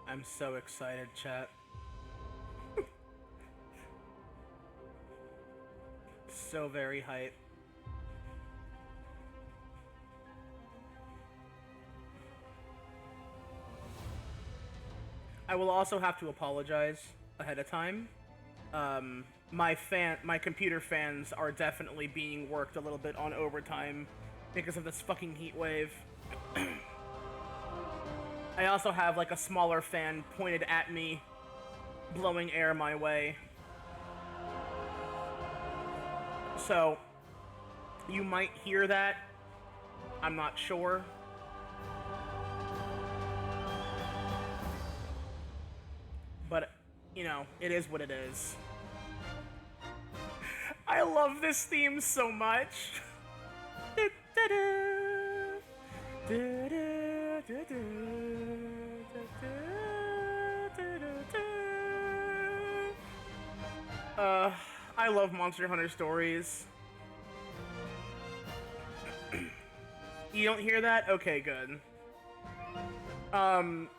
I'm so excited, chat. So very hype. I will also have to apologize ahead of time. My computer fans are definitely being worked a little bit on overtime because of this fucking heat wave. I also have like a smaller fan pointed at me, blowing air my way. So, you might hear that. I'm not sure. But, you know, it is what it is. I love this theme so much. I love Monster Hunter stories. You don't hear that? Okay, good. But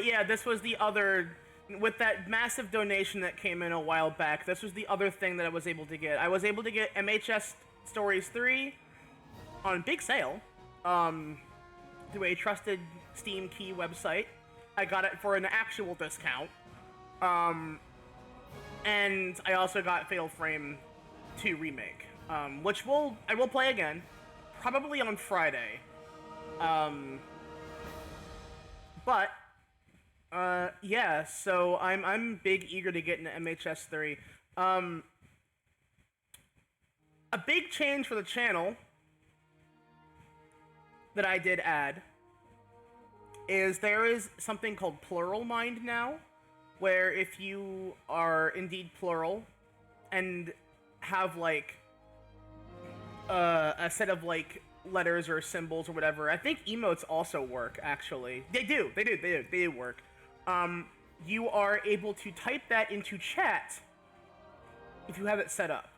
yeah, this was the other... With that massive donation that came in a while back, this was the other thing that I was able to get. I was able to get MHS Stories 3 on big sale, through a trusted Steam key website. I got it for an actual discount. And I also got Fatal Frame 2 Remake, which I will play again, probably on Friday. But yeah, so I'm big eager to get into MHS3. A big change for the channel that I did add is there is something called Plural Mind now, where if you are indeed plural and have like a set of like letters or symbols or whatever, I think emotes also work. Actually, they do work. You are able to type that into chat if you have it set up.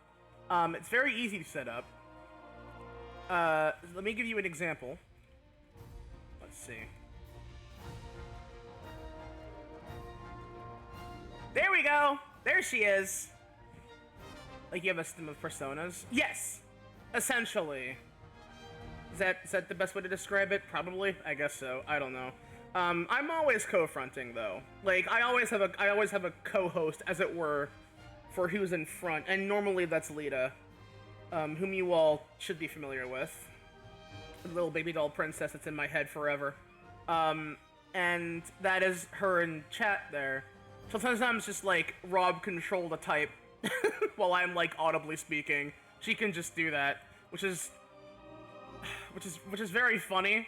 It's very easy to set up. Let me give you an example. Let's see. There we go! There she is! Like, you have a system of personas? Yes! Essentially. Is that the best way to describe it? Probably? I guess so. I don't know. I'm always co-fronting, though. Like, I always have a co-host, as it were, for who's in front, and normally that's Lita, whom you all should be familiar with. The little baby doll princess that's in my head forever. And that is her in chat there. So sometimes just like Rob control the type while I'm like audibly speaking. She can just do that, which is very funny.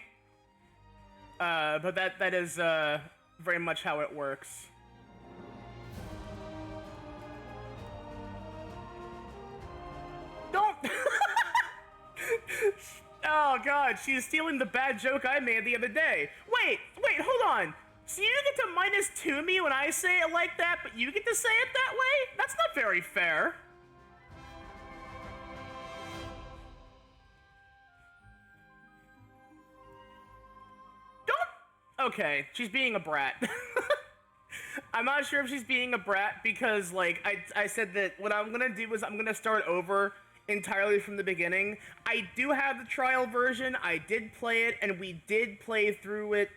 But that is very much how it works. Don't. Oh god, she's stealing the bad joke I made the other day. Wait, hold on. So you get to -2 me when I say it like that, but you get to say it that way? That's not very fair. Don't. Okay, she's being a brat. I'm not sure if she's being a brat because, like, I said that what I'm gonna do is I'm gonna start over entirely from the beginning. I do have the trial version. I did play it, and we did play through it.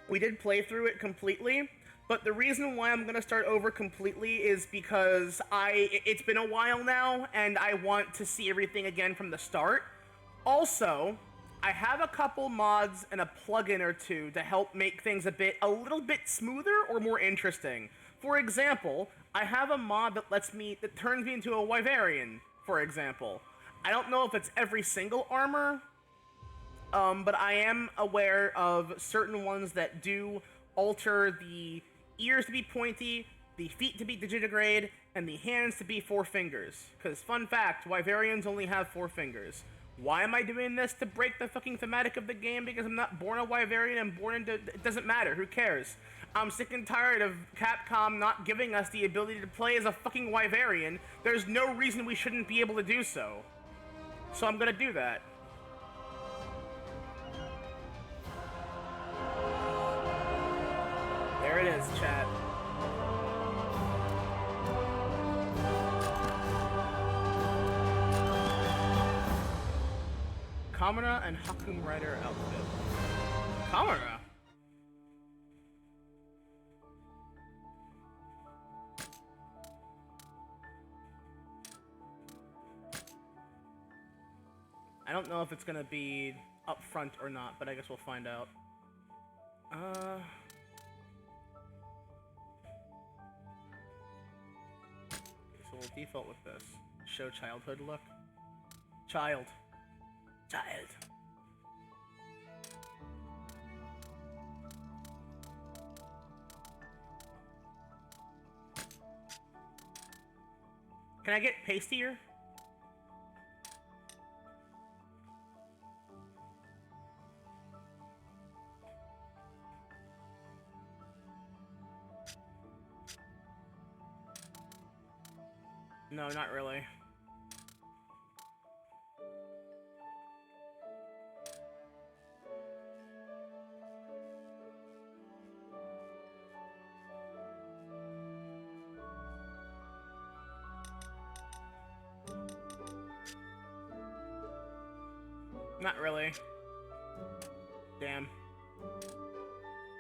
We did play through it completely. But the reason why I'm gonna start over completely is because it's been a while now, and I want to see everything again from the start. Also, I have a couple mods and a plugin or two to help make things a little bit smoother or more interesting. For example, I have a mod that turns me into a Wyverian, for example. I don't know if it's every single armor, but I am aware of certain ones that do alter the ears to be pointy, the feet to be digitigrade, and the hands to be 4 fingers. Because, fun fact, Wyverians only have 4 fingers. Why am I doing this? To break the fucking thematic of the game because I'm not born a Wyverian, I'm born into... It doesn't matter, who cares? I'm sick and tired of Capcom not giving us the ability to play as a fucking Wyverian. There's no reason we shouldn't be able to do so. So I'm gonna do that. There it is, chat. Kamura and Hakum Rider outfit. Kamura? I don't know if it's gonna be up front or not, but I guess we'll find out. So we'll default with this. Show childhood look. Child. Can I get pastier? No, not really. Not really. Damn.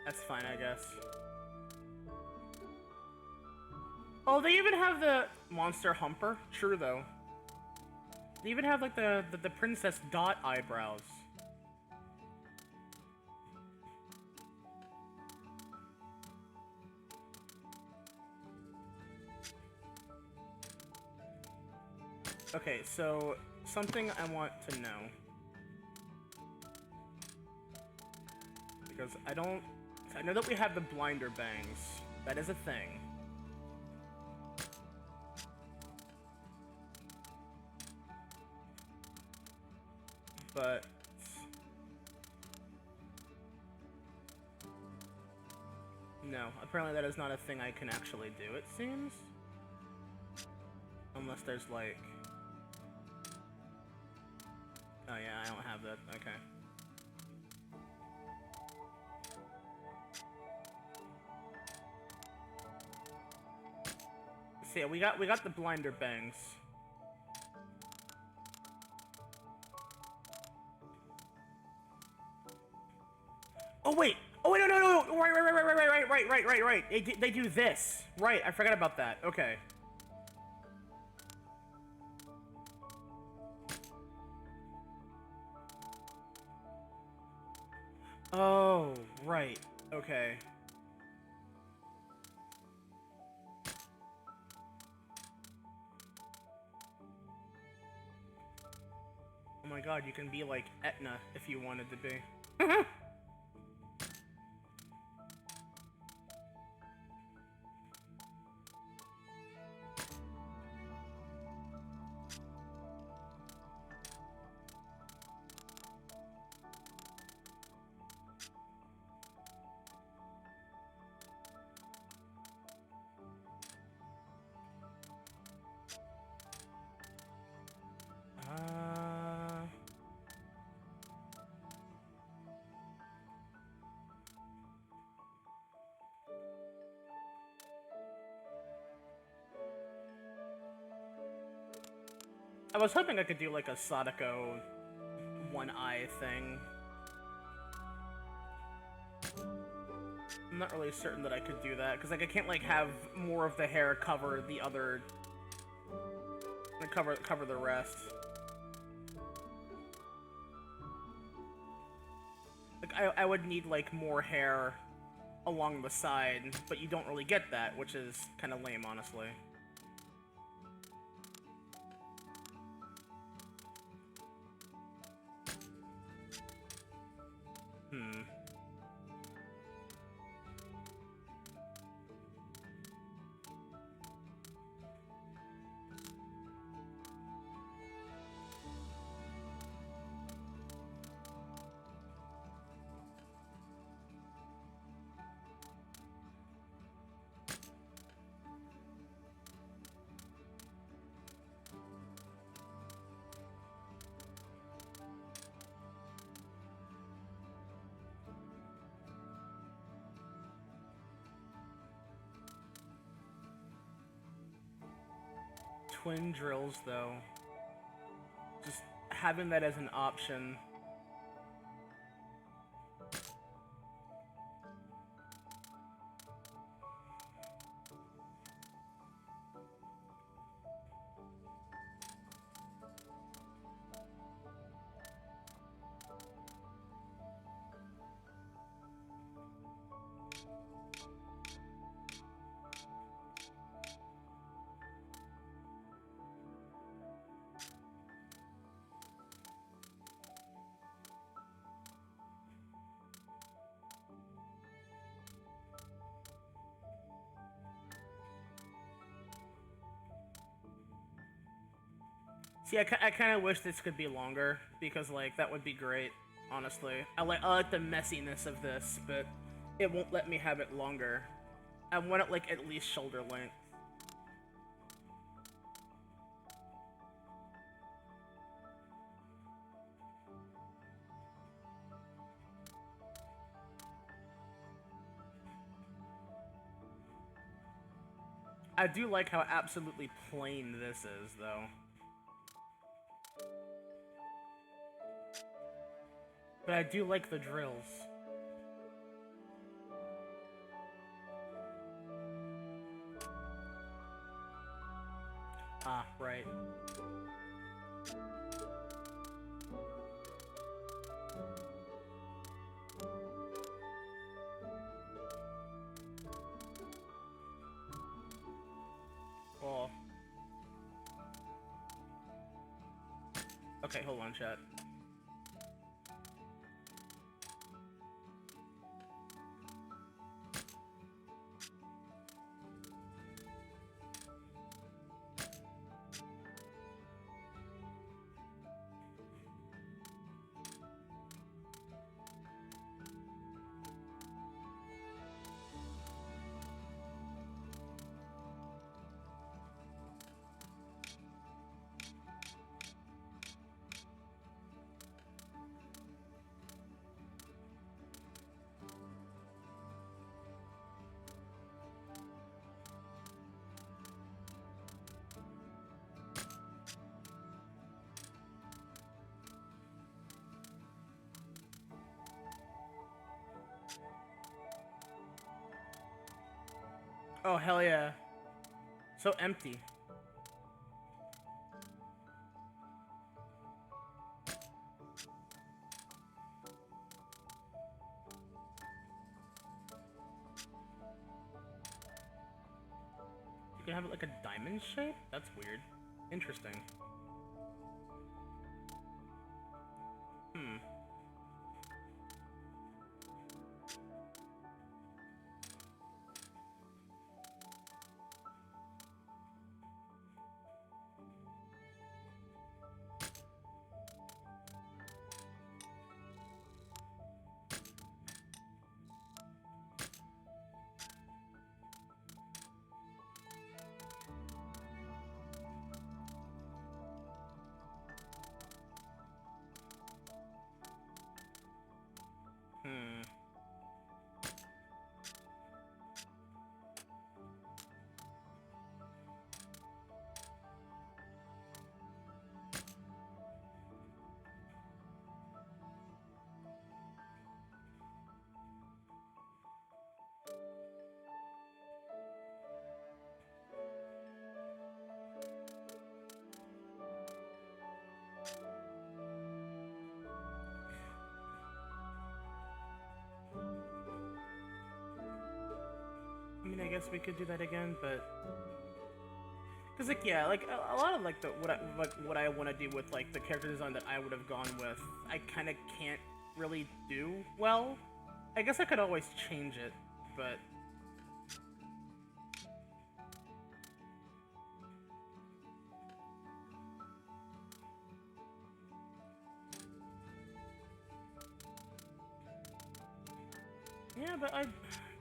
That's fine, I guess. Oh, they even have the monster humper? True, though. They even have like the princess dot eyebrows. Okay, so something I want to know. Because I know that we have the blinder bangs. That is a thing. But no, apparently that is not a thing I can actually do, it seems. Unless there's like... Oh yeah, I don't have that. Okay. So yeah, we got the blinder bangs. Oh wait! Oh wait! No! Right! They do this. Right, I forgot about that. Okay. Oh, right. Okay. Oh my god, you can be like Etna if you wanted to be. I was hoping I could do like a Sadako one eye thing. I'm not really certain that I could do that, because like I can't like have more of the hair cover the other... Like, cover the rest. Like I would need like more hair along the side, but you don't really get that, which is kind of lame, honestly. Twin drills, though. Just having that as an option. See, I kind of wish this could be longer, because, like, that would be great, honestly. I like the messiness of this, but it won't let me have it longer. I want it, like, at least shoulder length. I do like how absolutely plain this is, though. But I do like the drills. Ah, right. Okay, hold on, chat. Oh, hell yeah. So empty. You can have it like a diamond shape? That's weird. Interesting. Hmm. Hmm. I mean, I guess we could do that again, but because like yeah, like a lot of like the what I want to do with like the character design that I would have gone with, I kind of can't really do well. I guess I could always change it, but yeah, but I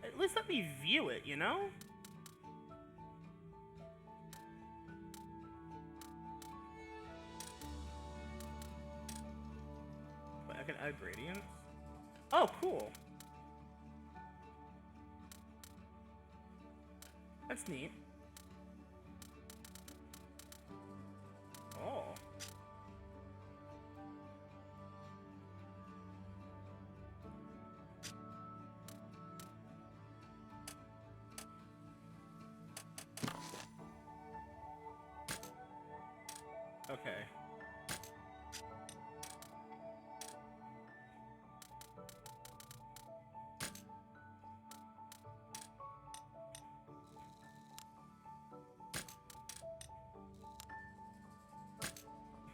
at least let me view it, you know? But I can add gradients. Oh, cool. That's neat. Oh. Okay.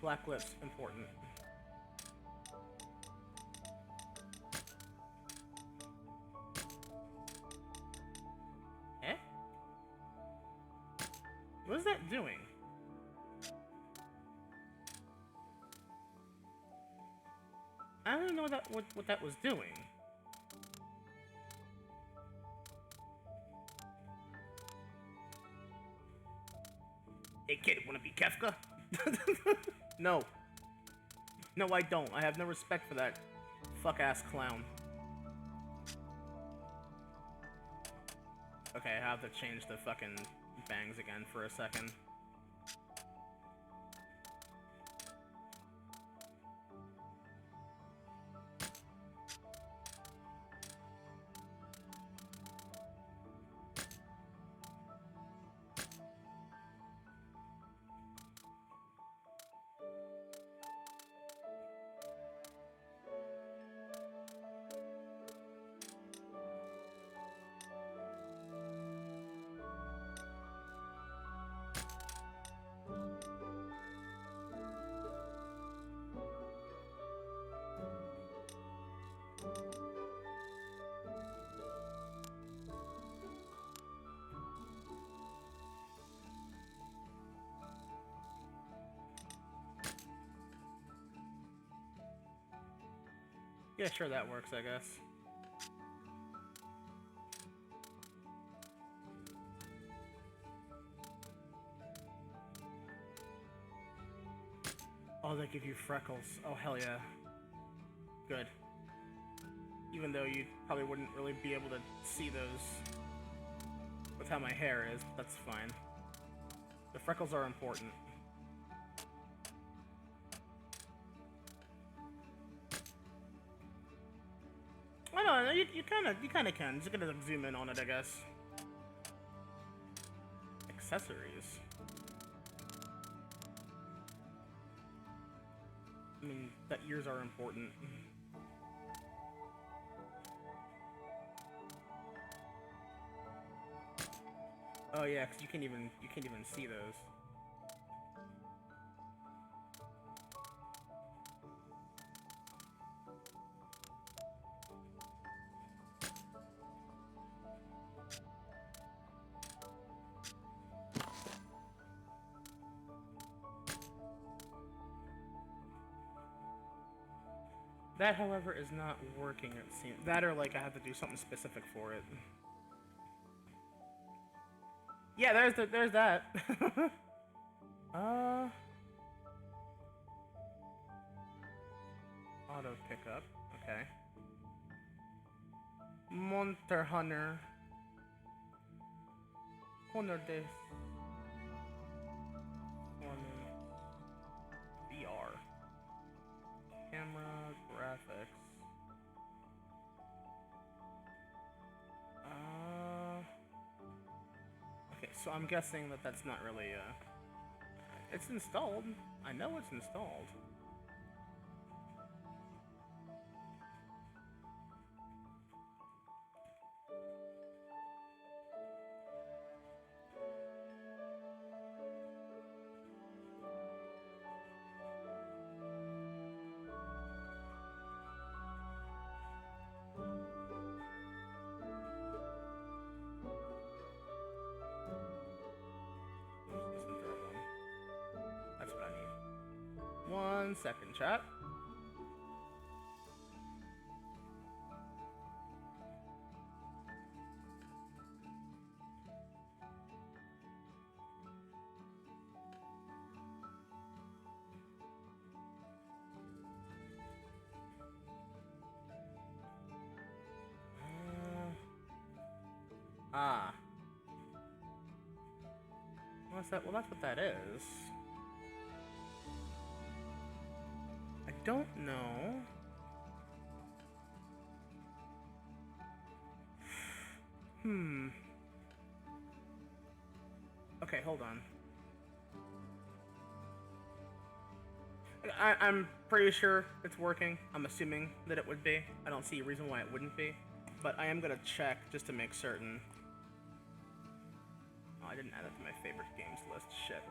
Black lips, important. Eh? What is that doing? I don't know what that was doing. Hey kid, wanna be Kefka? No. No, I don't. I have no respect for that fuck-ass clown. Okay, I have to change the fucking bangs again for a second. Yeah, sure, that works, I guess. Oh, they give you freckles. Oh, hell yeah. Good. Even though you probably wouldn't really be able to see those with how my hair is, but that's fine. The freckles are important. I don't know, you kind of can. Just gonna zoom in on it, I guess. Accessories. I mean, that ears are important. Oh yeah, because you can't even see those. That, however, is not working, it seems. That or, like, I have to do something specific for it. Yeah, there's that. Auto pickup. Okay. Monster Hunter. Honor this. VR. Camera, graphics. Okay, so I'm guessing that that's not really, it's installed. I know it's installed. That's what I need. 1 second, chat. What's that? Well, that's what that is. I don't know. Okay, hold on. I'm pretty sure it's working. I'm assuming that it would be. I don't see a reason why it wouldn't be. But I am gonna check just to make certain. Oh, I didn't add it to my favorite games list. Shit.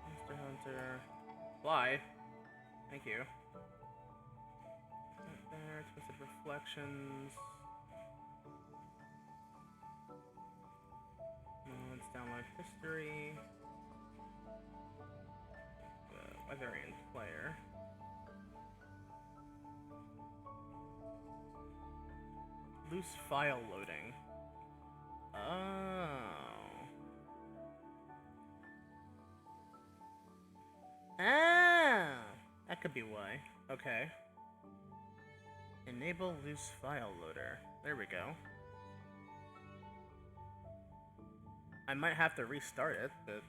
Monster Hunter. Fly. Thank you. Right there, Twisted Reflections. Let's download history. Weathering player. Loose file loading. Oh. Ah! That could be why. Okay. Enable loose file loader. There we go. I might have to restart it, but...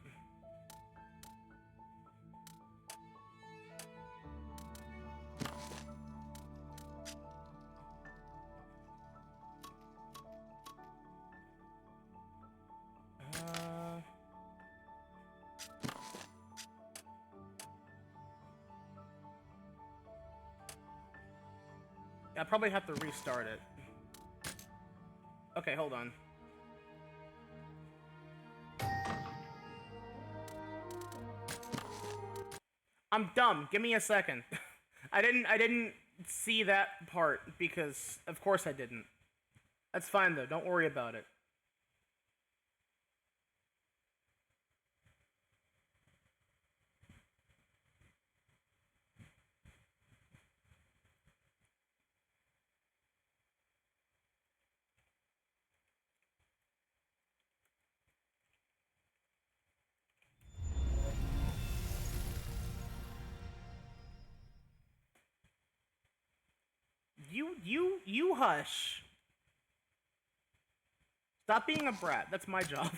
I probably have to restart it. Okay, hold on. I'm dumb. Give me a second. I didn't see that part because of course I didn't. That's fine though. Don't worry about it. You hush. Stop being a brat. That's my job.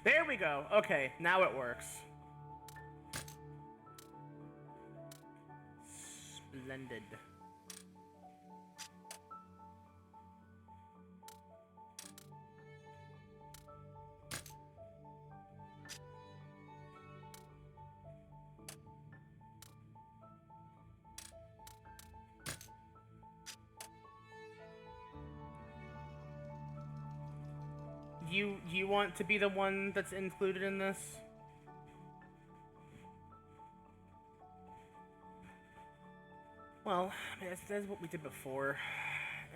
There we go. Okay, now it works. Splendid. You want to be the one that's included in this? Well, I mean, that's what we did before,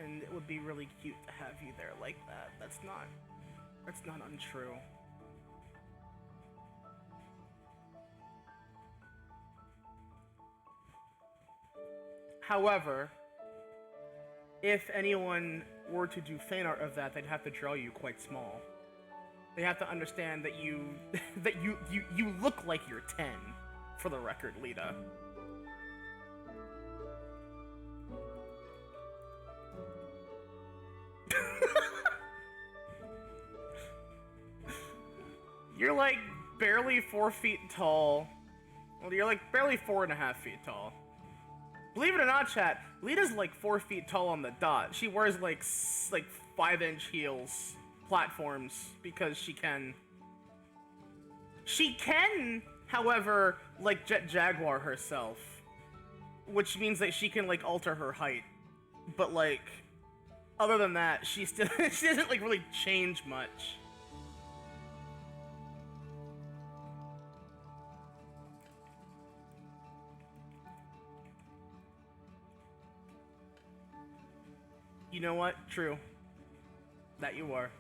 and it would be really cute to have you there like that. That's not untrue. However, if anyone were to do fan art of that, they'd have to draw you quite small. They have to understand that you you look like you're 10, for the record, Lita. You're like barely 4 feet tall. Well, you're like barely 4.5 feet tall. Believe it or not, chat, Lita's like 4 feet tall on the dot. She wears like 5-inch heels, platforms, because she can. She can, however, like Jet Jaguar herself, which means that she can like alter her height. But like, other than that, she still she doesn't like really change much. You know what? True. That you are.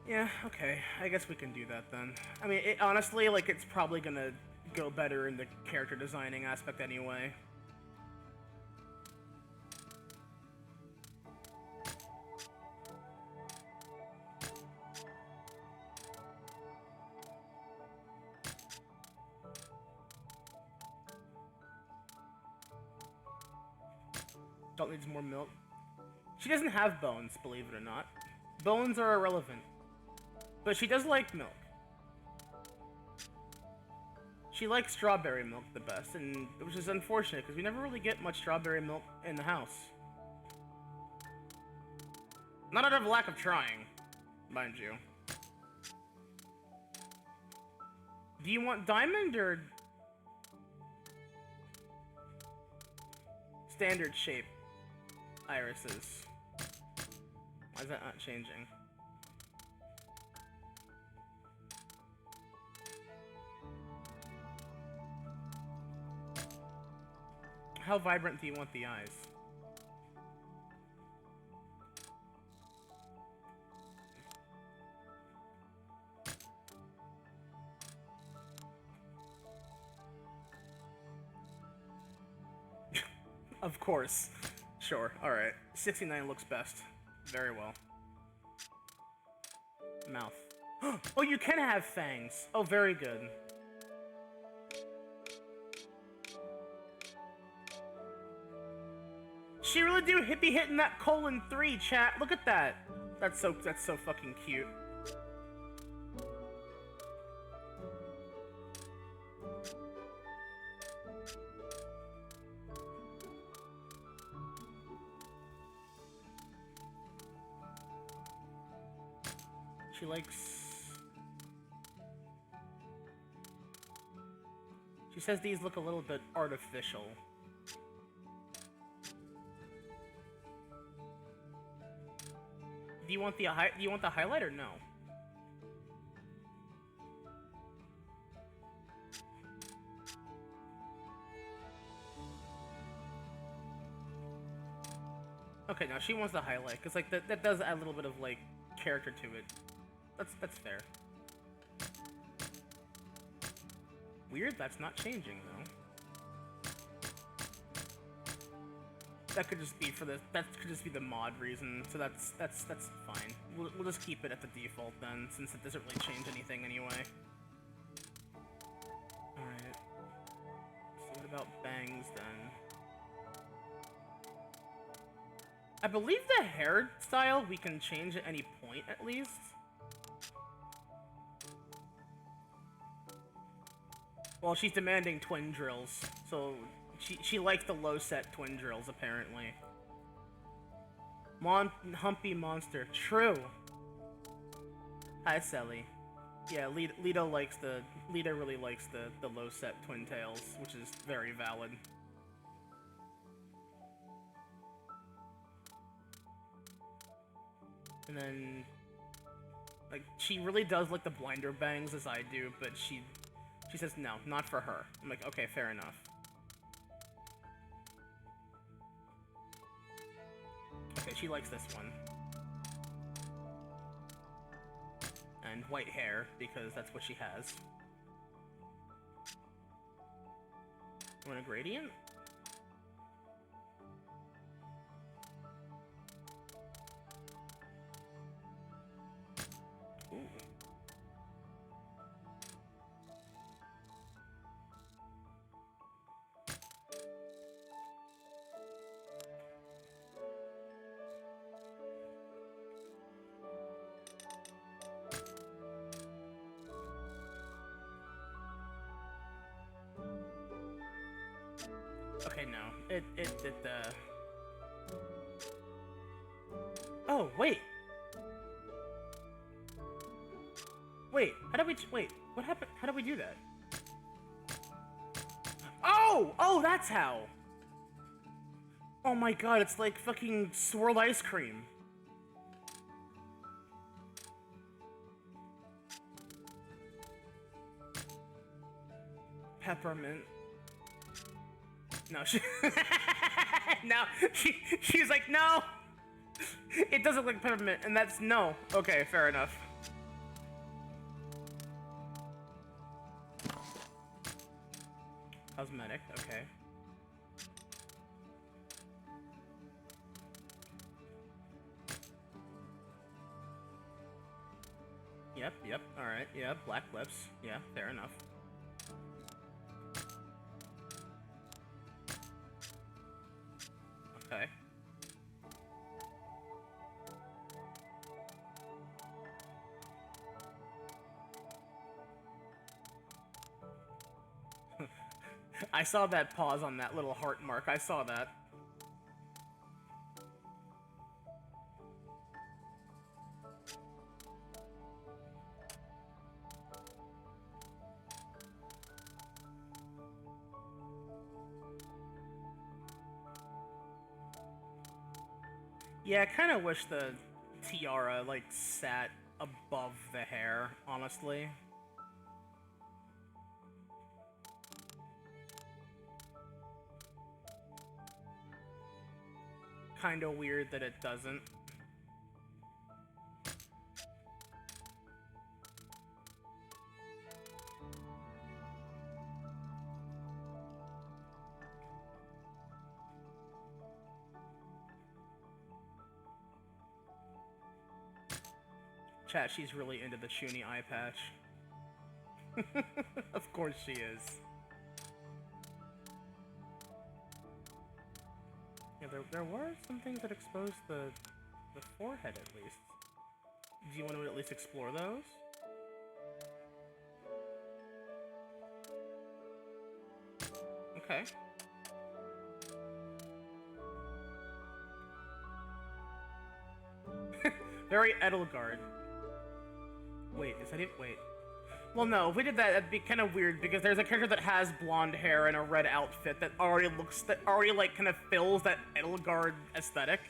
Yeah, okay. I guess we can do that then. I mean, honestly, like, it's probably gonna go better in the character designing aspect anyway. Don't need more milk. She doesn't have bones, believe it or not. Bones are irrelevant. But she does like milk. She likes strawberry milk the best, and which is unfortunate, because we never really get much strawberry milk in the house. Not out of lack of trying, mind you. Do you want diamond, or standard shape irises? Why is that not changing? How vibrant do you want the eyes? Of course. Sure, alright. 69 looks best. Very well. Mouth. Oh, you can have fangs! Oh, very good. She really do be hitting that :3, chat. Look at that. That's so fucking cute. She likes... She says these look a little bit artificial. Do you want the highlight or no? Okay, now she wants the highlight, because like that does add a little bit of like character to it. That's fair. Weird, that's not changing though. that could just be for the that could just be the mod reason. So that's fine. We'll just keep it at the default then, since it doesn't really change anything anyway. All right. So what about bangs then? I believe the hairstyle we can change at any point at least. Well, she's demanding twin drills, so she likes the low set twin drills apparently. Humpy monster, true. Hi, Sally. Yeah, Lita really likes the low set twin tails, which is very valid. And then, like, she really does like the blinder bangs as I do, but she says no, not for her. I'm like, okay, fair enough. Okay, she likes this one. And white hair, because that's what she has. Want a gradient? Ooh. Okay, no. It Oh, wait! Wait, how did we... Wait, what happened? How did we do that? Oh! Oh, that's how! Oh my god, it's like fucking swirled ice cream. Peppermint. No, no, she's like, no! It doesn't look like peppermint, and that's no. Okay, fair enough. Cosmetic, okay. Yep, alright, yeah, black lips. Yeah, fair enough. Okay. I saw that pause on that little heart mark. I saw that. Yeah, I kind of wish the tiara, like, sat above the hair, honestly. Kinda weird that it doesn't. Chat, she's really into the Shuni eye patch. Of course she is. Yeah, there were some things that exposed the forehead at least. Do you want to at least explore those? Okay. Very Edelgard. Wait, is that it? Wait. Well, no, if we did that, that'd be kind of weird, because there's a character that has blonde hair and a red outfit that already like, kind of fills that Edelgard aesthetic.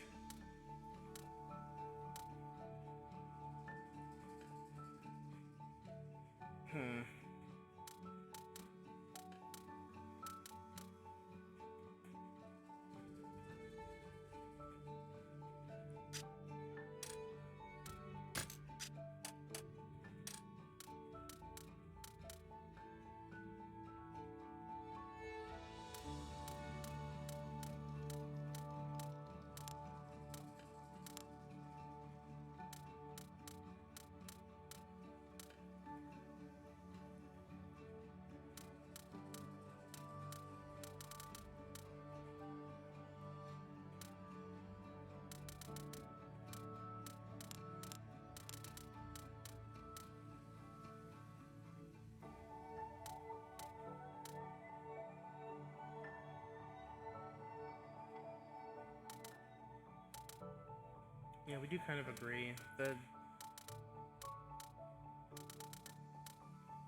Yeah, we do kind of agree.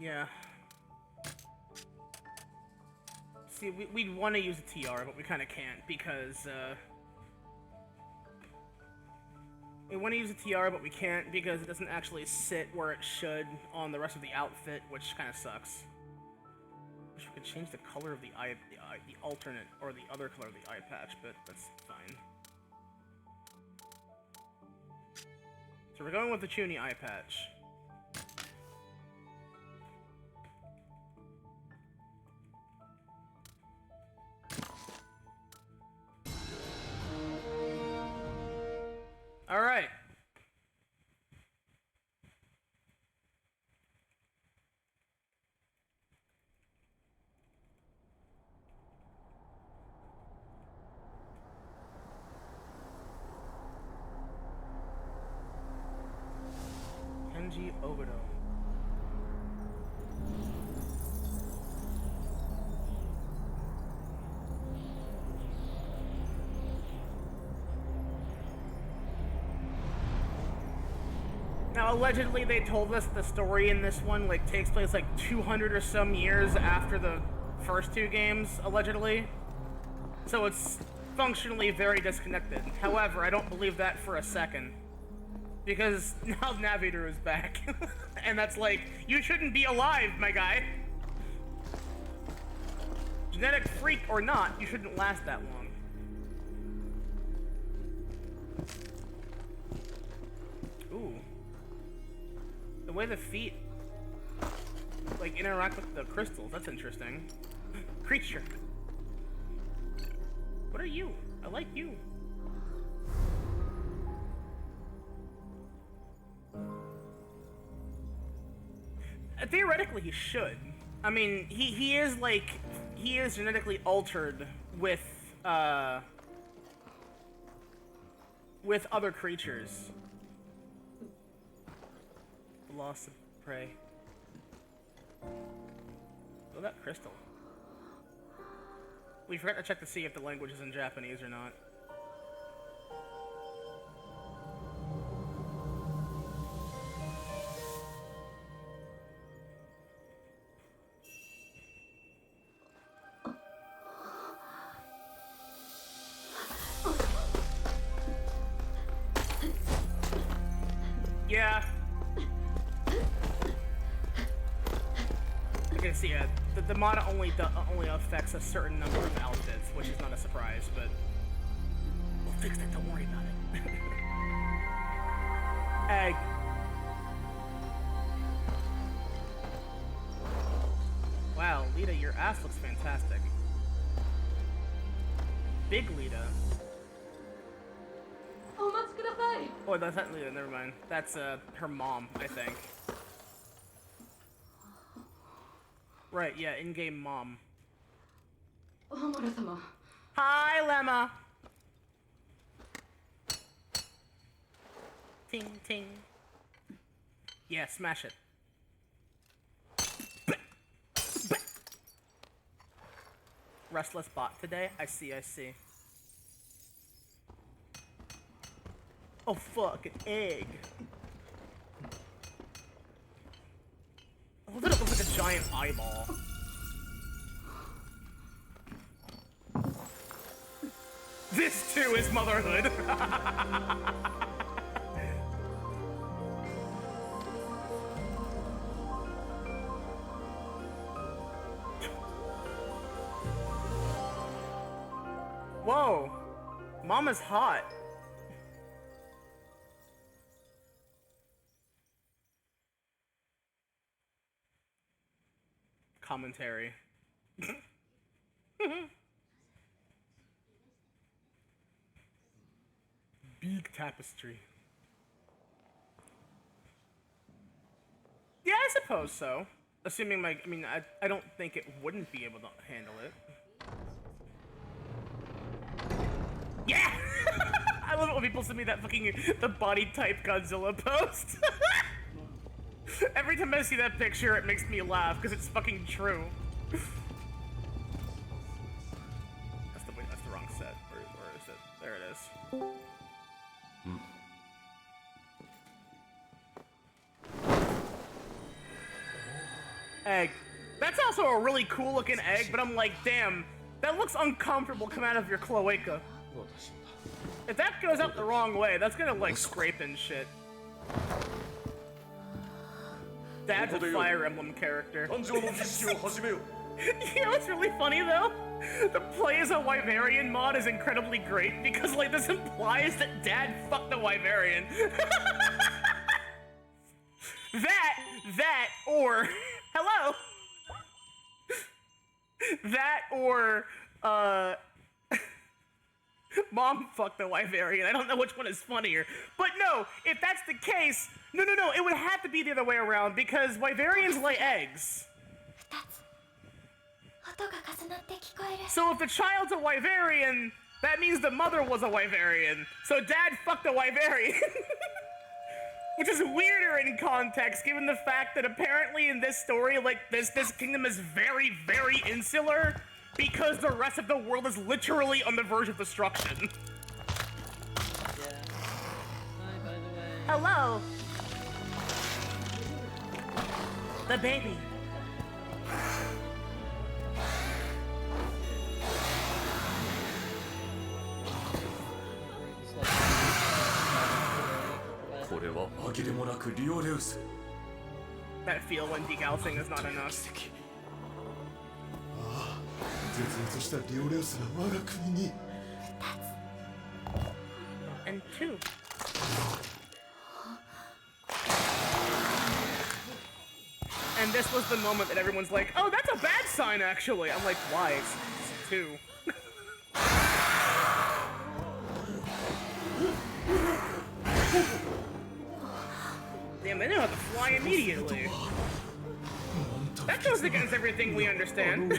Yeah. See, we'd want to use a tiara, but we kind of can't because, we want to use a tiara, but we can't because it doesn't actually sit where it should on the rest of the outfit, which kind of sucks. Wish we could change the color of the alternate, or the other color of the eye patch, but that's fine. So we're going with the Chuny eye patch. All right. Kenji Obito. Now, allegedly, they told us the story in this one, like, takes place, like, 200 or some years after the first two games, allegedly. So it's functionally very disconnected. However, I don't believe that for a second. Because now Navigator is back. And that's like, you shouldn't be alive, my guy. Genetic freak or not, you shouldn't last that long. Ooh. The way the feet, like, interact with the crystals, that's interesting. Creature. What are you? I like you. Theoretically, he should. I mean, he is, like, he is genetically altered with other creatures. Loss of prey. Oh, that crystal. We forgot to check to see if the language is in Japanese or not. Yeah. Okay, so yeah, the mod only affects a certain number of outfits, which is not a surprise, but we'll fix that, don't worry about it. Egg. Wow, Lita, your ass looks fantastic. Big Lita. Oh, that's not Lita, never mind. That's her mom, I think. Right, yeah, in-game mom. Hi, Lemma! Ting, ting. Yeah, smash it. Restless bot today? I see, I see. Oh, fuck, an egg. I love that it looks like a giant eyeball. This too is motherhood. Whoa, Mama's hot. Commentary. Big tapestry. Yeah, I suppose so. Assuming I don't think it wouldn't be able to handle it. Yeah! I love it when people send me that the body type Godzilla post. Every time I see that picture, it makes me laugh, because it's fucking true. That's the wrong set. Where is it? There it is. Egg. That's also a really cool looking egg, but I'm like, damn, that looks uncomfortable coming out of your cloaca. If that goes out the wrong way, that's gonna like scrape and shit. Dad's a Fire Emblem character. You know what's really funny though? The play as a Wyverian mod is incredibly great because like this implies that Dad fucked the Wyverian. that or hello. That or Mom fucked the Wyverian. I don't know which one is funnier. But no, if that's the case, no, it would have to be the other way around because Wyverians lay eggs. So if the child's a Wyverian, that means the mother was a Wyverian. So Dad fucked a Wyverian. Which is weirder in context, given the fact that apparently in this story, like, this kingdom is very, very insular, because the rest of the world is literally on the verge of destruction. Yeah. Hi, by the way. Hello. The baby. That feel when decalcing is not enough. And 2. And this was the moment that everyone's like, oh, that's a bad sign, actually. I'm like, why? It's 2. Damn, they know how to fly immediately. That goes against everything we understand.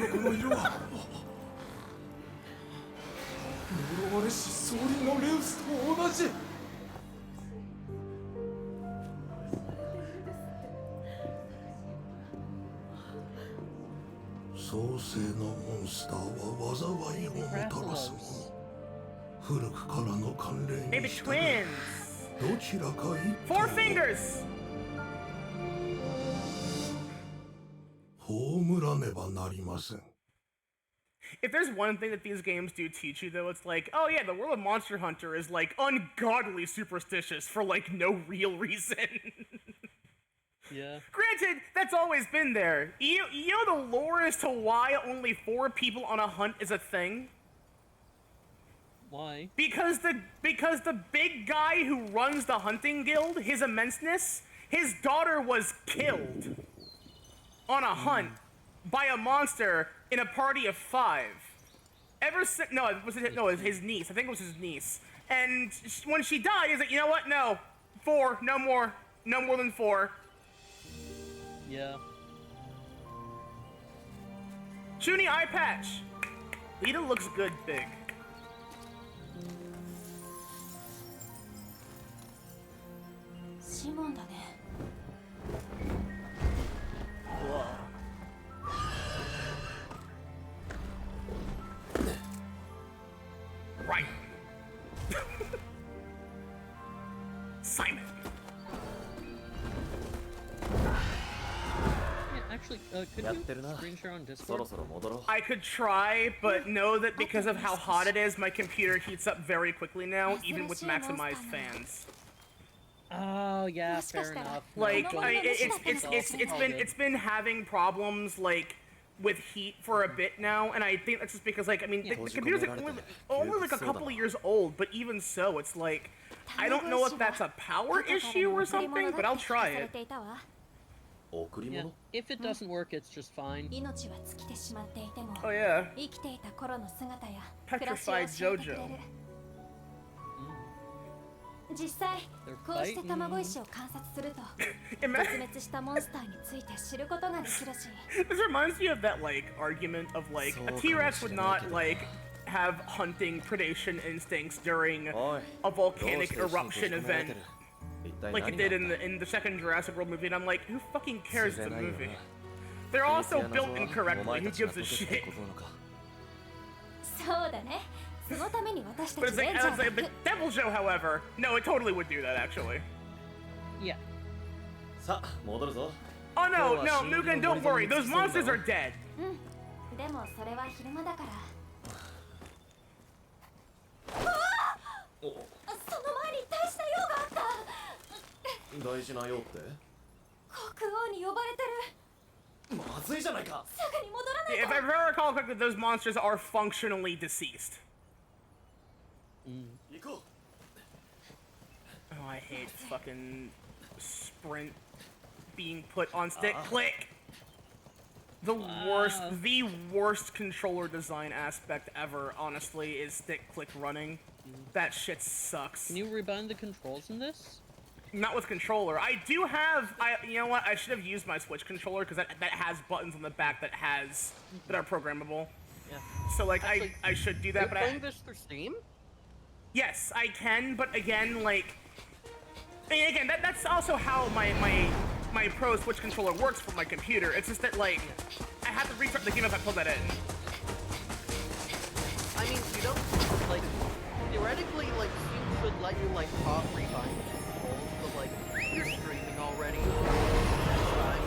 Maybe twins. 4 fingers. If there's one thing that these games do teach you, though, it's like, oh yeah, the world of Monster Hunter is like ungodly superstitious for like no real reason. Yeah. Granted, that's always been there. You know the lore as to why only 4 people on a hunt is a thing? Why? Because the big guy who runs the hunting guild, his immenseness, his daughter was killed on a hunt by a monster in a party of 5. Ever since, no, it was his niece. I think it was his niece. And when she died, he's like, you know what? No, 4, no more than 4. Yeah. Shuni eye patch. Lita looks good big. Whoa. Right. Simon. Yeah, actually, could you screen share on Discord? I could try, but know that because of how hot it is, my computer heats up very quickly now, even with maximized fans. Oh yeah, fair enough. Like, it's been having problems like with heat for a bit now, and I think that's just because like the computer's like only like a couple of years old, but even so, it's like I don't know if that's a power issue or something, but I'll try it. Yeah, if it doesn't work, it's just fine. Oh yeah. Petrified JoJo. 実際こうして卵石を観察すると絶滅したモンスターについて知ることができるし This reminds me of that like argument of like a T-Rex would not like have hunting predation instincts during a volcanic eruption event like it did in the second Jurassic World movie, and I'm like, who fucking cares? It's a movie. They're also built incorrectly. Who gives a shit? そうだね But it's like, but Devil Joe, however, no, it totally would do that, actually. Yeah. Oh no, no, Mugen, don't worry. Those monsters are dead. でもそれは昼間だから。その前に大した用があった。大事な用って？国王に呼ばれてる。まずいじゃないか。すぐに戻らない If I recall correctly, those monsters are functionally deceased. 行こう。 Oh, I hate fucking sprint being put on stick. Click. The worst controller design aspect ever, honestly, is stick click running. That shit sucks. Can you rebind the controls in this? Not with controller. I do have. You know what? I should have used my Switch controller because that has buttons on the back that are programmable. Yeah. So like Actually, I should do that. You're But playing this through Steam? yes, I can. But again, like, and again, that's also how my Pro Switch controller works for my computer. It's just that like I have to restart the game if I pull that in. I mean, you don't, like, theoretically, like, Steam should let you, like, rebind controls, but, like, you're streaming already. That's fine.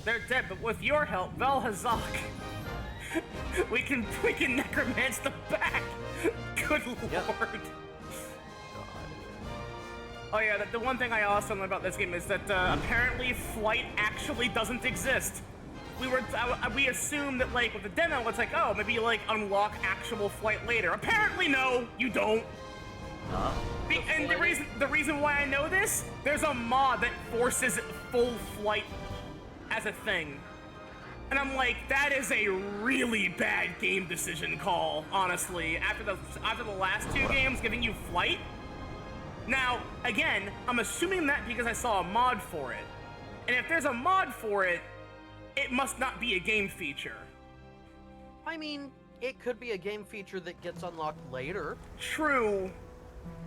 They're dead, but with your help, Velhazak, we can necromance them back. Good lord. Oh yeah, the one thing I also learned about this game is that apparently flight actually doesn't exist. We assumed that like with the demo, it's like, oh, maybe you like unlock actual flight later. Apparently no, you don't. And the reason why I know this, there's a mod that forces full flight as a thing. And I'm like, that is a really bad game decision call, honestly. After the last two games giving you flight. Now, again, I'm assuming that because I saw a mod for it. And if there's a mod for it, it must not be a game feature. I mean, it could be a game feature that gets unlocked later. True.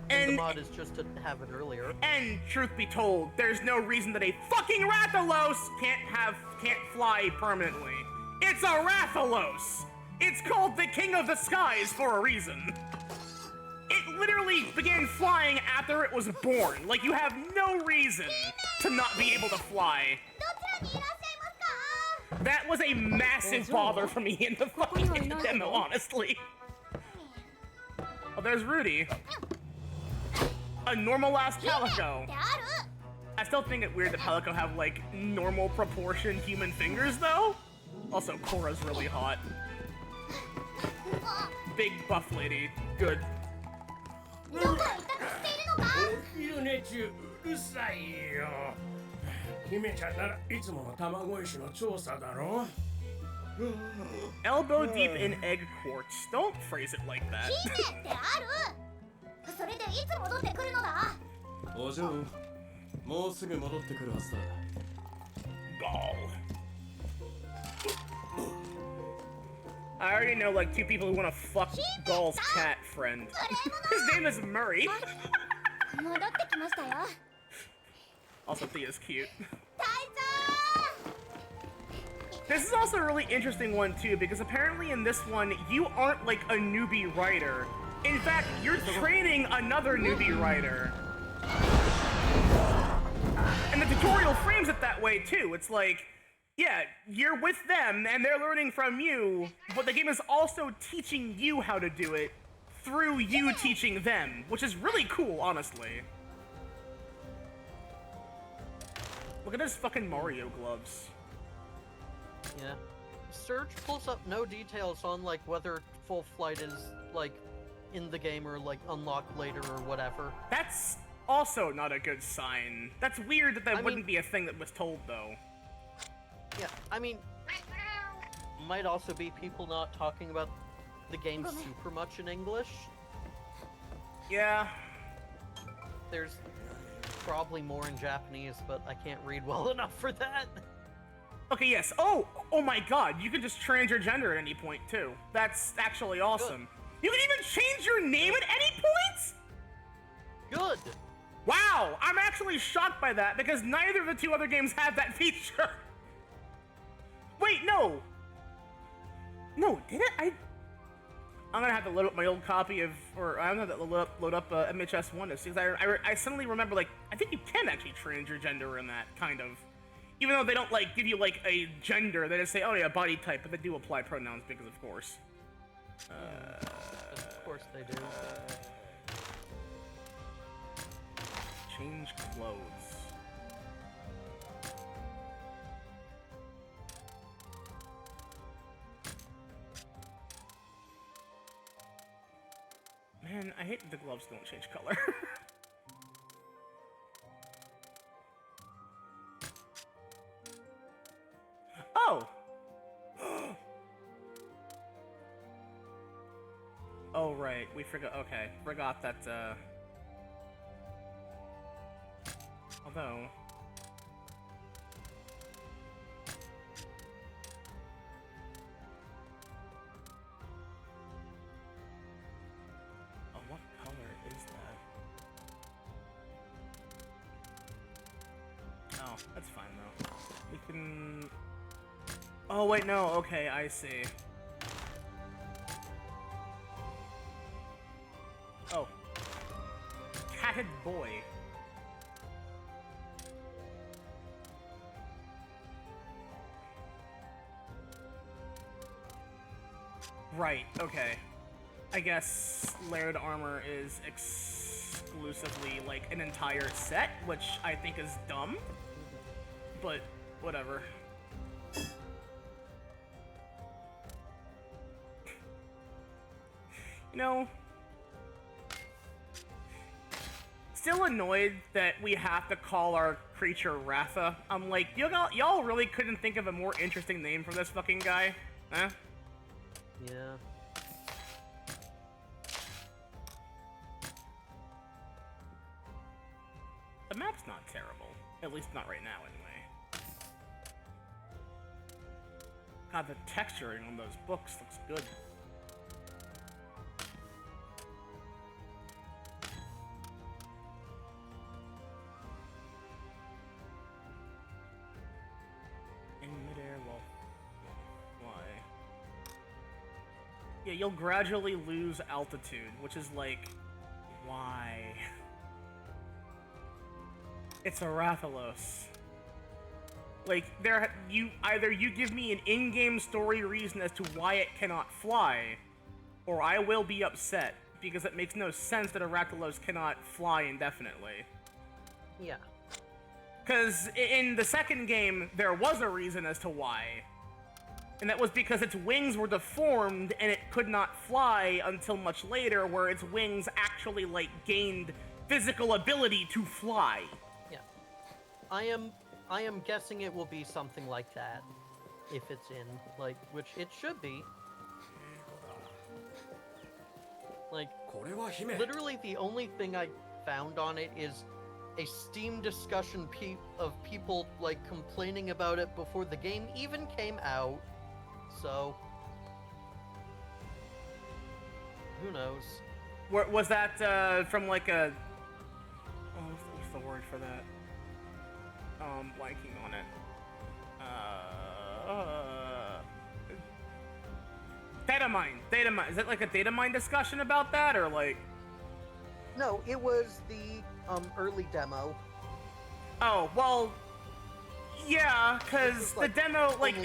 And the mod is just to have it earlier. And truth be told, there's no reason that a fucking Rathalos can't fly permanently. It's a Rathalos! It's called the King of the Skies for a reason. It literally began flying after it was born. Like, you have no reason to not be able to fly. That was a massive bother for me in the fucking demo, honestly. Oh, there's Rudy. A normal ass Palico. I still think it weird that Palico have like normal proportion human fingers though. Also, Korra's really hot. Big buff lady. Good. お昼寝中うるさいよ姫ちゃんならいつもの卵石の調査だろ Elbow deep in egg quartz. Don't phrase it like that. 姫ってあるそれでいつ戻ってくるのだお嬢もうすぐ戻ってくるはずだ Gall. I already know like two people who want to fuck Gall's cat friend. His name is Murray. 戻ってきましたよ Also, Thea's cute. 大 This is also a really interesting one too, because apparently in this one, you aren't like a newbie writer. In fact, you're training another newbie writer. And the tutorial frames it that way too. It's like, yeah, you're with them and they're learning from you, but the game is also teaching you how to do it through you teaching them, which is really cool, honestly. Look at his fucking Mario gloves. Yeah. Search pulls up no details on like whether full flight is like in the game or like unlocked later or whatever. That's also not a good sign. That's weird that that wouldn't be a thing that was told though. Yeah, I mean, might also be people not talking about the game super much in English. Yeah. There's probably more in Japanese, but I can't read well enough for that. Okay, yes. Oh my god, you can just change your gender at any point, too. That's actually awesome. Good. You can even change your name at any point? Good. Wow, I'm actually shocked by that, because neither of the two other games have that feature. Wait, no. No, did it? I'm gonna have to load up my old copy of, or I'm gonna have to load up MHS1 because I suddenly remember, like, I think you can actually change your gender in that, kind of. Even though they don't, like, give you, like, a gender, they just say, oh yeah, body type, but they do apply pronouns because of course. Of course they do. Change clothes. Man, I hate that the gloves don't change color. Oh! Oh, right. We forgot. Okay. Forgot that, although... Oh, what color is that? Oh, that's fine, though. We can... Oh, wait, no. Okay, I see. Oh. Catted boy. Right, okay. I guess layered armor is exclusively, like, an entire set, which I think is dumb. But, whatever. You know... Still annoyed that we have to call our creature Ratha. I'm like, y'all really couldn't think of a more interesting name for this fucking guy? Huh? Yeah. The map's not terrible. At least not right now, anyway. God, the texturing on those books looks good. Yeah, you'll gradually lose altitude, which is like, why? It's a Rathalos. Like, either you give me an in-game story reason as to why it cannot fly, or I will be upset, because it makes no sense that a Rathalos cannot fly indefinitely. Yeah. Because in the second game, there was a reason as to why. And that was because its wings were deformed and it could not fly until much later, where its wings actually, like, gained physical ability to fly. Yeah. I am guessing it will be something like that. If it's in, like, which it should be. Like, literally the only thing I found on it is a Steam discussion of people, like, complaining about it before the game even came out. So, who knows? Was that from like a... Oh, what's the word for that? Blanking on it. Data mine. Is it like a data mine discussion about that, or like... No, it was the early demo. Oh, well... Yeah, because the demo, like...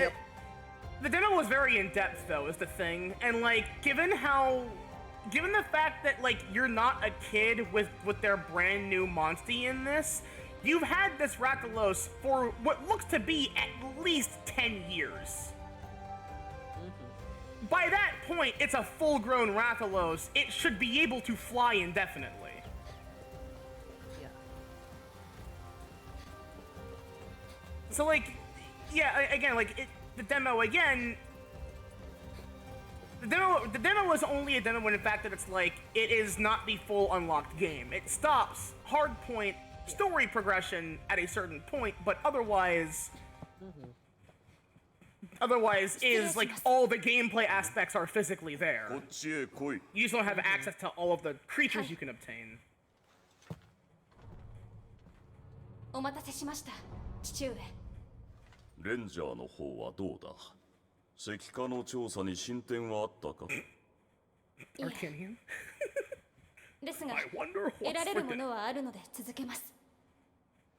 The demo was very in-depth, though, is the thing, and, like, given the fact that, like, you're not a kid with their brand new Monstie in this, you've had this Rathalos for what looks to be at least 10 years. Mm-hmm. By that point, it's a full-grown Rathalos. It should be able to fly indefinitely. Yeah. So, like, yeah, again, like, the demo again. The demo was only a demo in the fact that it's like it is not the full unlocked game. It stops hardpoint story progression at a certain point, but otherwise, is like all the gameplay aspects are physically there. You just don't have access to all of the creatures you can obtain. お待たせしました、父上。レンジャーの方はどうだ？石化の調査に進展はあったか？ Arcanian? ですが I wonder 得 what's られ for るも dinner. のはあるので続けます。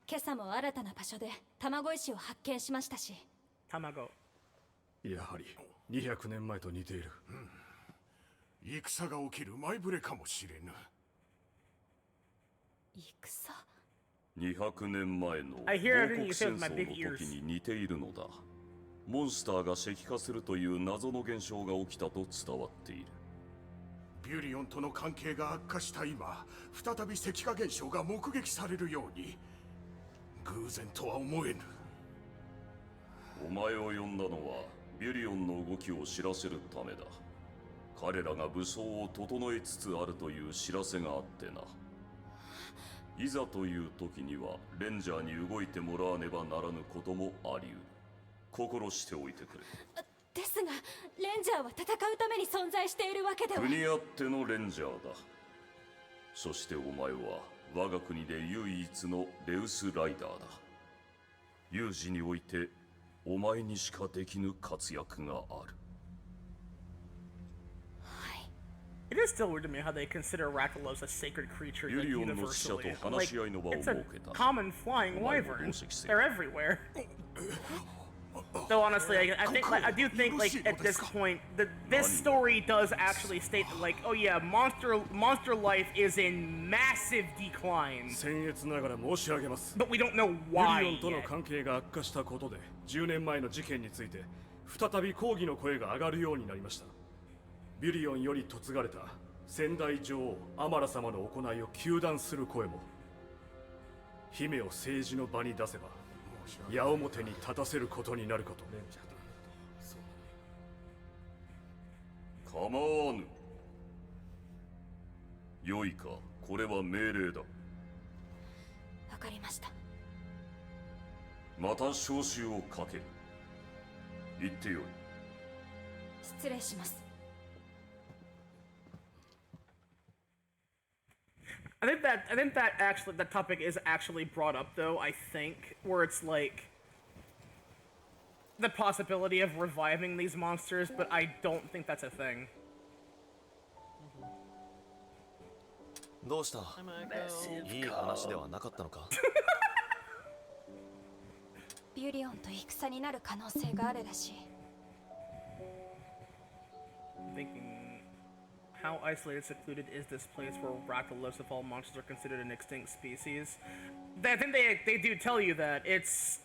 今朝も新たな場所で卵石を発見しましたし。 Tamago. やはり200年前と似ている。戦が起きる前触れかもしれぬ。戦。200年前の I 王 hear everything 国 you say 戦 with my 争 big の ears. 時に似ているのだ。モンスターが石化するという謎の現象が起きたと伝わっている。ビュリオンとの関係が悪化した今、再び石化現象が目撃されるように、偶然とは思えぬ。お前を呼んだのはビュリオンの動きを知らせるためだ。彼らが武装を整えつつあるという知らせがあってな。いざという時にはレンジャーに動いてもらわねばならぬこともあり得る。心しておいてくれ。ですがレンジャーは戦うために存在しているわけでは。国あってのレンジャーだ。そしてお前は我が国で唯一のレウスライダーだ。有事においてお前にしかできぬ活躍がある。It is still weird to me how they consider Rakdos a sacred creature like, universally. Like, it's a common flying wyvern. They're everywhere. Though honestly, I do think like at this point, this story does actually state that like, oh yeah, monster life is in massive decline. 僭越ながら申し上げます。 But we don't know ビ why リオンとの yet. 関係が悪化したことで、10年前の事件について再び抗議の声が上がるようになりました。ビリオンより嫁がれた先代女王アマラ様の行いを糾弾する声も、姫を政治の場に出せば矢面に立たせることになるかと。構わぬ。よいか、これは命令だ。わかりました。また招集をかける。言ってよい。失礼します。I think that actually that topic is actually brought up though. I think where it's like the possibility of reviving these monsters, but I don't think that's a thing. どうした？いい話ではなかったのか？ビュリオンと戦になる可能性があるらしい。Thinking, how isolated, secluded is this place where Rakdos, if all monsters are considered an extinct species? I think they do tell you that it's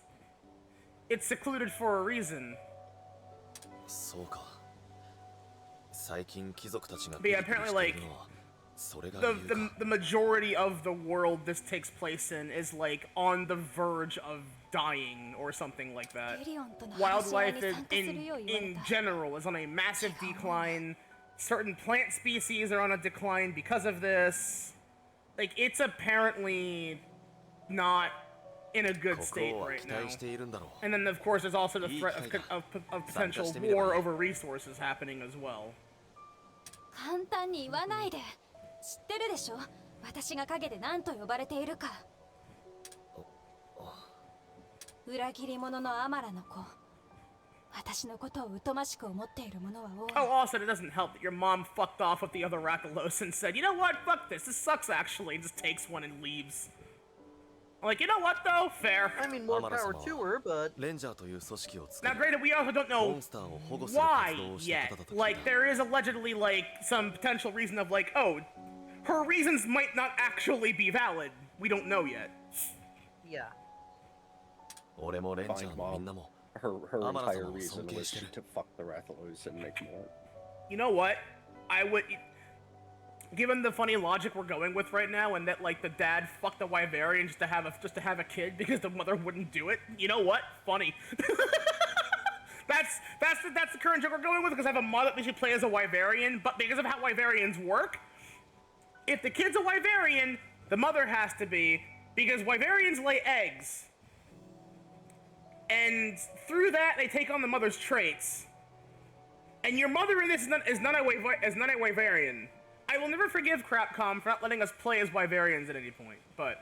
secluded for a reason. そうか。最近貴族たちが But yeah, apparently like the majority of the world this takes place in is like on the verge of dying or something like that. Wildlife in general is on a massive decline. Certain plant species are on a decline because of this. Like, it's apparently not in a good state right now. And then, of course, there's also the threat of potential war over resources happening as well. 簡単に言わないで。知ってるでしょ？私が陰で何と呼ばれているか。裏切り者のアマラの子。私のことを疎ましく思っている者は多い。 Oh, also, it doesn't help that your mom fucked off with the other Rakdos and said, you know what, fuck this sucks actually, and just takes one and leaves. I'm like, you know what though? Fair. I mean, more power to her, but... Now granted, we also don't know why yet. Like, there is allegedly, like, some potential reason of like, oh, her reasons might not actually be valid. We don't know yet. Yeah. Fine, Mom. Her entire reason was to fuck the Rathalos and make more. You know what? I would... Given the funny logic we're going with right now, and that like the dad fucked the Wyverian just to have a kid because the mother wouldn't do it. You know what? Funny. that's the current joke we're going with because I have a mod that we should play as a Wyverian, but because of how Wyverians work, if the kid's a Wyverian, the mother has to be, because Wyverians lay eggs. And through that, they take on the mother's traits. And your mother in this is not a Wyverian. I will never forgive Crapcom for not letting us play as Wyverians at any point, but...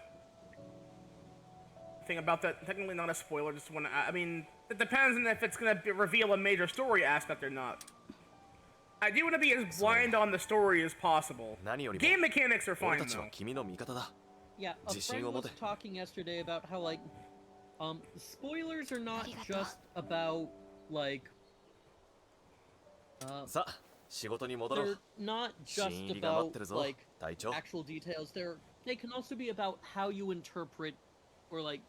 Thing about that, technically not a spoiler, just when... I mean, it depends on if it's gonna reveal a major story aspect or not. I do want to be as blind on the story as possible. Game mechanics are fine, though. Yeah, a friend was talking yesterday about how, like, spoilers are not just about, like, they're not just about, like, actual details. They can also be about how you interpret, or, like,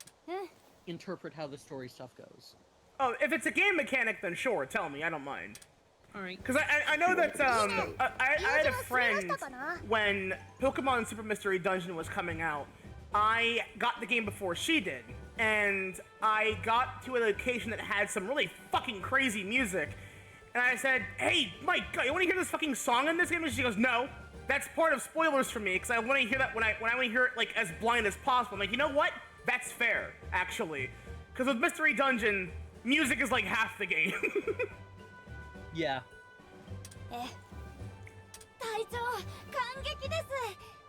interpret how the story stuff goes. Oh, if it's a game mechanic, then sure, tell me, I don't mind. Alright. Because I know that, I had a friend, when Pokemon Super Mystery Dungeon was coming out, I got the game before she did, and I got to a location that had some really fucking crazy music, and I said, hey, Mike, you want to hear this fucking song in this game? And she goes, no, that's part of spoilers for me, because I want to hear that when I want to hear it, like, as blind as possible. I'm like, you know what? That's fair, actually. Because with Mystery Dungeon, music is like half the game. Yeah. Yeah,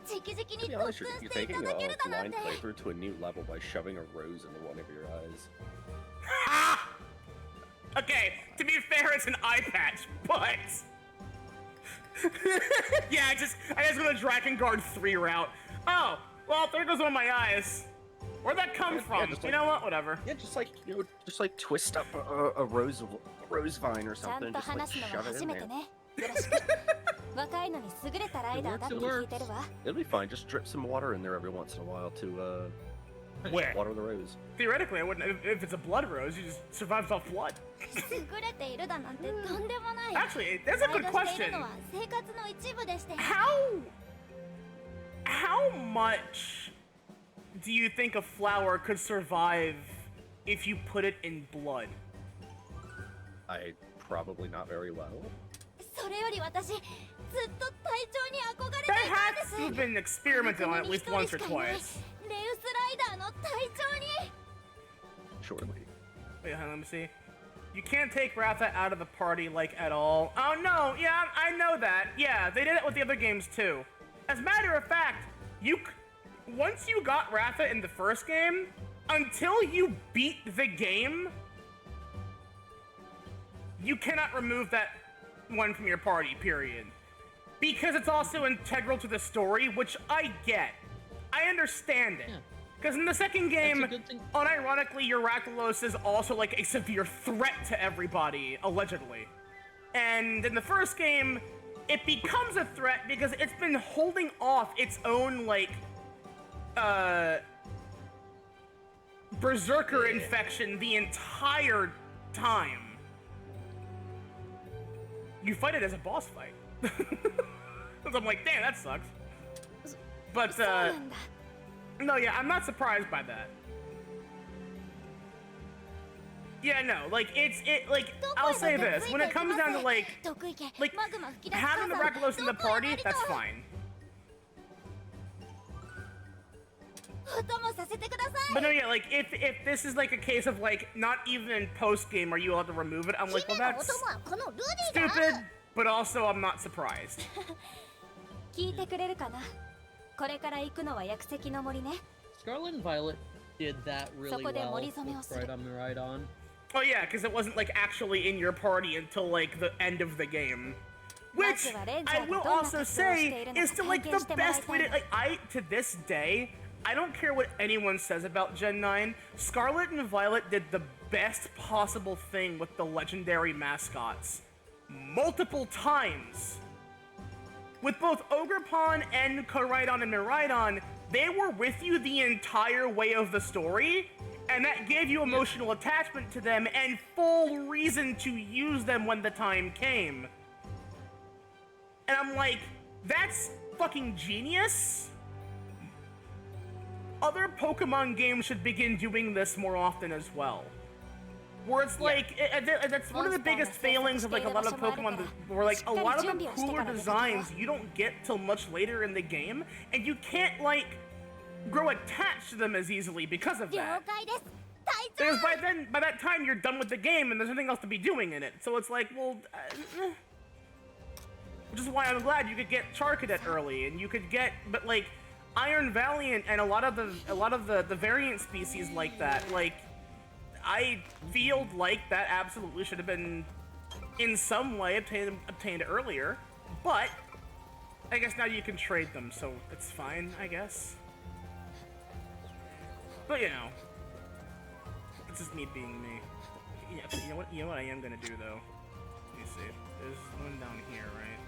you're taking a blind playthrough to a new level by shoving a rose into one of your eyes. Okay, to be fair, it's an eye patch, but... yeah, I just went a Dragon Guard 3 route. Oh, well, there goes one of my eyes. Where'd that come from? Just you know what? Whatever. Yeah, just like, you know, just like twist up a rose vine or something, and just like shove it in there. It'll be fine. Just drip some water in there every once in a while to Where? water the rose. Theoretically, I wouldn't. If it's a blood rose, you just survives off blood. Actually, that's a good question. How much do you think a flower could survive if you put it in blood? Probably not very well. That has to have been experimented on at least once or twice. Surely. Wait, let me see. You can't take Ratha out of the party, like, at all. Oh, no, yeah, I know that. Yeah, they did it with the other games, too. As a matter of fact, once you got Ratha in the first game, until you beat the game, you cannot remove that one from your party, period. Because it's also integral to the story, which I get. I understand it. Because in the second game, unironically, your Rakdos is also like a severe threat to everybody, allegedly. And in the first game, it becomes a threat because it's been holding off its own, like, berserker infection the entire time. You fight it as a boss fight. I'm like, damn, that sucks. But, no, yeah, I'm not surprised by that. Yeah, no, like, I'll say this, when it comes down to, like, having the Rakdos in the party, that's fine. But no, yeah, like, if this is, like, a case of, like, not even in post-game are you allowed to remove it, I'm like, well, that's stupid, but also I'm not surprised. Scarlet and Violet did that really well with Rhydon. Oh yeah, because it wasn't, like, actually in your party until, like, the end of the game. Which, I will also say, is still, like, the best way to, like, to this day, I don't care what anyone says about Gen 9, Scarlet and Violet did the best possible thing with the legendary mascots. Multiple times. With both Ogerpon and Koraidon and Miraidon, they were with you the entire way of the story, and that gave you emotional attachment to them and full reason to use them when the time came. And I'm like, that's fucking genius. Other Pokemon games should begin doing this more often as well. Where it's like, that's one of the biggest failings of, like, a lot of Pokemon, where, like, a lot of the cooler designs you don't get till much later in the game, and you can't, like, grow attached to them as easily because of that. Because by that time, you're done with the game, and there's nothing else to be doing in it. So it's like, well, which is why I'm glad you could get Charcadet early, and you could get, but, like, Iron Valiant and a lot of the variant species like that, like, I feel like that absolutely should have been in some way obtained earlier, but I guess now you can trade them, so it's fine, I guess. But you know, it's just me being me. Yeah, you know what I am gonna do though? Let me see. There's one down here, right?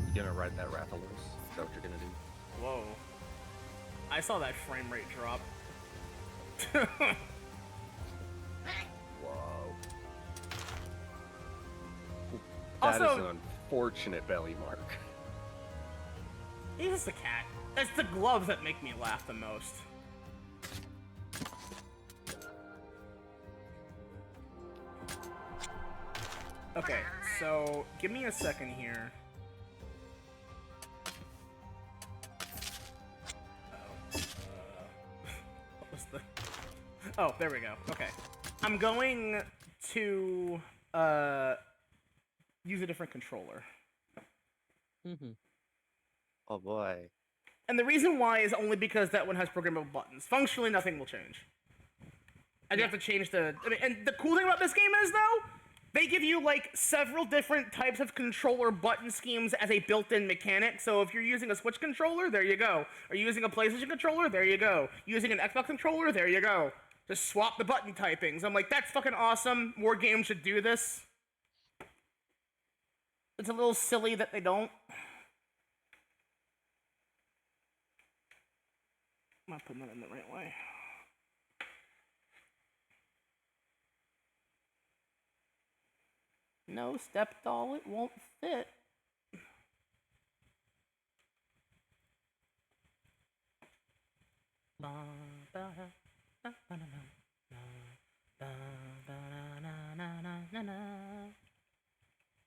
You gonna ride that Rathalos? Is that what you're gonna do? Whoa. I saw that frame rate drop. Whoa. That is Also, an unfortunate belly mark. He's just a cat. It's the gloves that make me laugh the most. Okay, so give me a second here. What was the... Oh, there we go. Okay. I'm going to use a different controller. Oh boy. And the reason why is only because that one has programmable buttons. Functionally, nothing will change. I do have to change the... I mean, and the cool thing about this game is, though, they give you, like, several different types of controller button schemes as a built-in mechanic. So if you're using a Switch controller, there you go. Are you using a PlayStation controller? There you go. Using an Xbox controller? There you go. Just swap the button typings. I'm like, that's fucking awesome. More games should do this. It's a little silly that they don't. I'm not putting that in the right way. No, step doll, it won't fit.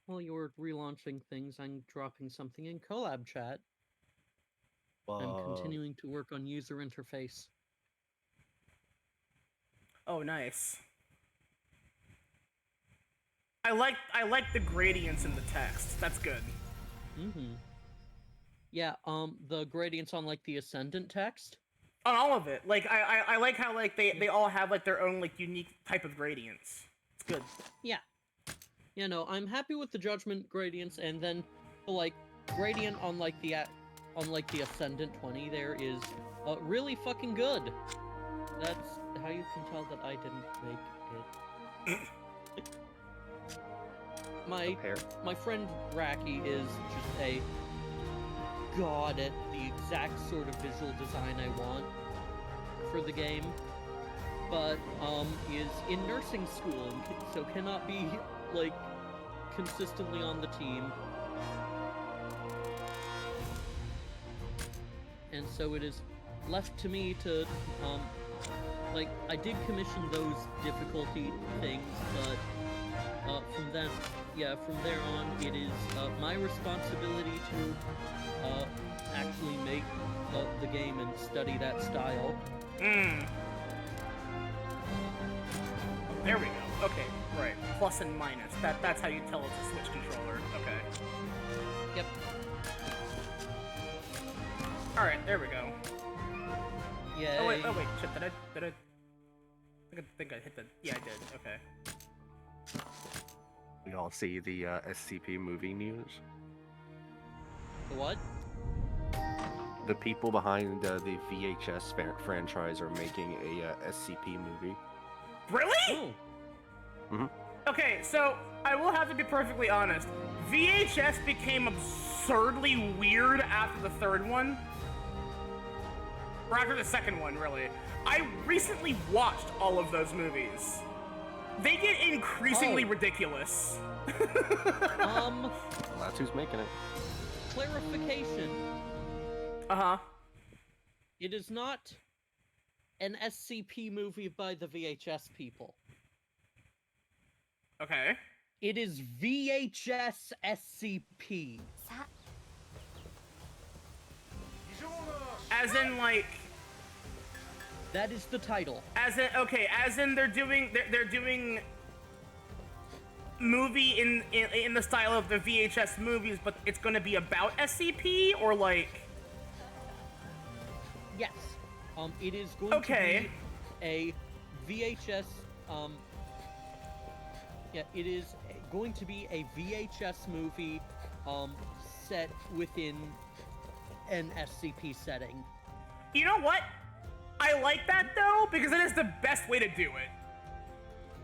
While you were relaunching things, I'm dropping something in collab chat. I'm continuing to work on user interface. Oh, nice. I like the gradients in the text. That's good. Yeah, the gradients on like the Ascendant text. On all of it. Like I like how like they all have like their own like unique type of gradients. It's good. Yeah. You know, I'm happy with the Judgment gradients, and then the like gradient on like the Ascendant 20 there is really fucking good. That's how you can tell that I didn't make it. My friend Racky is just a god at the exact sort of visual design I want for the game, but is in nursing school and so cannot be like consistently on the team, and so it is left to me to like I did commission those difficulty things, but from there on, it is my responsibility to actually make the game and study that style. There we go. Okay, right. Plus and minus. That's how you tell it's a Switch controller. Okay. Yep. All right, there we go. Yay. Oh wait, shit. Did I think I hit the... Yeah, I did. Okay. We all see the SCP movie news. The what? The people behind the VHS franchise are making a SCP movie. Really? Oh. Okay, so I will have to be perfectly honest. VHS became absurdly weird after the third one. Or after the second one, really. I recently watched all of those movies. They get increasingly ridiculous. Well, that's who's making it. Clarification. Uh-huh. It is not an SCP movie by the VHS people. Okay. It is VHS SCP. As in, like... That is the title. As in, okay, as in they're doing movie in the style of the VHS movies, but it's going to be about SCP, or like... Yes. It is going to be a VHS, Yeah, it is going to be a VHS movie set within an SCP setting. You know what? I like that though, because it is the best way to do it.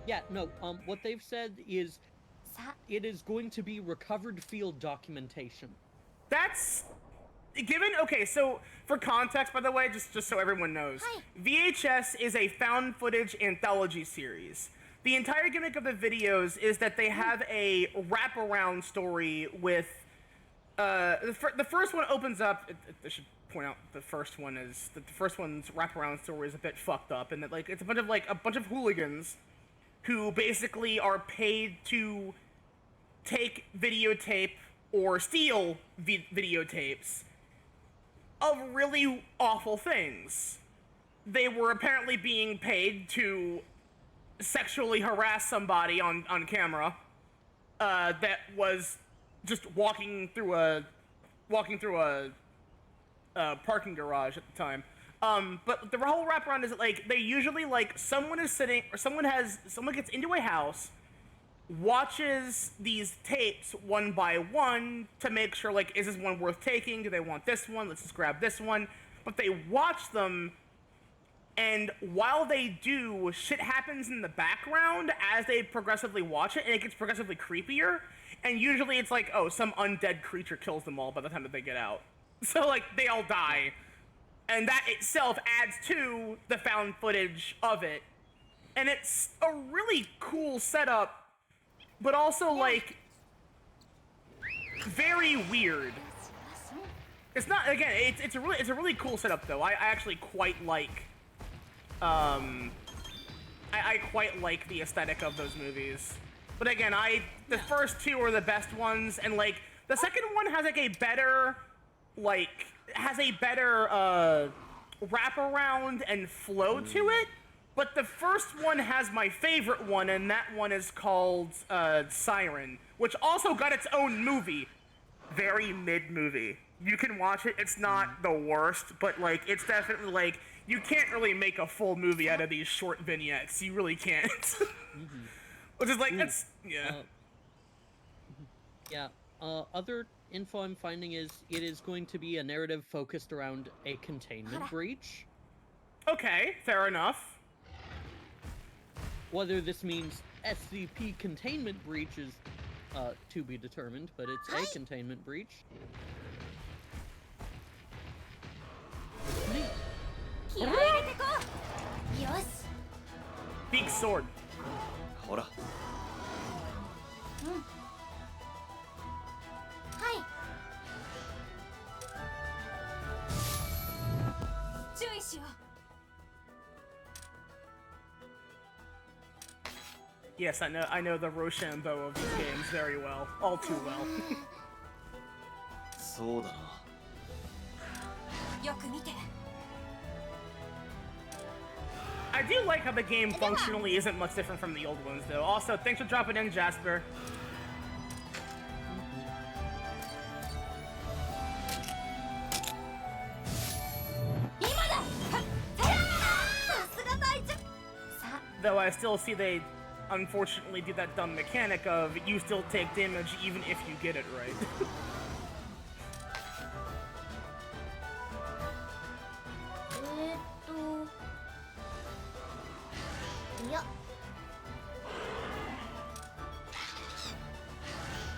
Yeah, no, what they've said is it is going to be recovered field documentation. That's given. Okay, so for context, by the way, just so everyone knows, VHS is a found footage anthology series. The entire gimmick of the videos is that they have a wraparound story with the first one opens up. I should point out the first one is that the first one's wraparound story is a bit fucked up, and that like it's a bunch of hooligans who basically are paid to take videotape or steal videotapes of really awful things. They were apparently being paid to sexually harass somebody on camera that was just walking through a parking garage at the time. But the whole wraparound is that, like, they usually, like, someone is sitting, or someone gets into a house, watches these tapes one by one to make sure, like, is this one worth taking? Do they want this one? Let's just grab this one. But they watch them, and while they do, shit happens in the background as they progressively watch it, and it gets progressively creepier. And usually it's like, oh, some undead creature kills them all by the time that they get out. So, like, they all die. And that itself adds to the found footage of it. And it's a really cool setup, but also, like, very weird. It's not, again, it's a really cool setup, though. I actually quite like, I quite like the aesthetic of those movies. But again, the first two are the best ones, and, like, the second one has, like, a better wraparound and flow to it, but the first one has my favorite one, and that one is called Siren, which also got its own movie. Very mid-movie. You can watch it, it's not the worst, but, like, it's definitely, like, you can't really make a full movie out of these short vignettes. You really can't. Which is, like, that's, yeah. Other info I'm finding is it is going to be a narrative focused around a containment breach. Okay, fair enough. Whether this means SCP containment breach is to be determined, but it's a containment breach. Big sword. Hora. Yes, I know the Rochambeau of these games very well. All too well. そうだな。よく見て。 I do like how the game functionally isn't much different from the old ones, though. Also, thanks for dropping in, Jasper. Though I still see they, unfortunately, do that dumb mechanic of you still take damage even if you get it right.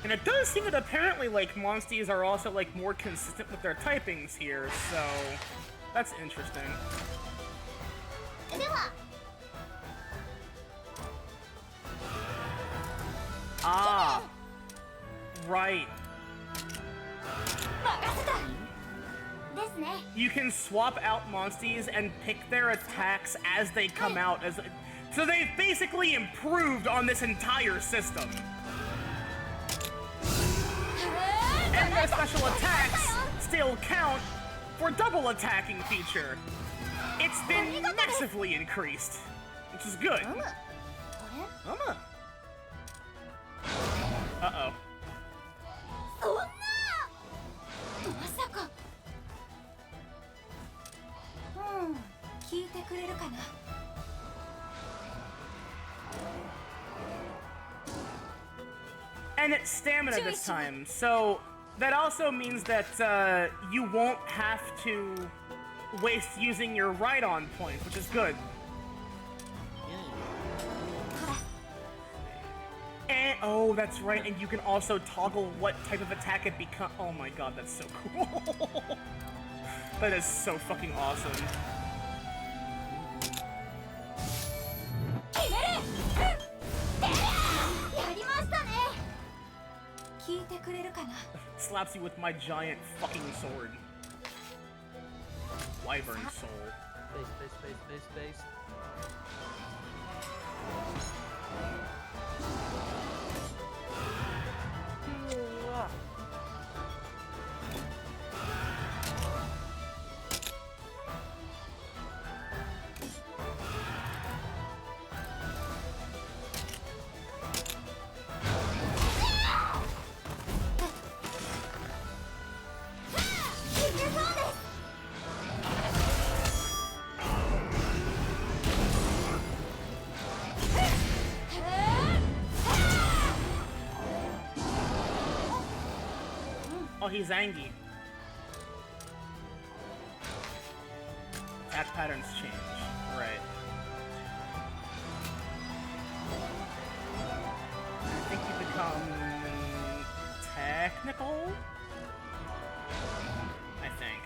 And it does seem that apparently, like, monsters are also, like, more consistent with their typings here, so that's interesting. Ah, right. You can swap out monsters and pick their attacks as they come out, so they've basically improved on this entire system. And their special attacks still count for double attacking feature. It's been massively increased, which is good. Uh-oh. And it's stamina this time, so that also means that you won't have to waste using your ride-on points, which is good. And, oh, that's right, and you can also toggle what type of attack it becomes. Oh my god, that's so cool. That is so fucking awesome. Slaps you with my giant fucking sword. Wyvern soul. Space. Oh, he's Angie. Attack patterns change. Right. I think you become technical? I think.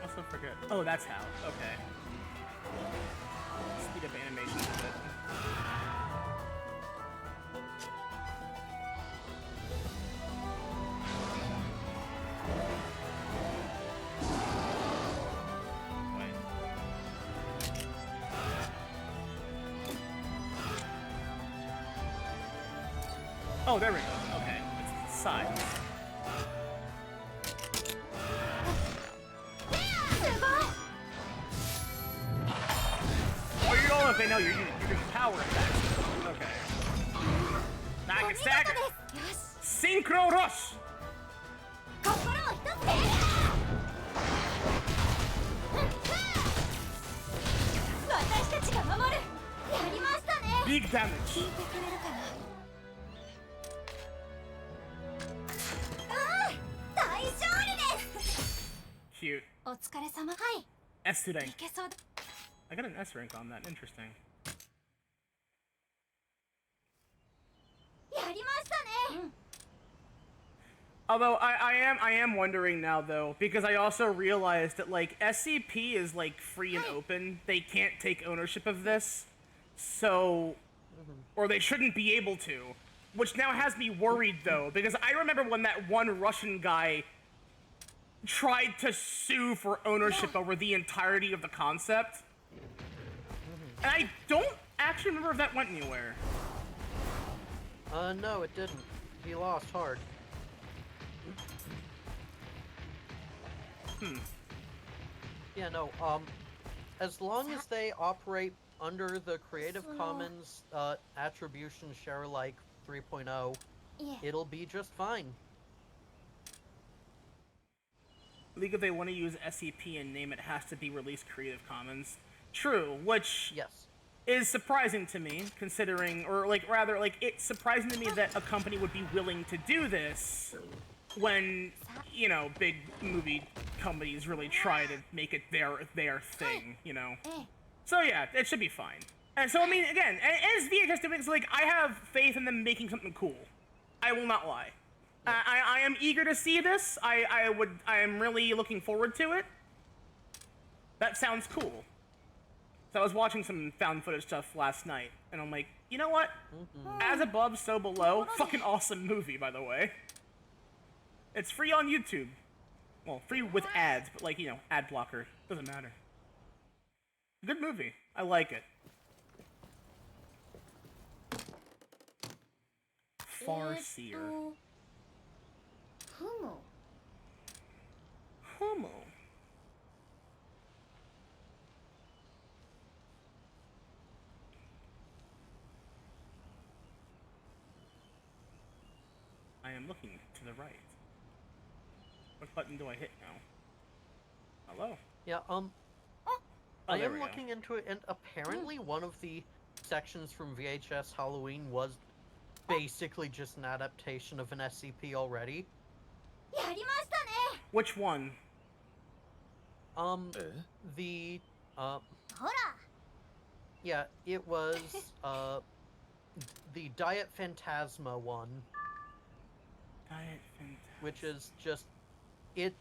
Also forget. Oh, that's how. Okay. Speed up animations a bit. Wait. Oh, there we go. Okay. It's sides. Oh, you're all okay. No, you're doing power attacks. Okay. Now I can stagger. Synchro rush. Big damage. Cute. S rank. I got an S rank on that. Interesting. Although I am wondering now though, because I also realized that like SCP is like free and open. They can't take ownership of this, so or they shouldn't be able to, which now has me worried though, because I remember when that one Russian guy tried to sue for ownership over the entirety of the concept. And I don't actually remember if that went anywhere. No, it didn't. He lost hard. Yeah, no, as long as they operate under the Creative Commons Attribution Share Alike 3.0, it'll be just fine. League, if they want to use SCP and name it, has to be released Creative Commons. True, which is surprising to me, considering, or like rather, like it's surprising to me that a company would be willing to do this when, you know, big movie companies really try to make it their thing, you know. So yeah, it should be fine. And so I mean, again, as VHS doing, like I have faith in them making something cool. I will not lie. I am eager to see this. I am really looking forward to it. That sounds cool. So I was watching some found footage stuff last night, and I'm like, you know what? As above, so below. Fucking awesome movie, by the way. It's free on YouTube. Well, free with ads, but like, you know, ad blocker. Doesn't matter. Good movie. I like it. Farseer. Homo. I am looking to the right. What button do I hit now? Hello? Yeah, Oh, I there we am go. looking into it, and apparently one of the sections from VHS Halloween was basically just an adaptation of an SCP already. やりましたね。 Which one? The, ほら。 yeah, it was, the Diet Phantasma one. Diet Phantasma. Which is just, it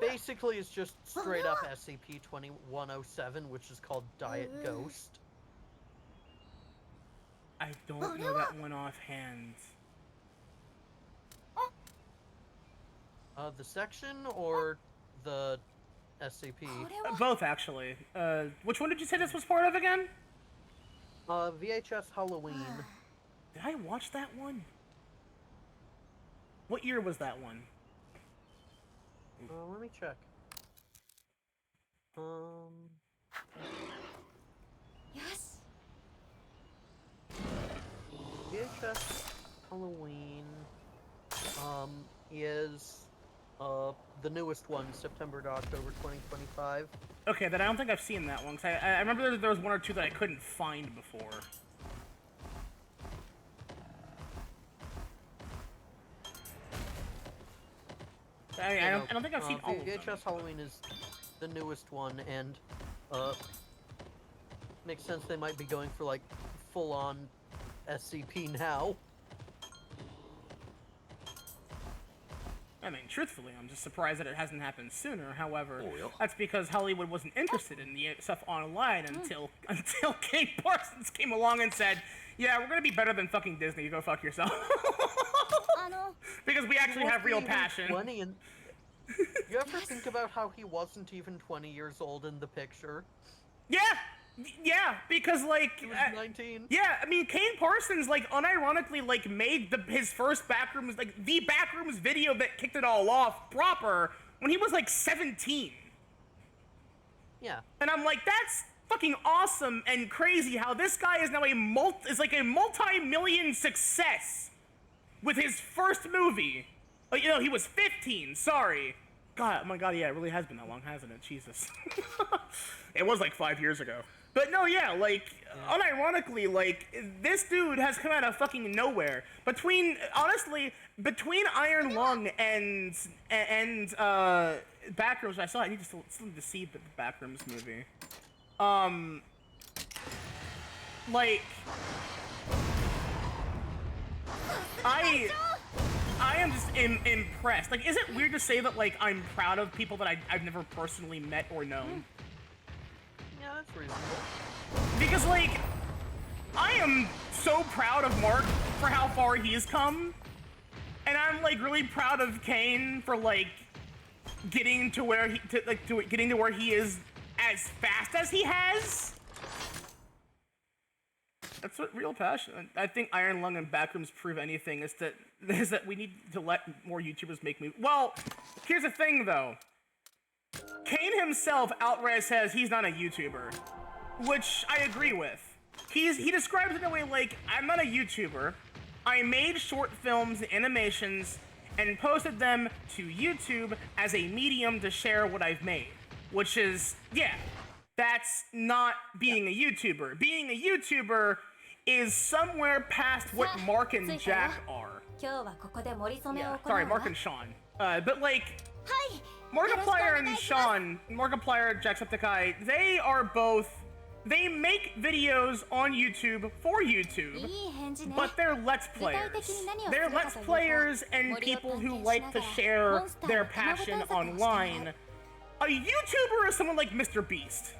basically is just straight up SCP-2107, which is called Diet Ghost. I don't know that one offhand. The section or the SCP? Both, actually. Which one did you say this was part of again? VHS Halloween. Did I watch that one? What year was that one? Let me check. Yes. VHS Halloween, is, the newest one, September to October 2025. Okay, then I don't think I've seen that one, 'cause I remember that there was one or two that I couldn't find before. I don't think I've seen all of them. VHS Halloween is the newest one, and, makes sense they might be going for, like, full-on SCP now. I mean, truthfully, I'm just surprised that it hasn't happened sooner. However, Oh, yeah. that's because Hollywood wasn't interested in the stuff online until Kate Parsons came along and said, "Yeah, we're gonna be better than fucking Disney. Go fuck yourself." Because we actually have real passion. 20 and... You ever think about how he wasn't even 20 years old in the picture? Yeah, because like He was 19. Yeah, I mean, Kane Parsons like unironically like made his first Backrooms, like the Backrooms video that kicked it all off proper when he was like 17. Yeah. And I'm like, that's fucking awesome and crazy how this guy is now a multi-million success with his first movie. You know, he was 15, sorry. God, oh my god, yeah, it really has been that long, hasn't it? Jesus. It was like 5 years ago. But no, yeah, like, unironically, like, this dude has come out of fucking nowhere. Between Iron Lung and Backrooms, I need to still need to see the Backrooms movie. Like, I am just impressed. Like, is it weird to say that, like, I'm proud of people that I've never personally met or known? Yeah, that's reasonable. Because, like, I am so proud of Mark for how far he's come. And I'm, like, really proud of Kane for, like, getting to where he is as fast as he has. That's what real passion. I think Iron Lung and Backrooms prove anything is that we need to let more YouTubers make movies. Well, here's the thing though. Kane himself outright says he's not a YouTuber, which I agree with. He describes it in a way like, I'm not a YouTuber. I made short films and animations and posted them to YouTube as a medium to share what I've made. Which is, yeah, that's not being a YouTuber. Being a YouTuber is somewhere past what Mark and Jack are. Yeah, sorry, Mark and Sean. But like, Markiplier and Sean, Markiplier, Jacksepticeye, they make videos on YouTube for YouTube, but they're Let's Players. They're Let's Players and people who like to share their passion online. A YouTuber is someone like Mr. Beast,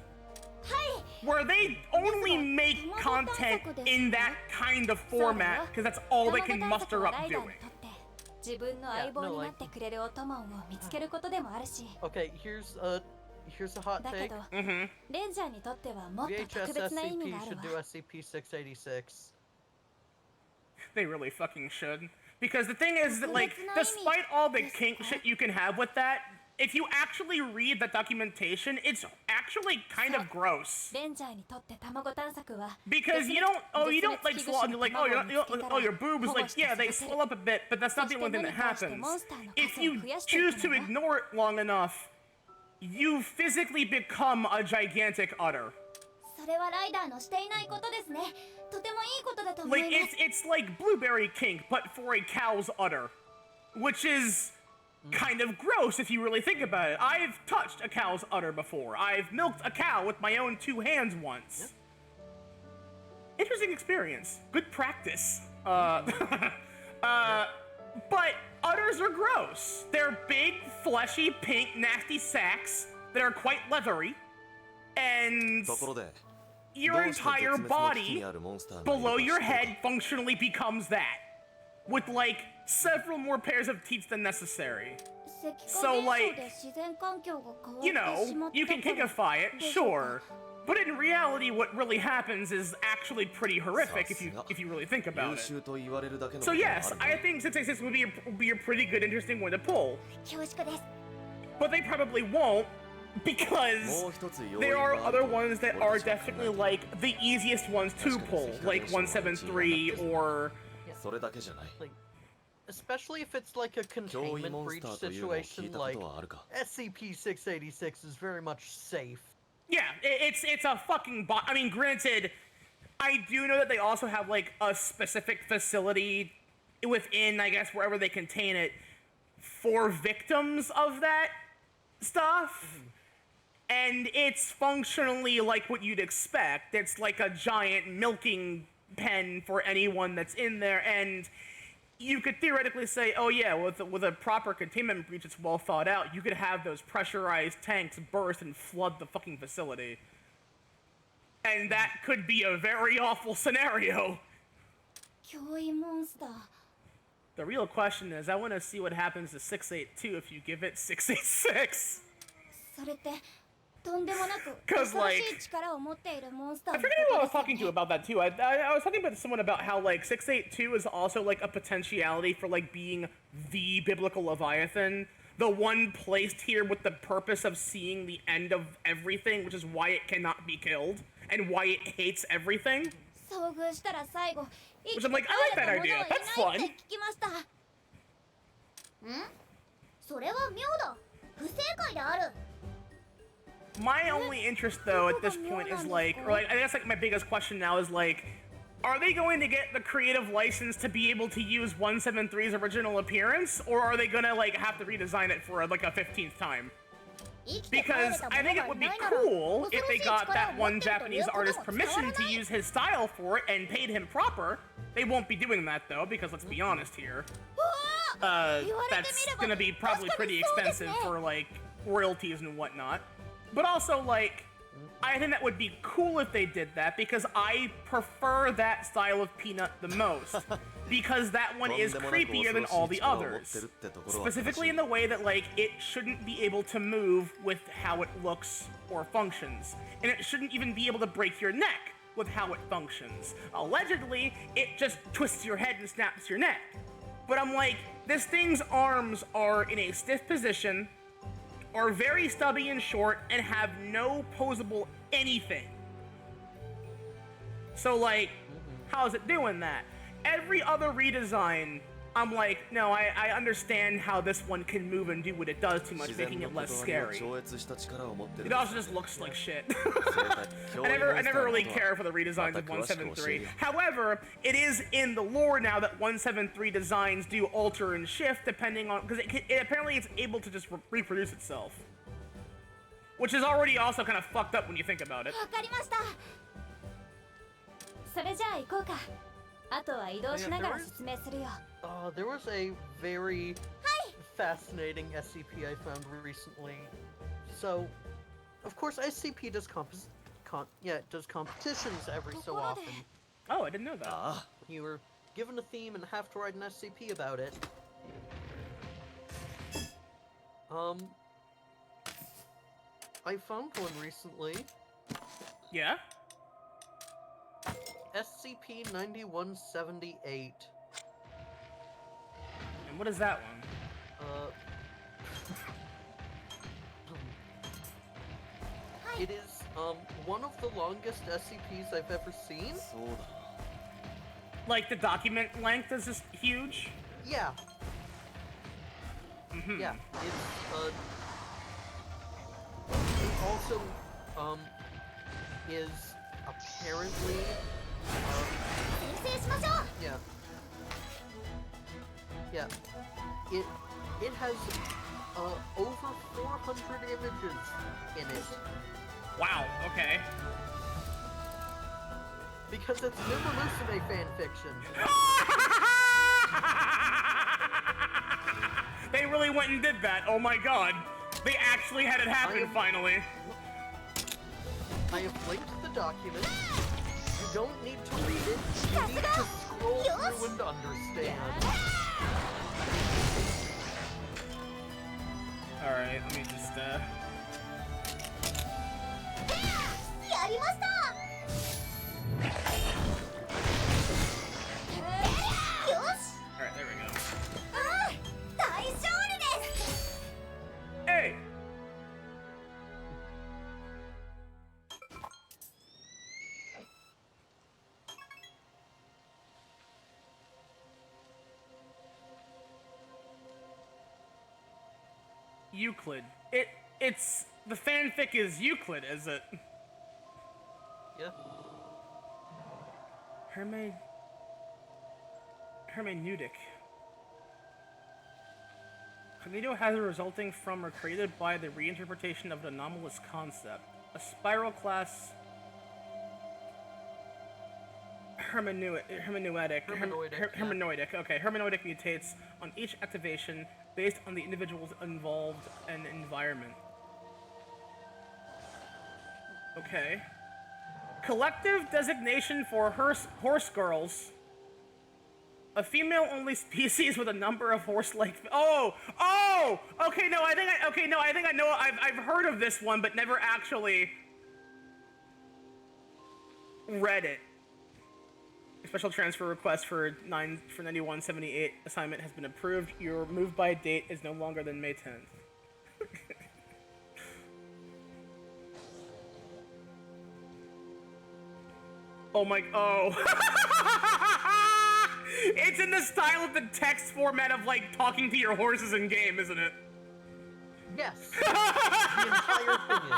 where they only make content in that kind of format because that's all they can muster up doing. Okay, here's a hot take. VHS SCP should do SCP-686. They really fucking should. Because the thing is that, like, despite all the kink shit you can have with that, if you actually read the documentation, it's actually kind of gross. レンジャーにとって卵探索は Because you don't like swallow, like your boobs, like yeah, they swell up a bit, but that's not the only thing that happens. If you choose to ignore it long enough, you physically become a gigantic udder. それはライダーのしていないことですね。とてもいいことだと思い Like ます。 it's like blueberry kink, but for a cow's udder, which is kind of gross if you really think about it. I've touched a cow's udder before. I've milked a cow with my own 2 hands once. Interesting experience. Good practice. But udders are gross. They're big, fleshy, pink, nasty sacks that are quite leathery. And ところで your entire body below your head functionally becomes that. With like several more pairs of teeth than necessary. So like, you know, you can kinkify it, sure. But in reality, what really happens is actually pretty horrific if you really think about it. So yes, I think 666 would be a pretty good, interesting one to pull. 恐縮です。 But they probably won't, because there are other ones that are definitely like the easiest ones to pull, like 173 or... それだけじゃない Like, especially if it's like a containment breach situation, like SCP-686 is very much safe. Yeah, it's a fucking I mean, granted, I do know that they also have like a specific facility within, I guess, wherever they contain it for victims of that stuff. And it's functionally like what you'd expect. It's like a giant milking pen for anyone that's in there, and you could theoretically say, oh yeah, with a proper containment breach that's well thought out, you could have those pressurized tanks burst and flood the fucking facility. And that could be a very awful scenario. 脅威モンスター。 The real question is, I want to see what happens to 682 if you give it 686. それってとんでもなく 'Cause, 恐ろし like, い力を持っているモンスター I の forget こ who I と was ですよ talking to ね。 about that too. I was talking to someone about how like 682 is also like a potentiality for like being the biblical Leviathan, the one placed here with the purpose of seeing the end of everything, which is why it cannot be killed and why it hates everything. 遭遇したら最後生き Which て I'm like, 帰 I like れ that た者 idea. はい That's ない fun. って聞きました。ん？それは妙だ。不正解である。 My only interest though at this point is like, or like, I guess like my biggest question now is like, are they going to get the creative license to be able to use 173's original appearance, or are they gonna like have to redesign it for like a 15th time? Because I think it would be cool if they got that one Japanese artist permission to use his style for it and paid him proper. They won't be doing that though, because let's be honest here. That's gonna be probably pretty expensive for like royalties and whatnot. But also like, I think that would be cool if they did that, because I prefer that style of peanut the most. Because that one is creepier than all the others. Specifically in the way that, like, it shouldn't be able to move with how it looks or functions. And it shouldn't even be able to break your neck with how it functions. Allegedly, it just twists your head and snaps your neck. But I'm like, this thing's arms are in a stiff position, are very stubby and short, and have no posable anything. So, like, how's it doing that? Every other redesign, I'm like, no, I understand how this one can move and do what it does too much, making it less scary. It also just looks like shit. I never really care for the redesigns of 173. However, it is in the lore now that 173 designs do alter and shift depending on, because apparently it's able to just reproduce itself. Which is already also kind of fucked up when you think about it. わかりました。それじゃあ行こうか。あとは移動しながら説明するよ。There was a very fascinating SCP I found recently. So, of course, SCP does does competitions every so often. Oh, I didn't know that. You were given a theme and have to write an SCP about it. I found one recently. Yeah? SCP-9178. And what is that one? It is one of the longest SCPs I've ever seen. Like the document length is just huge. Yeah. Mm-hmm. Yeah. It's it also is apparently yeah. Yeah. It has over 400 images in it. Wow, okay. Because it's Numa Musume fanfiction. They really went and did that, oh my god. They actually had it happen finally. I have linked the document. You don't need to read it. You need to scroll through and understand. Alright, let me just, Alright, there we go. Hey! Euclid. It's the fanfic is Euclid, is it? Yeah. Hermeneutic. Cognito hazard resulting from or created by the reinterpretation of an anomalous concept. A spiral class hermeneutic. Okay, hermeneutic mutates on each activation based on the individuals involved and environment. Okay. Collective designation for horse girls. A female-only species with a number of horse-like. Oh! Okay, no, I think I know. I've heard of this one, but never actually read it. A special transfer request for 9178 assignment has been approved. Your move by date is no longer than May 10th. It's in the style of the text format of, like, talking to your horses in game, isn't it? Yes. The entire thing is.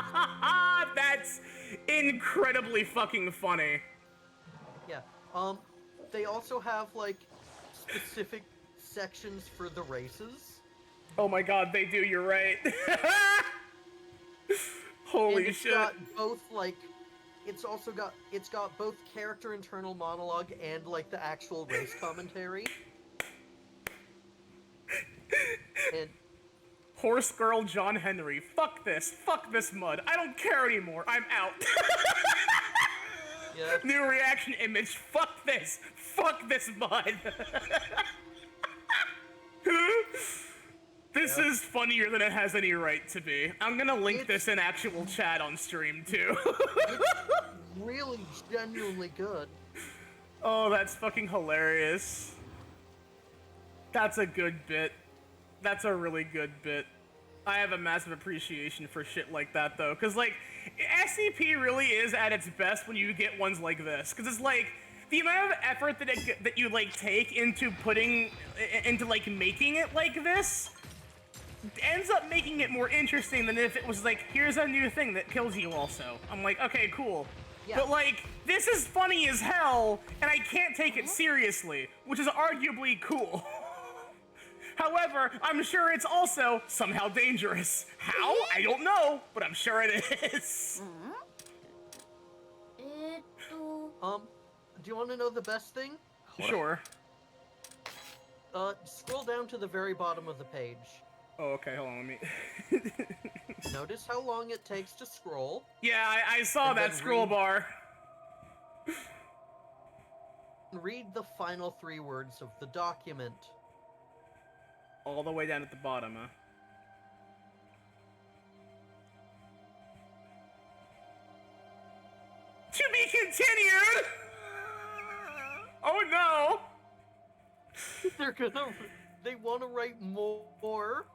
That's incredibly fucking funny. Yeah. They also have, like, specific sections for the races. Oh my god, they do, you're right. Holy and shit. Got both, like, it's got both character internal monologue and, like, the actual race commentary. And Horse girl John Henry. Fuck this mud. I don't care anymore. I'm out. yeah. New reaction image. Fuck this mud. This is funnier than it has any right to be. I'm gonna link this in actual chat on stream too. It's really genuinely good. Oh, that's fucking hilarious. That's a good bit. That's a really good bit. I have a massive appreciation for shit like that, though, because, like, SCP really is at its best when you get ones like this, because it's like the amount of effort that you like take into like making it like this ends up making it more interesting than if it was like, here's a new thing that kills you also. I'm like, okay, cool. Yeah. But, like, this is funny as hell, and I can't take it seriously, which is arguably cool. However, I'm sure it's also somehow dangerous. How? I don't know, but I'm sure it is. Do you want to know the best thing? Sure. Scroll down to the very bottom of the page. Oh, okay, hold on, let me... Notice how long it takes to scroll. Yeah, I saw that scroll bar. Read the final 3 words of the document. All the way down at the bottom, huh? To be continued! Oh no! They want to write more.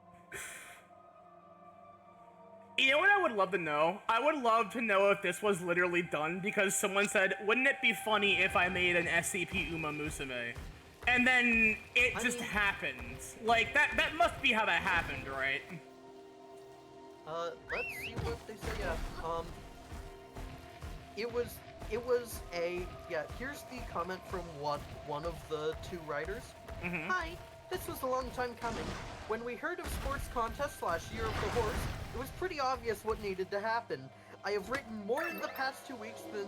You know what I would love to know? I would love to know if this was literally done because someone said, wouldn't it be funny if I made an SCP Uma Musume? And then it just happens. Like, that must be how that happened, right? Let's see what they say. Yeah, it was a, yeah, here's the comment from one of the two writers. Hi, this was a long time coming. When we heard of sports contest / Year of the Horse, it was pretty obvious what needed to happen. I have written more in the past 2 weeks than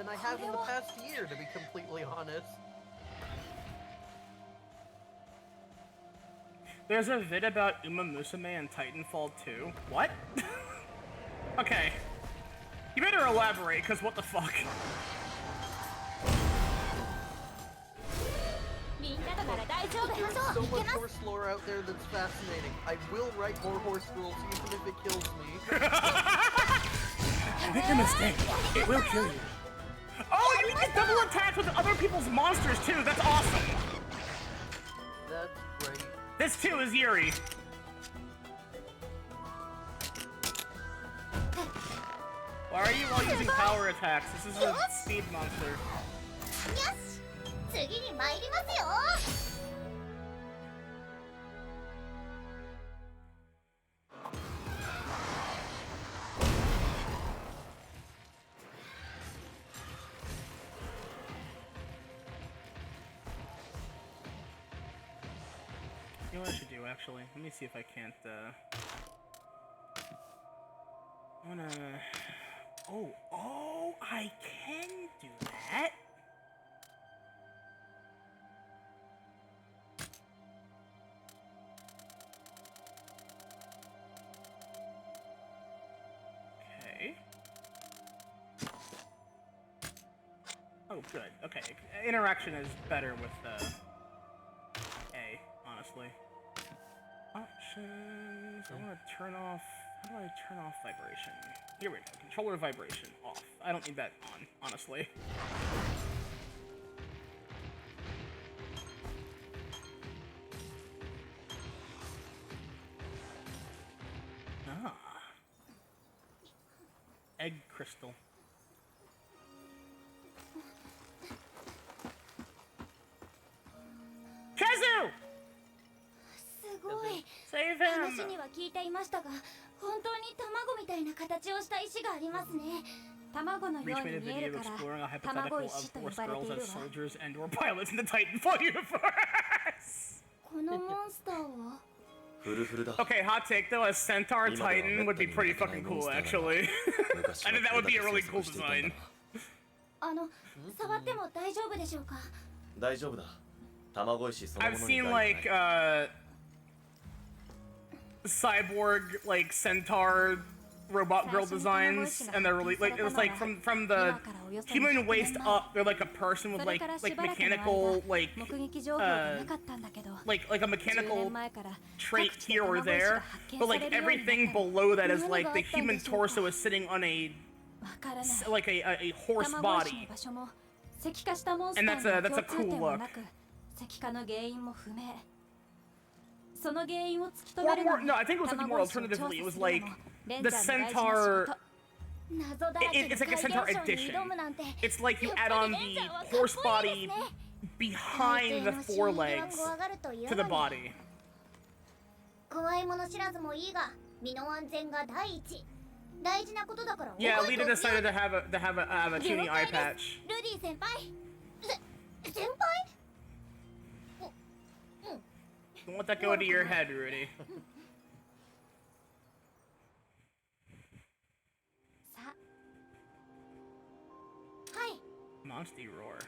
I have in the past year, to be completely honest. There's a vid about Uma Musume and Titanfall 2. What? Okay. You better elaborate, because what the fuck? There's so much horse lore out there that's fascinating. I will write more horse rules even if it kills me. Make a mistake. It will kill you. Oh, you can double attack with other people's monsters too. That's awesome. That's great. This too is Yuri. Why are you all using power attacks? This is a speed monster. Yes! 次に参りますよ! You know what I should do, actually? Let me see if I can't, I wanna... Oh, I can do that? Okay. Oh, good. Okay. Interaction is better with, A, honestly. Options. I want to turn off... How do I turn off vibration? Here we go. Controller vibration off. I don't need that on, honestly. Ah. Egg crystal. Kazu! すごい。 Save him! 話には聞いていましたが、本当に卵みたいな形をした石がありますね。卵のよう Reach に made a 見え video るから exploring a 卵 hypothetical 石 of と呼 horse ばれて girls いる as わ。 soldiers and or pilots in the Titanfall universe. このモンスターは Okay, hot take though, a centaur titan would be pretty fucking cool actually. I think that would be a really cool design. 触っても大丈夫でしょうか? 大丈夫だ。卵石そのも I've のに seen 害は like ない。 cyborg like centaur robot girl designs and they're really like it's like from the human waist up they're like a person with like mechanical like a mechanical trait here or there, but like everything below that is like the human torso is sitting on a like a horse body, and that's a cool look. Or no, I think it was like more alternatively. It was like the centaur. It's like a centaur edition. It's like you add on the horse body behind the forelegs to the body. 怖いもの知らずもいいが、身の安全が第一。大事なことだから。 Yeah, Lita decided to have a tuning eye patch. ルディ先輩。先輩? Don't let that go to your head, Rudy. Hi. Monsty roar.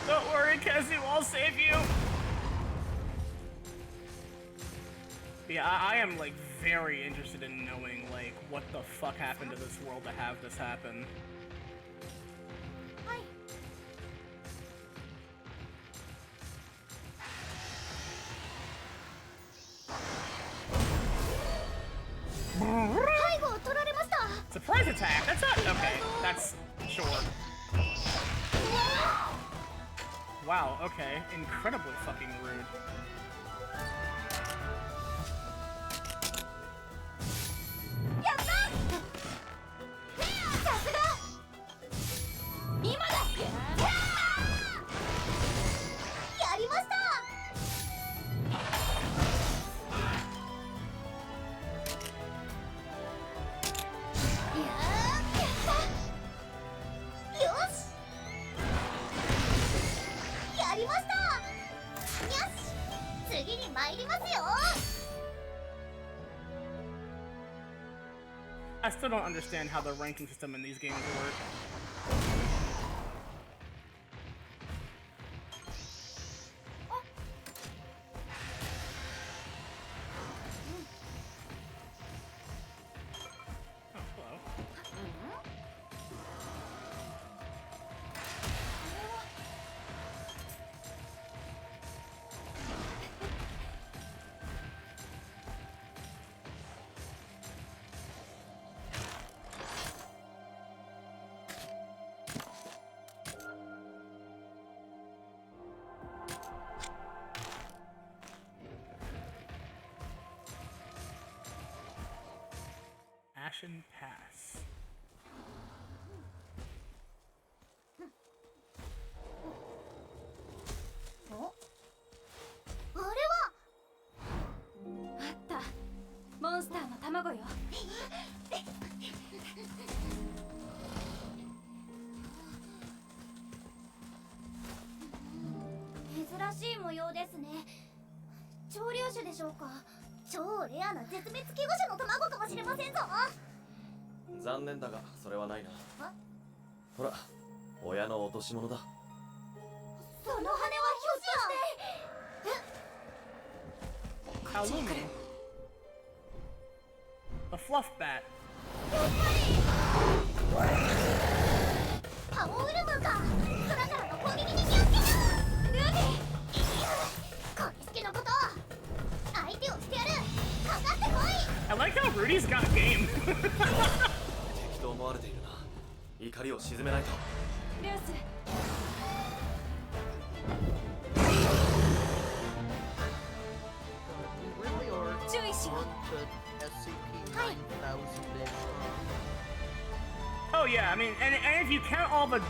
Don't worry, Kazu, I'll save you. Yeah, I am like very interested in knowing like what the fuck happened to this world to have this happen. Hi. Surprise attack! That's not okay. That's sure. Wow, okay. Incredibly fucking rude. I still don't understand how the ranking system in these games work. Ashen Pass. Oh? あれはあったモンスターの卵よ珍しい模様ですね潮流種でしょうか超レアな絶滅危惧種の卵かもしれませんぞ残念だがそれはないなほら親の落とし物だその羽はひょっとして Alumi. A fluff bat. パオウルムか空からの攻撃に気をつけなルビーこれ好きのこと相手をしてやるかかってこい I like how Rudy's got game. 敵と思われているな怒りを鎮めないとルース We really are on to SCP-9000-ish. Oh yeah, I mean, and if you count all the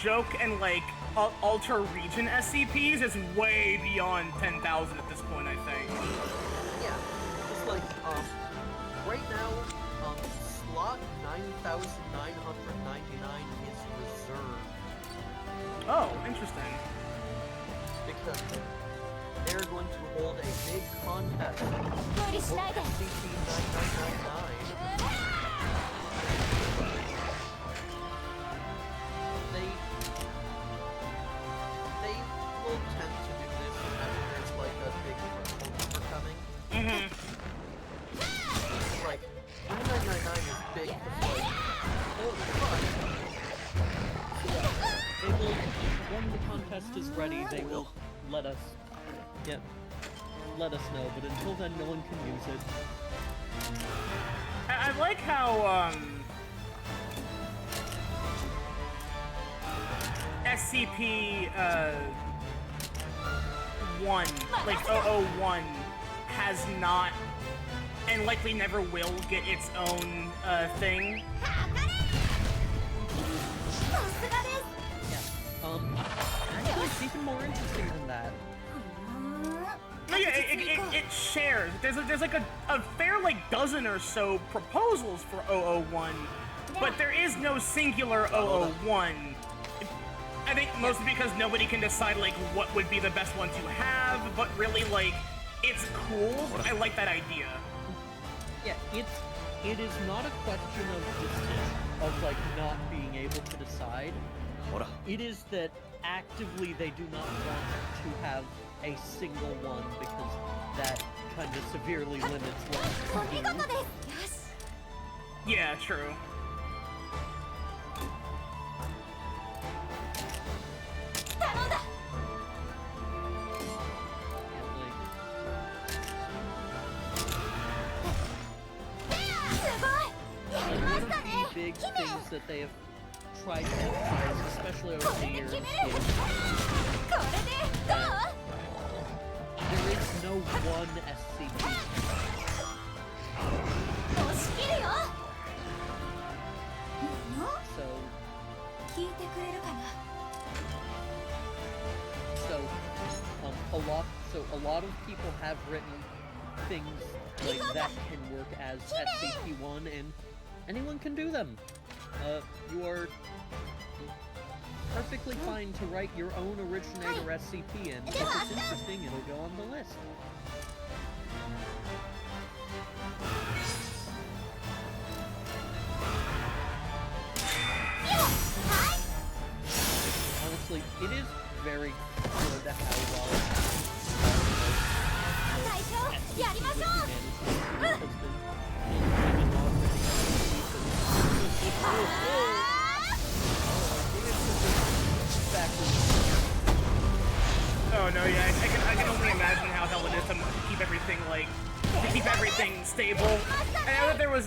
joke and like alter region SCPs, it's way beyond 10,000 at this point, I think. Yeah, it's like right now, slot 9,999 is reserved. Oh, interesting. Because they're going to hold a big contest for SCP-9999. They will tend to do this whenever there's like a big proposal coming. Mm-hmm. Like 9999 is big because like holy fuck. They will, when the contest is ready, they will let us know, but until then no one can use it. I like how SCP 1 like 001 has not and likely never will get its own thing. Actually, it's even more interesting than that. No, yeah, it shares. There's like a fair like dozen or so proposals for 001, but there is no singular 001. I think mostly because nobody can decide like what would be the best one to have, but really like it's cool. I like that idea. Yeah, it is not a question of like not being able to decide. It is that actively they do not want to have a single one because that kind of severely limits what you can do. Yeah, true. One of the big things that they have tried to emphasize, especially over the years, is there is no one SCP. So a lot of people have written things like that can work as SCP-1, and anyone can do them. You are perfectly fine to write your own originator SCP, and if it's interesting, it'll go on the list. Honestly, it is very good how well Oh no, yeah, I can only imagine how hell it is to keep everything stable. And I know that there was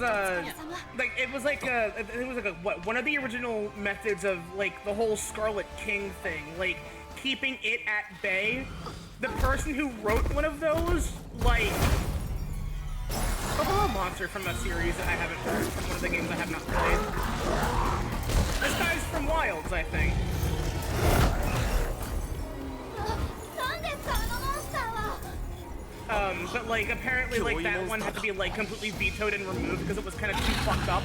one of the original methods of like the whole Scarlet King thing, like keeping it at bay. The person who wrote one of those, like, a monster from a series that I haven't heard, from one of the games I have not played. This guy's from Wilds, I think. But like, apparently, like, that one had to be, like, completely vetoed and removed because it was kind of too fucked up.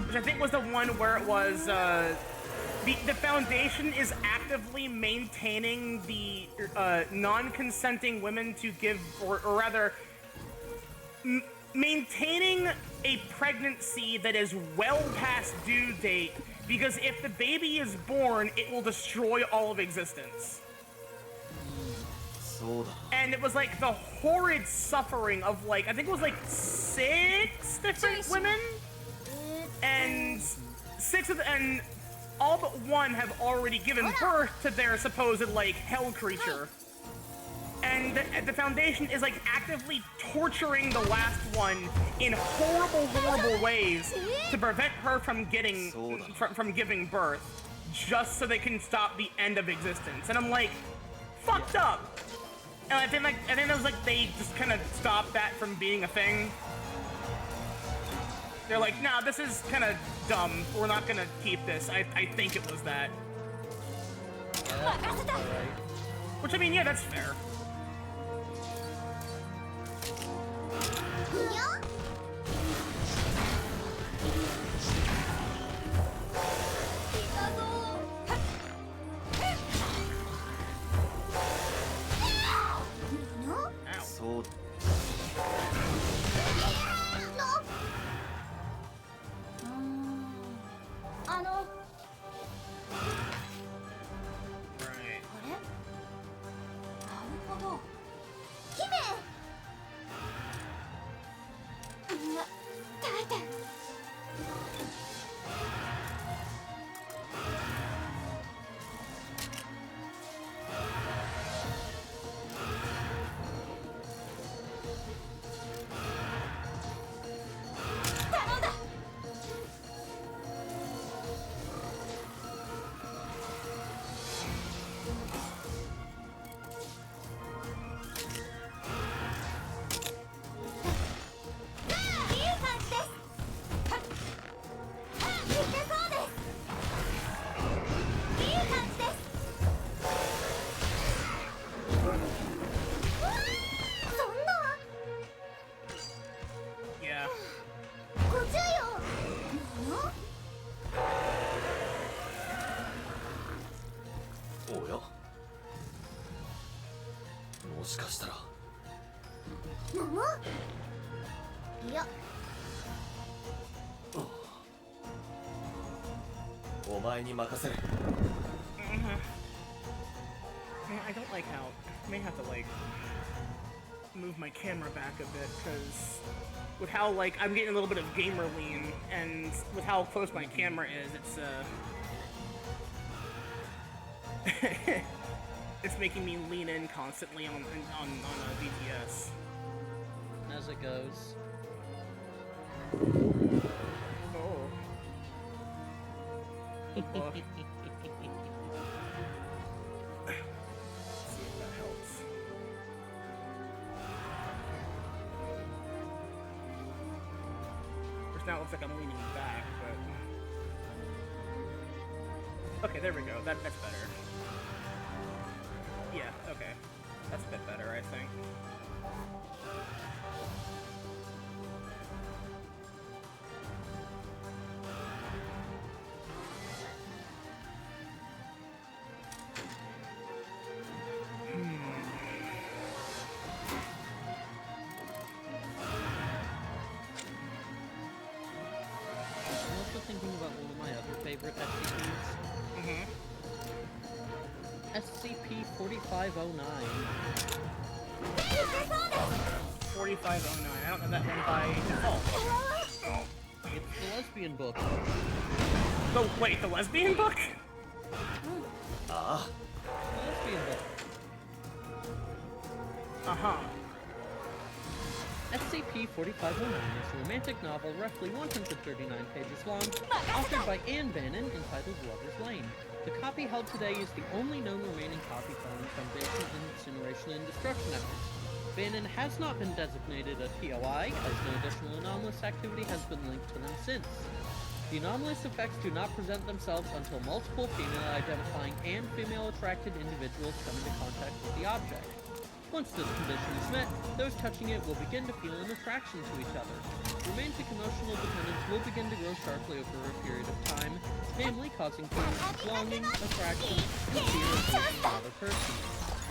Which I think was the one where it was, the Foundation is actively maintaining the non-consenting women to give, or rather, maintaining a pregnancy that is well past due date, because if the baby is born, it will destroy all of existence. And it was like the horrid suffering of like, I think it was like 6 different women, and all but one have already given birth to their supposed, like, hell creature. And the Foundation is, like, actively torturing the last one in horrible, horrible ways to prevent her from from giving birth, just so they can stop the end of existence. And I'm like, fucked up! And I think that was like, they just kind of stopped that from being a thing. They're like, nah, this is kind of dumb. We're not gonna keep this. I think it was that. Which, I mean, yeah, that's fair. I don't like how I may have to like move my camera back a bit, because with how like I'm getting a little bit of gamer lean, and with how close my camera is, it's it's making me lean in constantly on BTS. As it goes. Oh. book. See if that helps. Which now it looks like I'm leaning back, but... Okay, there we go. That's better. Yeah, okay. That's a bit better, I think. I'm also thinking about one of my other favorite SCPs. Mm-hmm. SCP-4509. 4509. I don't know that one by default. It's the lesbian book. Oh, wait, the lesbian book? Ah. The lesbian book. Uh-huh. SCP-4509 is a romantic novel roughly 139 pages long, authored by Anne Bannon, entitled Lover's Lane. The copy held today is the only known remaining copy found in Foundation incineration and destruction efforts. Bannon has not been designated a POI, as no additional anomalous activity has been linked to them since. The anomalous effects do not present themselves until multiple female-identifying and female-attracted individuals come into contact with the object. Once this condition is met, those touching it will begin to feel an attraction to each other. Romantic emotional dependence will begin to grow sharply over a period of time, namely causing feelings of longing, attraction, and fear of losing another person.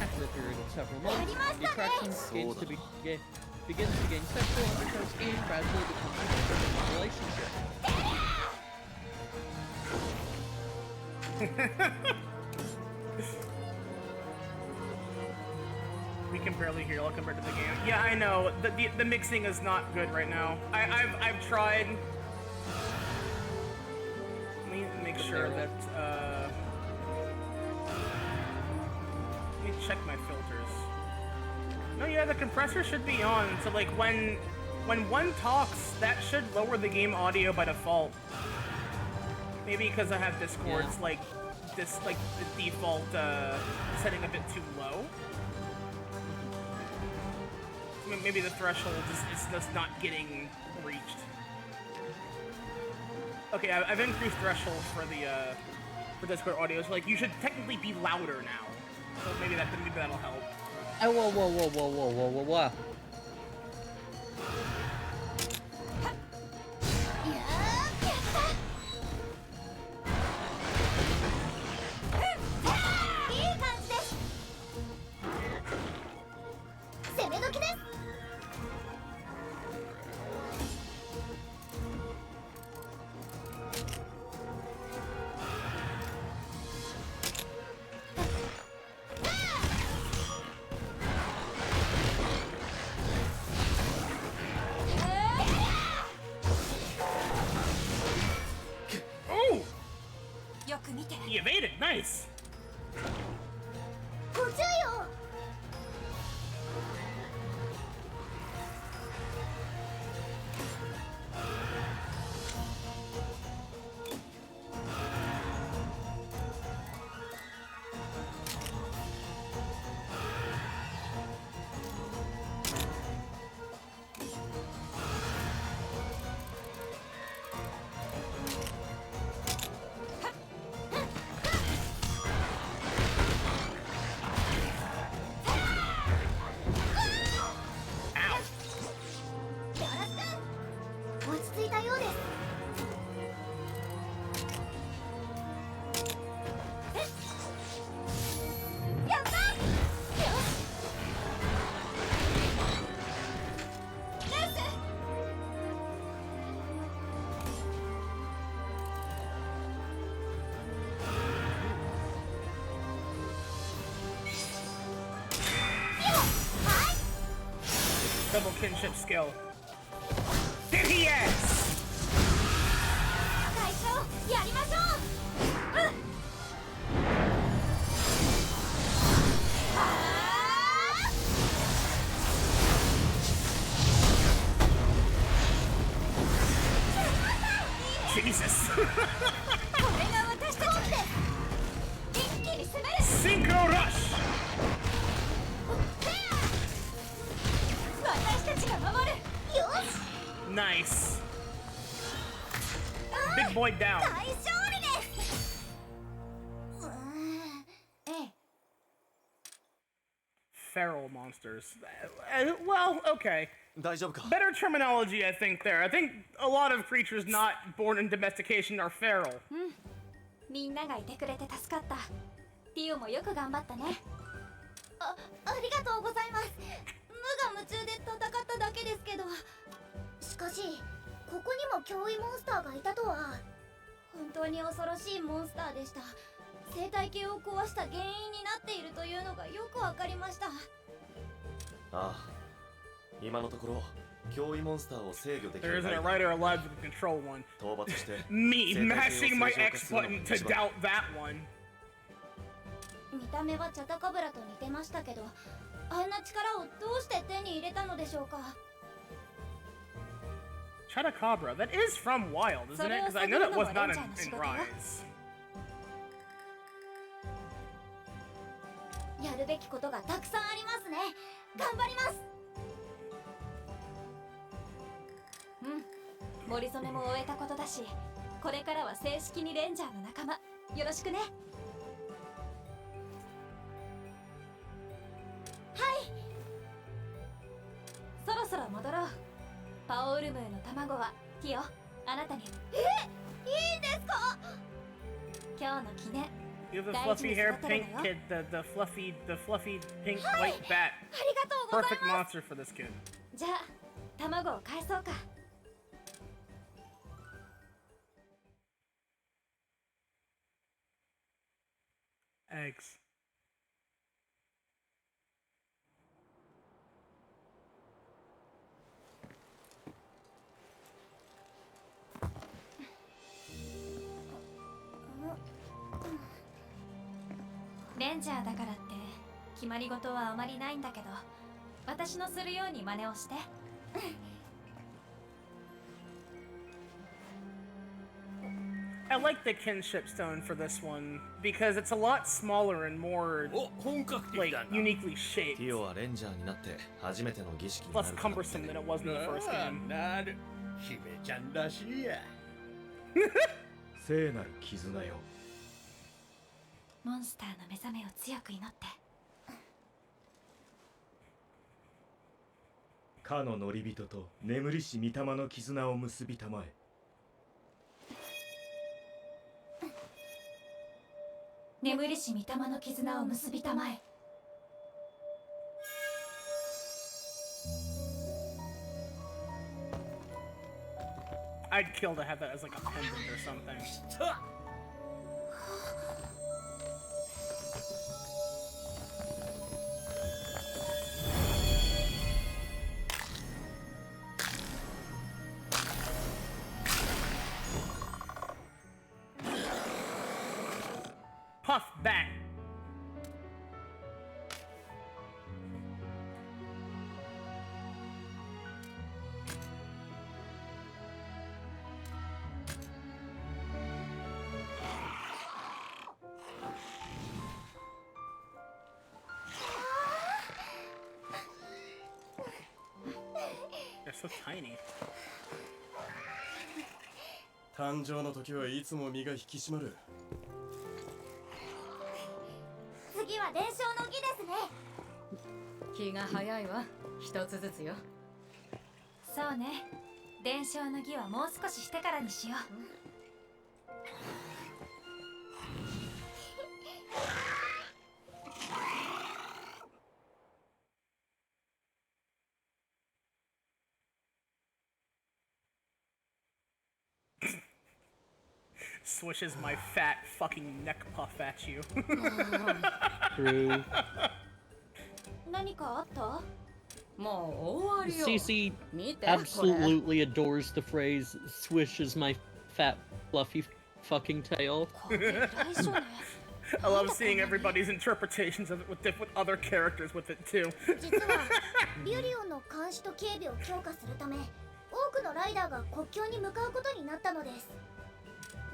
After a period of several months, the attraction begins to gain sexual undertones and gradually becomes a long-term relationship. We can barely hear it compared to the game. Yeah, I know. The mixing is not good right now. I've tried. Let me make sure that let me check my filters. No, yeah, the compressor should be on. So like when one talks, that should lower the game audio by default. Maybe because I have Discord's like the default setting a bit too low. Maybe the threshold is just not getting reached. Okay, I've increased threshold for the for Discord audio, so like you should technically be louder now. So maybe that'll help. Oh, whoa. He evaded, nice! ご注意を Double kinship skill. There he is! 会長やりましょう Jesus! これが私た Nice. Big boy down. 大勝利です。ええ。 Feral monsters. Well, okay. 大丈夫か Better terminology, I think, there. I think a lot of creatures not born in domestication are feral. みんながいてくれて助かった。ティオもよく頑張ったね。ありがとうございます。無我夢中で戦っただけですけど。しかしここにも脅威モンスターがいたとは。本当に恐ろしいモンスターでした。生態系を壊した原因になっているというのがよくわかりました。ああ、今のところ脅威モンスターを制御でき There る isn't a writer alive who can control one. 討伐して Me 生態系を mashing my 正常化 X するのが button to 一番 doubt that one. 見た目はチャタカブラと似てましたけど、あんな力をどうして手に入れたのでしょうか。 Chatacabra. That is from Wild, isn't it? Because I know that was not in Rise. やるべきことがたくさんありますね。頑張ります。森染めも終えたことだし、これからは正式にレンジャーの仲間。よろしくね。はい。そろそろ戻ろう。パオウルムーの卵はティオ、あなたに。いいんですか？今日の記念。 You have the fluffy hair pink kid, the fluffy pink white bat. ありがとうござい Perfect ます。 monster for this kid. じゃあ卵を返そうか。 Eggs. レンジャーだからって決まり事はあまりないんだけど、私のするように真似をして。I like the kinship stone for this one because it's a lot smaller and more like uniquely shaped. ティオはレンジャーになって初めての儀式にな Less るからって cumbersome than it was in the first game. なる姫ちゃんらしいや聖なる絆よ。モンスターの目覚めを強く祈って。かの乗り人と眠りし御霊の絆を結びたまえ。眠りし御霊の絆を結びたまえ。I'd kill to have that as like a pendant or something. Puff back. They're so tiny. 誕生の時はいつも身が引き締まる。次は伝承の儀ですね。気が早いわ。一つずつよ。そうね。伝承の儀はもう少ししてからにしよう。Swishes my fat fucking neck puff at you. True. 何かあった？もう終わりよ。 CC 見て absolutely adores the phrase "swishes my fat fluffy fucking tail." I love seeing everybody's interpretations of it with other characters with it too. 実はビュリオンの監視と警備を強化するため、多くのライダーが国境に向かうことになったのです。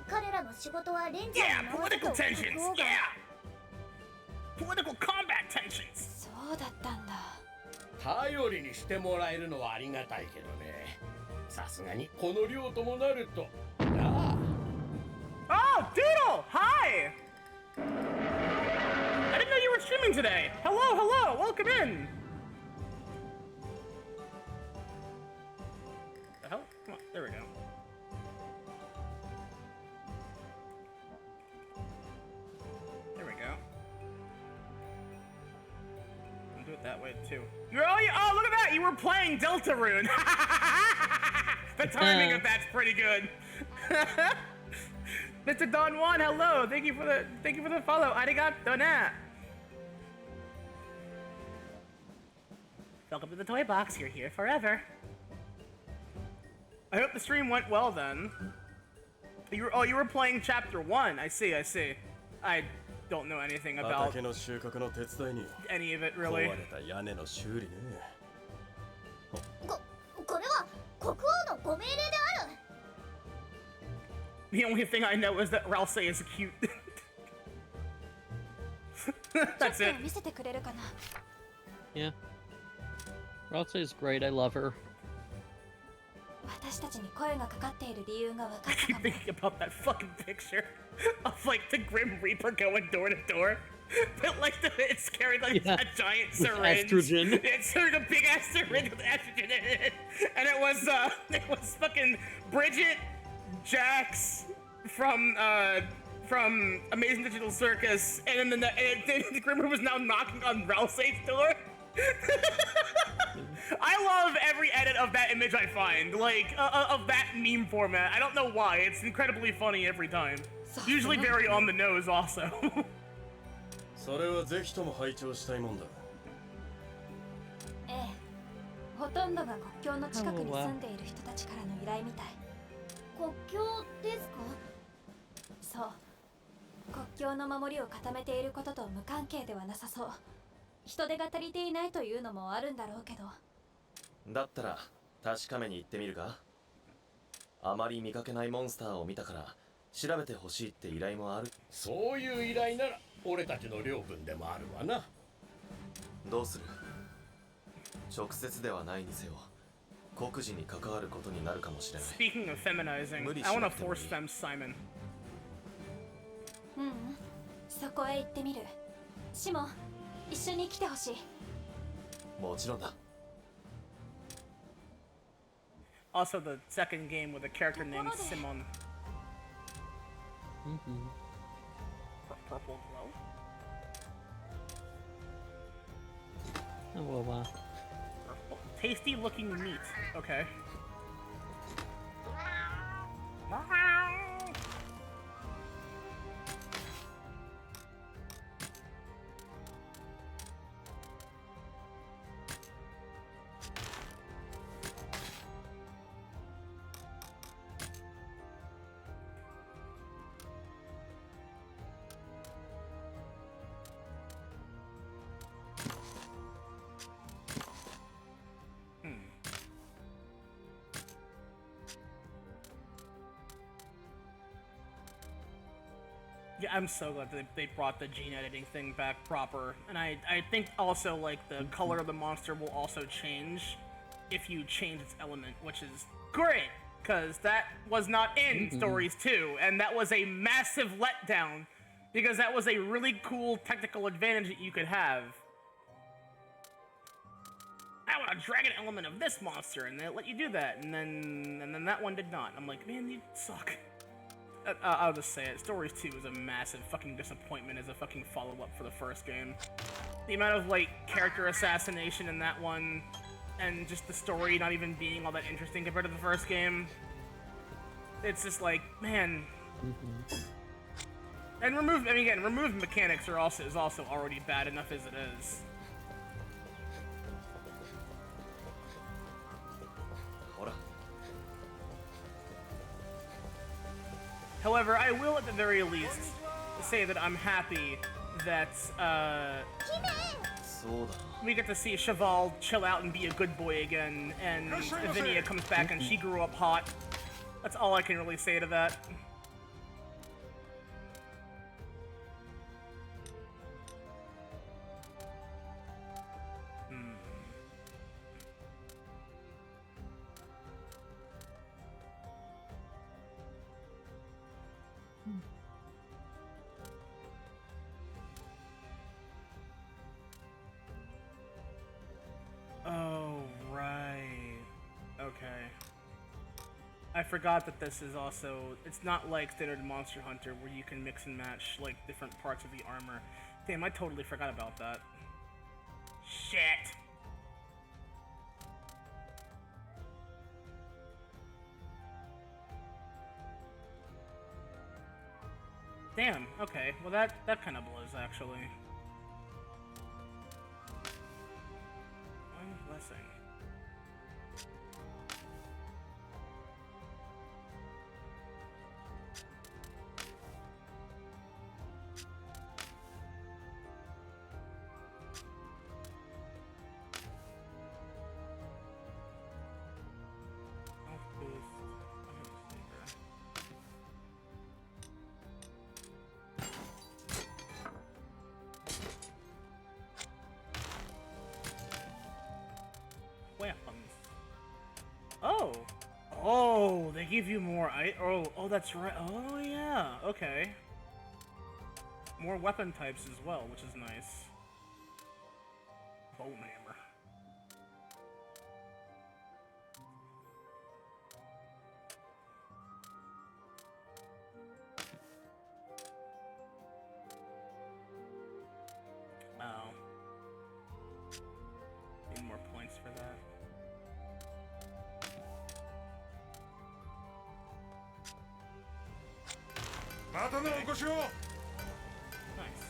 彼らの仕事はレンジャー Yeah, に回す political と tensions. 国王が Yeah, political combat tensions. そうだったんだ。頼りにしてもらえるのはありがたいけどね。さすがにこの量ともなると。なあ。Oh, Doodle! Hi! I didn't know you were streaming today. Hello, welcome in. The hell? Come on, there we go. There we go. I'll do it that way too. Oh, look at that! You were playing Deltarune. The timing of that's pretty good. Mr. Don Juan, hello. Thank you for the follow. Arigato na. Welcome to the toy box. You're here forever. I hope the stream went well then. You were playing chapter 1. I see. I don't know anything about any of it really. これは国王のご命令である。 The only thing I know is that Ralsei is cute. That's it. Yeah. Ralsei is great. I love her. I keep thinking about that fucking picture of like the Grim Reaper going door to door. But like it's carried like a giant syringe. Estrogen. It's sort of a big ass syringe with estrogen in it. And it was fucking Bridget, Jax from Amazing Digital Circus, and then the Grim Reaper was now knocking on Ralsei's door. I love every edit of that image I find, like, of that meme format. I don't know why, it's incredibly funny every time. Usually very on the nose also. それはぜひとも拝聴したいもんだ。ええ、ほとんどが国境の近くに住んでいる人たちからの依頼みたい。国境ですか？そう。国境の守りを固めていることと無関係ではなさそう。人手が足りていないというのもあるんだろうけど。だったら確かめに行ってみるか？あまり見かけないモンスターを見たから調べてほしいって依頼もある。そういう依頼なら俺たちの領分でもあるわな。どうする？直接ではないにせよ、国事に関わることになるかもしれない。 Speaking of feminizing, I want to force fem Simon. うん、そこへ行ってみる。シモン、一緒に来てほしい。もちろんだ。Also, the second game with a character named Simon. Purple glow. Oh, wow. Tasty looking meat. Okay. Yeah, I'm so glad that they brought the gene editing thing back proper. And I think also, like, the color of the monster will also change if you change its element, which is great, because that was not in Stories 2, and that was a massive letdown, because that was a really cool technical advantage that you could have. I want a dragon element of this monster, and they let you do that, and then that one did not. I'm like, man, you suck. I'll just say it. Stories 2 was a massive fucking disappointment as a fucking follow-up for the first game. The amount of, like, character assassination in that one, and just the story not even being all that interesting compared to the first game. It's just like, man. And removed mechanics is also already bad enough as it is. However, I will at the very least say that I'm happy that we get to see Cheval chill out and be a good boy again, and Vinia comes back and she grew up hot. That's all I can really say to that. I forgot that this is also, it's not like standard Monster Hunter where you can mix and match like different parts of the armor. Damn, I totally forgot about that. Shit! Damn, okay. Well that kind of blows actually. One blessing. Weapons. Oh! Oh, they give you more oh, that's right. Oh, yeah. Okay. More weapon types as well, which is nice. Bone hammer. Oh. Need more points for that. Nice.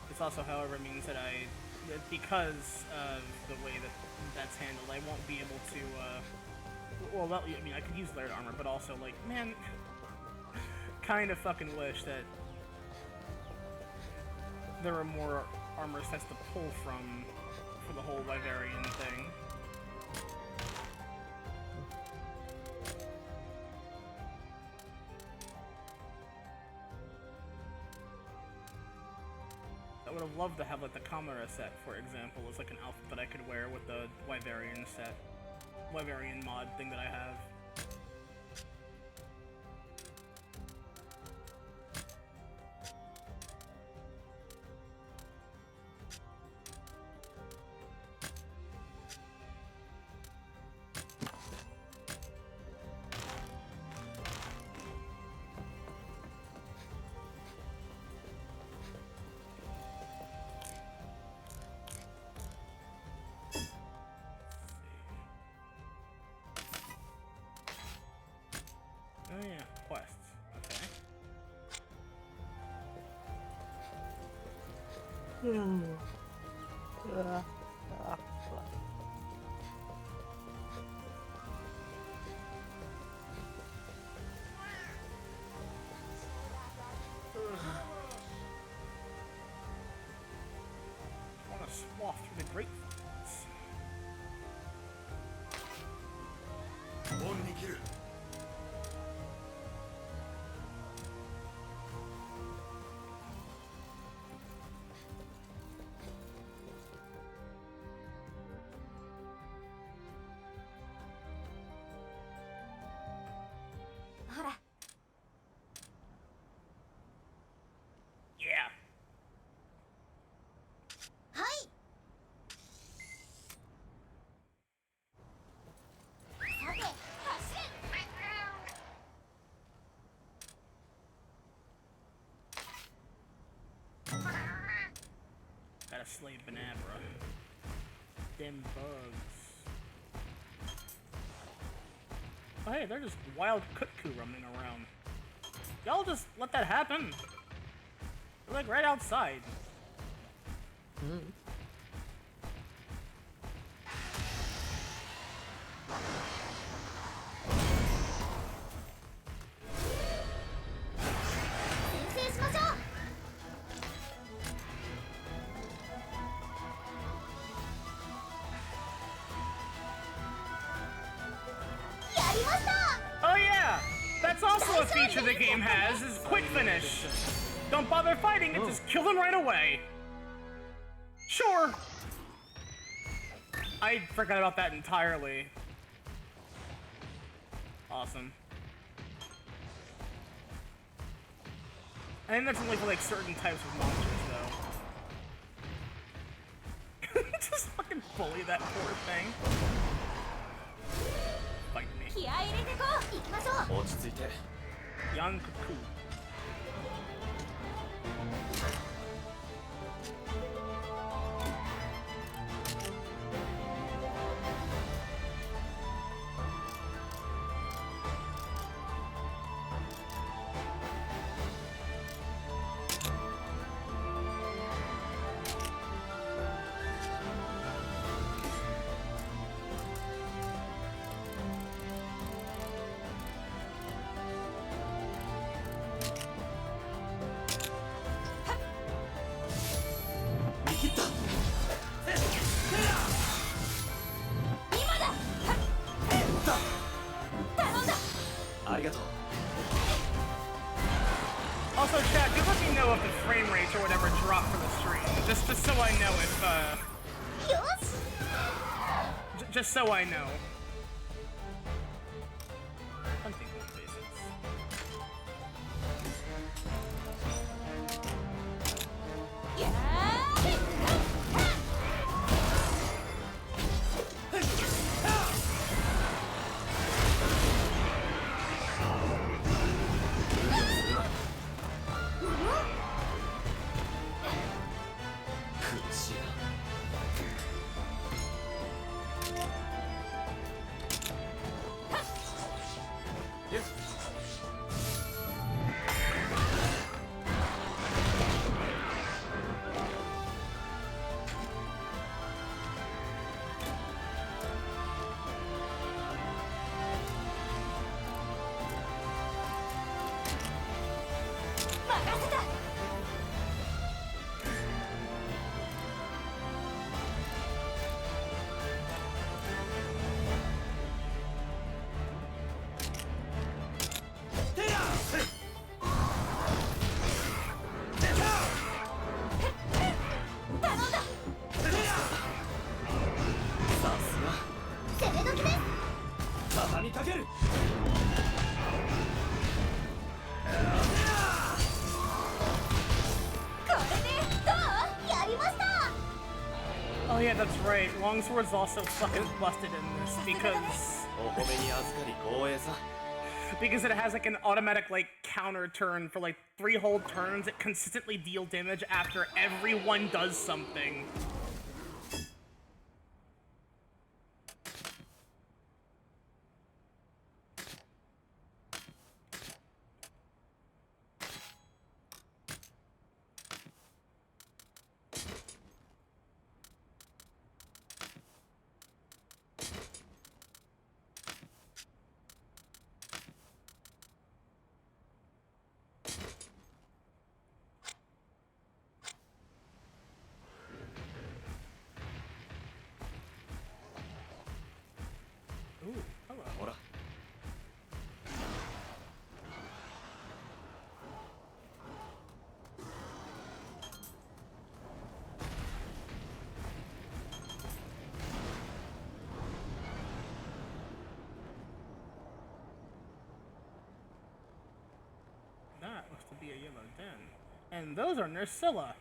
This also, however, means that because of the way that that's handled, I won't be able to, well, I mean, I could use layered armor, but also, like, man, kind of fucking wish that there were more armor sets to pull from for the whole Wyverian thing. I would have loved to have like the Chimera set, for example, as like an outfit that I could wear with the Wyverian set, Wyverian mod thing that I have. Oh yeah, quests. Okay. I want to swath through the grapevines. Yeah. はい。さて、走れ。Gotta slay Banabra. Them bugs. Oh hey, they're just wild Kutku roaming around. Y'all just let that happen. They're like right outside. Oh yeah! That's also a feature the game has, is quick finish. Don't bother fighting it, just kill them right away. Sure. I forgot about that entirely. Awesome. I think that's only for like certain types of monsters though. Just fucking bully that poor thing. Fight me. 気合い入れてこう。行きましょう。落ち着いて。ヤンクク。Also, chat, just let me know if the frame rates or whatever drop for the stream. Just so I know if, just so I know. Hunting basics. Oh yeah, that's right. Longsword's also fucking busted in this because it has like an automatic like counter turn for like 3 whole turns. It consistently deals damage after everyone does something. That looks to be a yellow den. And those are Nursilla.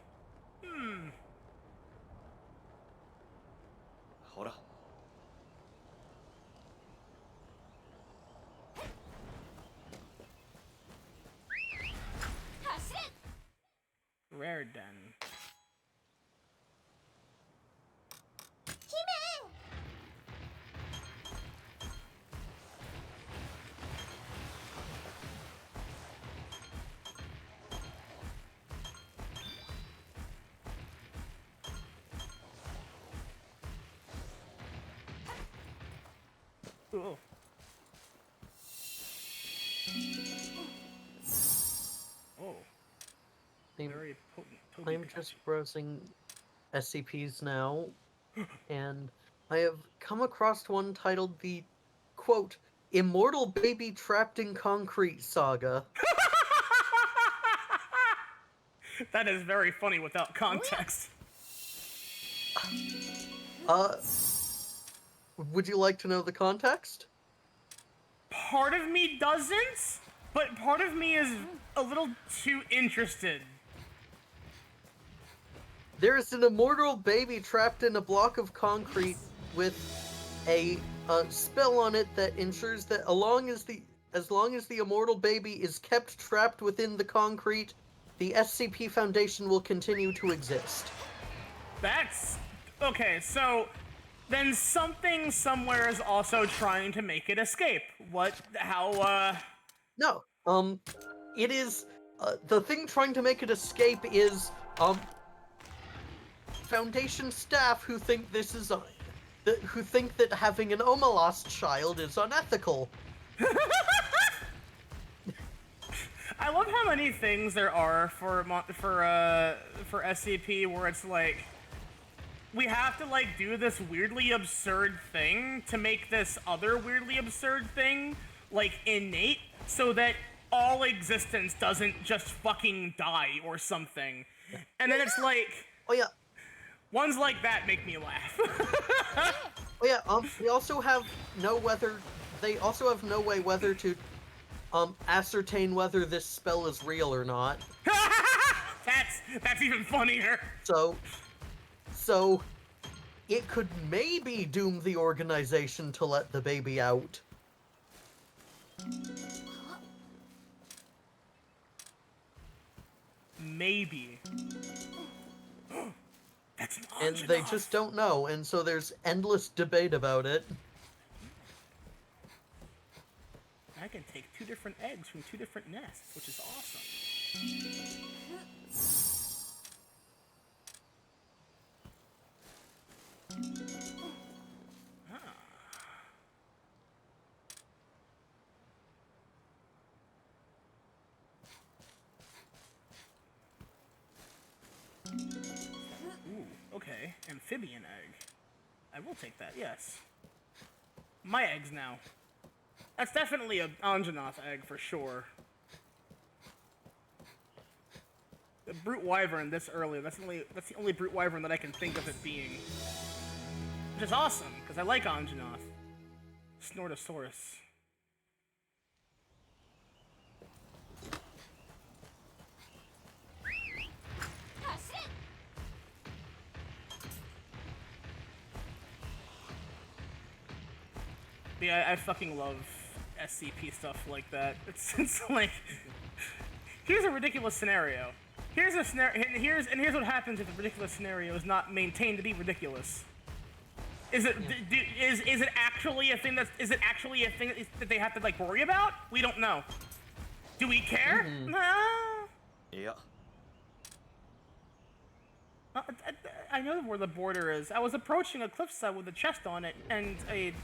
Rare den. Oh. Oh. Very potent. I'm just browsing SCPs now, and I have come across one titled the, quote, Immortal Baby Trapped in Concrete Saga. That is very funny without context. Would you like to know the context? Part of me doesn't, but part of me is a little too interested. There is an immortal baby trapped in a block of concrete with a spell on it that ensures that as long as the immortal baby is kept trapped within the concrete, the SCP Foundation will continue to exist. That's okay. So then something somewhere is also trying to make it escape. What? How? No. It is the thing trying to make it escape is Foundation staff who think this is who think that having an Omelas child is unethical. I love how many things there are for SCP where it's like we have to like do this weirdly absurd thing to make this other weirdly absurd thing like innate so that all existence doesn't just fucking die or something. And then it's like, oh yeah, ones like that make me laugh. Oh yeah, they also have no way whether to ascertain whether this spell is real or not. That's even funnier. So it could maybe doom the organization to let the baby out. Maybe. That's not And they just don't know, and so there's endless debate about it. I can take 2 different eggs from 2 different nests, which is awesome. Ooh, okay. Amphibian egg. I will take that, yes. My eggs now. That's definitely an Anjanath egg for sure. The brute wyvern this early, that's the only brute wyvern that I can think of it being. Which is awesome, because I like Anjanath. Snortosaurus. Yeah, I fucking love SCP stuff like that. It's like, here's a ridiculous scenario. Here's a scenario, here's what happens if the ridiculous scenario is not maintained to be ridiculous. Is it is it actually a thing that they have to like worry about? We don't know. Do we care? No. Yeah. I know where the border is. I was approaching a cliffside with a chest on it and a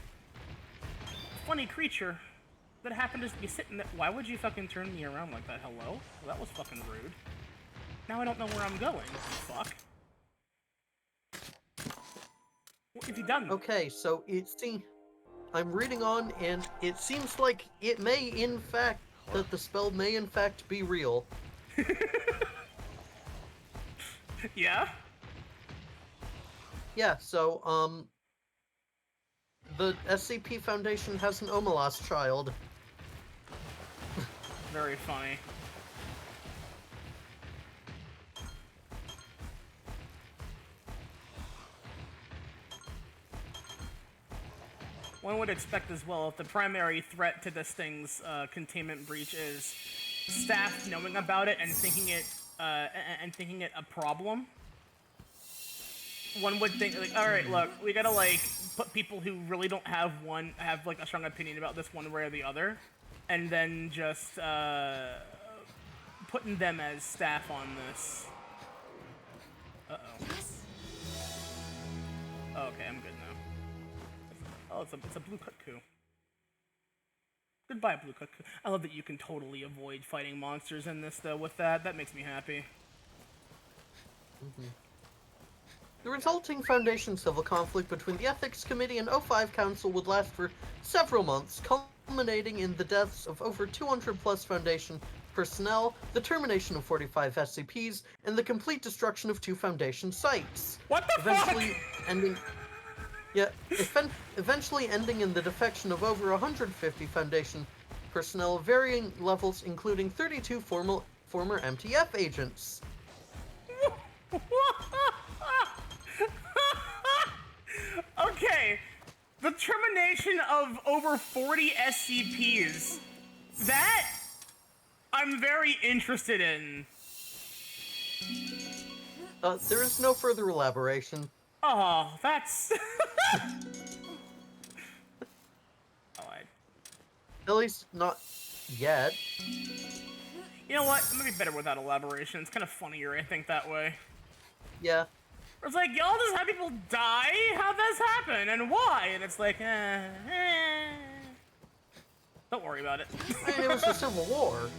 funny creature that happened to be sitting there. Why would you fucking turn me around like that? Hello? Well, that was fucking rude. Now I don't know where I'm going. Fuck. What have you done? Okay, so I'm reading on, and it seems like it may in fact, that the spell may in fact be real. Yeah? Yeah, so, the SCP Foundation has an Omelas child. Very funny. One would expect as well, if the primary threat to this thing's containment breach is staff knowing about it and thinking it a problem. One would think, like, all right, look, we gotta like put people who really don't have like a strong opinion about this one way or the other, and then just putting them as staff on this. Uh-oh. Oh, okay, I'm good now. Oh, it's a blue cuckoo. Goodbye, blue cuckoo. I love that you can totally avoid fighting monsters in this, though, with that. That makes me happy. Mm-hmm. The resulting Foundation civil conflict between the Ethics Committee and O5 Council would last for several months, culminating in the deaths of over 200 plus Foundation personnel, the termination of 45 SCPs, and the complete destruction of 2 Foundation sites. What the eventually fuck? Eventually ending in the defection of over 150 Foundation personnel of varying levels, including 32 former MTF agents. Okay, the termination of over 40 SCPs. That I'm very interested in. There is no further elaboration. Oh, that's... At least not yet. You know what? I'm gonna be better without elaboration. It's kind of funnier, I think, that way. Yeah. It's like, y'all just have people die? How'd this happen? And why? And it's like, Don't worry about it. I mean, it was the Civil War.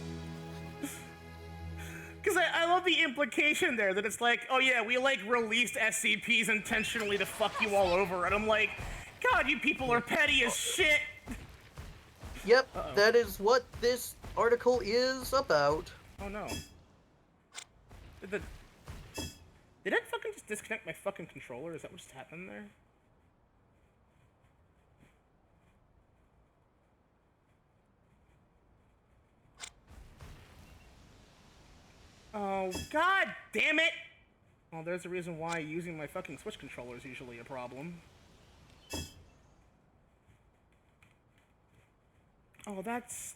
Because I love the implication there, that it's like, oh yeah, we, like, released SCPs intentionally to fuck you all over. And I'm like, God, you people are petty as shit. Yep, that is what this article is about. Oh no. Did I fucking just disconnect my fucking controller? Is that what just happened there? Oh, god damn it! Well, there's a reason why using my fucking Switch controller is usually a problem. Oh, that's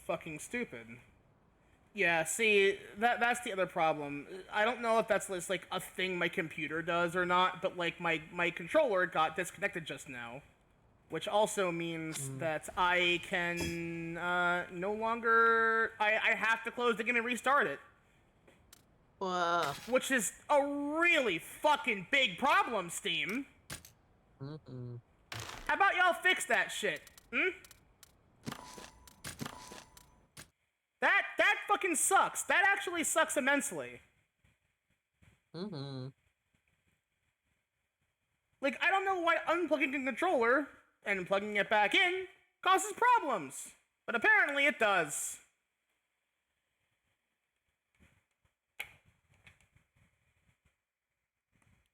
fucking stupid. Yeah, see, that's the other problem. I don't know if that's just, like, a thing my computer does or not, but, like, my controller got disconnected just now. Which also means that I can, no longer... I have to close the game and restart it. Which is a really fucking big problem, Steam. How about y'all fix that shit, That fucking sucks. That actually sucks immensely. Like, I don't know why unplugging the controller and plugging it back in causes problems. But apparently it does.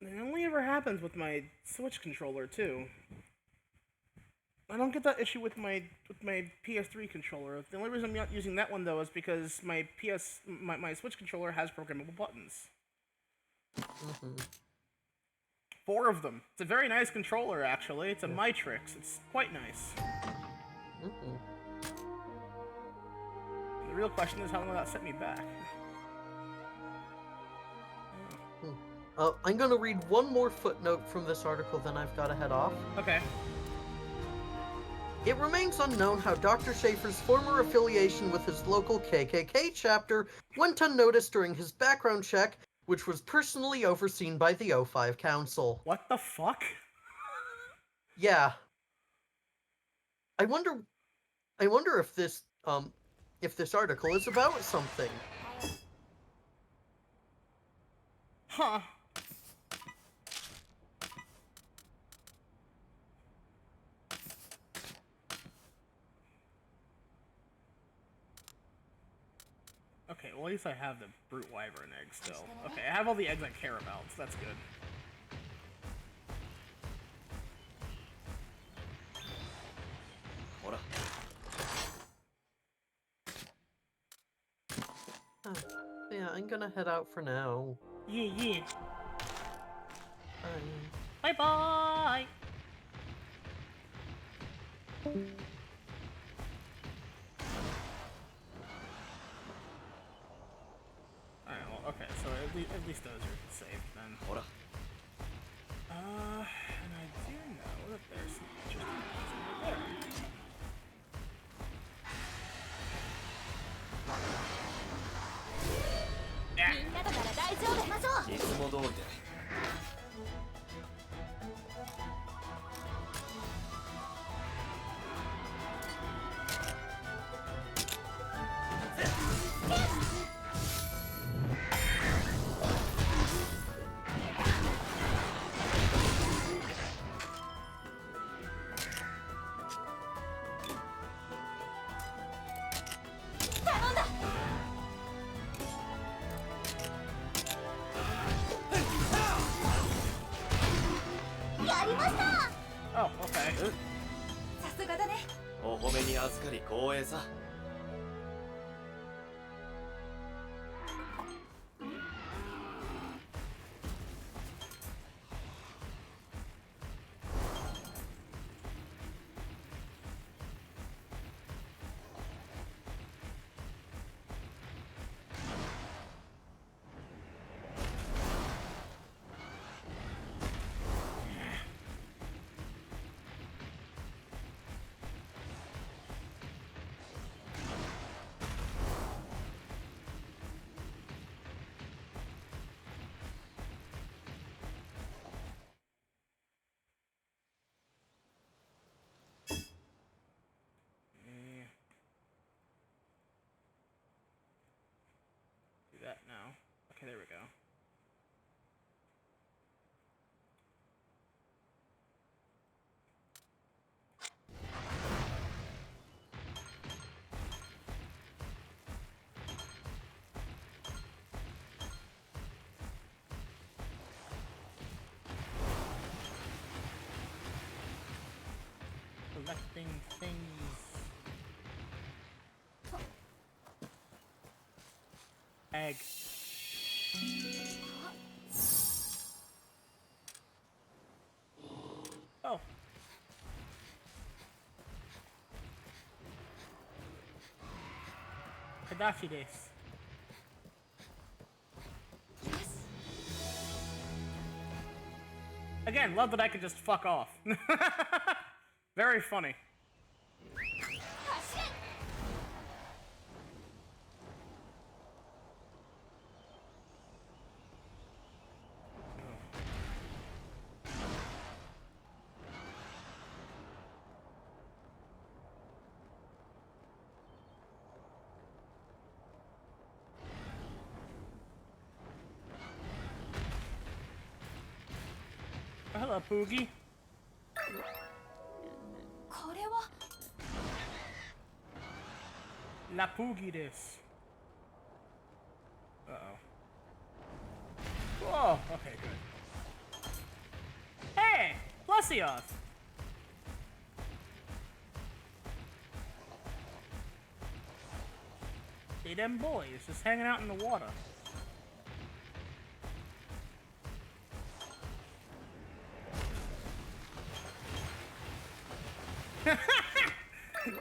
It only ever happens with my Switch controller, too. I don't get that issue with my PS3 controller. The only reason I'm not using that one though is because my Switch controller has programmable buttons. 4 of them. It's a very nice controller, actually. It's a Matrix. It's quite nice. The real question is how long will that set me back? I'm gonna read one more footnote from this article, then I've gotta head off. Okay. It remains unknown how Dr. Schaefer's former affiliation with his local KKK chapter went unnoticed during his background check, which was personally overseen by the O5 Council. What the fuck? Yeah. I wonder if this article is about something. Huh. Okay, well at least I have the brute wyvern egg still. Okay, I have all the eggs I care about, so that's good. Yeah, I'm gonna head out for now. Yeah. Bye. Bye-bye! Alright, well, okay, so at least those are saved then. And I do know that there's some interesting things over there. Oh, okay. さすがだね。お褒めに預かり光栄さ。there we go. Collecting things. Egg. Oh. Kadashi desu. Again, love that I could just fuck off. Very funny. Hello, Poogie. これは La Poogie this. Uh-oh. Whoa, okay, good. Hey! Plusioth! See them boys just hanging out in the water.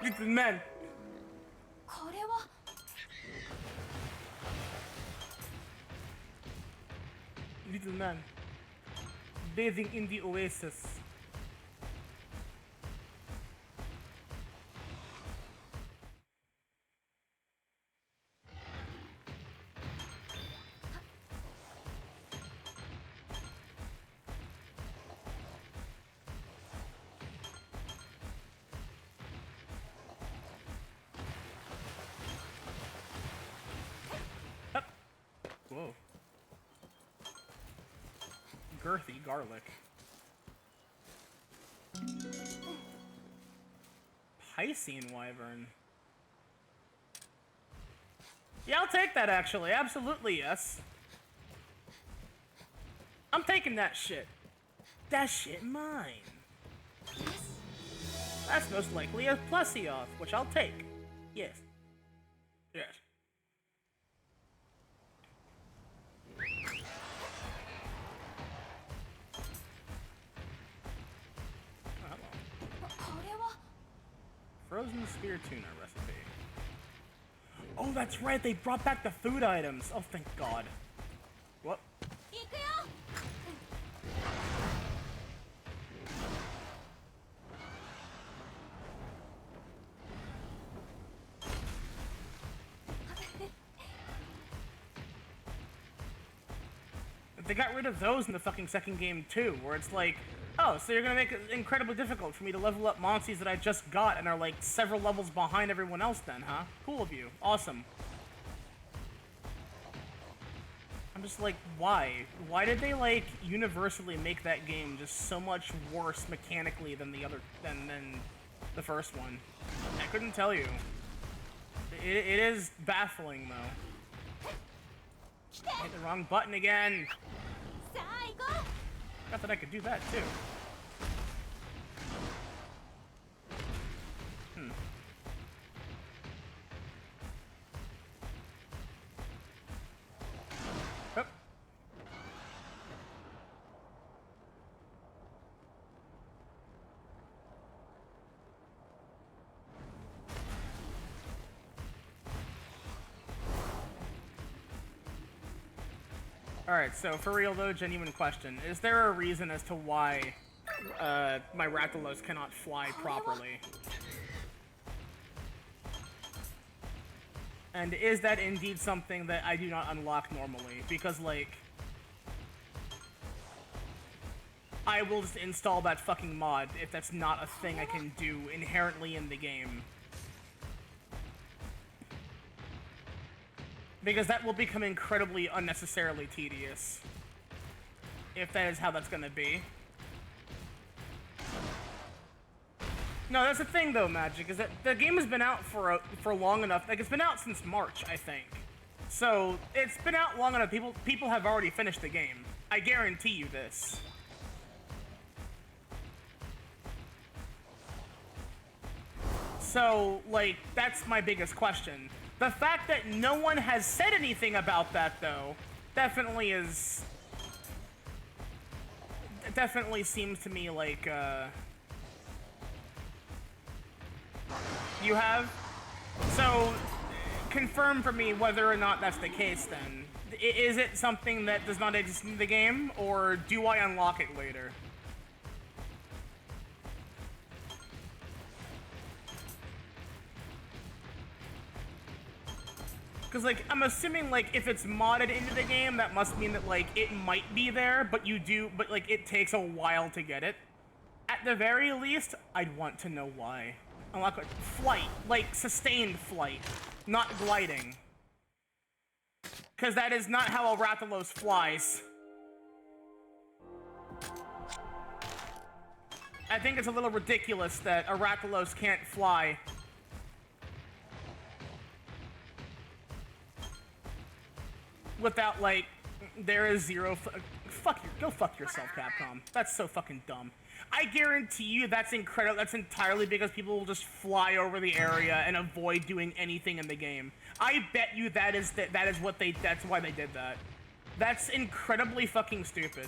Little man. これは Little man. Bathing in the oasis. Whoa. Girthy garlic. Piscine wyvern. Yeah, I'll take that actually. Absolutely, yes. I'm taking that shit. That shit mine. That's most likely a Plusioth, which I'll take. Yes. Yes. Frozen spear tuna recipe. Oh, that's right, they brought back the food items. Oh, thank God. What? They got rid of those in the fucking second game too, where it's like, oh, so you're gonna make it incredibly difficult for me to level up monsters that I just got and are like several levels behind everyone else then, huh? Cool of you. Awesome. I'm just like, why? Why did they like universally make that game just so much worse mechanically than the other than the first one? I couldn't tell you. It is baffling though. Hit the wrong button again. Not that I could do that too. Oh. Alright, so for real though, genuine question. Is there a reason as to why my Rathalos cannot fly properly? And is that indeed something that I do not unlock normally? Because, like, I will just install that fucking mod if that's not a thing I can do inherently in the game. Because that will become incredibly unnecessarily tedious. If that is how that's gonna be. No, that's the thing though, Magic, is that the game has been out for long enough. Like, it's been out since March, I think. So, it's been out long enough. People have already finished the game. I guarantee you this. So, like, that's my biggest question. The fact that no one has said anything about that, though, definitely is... It definitely seems to me like, You have? So, confirm for me whether or not that's the case, then. Is it something that does not exist in the game, or do I unlock it later? Because, like, I'm assuming, like, if it's modded into the game, that must mean that, like, it might be there, but like, it takes a while to get it. At the very least, I'd want to know why. Unlock it. Flight. Like, sustained flight. Not gliding. Because that is not how a Rathalos flies. I think it's a little ridiculous that a Rathalos can't fly. Without, like, there is zero... Go fuck yourself, Capcom. That's so fucking dumb. I guarantee you that's incredible. That's entirely because people will just fly over the area and avoid doing anything in the game. I bet you that's why they did that. That's incredibly fucking stupid.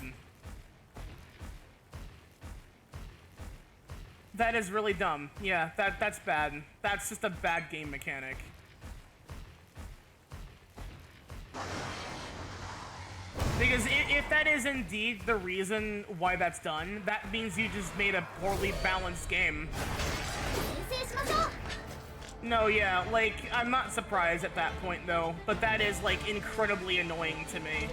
That is really dumb. Yeah, that's bad. That's just a bad game mechanic. Because if that is indeed the reason why that's done, that means you just made a poorly balanced game. No, yeah, like, I'm not surprised at that point, though, but that is, like, incredibly annoying to me.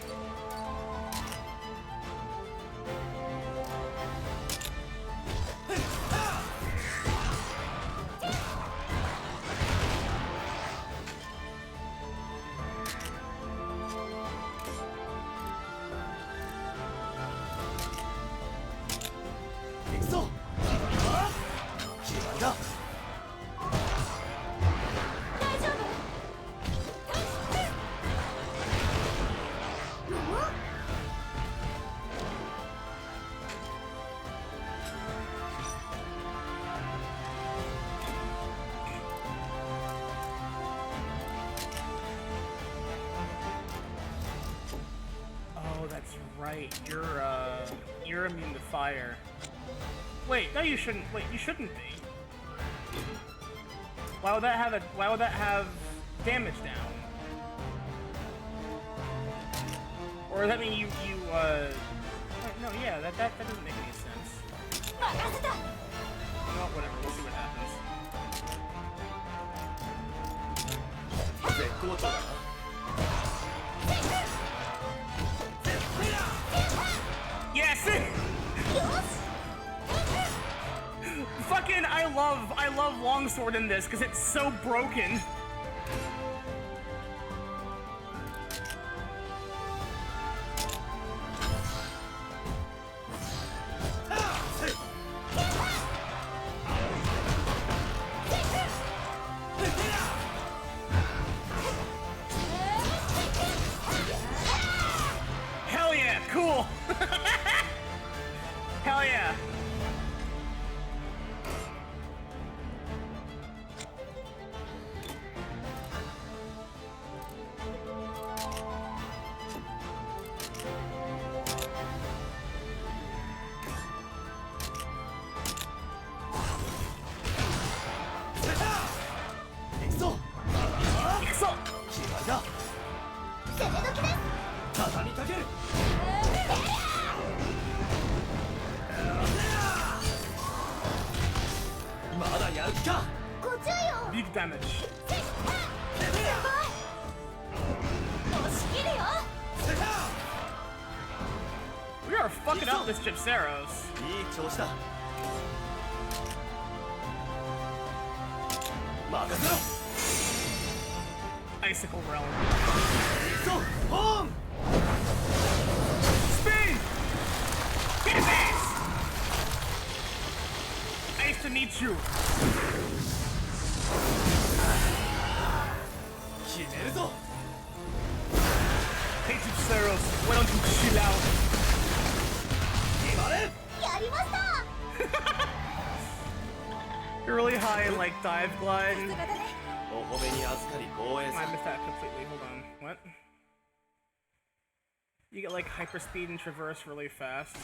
You're immune to fire. Wait, no, you shouldn't. Wait, you shouldn't be. Why would that have damage down? Or does that mean you no, yeah, that doesn't make any sense. You know what, whatever, we'll see what happens. Yes! Fucking, I love Longsword in this, because it's so broken. Hell yeah, cool! Hell yeah. Big damage. We are fucking up this Gypceros. Icicle Realm. So, home! Spin! Get his ass! Nice to meet you. Page of Sorrows, why don't you chill out? You're really high in like dive glide. I missed that completely. Hold on. What? You get like hyperspeed and traverse really fast.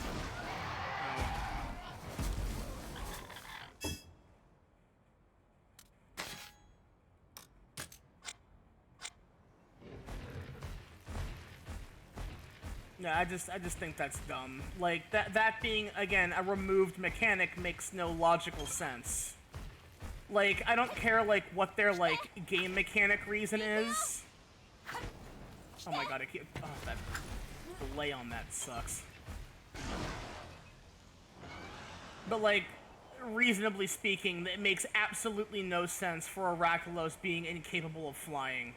Yeah, I just think that's dumb. Like that being again a removed mechanic makes no logical sense. Like I don't care like what their like game mechanic reason is. Oh my god, I keep that delay on that sucks. But like reasonably speaking, it makes absolutely no sense for a Rakdos being incapable of flying.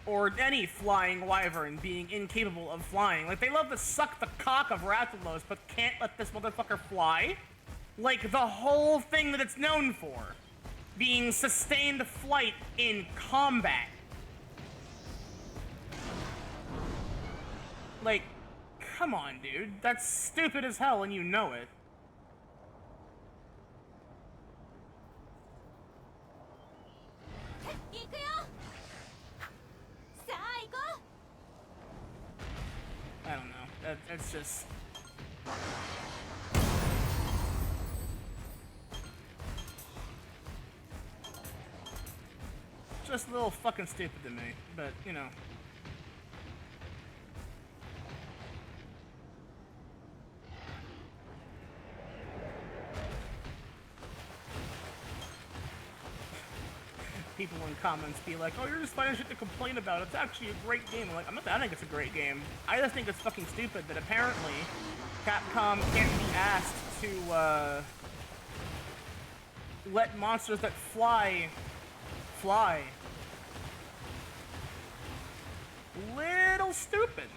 Or any flying wyvern being incapable of flying. Like, they love to suck the cock of Rathalos, but can't let this motherfucker fly? Like, the whole thing that it's known for. Being sustained flight in combat. Like, come on, dude. That's stupid as hell, and you know it. I don't know. It's just... just a little fucking stupid to me, but, you know. People in comments be like, oh, you're just finding shit to complain about. It's actually a great game. I'm like, I think it's a great game. I just think it's fucking stupid that apparently Capcom can't be asked to let monsters that fly. Little stupid.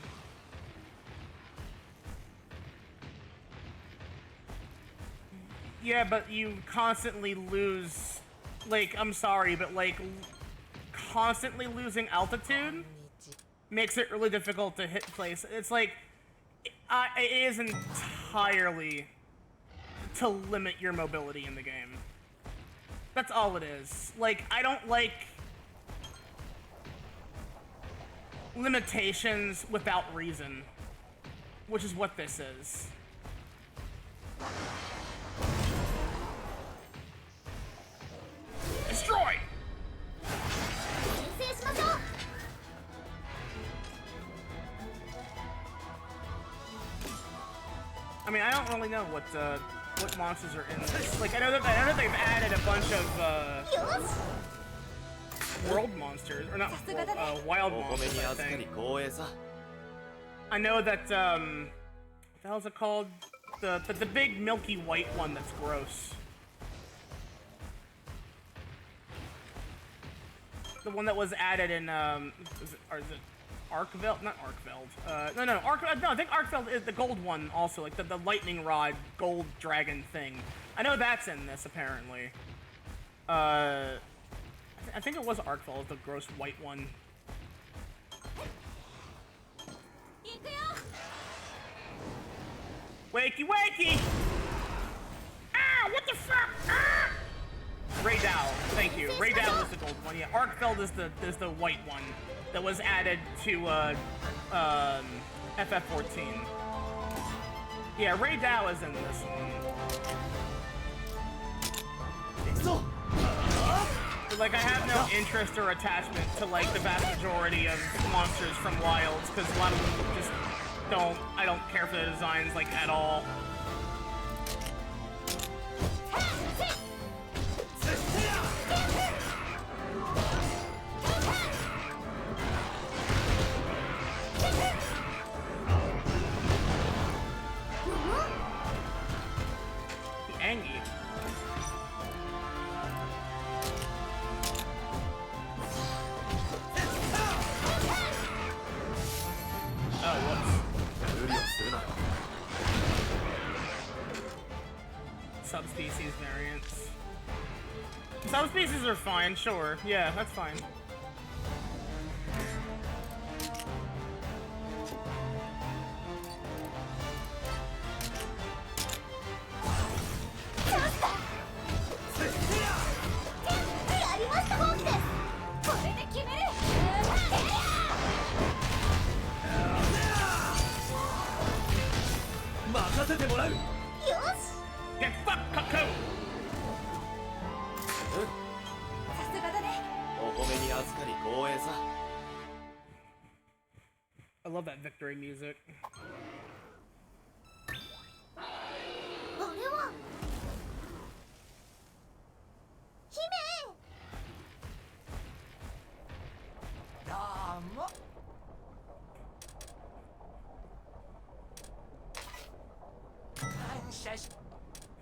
Yeah, but you constantly lose... Like, I'm sorry, but like, constantly losing altitude makes it really difficult to hit place. It's like, it is entirely to limit your mobility in the game. That's all it is. Like, I don't like limitations without reason, which is what this is. Destroy! I mean, I don't really know what monsters are in this. Like, I know that they've added a bunch of world monsters, or not wild monsters, I think. I know that what the hell is it called? The big milky white one that's gross. The one that was added in, is it Arkveld? Not Arkveld. No, I think Arkveld is the gold one also, like the lightning rod gold dragon thing. I know that's in this, apparently. I think it was Arkveld, the gross white one. Wakey, wakey! Ah, what the fuck? Ah! Raydal, thank you. Raydal is the gold one. Yeah, Arkfeld is the white one that was added to FF14. Yeah, Raydal is in this one. But, like, I have no interest or attachment to like the vast majority of monsters from Wilds because a lot of them just don't. I don't care for the designs like at all. subspecies variants. Subspecies are fine, sure. Yeah, that's fine. Get fucked, Cuckoo! I love that victory music.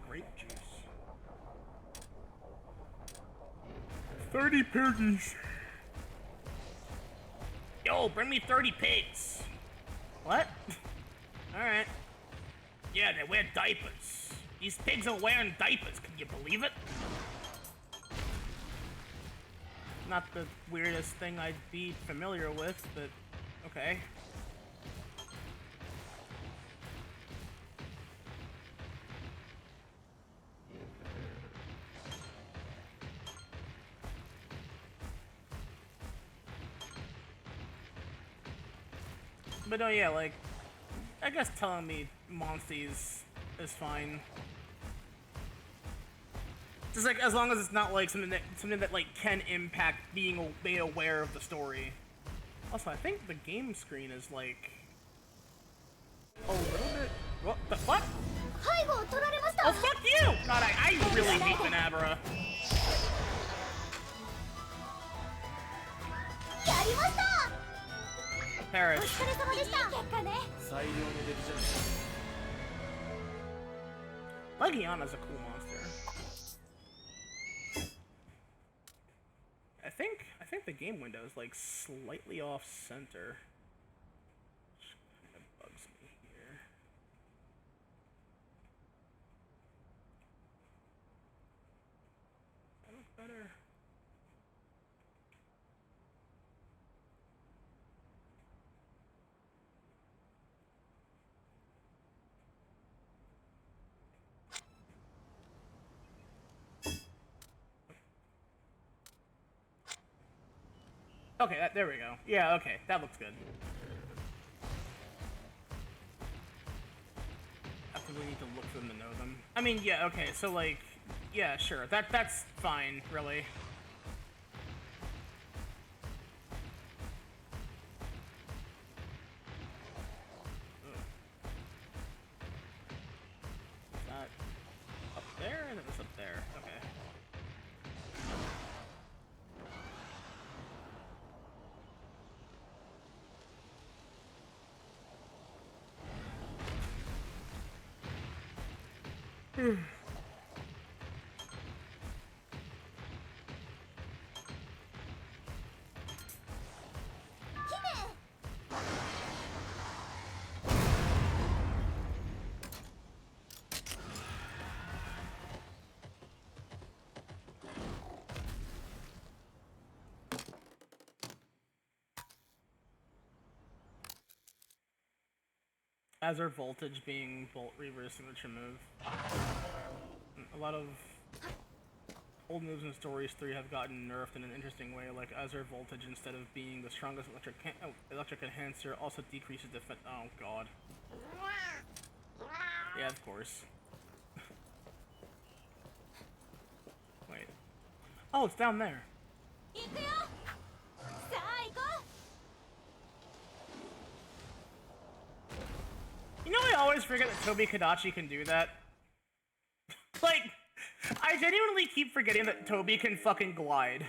Grape juice. 30 piggies. Yo, bring me 30 pigs. What? Alright. Yeah, they wear diapers. These pigs are wearing diapers, can you believe it? Not the weirdest thing I'd be familiar with, but okay. But no, yeah, like, I guess telling me Monsties is fine. Just like as long as it's not like something that like can impact being made aware of the story. Also, I think the game screen is like a little bit. What? The what? Oh fuck you! God, I really hate Minabra. Perish. Legiana's a cool monster. I think the game window is like slightly off center. Which kind of bugs me here. That looks better. Okay, there we go. Yeah, okay, that looks good. I really need to look for them to know them. I mean, yeah, okay, so like, yeah, sure, that's fine, really. Is that up there? And then it's up there. Okay. Azure Voltage being Bolt Reaver's signature move. A lot of old moves in Stories 3 have gotten nerfed in an interesting way, like Azure Voltage, instead of being the strongest electric enhancer, also decreases defense. Oh god. Yeah, of course. Wait. Oh, it's down there. You know, I always forget that Tobi Kadachi can do that. Like, I genuinely keep forgetting that Tobi can fucking glide.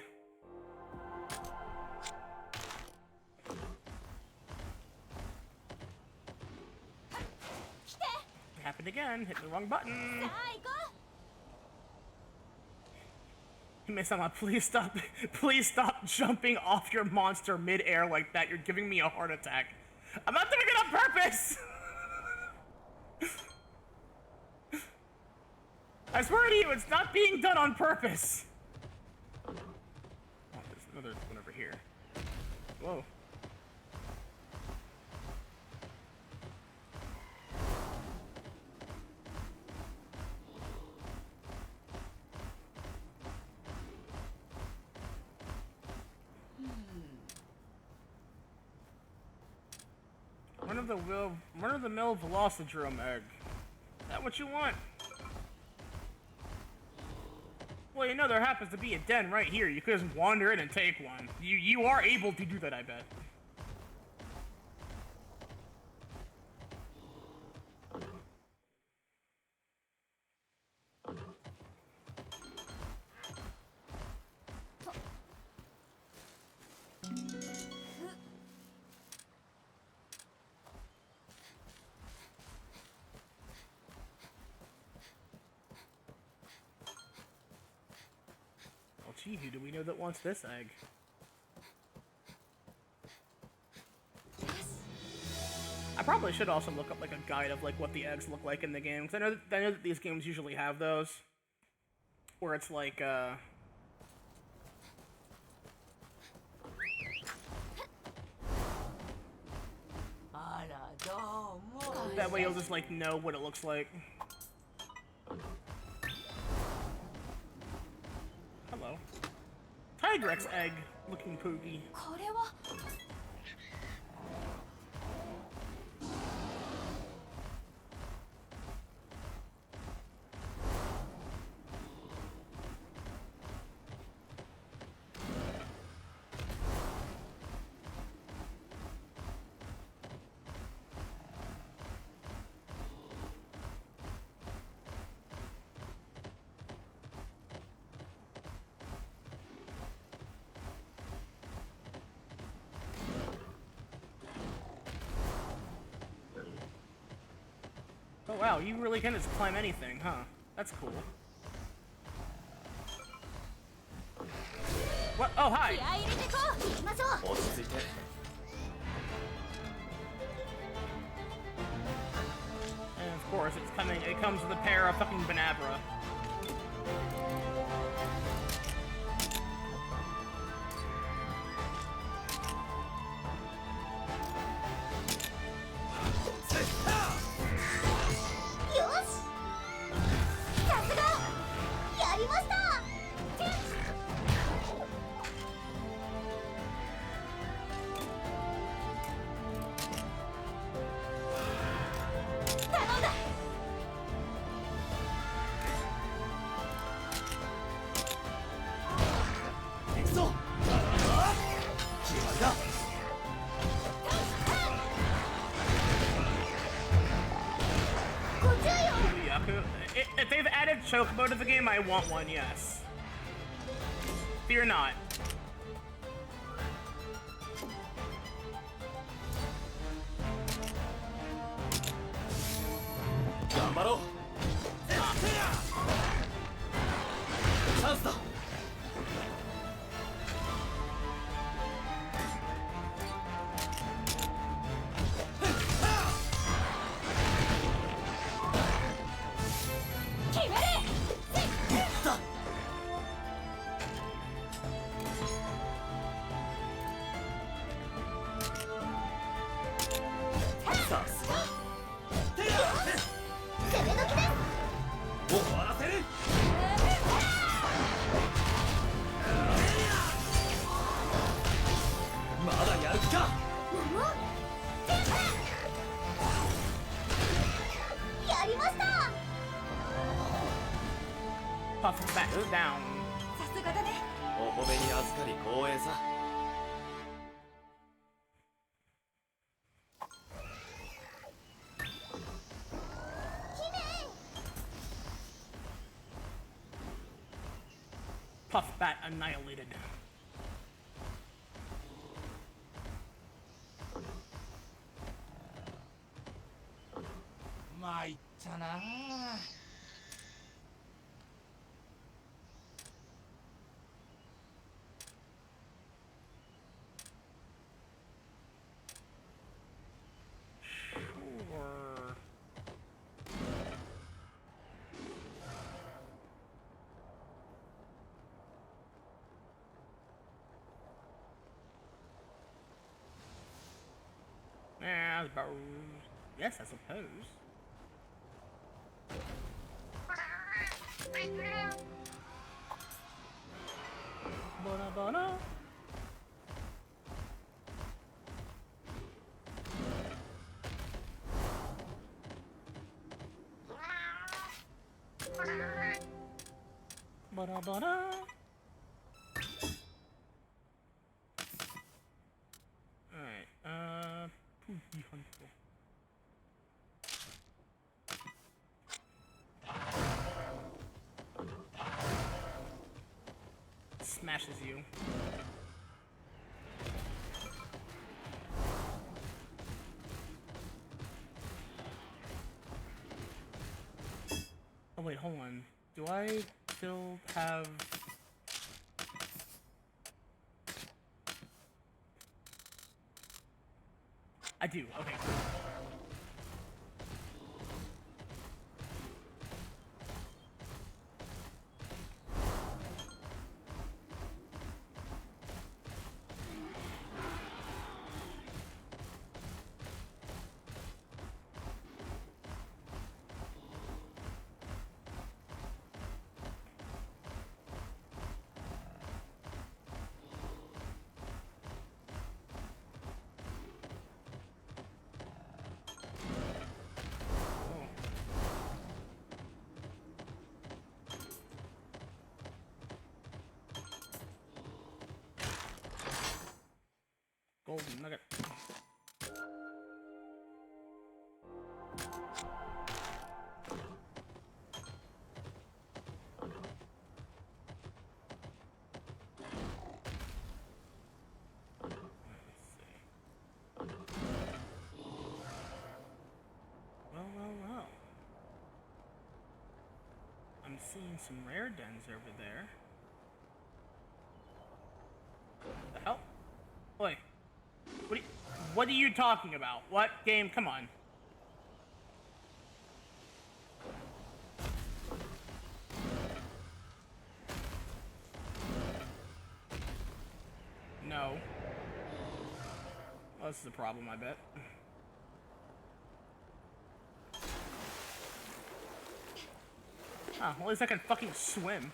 Happened again, hit the wrong button. Misama, please stop jumping off your monster mid-air like that. You're giving me a heart attack. I'm not doing it on purpose! I I swear to you, it's not being done on purpose. Oh, there's another one over here. Whoa. Run-of-the-mill Velocidrome egg. Is that what you want? Well, you know there happens to be a den right here. You could just wander in and take one. You are able to do that, I bet. Gee, who do we know that wants this egg? I probably should also look up like a guide of like what the eggs look like in the game, because I know that these games usually have those, where it's like that way you'll just like know what it looks like. Hello. Tigrex egg looking poogie. Oh wow, you really can just climb anything, huh? That's cool. What? Oh, hi! And of course, it comes with a pair of fucking Banabra. If they've added chocobo to the game, I want one, yes. Fear not. Puff back down. Puff bat annihilated. suppose. Yes, I suppose. Ba-da-ba-da. Ba-da-ba-da. Alright, Pookie Hunter. Smashes you. Oh wait, hold on. Do I still have... I do, okay. Golden nugget. Well. I'm seeing some rare dens over there. The hell? Oi. What are you talking about? What game? Come on. No. Well, this is a problem, I bet. Ah, well, at least I can fucking swim.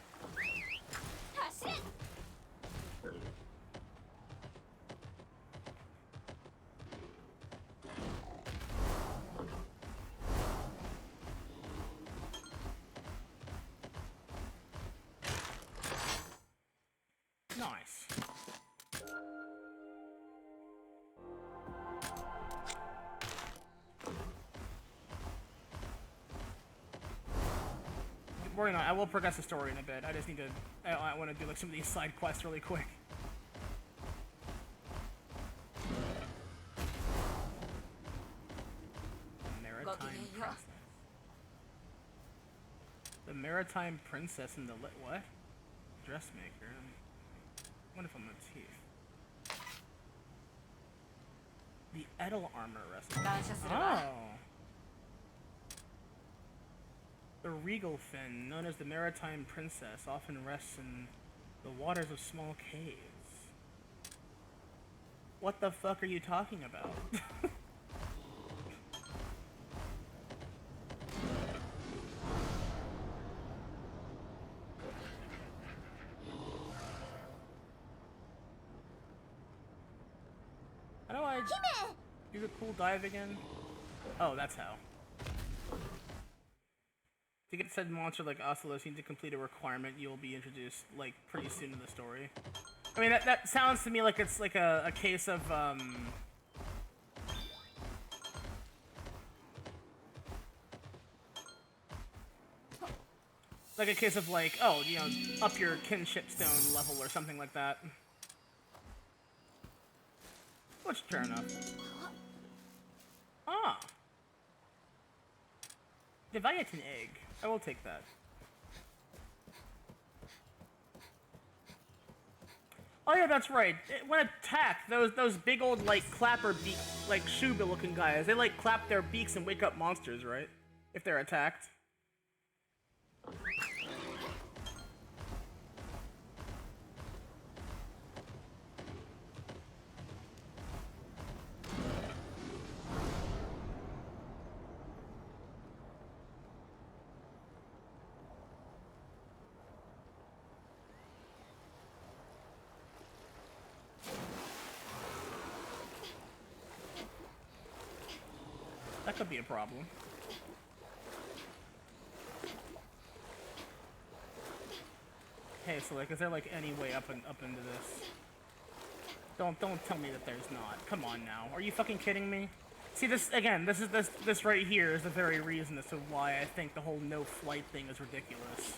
Nice. Worry not, I will progress the story in a bit. I just need to... I want to do like some of these side quests really quick. The Maritime Princess and the what? Dressmaker. Wonderful motif. The Edel armor recipe. Oh. The Regal Fin, known as the Maritime Princess, often rests in the waters of small caves. What the fuck are you talking about? How do I do the cool dive again? Oh, that's how. To get said monster like Ocelos, you need to complete a requirement. You'll be introduced like pretty soon in the story. I mean, that sounds to me like it's like a case of like a case of like, oh, you know, up your kinship stone level or something like that. Which fair enough. Ah. Leviathan egg. I will take that. Oh yeah, that's right. When attacked, those big old like clapper beak, like Shuba looking guys, they like clap their beaks and wake up monsters, right? If they're attacked. could be a problem. Hey, so like, is there like any way up into this? Don't tell me that there's not. Come on now, are you fucking kidding me? See, this again. This right here is the very reason as to why I think the whole no flight thing is ridiculous.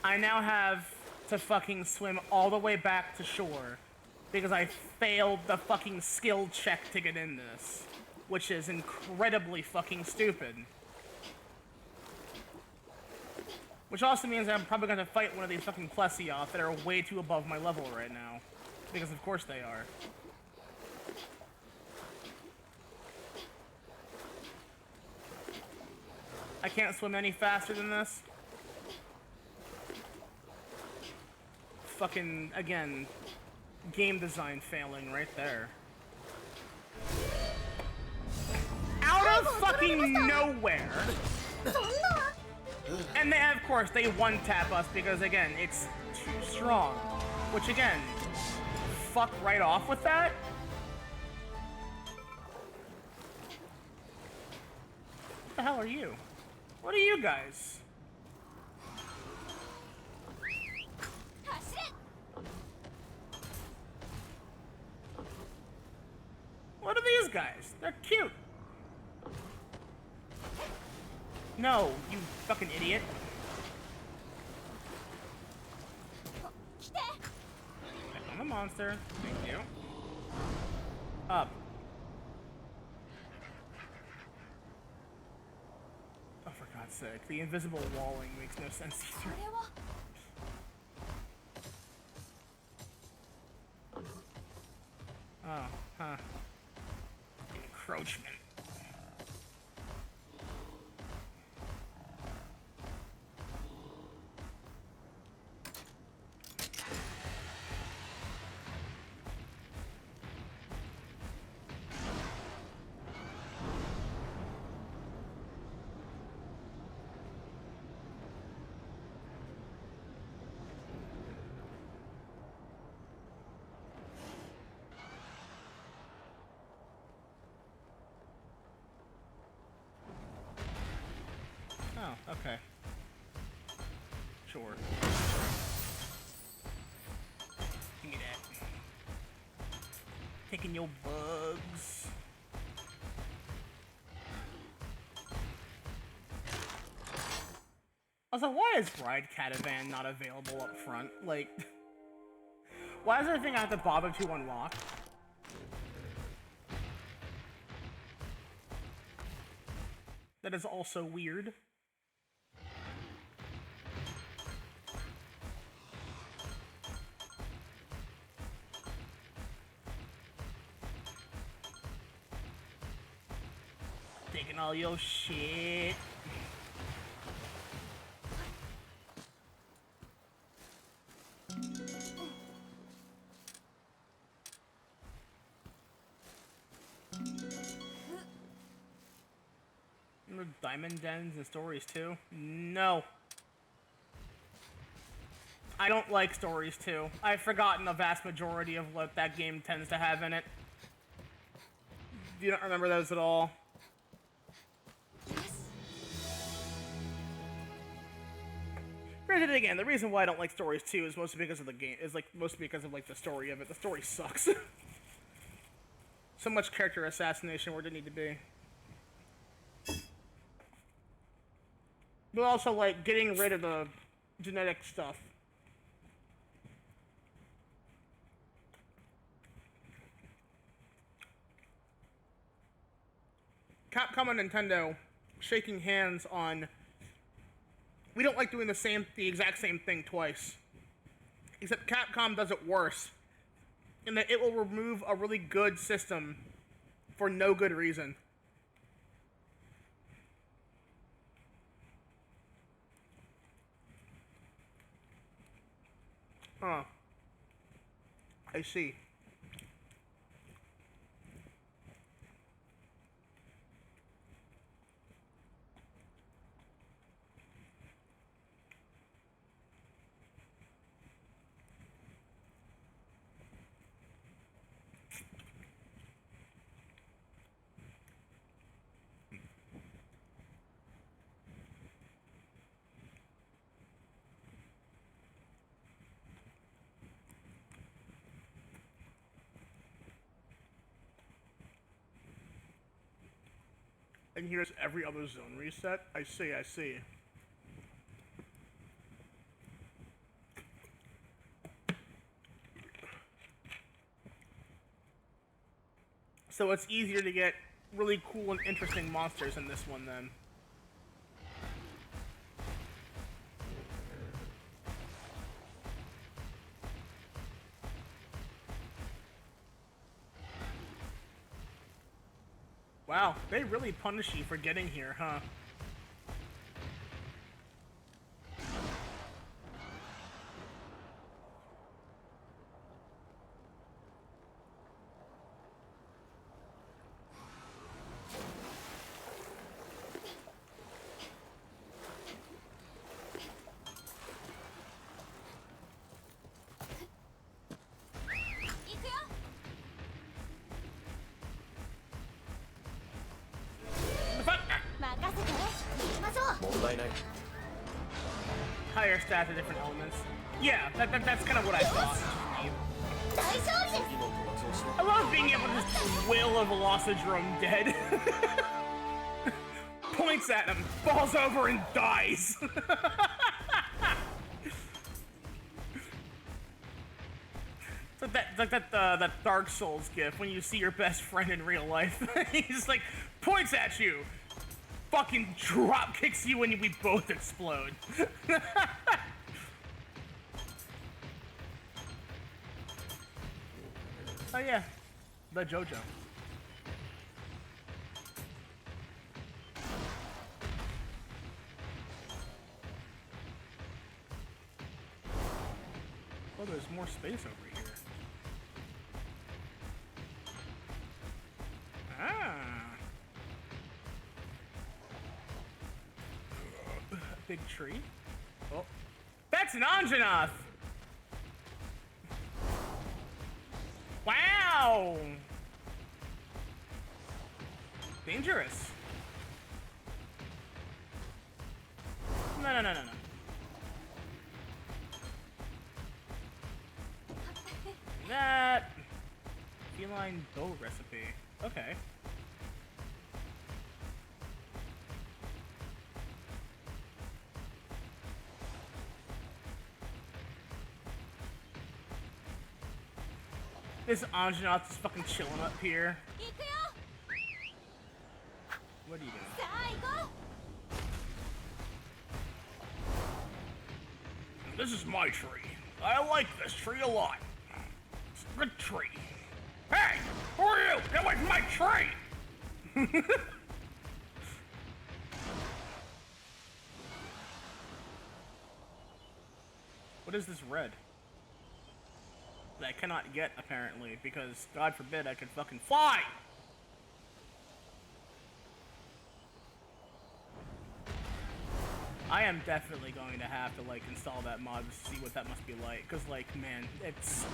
I now have to fucking swim all the way back to shore because I failed the fucking skill check to get in this, which is incredibly fucking stupid. Which also means I'm probably gonna fight one of these fucking Plesioth that are way too above my level right now. Because of course they are. I can't swim any faster than this. Fucking, again, game design failing right there. Out of fucking nowhere! And they, of course, they one-tap us because, again, it's too strong. Which, again, fuck right off with that. What the hell are you? What are you guys? What are these guys? They're cute. No, you fucking idiot. I'm a monster. Thank you. Up. Oh, for God's sake. The invisible walling makes no sense either. Oh, huh. Encroachment. Oh, okay. Sure. Give me that. Taking your bugs. Also, why is Bride Catavan not available up front? Like, why is there a thing I have to bother to unlock? That is also weird. Taking all your shit. Diamond dens and stories too? No. I don't like stories too. I've forgotten the vast majority of what that game tends to have in it. You don't remember those at all? Granted, again, the reason why I don't like stories too is mostly because of the game. Is like mostly because of like the story of it. The story sucks. So much character assassination where it didn't need to be. But also, like, getting rid of the genetic stuff. Capcom and Nintendo shaking hands on... We don't like doing the exact same thing twice. Except Capcom does it worse. In that it will remove a really good system for no good reason. Huh. I see. And here's every other zone reset. I see, I see. So it's easier to get really cool and interesting monsters in this one then. Wow, they really punish you for getting here, huh? Higher stats of different elements. Yeah, that's kind of what I thought. I love being able to just will a Velocidrome dead. Points at him, falls over, and dies. It's like that Dark Souls gif when you see your best friend in real life. He's like, points at you, fucking drop kicks you, and we both explode. Oh yeah, the JoJo. Oh, there's more space over here. Ah. Big tree. Oh, that's an Anjanath! Wow! Dangerous. No. That feline dough recipe. Okay. This Anjanath is fucking chilling up here. What are you doing? This is my tree. I like this tree a lot. It's a good tree. Hey! Who are you? Get away from my tree! What is this red? That I cannot get, apparently, because, God forbid, I could fucking fly! I am definitely going to have to, like, install that mod to see what that must be like, because, like, man, it's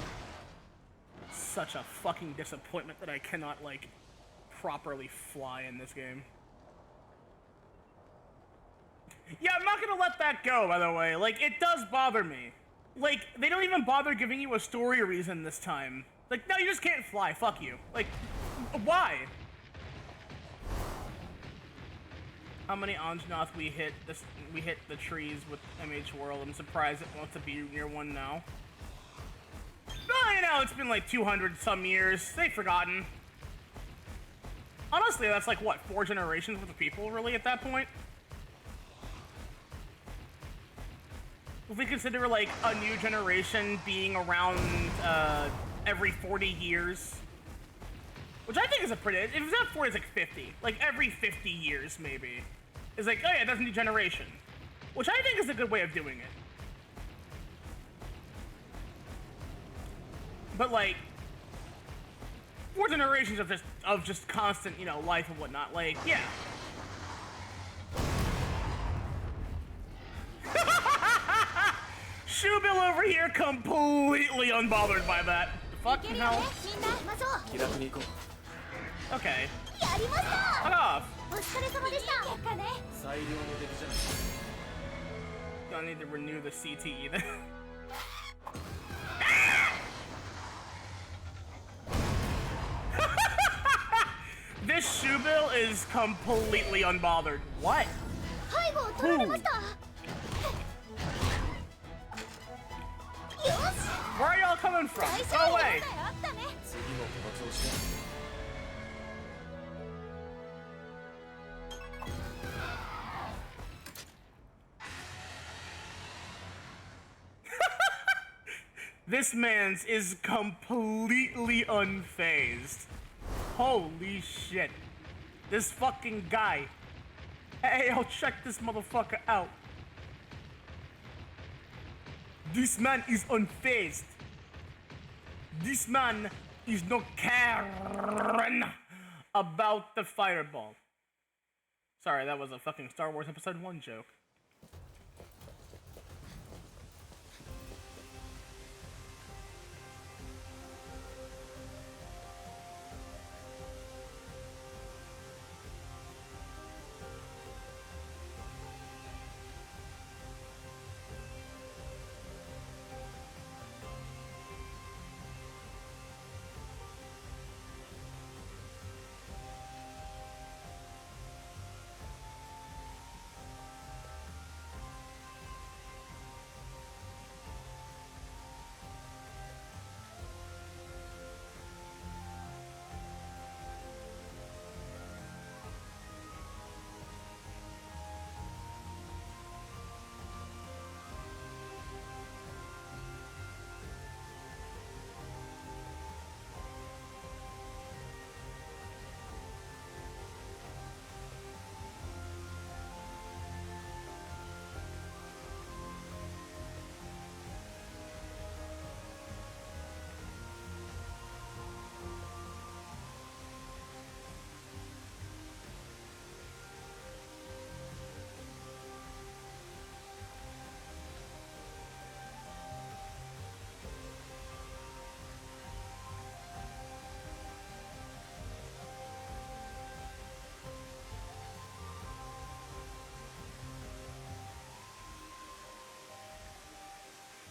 such a fucking disappointment that I cannot, like, properly fly in this game. Yeah, I'm not gonna let that go, by the way. Like, it does bother me. Like, they don't even bother giving you a story reason this time. Like, no, you just can't fly, fuck you. Like, why? How many Anjanath we hit the trees with MH World. I'm surprised it wants to be near one now. Oh, you know, it's been like 200 some years. They've forgotten. Honestly, that's like, what, 4 generations worth of people, really, at that point? If we consider, like, a new generation being around, every 40 years. Which I think is a pretty... If it's not 40, it's like 50. Like, every 50 years, maybe. It's like, oh yeah, that's a new generation. Which I think is a good way of doing it. But, like... 4 generations of just constant, you know, life and whatnot. Like, yeah. Shoebill over here completely unbothered by that. Fucking hell. Okay. Fuck off. Don't need to renew the CT either. This Shoebill Hexdoll is completely unbothered. What? 背後を取られました。よし。 Where are y'all coming from? 大 Go 勝利 away! さえあったね。 次の討伐をして This man's is completely unfazed. Holy shit. This fucking guy. Hey, I'll check this motherfucker out. This man is unfazed. This man is not caring about the fireball. Sorry, that was a fucking Star Wars Episode 1 joke.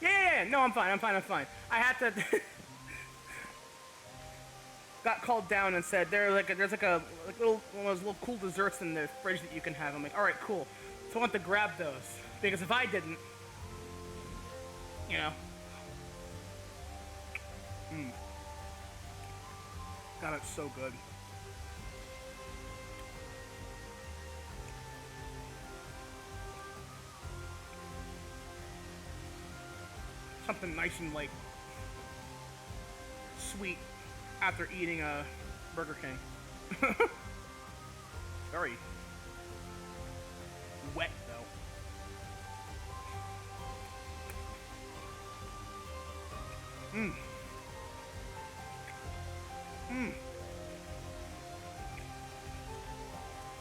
Yeah, no, I'm fine. I had to... Got called down and said there's like a little one of those little cool desserts in the fridge that you can have. I'm like, all right, cool. So I want to grab those because if I didn't, you know, God, it's so good. Something nice and like sweet after eating a Burger King. Very wet though.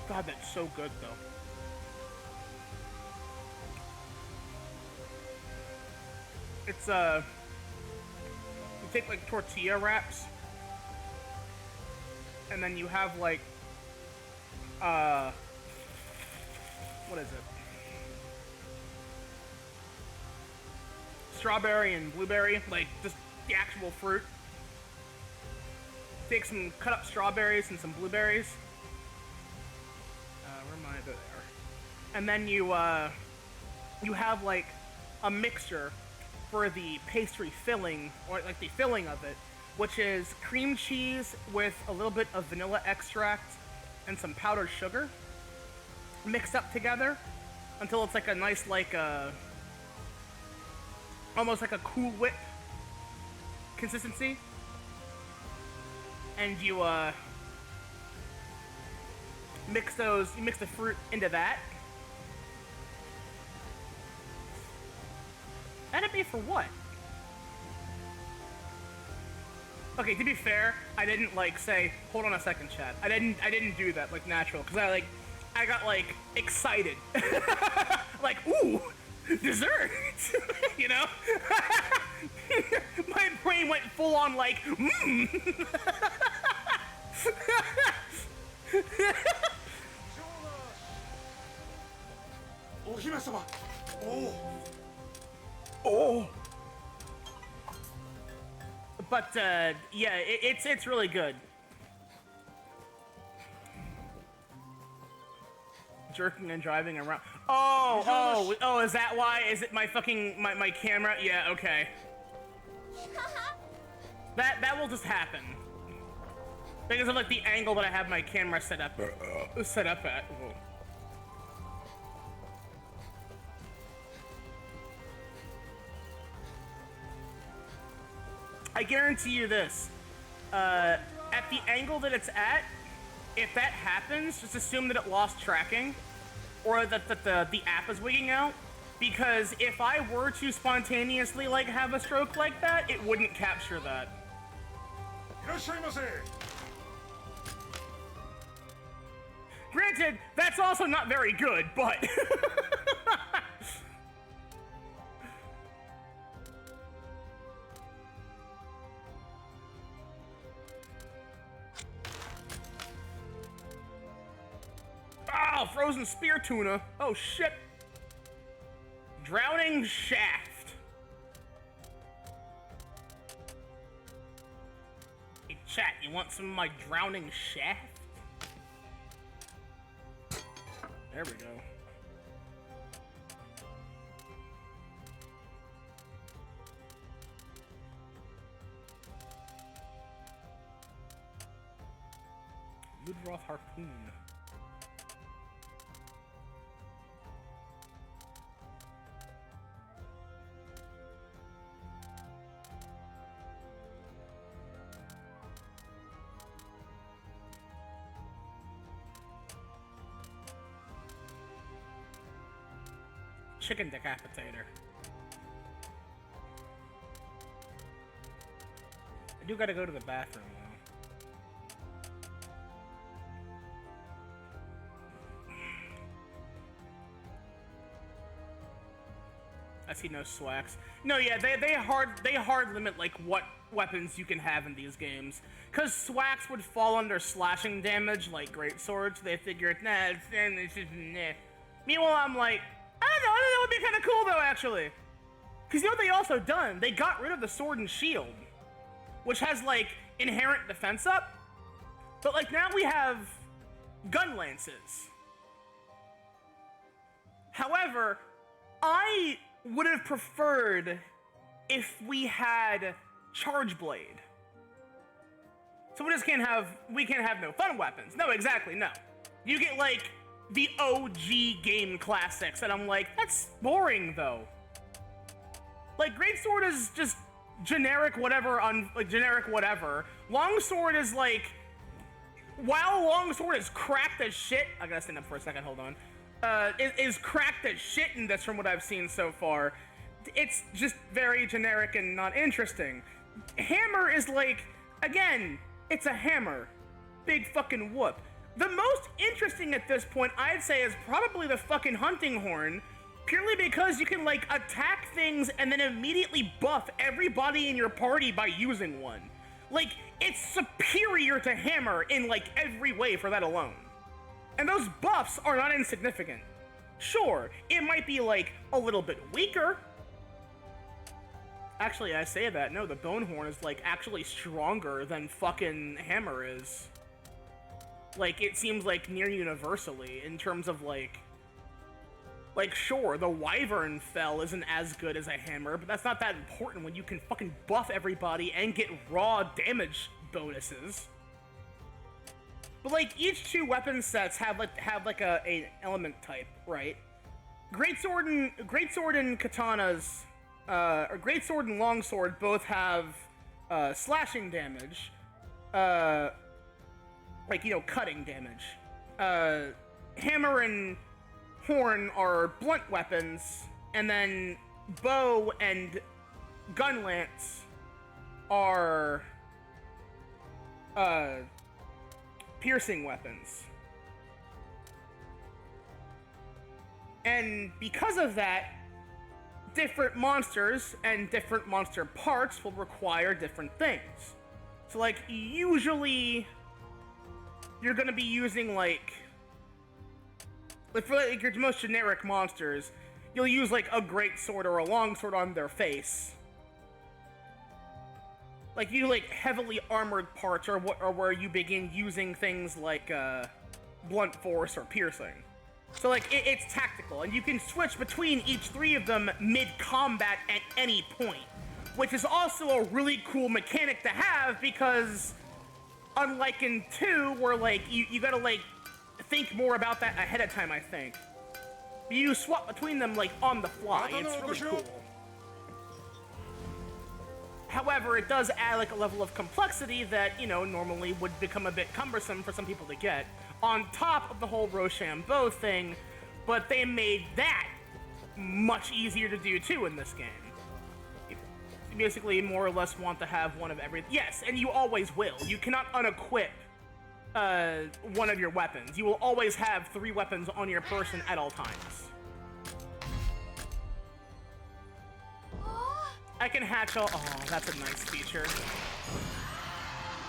God, that's so good though. It's you take like tortilla wraps and then you have like what is it? Strawberry and blueberry, like just the actual fruit. Take some cut up strawberries and some blueberries. Where am I? There. And then you have like a mixture for the pastry filling, or like the filling of it, which is cream cheese with a little bit of vanilla extract and some powdered sugar mixed up together until it's like a nice, like almost like a Cool Whip consistency. And you mix the fruit into that. That'd be for what? Okay, to be fair, I didn't like say, hold on a second, chat. I didn't do that like natural, because I got like excited. Like, ooh, dessert! You know? My brain went full on like, mmm. Oh. But yeah, it's really good. jerking and driving around. Oh, is that why? Is it my fucking, my camera? Yeah, okay. That will just happen. Because of like the angle that I have my camera set up at. Whoa. I guarantee you this. At the angle that it's at, if that happens, just assume that it lost tracking, or that the app is wigging out. Because if I were to spontaneously like have a stroke like that, it wouldn't capture that. Granted, that's also not very good, but oh, frozen spear tuna. Oh shit. Drowning shaft. Hey chat, you want some of my drowning shaft? There we go. Woodroth harpoon. Chicken decapitator. I do gotta go to the bathroom though. I see no swags. No, yeah, they hard limit like what weapons you can have in these games. Cause swags would fall under slashing damage like great swords. They figured, nah, it's just nah. Meanwhile, I'm like, I don't know, that would be kind of cool though, actually. Because you know what they also done? They got rid of the sword and shield, which has like inherent defense up. But like now we have gun lances. However, I would have preferred if we had charge blade. So we can't have no fun weapons. No, exactly, no. You get like the OG game classics, and I'm like, that's boring though. Like greatsword is just generic whatever on like generic whatever. Longsword is like, while longsword is cracked as shit. I gotta stand up for a second. Hold on. Is cracked as shit in this from what I've seen so far. It's just very generic and not interesting. Hammer is like, again, it's a hammer. Big fucking whoop. The most interesting at this point, I'd say, is probably the fucking hunting horn, purely because you can, like, attack things and then immediately buff everybody in your party by using one. Like, it's superior to hammer in, like, every way for that alone. And those buffs are not insignificant. Sure, it might be, like, a little bit weaker. Actually, I say that, no, the bone horn is, like, actually stronger than fucking hammer is. Like, it seems like near universally in terms of, like, sure, the wyvern fell isn't as good as a hammer, but that's not that important when you can fucking buff everybody and get raw damage bonuses. But, like, each two weapon sets have a element type, right? Greatsword and katanas, or greatsword and longsword both have, slashing damage, like, you know, cutting damage. Hammer and horn are blunt weapons, and then bow and gun lance are, piercing weapons. And because of that, different monsters and different monster parts will require different things. So, like, usually you're gonna be using, like for like your most generic monsters, you'll use, like, a greatsword or a longsword on their face. Like, you, like, heavily armored parts are where you begin using things like, blunt force or piercing. So like it's tactical, and you can switch between each 3 of them mid-combat at any point, which is also a really cool mechanic to have because unlike in 2, where like you gotta like think more about that ahead of time, I think. You swap between them like on the fly. It's really cool. However, it does add like a level of complexity that, you know, normally would become a bit cumbersome for some people to get. On top of the whole Rochambeau thing, but they made that much easier to do too in this game. You basically more or less want to have one of everything. Yes, and you always will. You cannot unequip one of your weapons. You will always have 3 weapons on your person at all times. I can hatch all. Oh, that's a nice feature.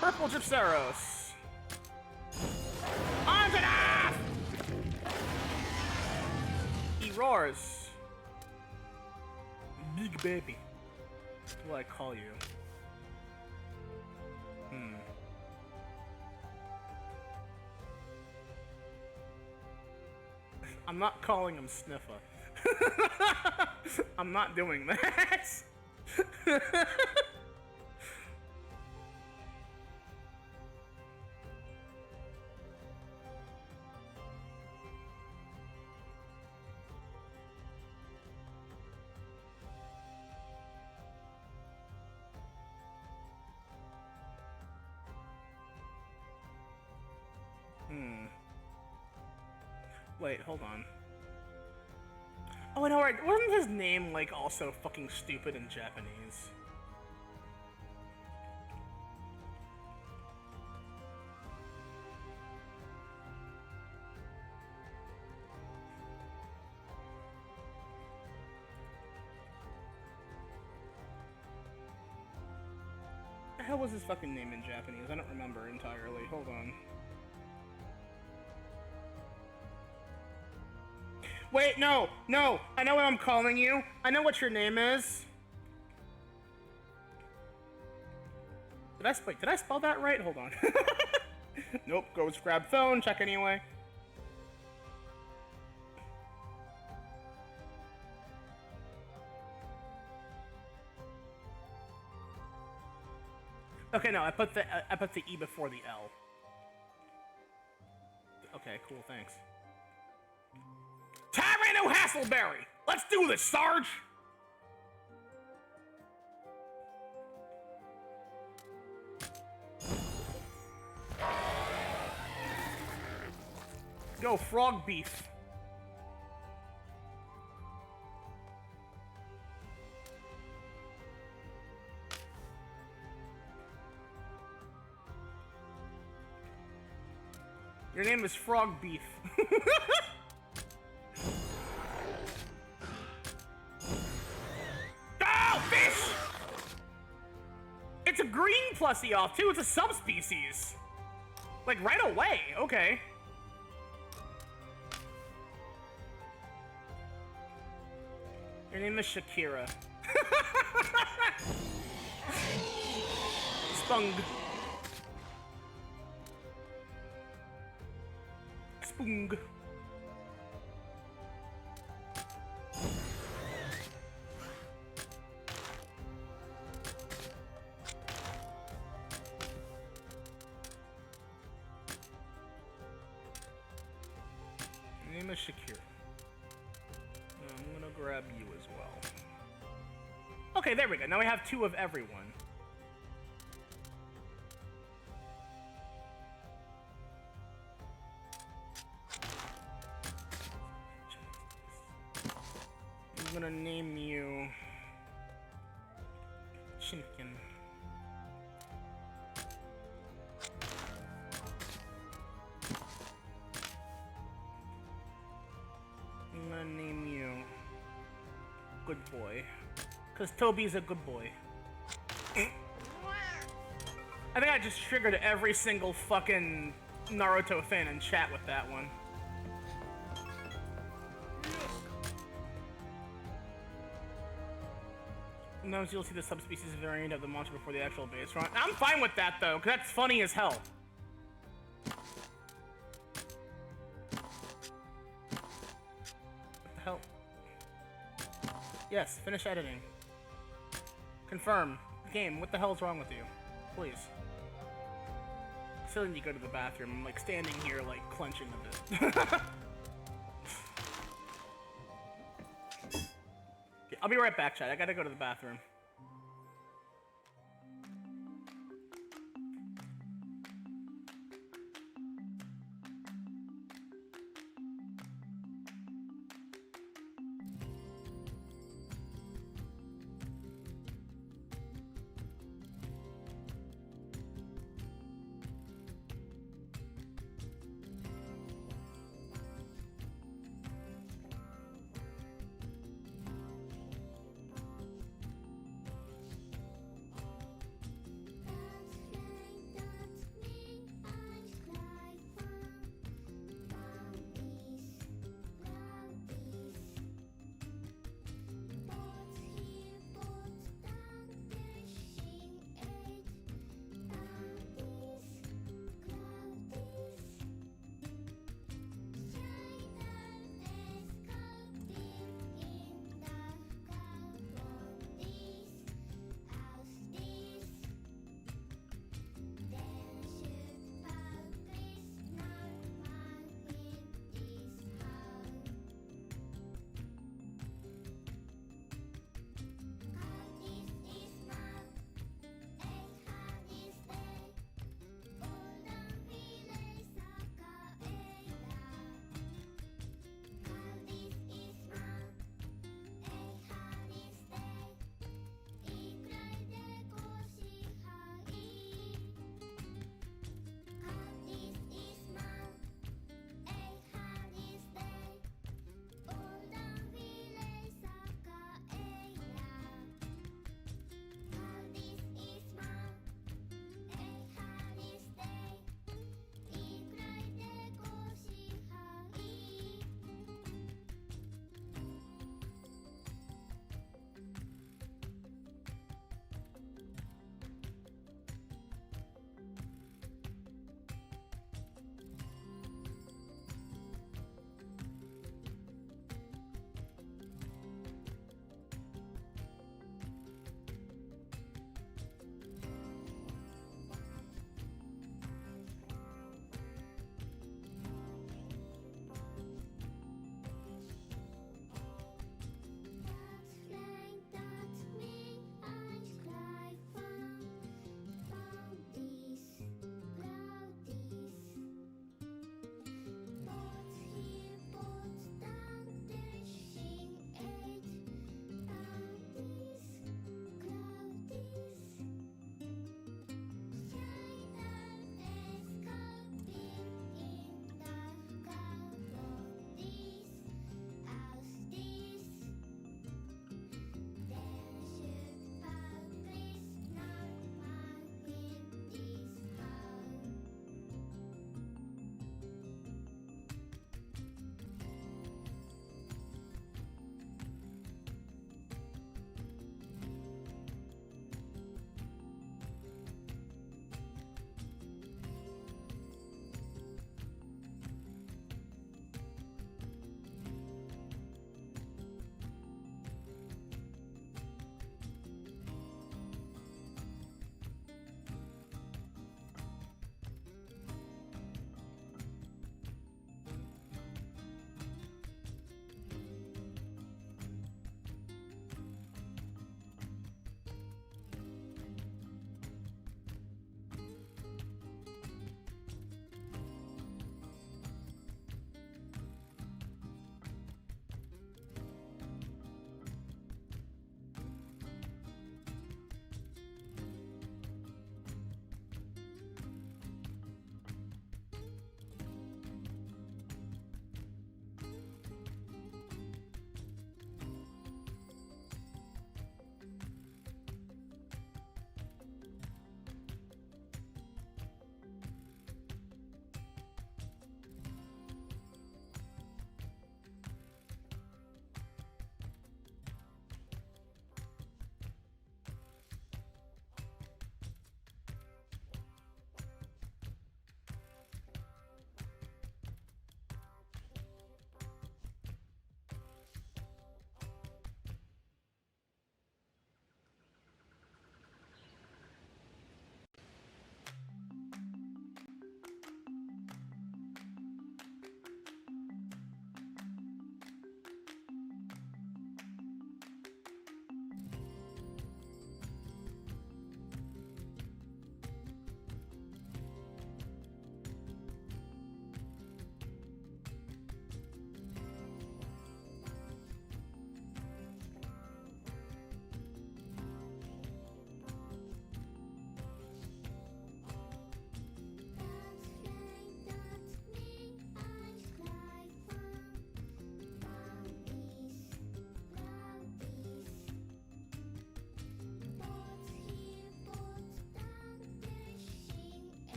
Purple Gypseros. On to that! He roars. Big baby. That's what I call you. I'm not calling him Sniffer. I'm not doing that. Wait, hold on. Oh, no, right. Wasn't his name, like, also fucking stupid in Japanese? What the hell was his fucking name in Japanese? I don't remember entirely. Hold on. Wait, no, no, I know what I'm calling you. I know what your name is. Did I spell that right? Hold on. Nope, go grab phone, check anyway. Okay, no, I put the E before the L. Okay, cool, thanks. Tyranno Hasselberry! Let's do this, Sarge! Go, frog beef. Your name is Frog Beef. Oh, fish! It's a green plussy off, too. It's a subspecies. Like, right away. Okay. Your name is Shakira. Spung. Spung. Your name is Shakira. I'm gonna grab you as well. Okay, there we go. Now we have 2 of everyone. I'm gonna name you Shinkin. I'm gonna name you Good Boy. Because Toby's a good boy. I think I just triggered every single fucking Naruto fan in chat with that one. Sometimes you'll see the subspecies variant of the monster before the actual base run. I'm fine with that though, because that's funny as hell. Yes, finish editing. Confirm. Game, what the hell's wrong with you? Please. I still need to go to the bathroom. I'm like standing here like clenching a bit. Okay, I'll be right back, chat. I gotta go to the bathroom.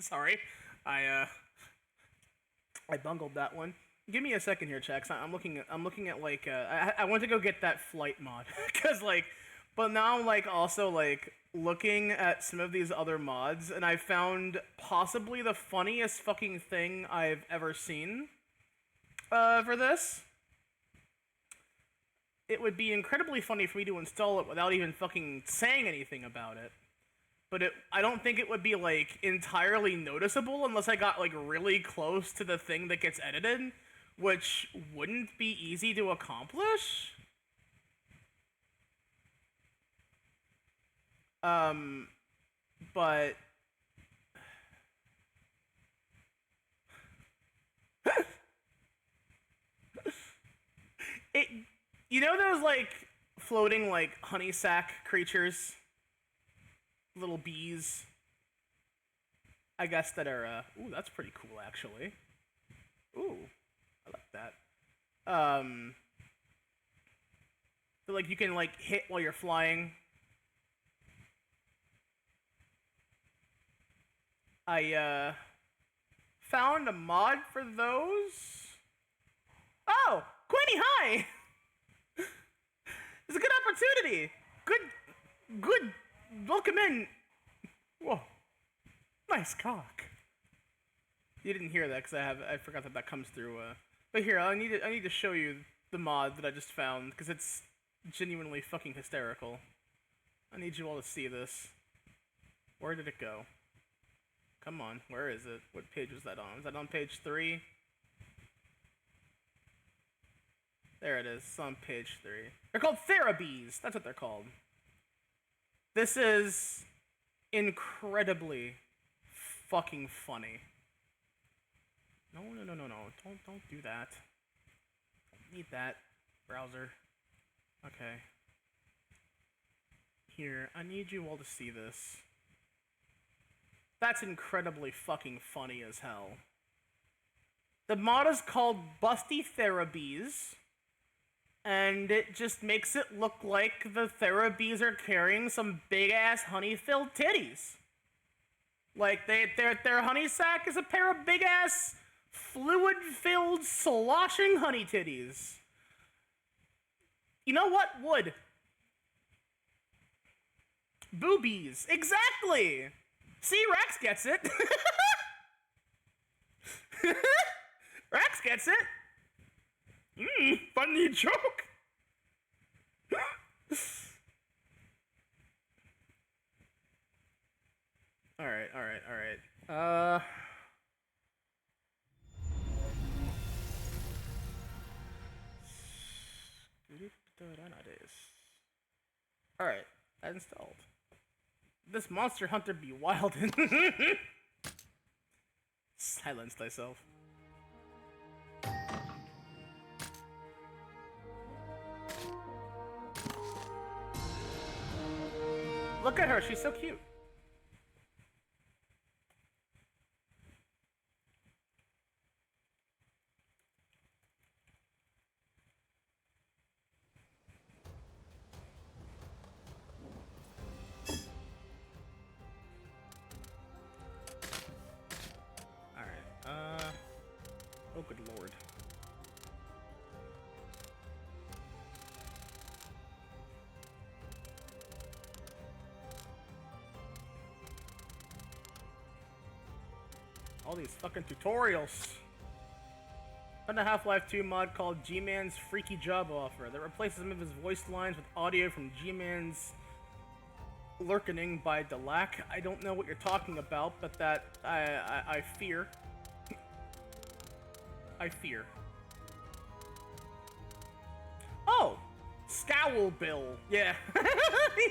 Sorry, I bungled that one. Give me a second here, Chex. I'm looking at like I went to go get that flight mod because like, but now I'm like also like looking at some of these other mods, and I found possibly the funniest fucking thing I've ever seen for this. It would be incredibly funny for me to install it without even fucking saying anything about it. But I don't think it would be, like, entirely noticeable unless I got, like, really close to the thing that gets edited, which wouldn't be easy to accomplish. But... You know those, like, floating, like, honey sac creatures? Little bees, I guess, that are, ooh, that's pretty cool, actually. Ooh, I like that. But, like, you can, like, hit while you're flying. I, found a mod for those. Oh, Queenie, hi! It's a good opportunity! Good. Welcome in. Whoa, nice cock. You didn't hear that because I forgot that comes through. But here, I need to show you the mod that I just found because it's genuinely fucking hysterical. I need you all to see this. Where did it go? Come on, where is it? What page was that on? Was that on page 3? There it is. It's on page 3. They're called Therabees. That's what they're called. This is incredibly fucking funny. No. Don't do that. Don't need that. Browser. Okay. Here, I need you all to see this. That's incredibly fucking funny as hell. The mod is called Busty Therabees. And it just makes it look like the Therabees are carrying some big-ass honey-filled titties. Like, their honey sac is a pair of big-ass, fluid-filled, sloshing honey titties. You know what? Would. Boobies. Exactly! See, Rex gets it. Rex gets it. Funny joke. All right. All right, that installed. This Monster Hunter be wild. Silence thyself. Look at her, she's so cute. Alright, oh good lord. All these fucking tutorials. Found a Half-Life 2 mod called G-Man's Freaky Job Offer that replaces some of his voice lines with audio from G-Man's Lurkening by Delac. I don't know what you're talking about, but that I fear. I fear. Oh! Scowl Bill. Yeah.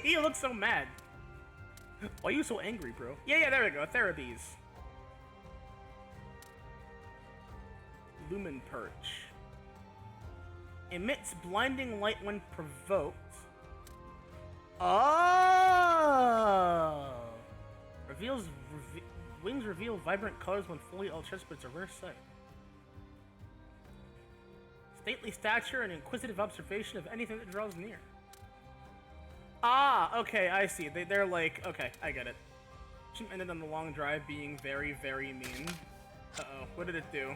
He looks so mad. Why are you so angry, bro? Yeah, there we go. Therabees. Lumen Perch. Emits blinding light when provoked. Oh! Wings reveal vibrant colors when fully ultra, but it's a rare sight. Stately stature and inquisitive observation of anything that draws near. Ah, okay, I see. They're like, okay, I get it. She ended on the long drive being very, very mean. Uh-oh, what did it do?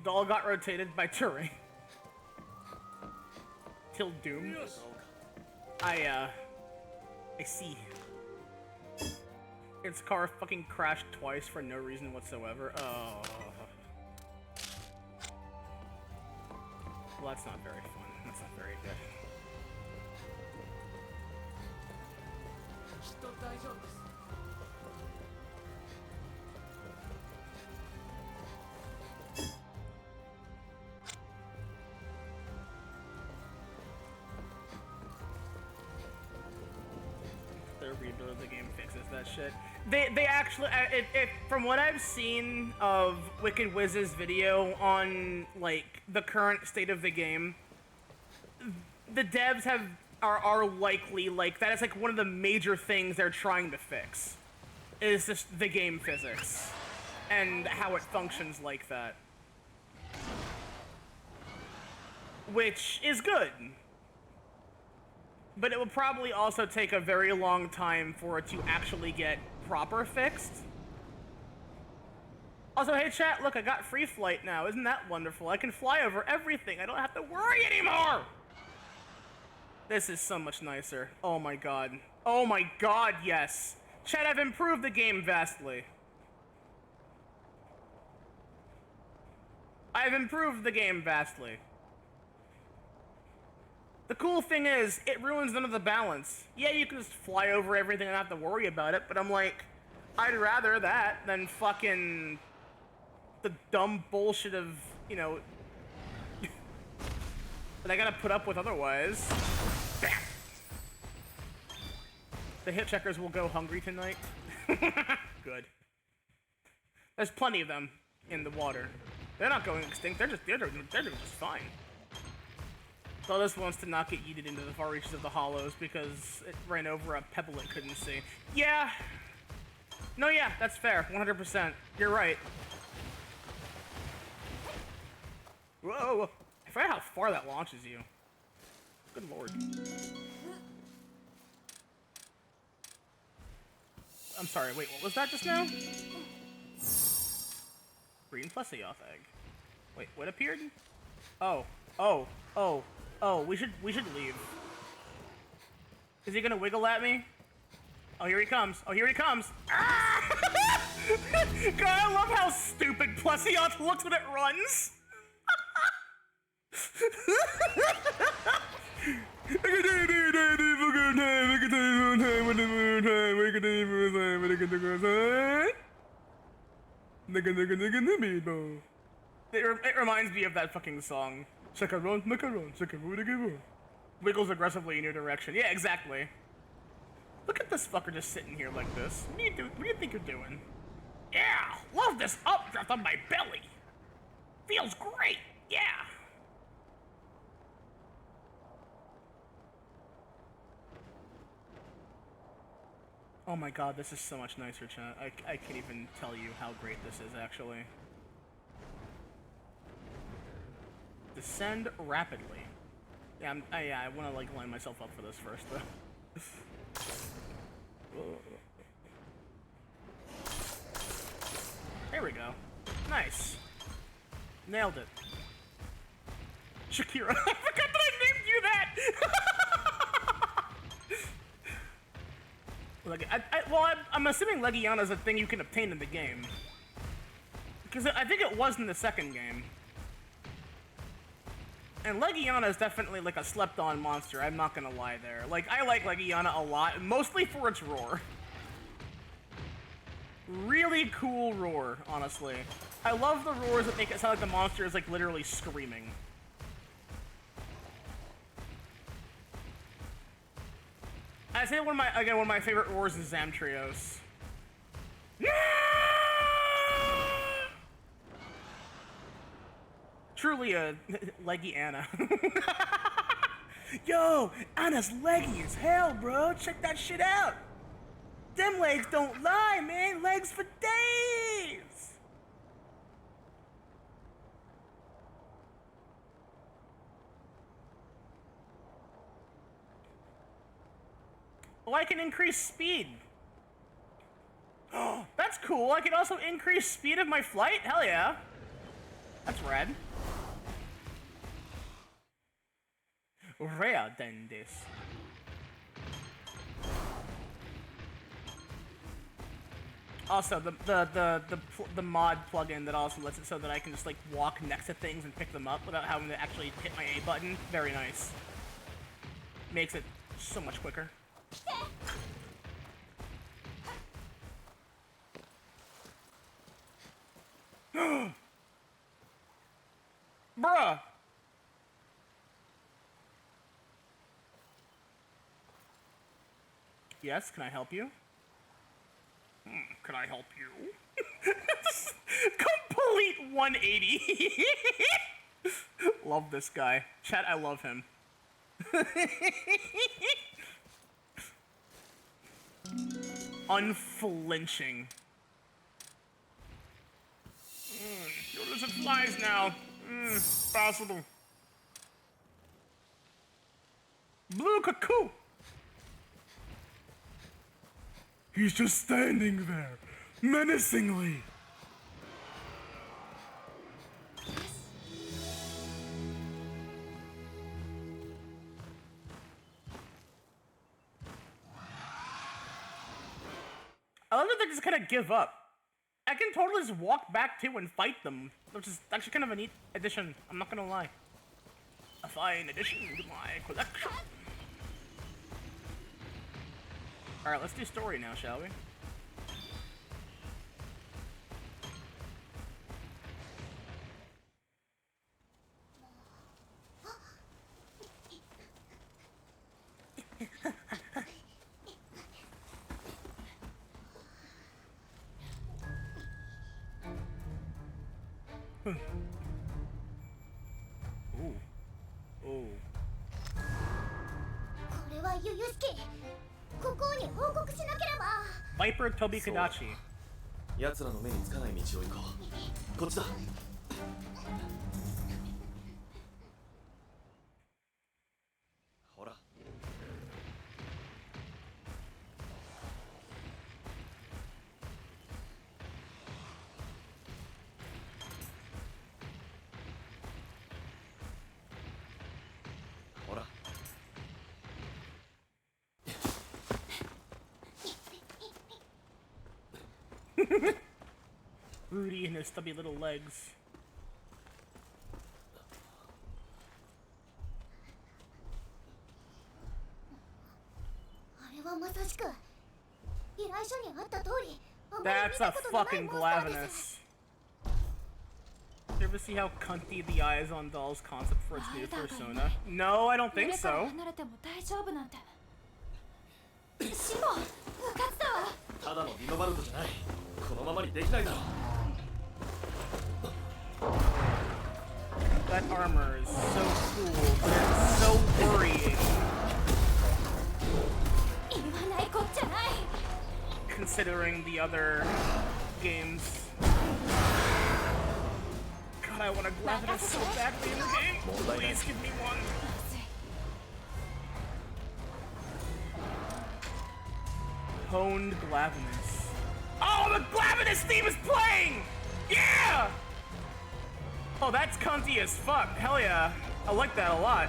Doll got rotated by terrain. Till doom. I see. Its car fucking crashed twice for no reason whatsoever. Oh. Well, that's not very fun. That's not very good. The rebuild of the game fixes that shit. They actually, from what I've seen of Wicked Wiz's video on like the current state of the game, the devs are likely like that is like one of the major things they're trying to fix, is just the game physics and how it functions like that, which is good. But it will probably also take a very long time for it to actually get proper fixed. Also, hey chat, look, I got free flight now. Isn't that wonderful? I can fly over everything. I don't have to worry anymore! This is so much nicer. Oh my god. Oh my god, yes. Chat, I've improved the game vastly. I've improved the game vastly. The cool thing is, it ruins none of the balance. Yeah, you can just fly over everything and not have to worry about it, but I'm like, I'd rather that than fucking the dumb bullshit of, you know, that I gotta put up with otherwise. Bam! The hit checkers will go hungry tonight. Good. There's plenty of them in the water. They're not going extinct, they're doing just fine. So this wants to not get yeeted into the far reaches of the hollows because it ran over a pebble it couldn't see. Yeah. No, yeah, that's fair. 100%. You're right. Whoa. I forgot how far that launches you. Good lord. I'm sorry, wait, what was that just now? Green Plesioth egg. Wait, what appeared? Oh, we should leave. Is he gonna wiggle at me? Oh, here he comes. Oh, here he comes. Ah! God, I love how stupid Plesioth looks when it runs. It reminds me of that fucking song. Wiggles aggressively in your direction. Yeah, exactly. Look at this fucker just sitting here like this. What do you think you're doing? Yeah, love this updraft on my belly. Feels great. Yeah. Oh my god, this is so much nicer, chat. I can't even tell you how great this is, actually. Descend rapidly. Yeah, I want to, like, line myself up for this first, though. There we go. Nice. Nailed it. Shakira. I forgot that I named you that! Like, I'm assuming Legiana is a thing you can obtain in the game. Because I think it was in the second game. And Legiana is definitely like a slept-on monster, I'm not gonna lie there. Like, I like Legiana a lot, mostly for its roar. Really cool roar, honestly. I love the roars that make it sound like the monster is like literally screaming. I say one of my favorite roars is Zamtrios. Truly a leggy Anna. Yo, Anna's leggy as hell, bro. Check that shit out. Them legs don't lie, man. Legs for days. Oh, I can increase speed. Oh, that's cool. I can also increase speed of my flight? Hell yeah. That's rad. Rare than this. Also, the mod plugin that also lets it so that I can just like walk next to things and pick them up without having to actually hit my A button. Very nice. Makes it so much quicker. Bruh! Yes, can I help you? Can I help you? Complete 180. Love this guy. Chat, I love him. Unflinching. You're losing flies now. Possible. Blue cuckoo. He's just standing there, menacingly. I love that they just kind of give up. I can totally just walk back to and fight them, which is actually kind of a neat addition. I'm not gonna lie. A fine addition to my collection. Alright, let's do story now, shall we? Ooh. Ooh. Viper Tobi Kadachi. 奴らの目につかない道を行こう。こっちだ。ほら。ほら。Rudy and his stubby little legs. That's a fucking Glavenus. You ever see how cunty the eyes on Doll's concept for its new persona? No, I don't think so. ただのリノバルトじゃない。このままにできないだろう。 That armor is so cool, but it's so worrying. Considering the other games. God, I want a Glavenus so badly in the game. Please give me one. Honed Glavenus. Oh, the Glavenus theme is playing! Yeah! Oh, that's cunty as fuck. Hell yeah. I like that a lot.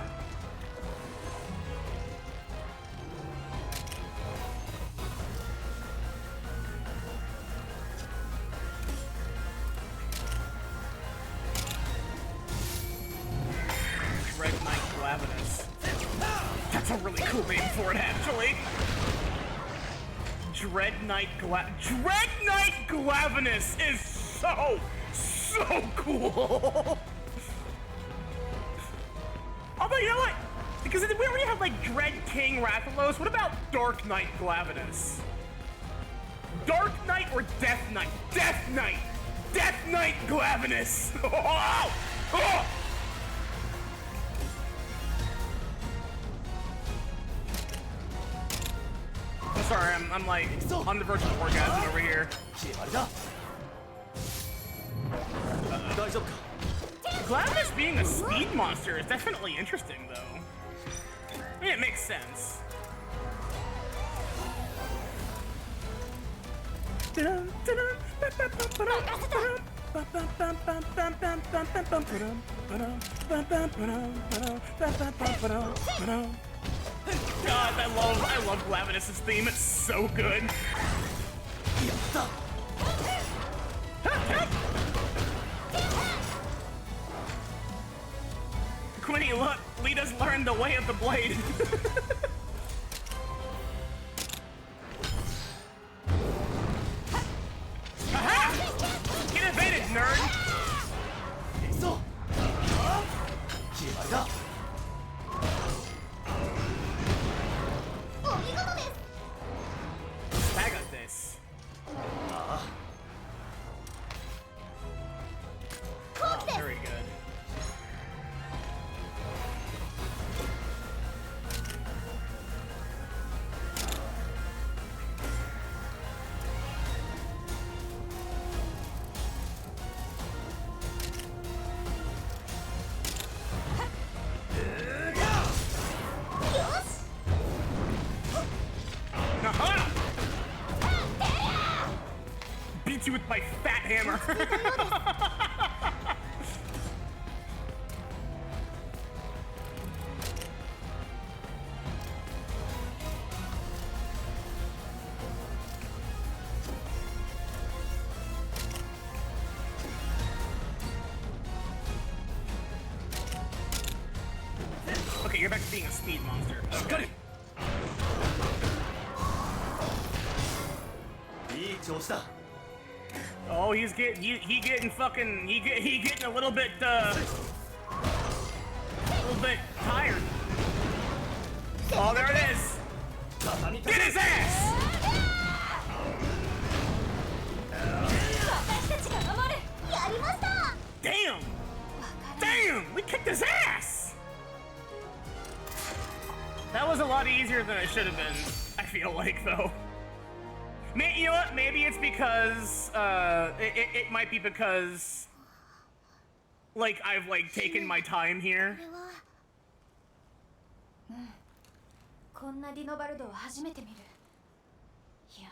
Red Knight Glavenus. That's a really cool name for it, actually. Dread Knight Glavenus is so cool. Although, you know what? Because we already have like Dread King Rathalos. What about Dark Knight Glavenus? Dark Knight or Death Knight? Death Knight! Death Knight Glavenus! Oh! Oh! I'm sorry, I'm like on the verge of orgasm over here. Glavenus being a speed monster is definitely interesting, though. I mean, it makes sense. God, I love Glavenus' theme. It's so good. Quinny, look, Lita's learned the way of the blade. Aha! Get evaded, nerd. I got this. Oh, very good. Beat you with my fat hammer. Okay, you're back to being a speed monster. Okay. Oh, he's getting he getting fucking he getting a little bit tired. Oh, there it is. Get his ass. Damn. Damn, we kicked his ass. That was a lot easier than it should have been. I feel like though. You know what? Maybe it's because it might be because like I've like taken my time here. こんなディノバルドを初めて見る。いや、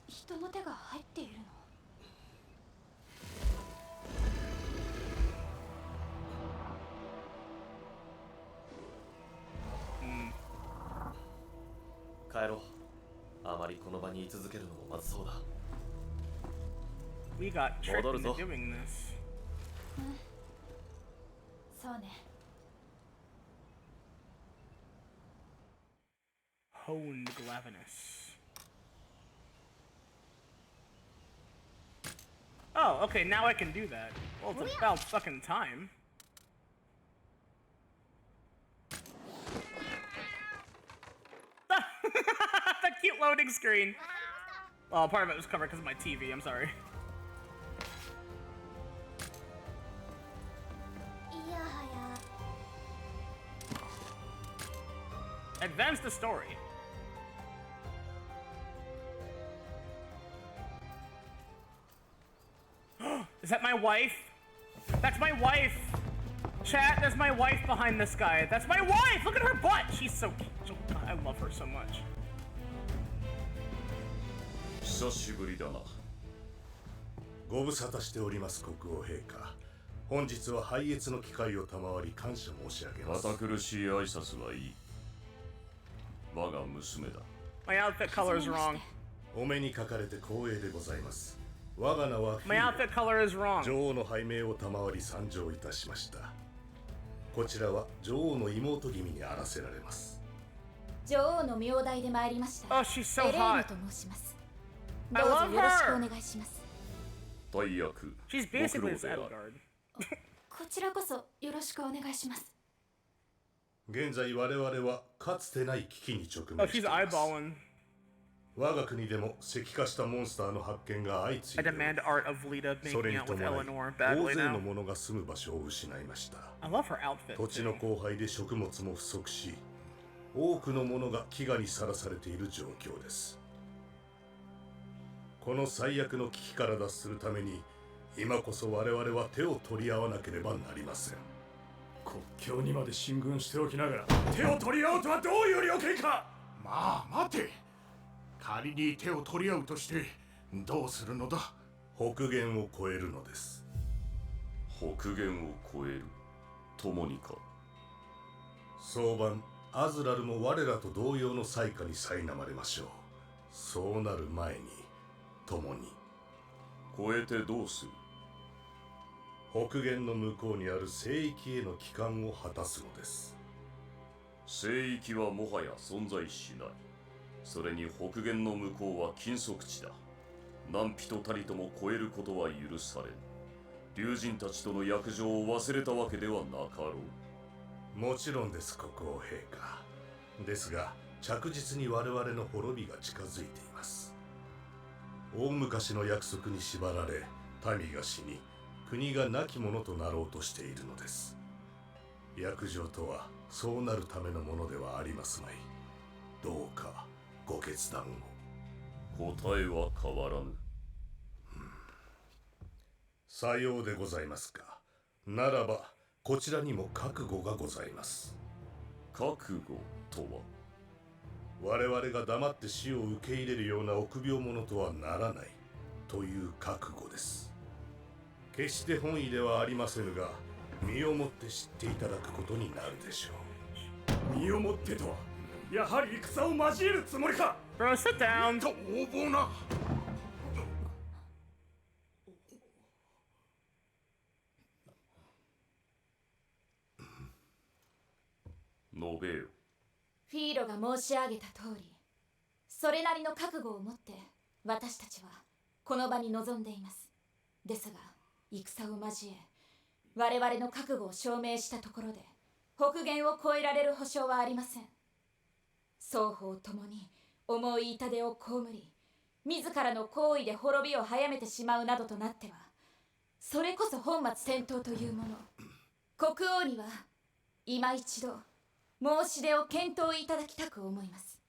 人の手が入っているの。帰ろう。あまりこの場に居続けるのもまずそうだ。We got tricked into doing this. そうね。Honed Glavenus. Oh, okay, now I can do that. Well, it's about fucking time. The cute loading screen. Well, part of it was covered because of my TV, I'm sorry. Advance the story. Is that my wife? That's my wife! Chat, there's my wife behind this guy. That's my wife! Look at her butt! She's so cute. I love her so much. 久しぶりだな。ご無沙汰しております国王陛下。本日は拝謁の機会を賜り感謝申し上げます。堅苦しい挨拶はいい。我が娘だ。My outfit color is wrong. お目にかかれて光栄でございます。我が名はフィー My outfit color is wrong. 女王の拝命を賜り参上いたしました。こちらは女王の妹君にあらせられます。女王の名代で参りました。Oh, she's so エレーヌ hot. と申します。 I どうぞ love よろしく her. お願いします。大役。 She's basically this Edelgard. こちらこそよろしくお願いします。現在我々はかつてない危機に直 Oh, 面してい she's ます。 eyeballing. 我が国でも石化したモンスターの発見が相次 I いでおり demand art of Lita それ making に out with 伴い Eleanor 大 badly 勢の now. 者が住む場所を失いました。 I love her outfit. 土地の too. 荒廃で食物も不足し多くの者が飢餓にさらされている状況です。この最悪の危機から脱するために今こそ我々は手を取り合わなければなりません。国境にまで進軍しておきながら手を取り合うとはどういう了見か。まあ待て。仮に手を取り合うとしてどうするのだ。北限を越えるのです。北限を越える共にか。早晩アズラルも我らと同様の災禍に苛まれましょう。そうなる前に共に。越えてどうする。北限の向こうにある聖域への帰還を果たすのです。聖域はもはや存在しない。それに北限の向こうは禁足地だ。何人たりとも越えることは許されん。竜人たちとの約定を忘れたわけではなかろう。もちろんです国王陛下。ですが着実に我々の滅びが近づいています。大昔の約束に縛られ民が死に国が亡き者となろうとしているのです。約定とはそうなるためのものではありますまい。どうかご決断を。答えは変わらぬ。さようでございますか。ならばこちらにも覚悟がございます。覚悟とは。我々が黙って死を受け入れるような臆病者とはならないという覚悟です。決して本意ではありませぬが身をもって知っていただくことになるでしょう。身をもってとはやはり戦を交えるつもりか。 Bro, sit down. と横暴な。述べよ。フィーロが申し上げた通り、それなりの覚悟を持って私たちはこの場に臨んでいます。ですが戦を交え我々の覚悟を証明したところで北限を越えられる保証はありません。双方ともに重い痛手を被り自らの行為で滅びを早めてしまうなどとなってはそれこそ本末転倒というもの。国王には今一度申し出を検討いただきたく思います。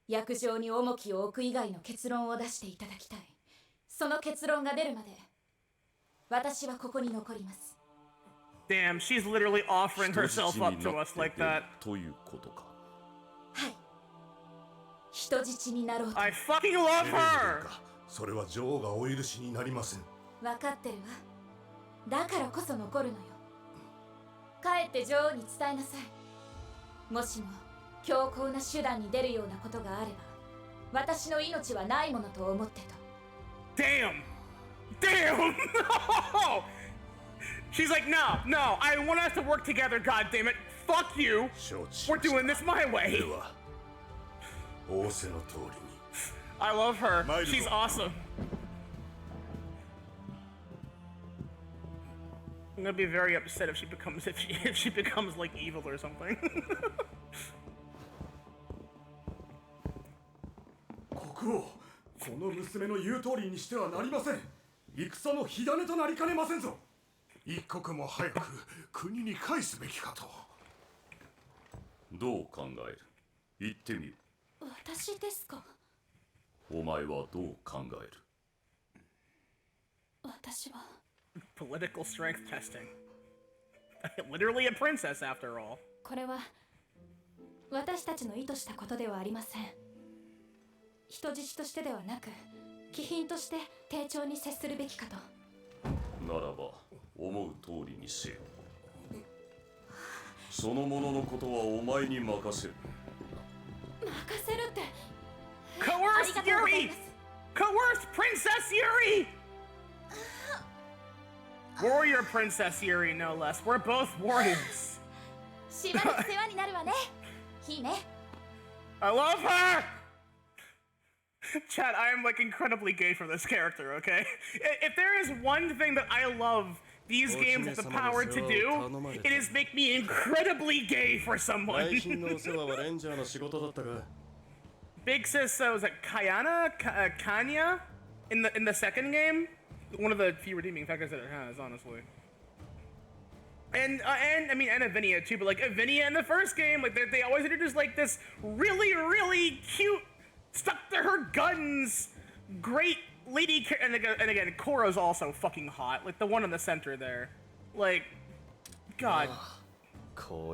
約定に重きを置く以外の結論を出していただきたい。その結論が出るまで私はここに残ります。 Damn, she's literally offering herself up to us like that. ということか。はい。人質になろうと。 I fucking love her! それは女王がお許しになりません。分かってるわ。だからこそ残るのよ。帰って女王に伝えなさい。もしも強硬な手段に出るようなことがあれば私の命はないものと思ってと。 Damn! Damn! No! She's like, no, I want us to work together, goddammit. Fuck you! We're doing this my way! I love her. She's awesome. I'm gonna be very upset if she becomes like evil or something. 国王、この娘の言う通りにしてはなりません。戦の火種となりかねませんぞ。一刻も早く国に返すべきかと。どう考える？言ってみる。私ですか？お前はどう考える？私は Political strength testing. Literally a princess after all. これは私たちの意図したことではありません。人質としてではなく貴賓として丁重に接するべきかと。ならば思う通りにせよ。そのもののことはお前に任せる。任せるって。 Coerced Yuri! Coerced Princess Yuri! Warrior Princess Yuri, no less. We're both warriors. しばらく世話になるわね、姫。I love her! Chat, I am like incredibly gay for this character, okay? If there is one thing that I love these games have the power to do, it is make me incredibly gay for someone. Big Sis, was it Kanya? In the second game? One of the few redeeming factors that it has, honestly. And Avinia too, but like Avinia in the first game, like they always introduce like this really, really cute, stuck to her guns, great lady, and again, Korra's also fucking hot, like the one in the center there. Like, God. Who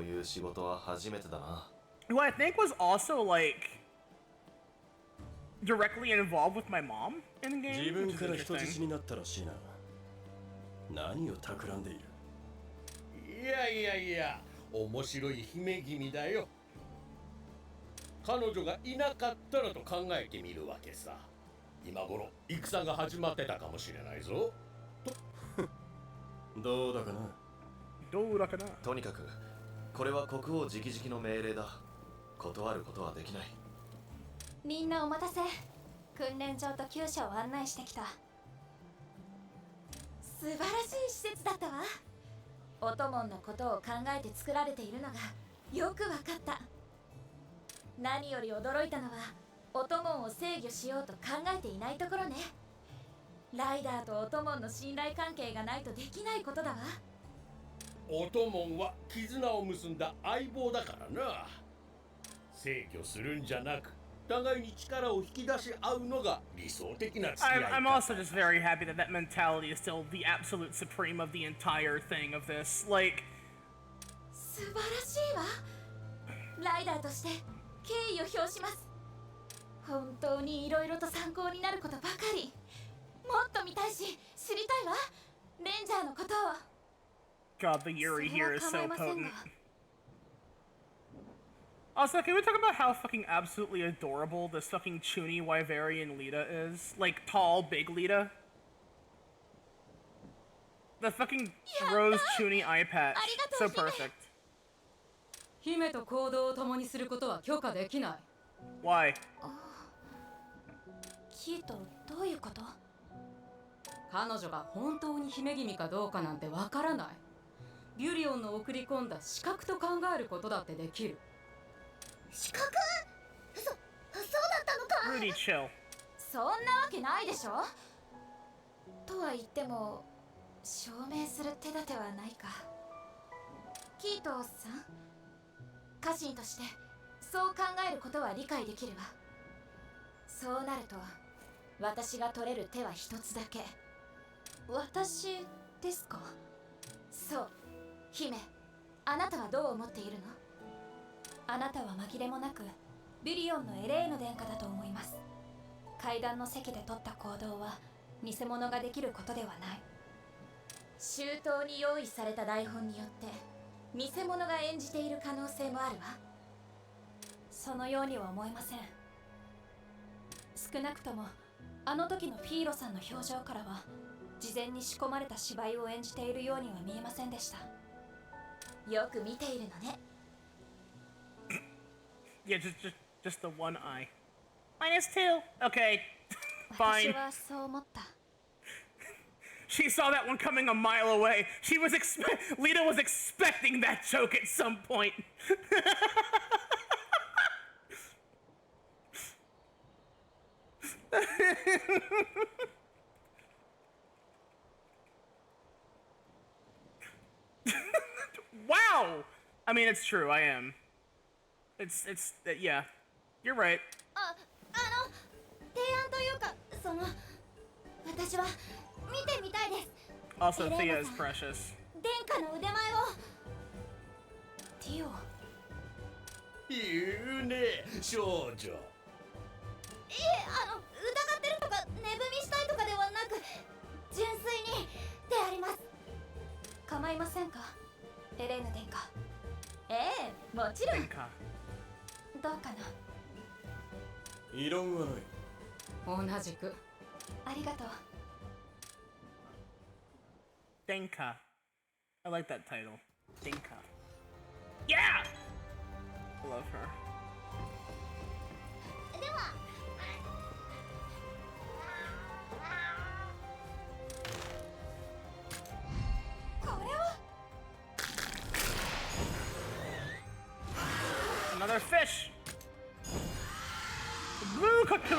I think was also like directly involved with my mom in the game. 自分 Which is から人質 interesting. になったらしいな。何を企んでいる。いやいやいや、面白い姫君だよ。彼女がいなかったらと考えてみるわけさ。今頃戦が始まってたかもしれないぞ。どうだかな。どうだかな。とにかくこれは国王直々の命令だ。断ることはできない。みんなお待たせ。訓練場と厩舎を案内してきた。素晴らしい施設だったわ。オトモンのことを考えて作られているのがよくわかった。何より驚いたのはオトモンを制御しようと考えていないところね。ライダーとオトモンの信頼関係がないとできないことだわ。オトモンは絆を結んだ相棒だからな。制御するんじゃなく互いに力を引き出し合うのが理想的な付き合い方。 I'm also just very happy that that mentality is still the absolute supreme of the entire thing of this. Like, 素晴らしいわ。ライダーとして敬意を表します。本当にいろいろと参考になることばかり。もっと見たいし知りたいわ。レンジャーのことを。 God, the Yuri here is so potent. Also, can we talk about how fucking absolutely adorable this fucking Chuny Wyverian Lita is? Like, tall, big Lita? The fucking rose Chuny eye patch. So perfect. 姫と行動を共にすることは許可できない。 Why? キート、どういうこと？彼女が本当に姫君かどうかなんてわからない。ビュリオンの送り込んだ資格と考えることだってできる。資格？そうだったのか。 Rudy, chill. そんなわけないでしょ。とは言っても証明する手立てはないか。キートさん、家臣としてそう考えることは理解できるわ。そうなると私が取れる手は一つだけ。私ですか？そう、姫、あなたはどう思っているの？あなたは紛れもなくビリオンのエレーヌ殿下だと思います。階段の席で取った行動は偽物ができることではない。周到に用意された台本によって偽物が演じている可能性もあるわ。そのようには思えません。少なくともあの時のフィーロさんの表情からは事前に仕込まれた芝居を演じているようには見えませんでした。よく見ているのね。Yeah, just the one eye. -2. Okay, fine. 私はそう思った。She saw that one coming a mile away. She was Lita was expecting that joke at some point. Wow! I mean, it's true, I am. Yeah. You're right. 提案というか、私は見てみたいです。 Also, Thea is precious. 殿下の腕前を。ティオ。言うね、少女。いえ、疑ってるとか値踏みしたいとかではなく、純粋にであります。構いませんか、エレーヌ殿下。ええ、もちろん。どうかな。異論はない。同じく。ありがとう。Denka. I like that title. Denka. Yeah! I love her. では。これは。Another fish! Blue cocoon!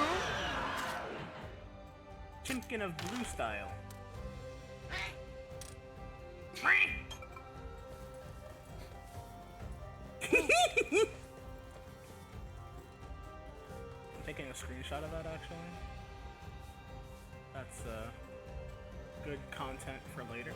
Chimkin of blue style. I'm taking a screenshot of that actually. That's good content for later.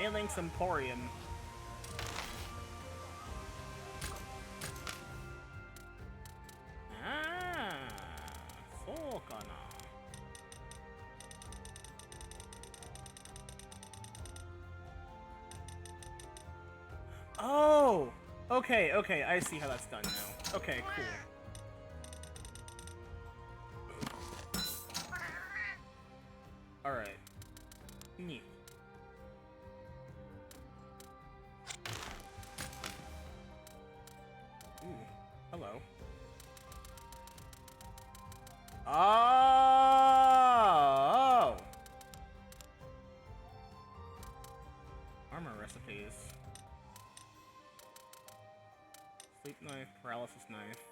Link's Emporium. Ah, so kana. Oh, okay, okay, I see how that's done now. Okay, cool. Alright. Neat. Ooh, hello. Oh! Armor recipes. Sleep knife, paralysis knife.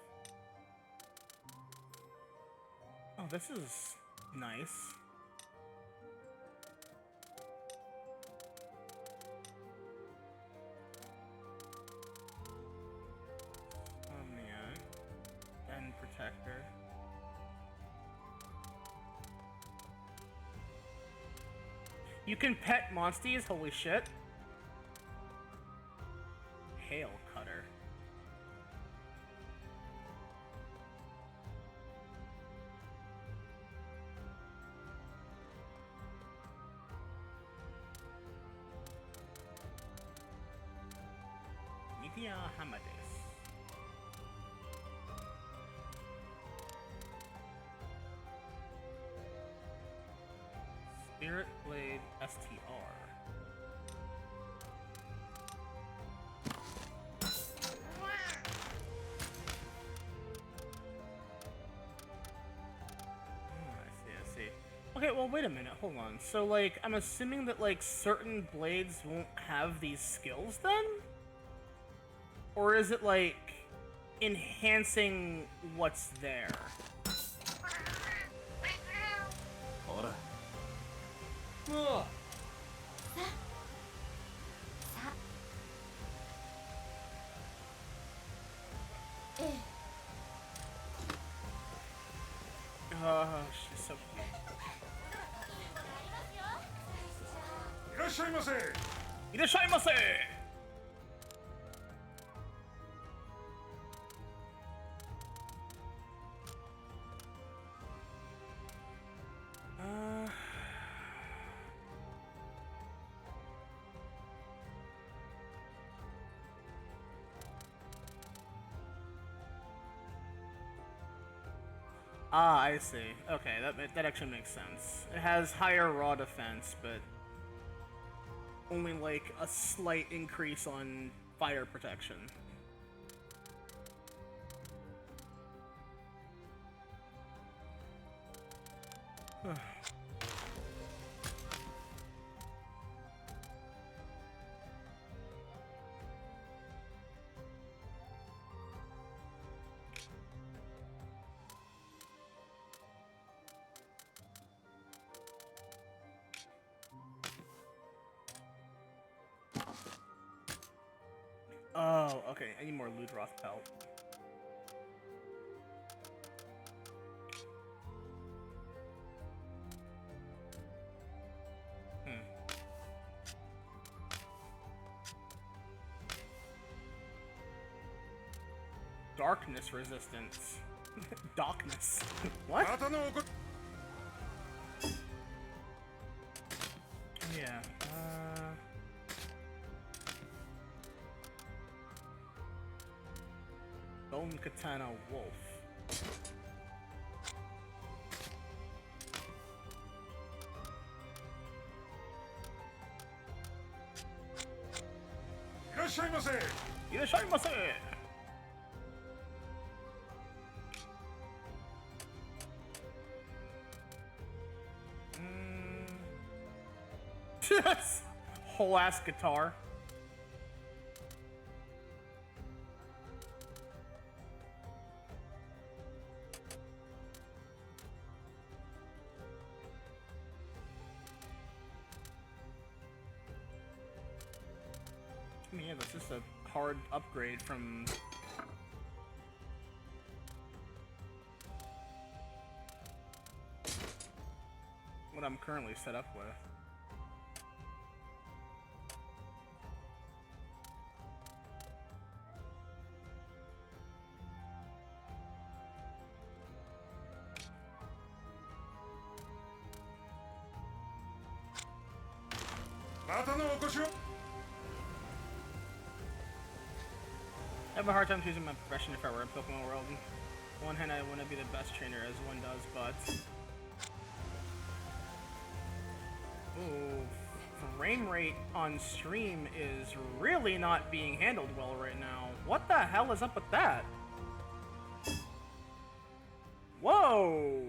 Oh, this is nice. And protector. You can pet monsties? Holy shit. Hail cutter. Nithya Hamades. Spirit Blade STR. I see. Okay, well, wait a minute, hold on. So, like, I'm assuming that, like, certain blades won't have these skills then? Or is it, like, enhancing what's there? Ora. Oh, she's so cute. いらっしゃいませ。いらっしゃいませ。Ah, I see. Okay, that actually makes sense. It has higher raw defense, but only like a slight increase on fire protection. Oh, okay. I need more Ludroth pelt. Darkness resistance. Darkness. What? Yeah. Bone Katana Wolf. Irashaimase! Irashaimase! Whole ass guitar. I mean, yeah, this is a hard upgrade from what I'm currently set up with. I have a hard time choosing my profession if I were in Pokemon World. On one hand, I want to be the best trainer as one does, but... Ooh, frame rate on stream is really not being handled well right now. What the hell is up with that? Whoa!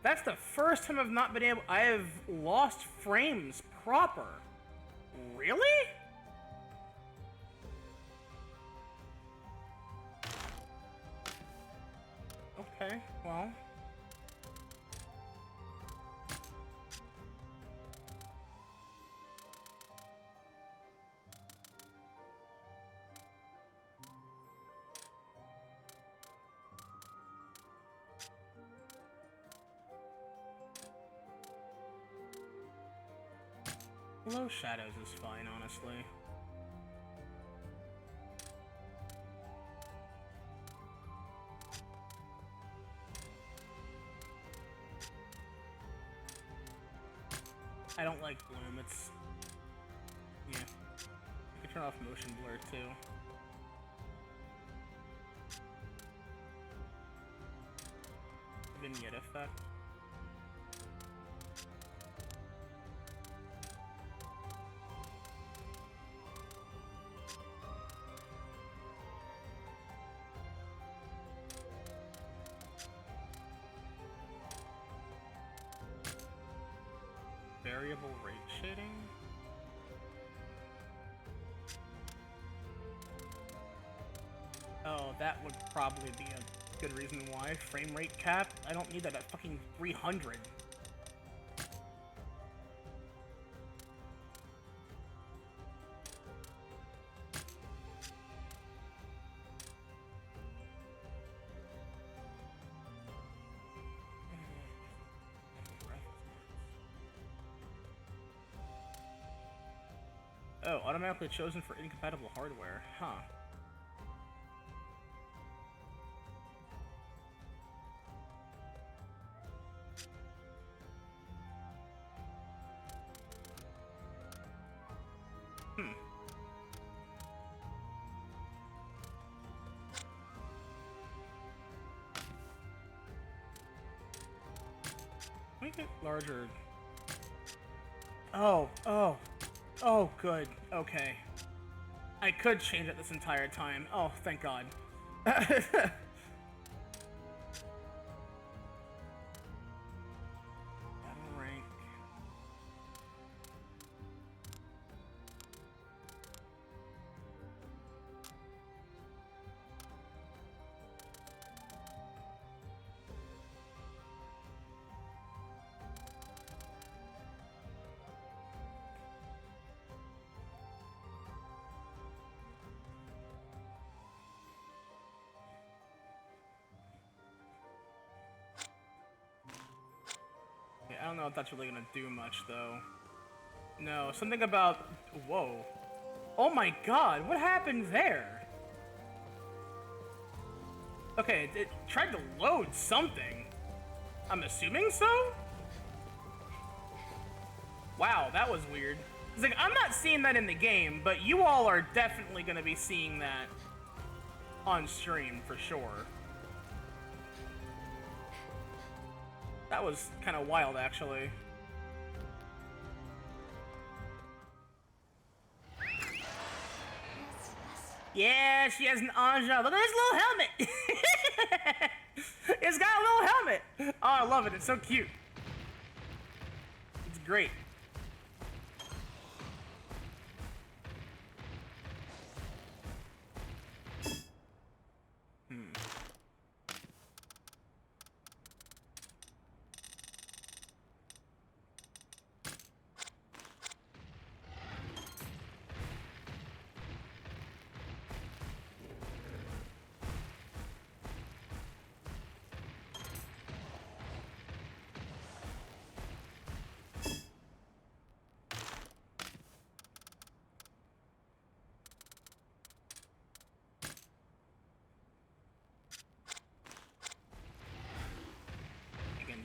That's the first time I've not been able... I have lost frames proper. Really? Okay, well... Low shadows is fine, honestly. I don't like bloom, it's... yeah. I can turn off motion blur, too. Vignette effect. Variable rate shading? Oh, that would probably be a good reason why. Frame rate cap? I don't need that at fucking 300. Oh, automatically chosen for incompatible hardware. Huh. Hmm. Make it larger. Oh, good. Okay. I could change it this entire time. Oh, thank God. Battle rank. I don't know if that's really gonna do much, though. No, something about... Whoa. Oh my God, what happened there? Okay, it tried to load something. I'm assuming so? Wow, that was weird. It's like, I'm not seeing that in the game, but you all are definitely gonna be seeing that on stream, for sure. That was kind of wild, actually. Yeah, she has an Anja. Look at this little helmet! It's got a little helmet! Oh, I love it. It's so cute. It's great.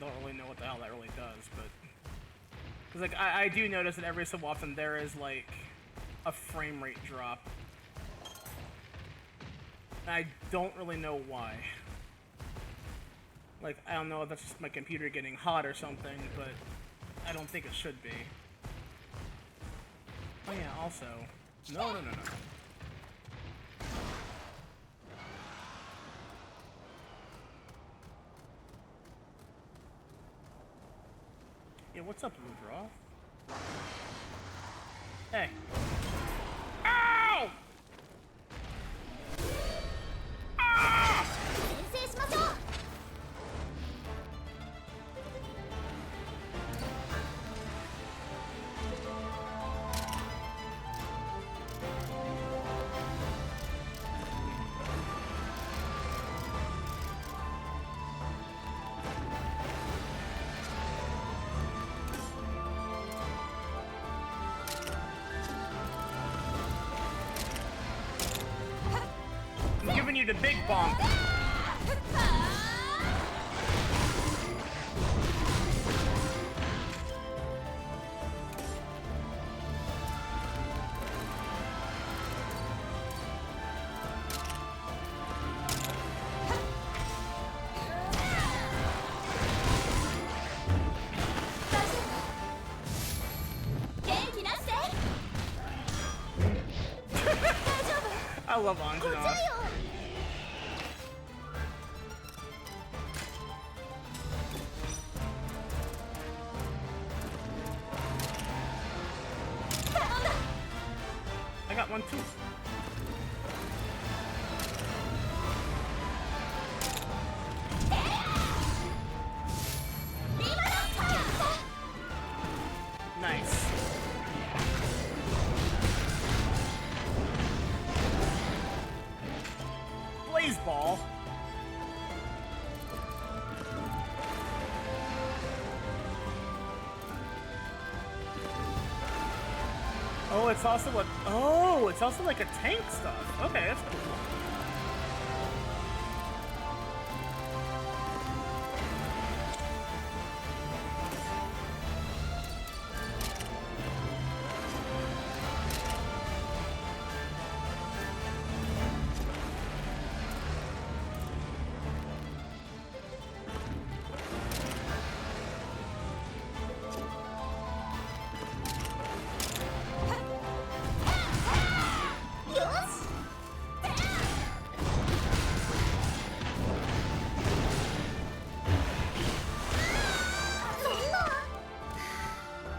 Don't really know what the hell that really does, but... Cause like I do notice that every so often there is like a frame rate drop. I don't really know why. Like, I don't know if that's just my computer getting hot or something, but I don't think it should be. Oh yeah, also... No. Yeah, what's up, Woodrow? Hey. Ow! Ah! 先制しましょう。I'm giving you the big bonk. I love Anjana. I got one too. Nice. Blaze ball. Oh, it's also what? Oh, it's also like a tank stuff. Okay, that's cool.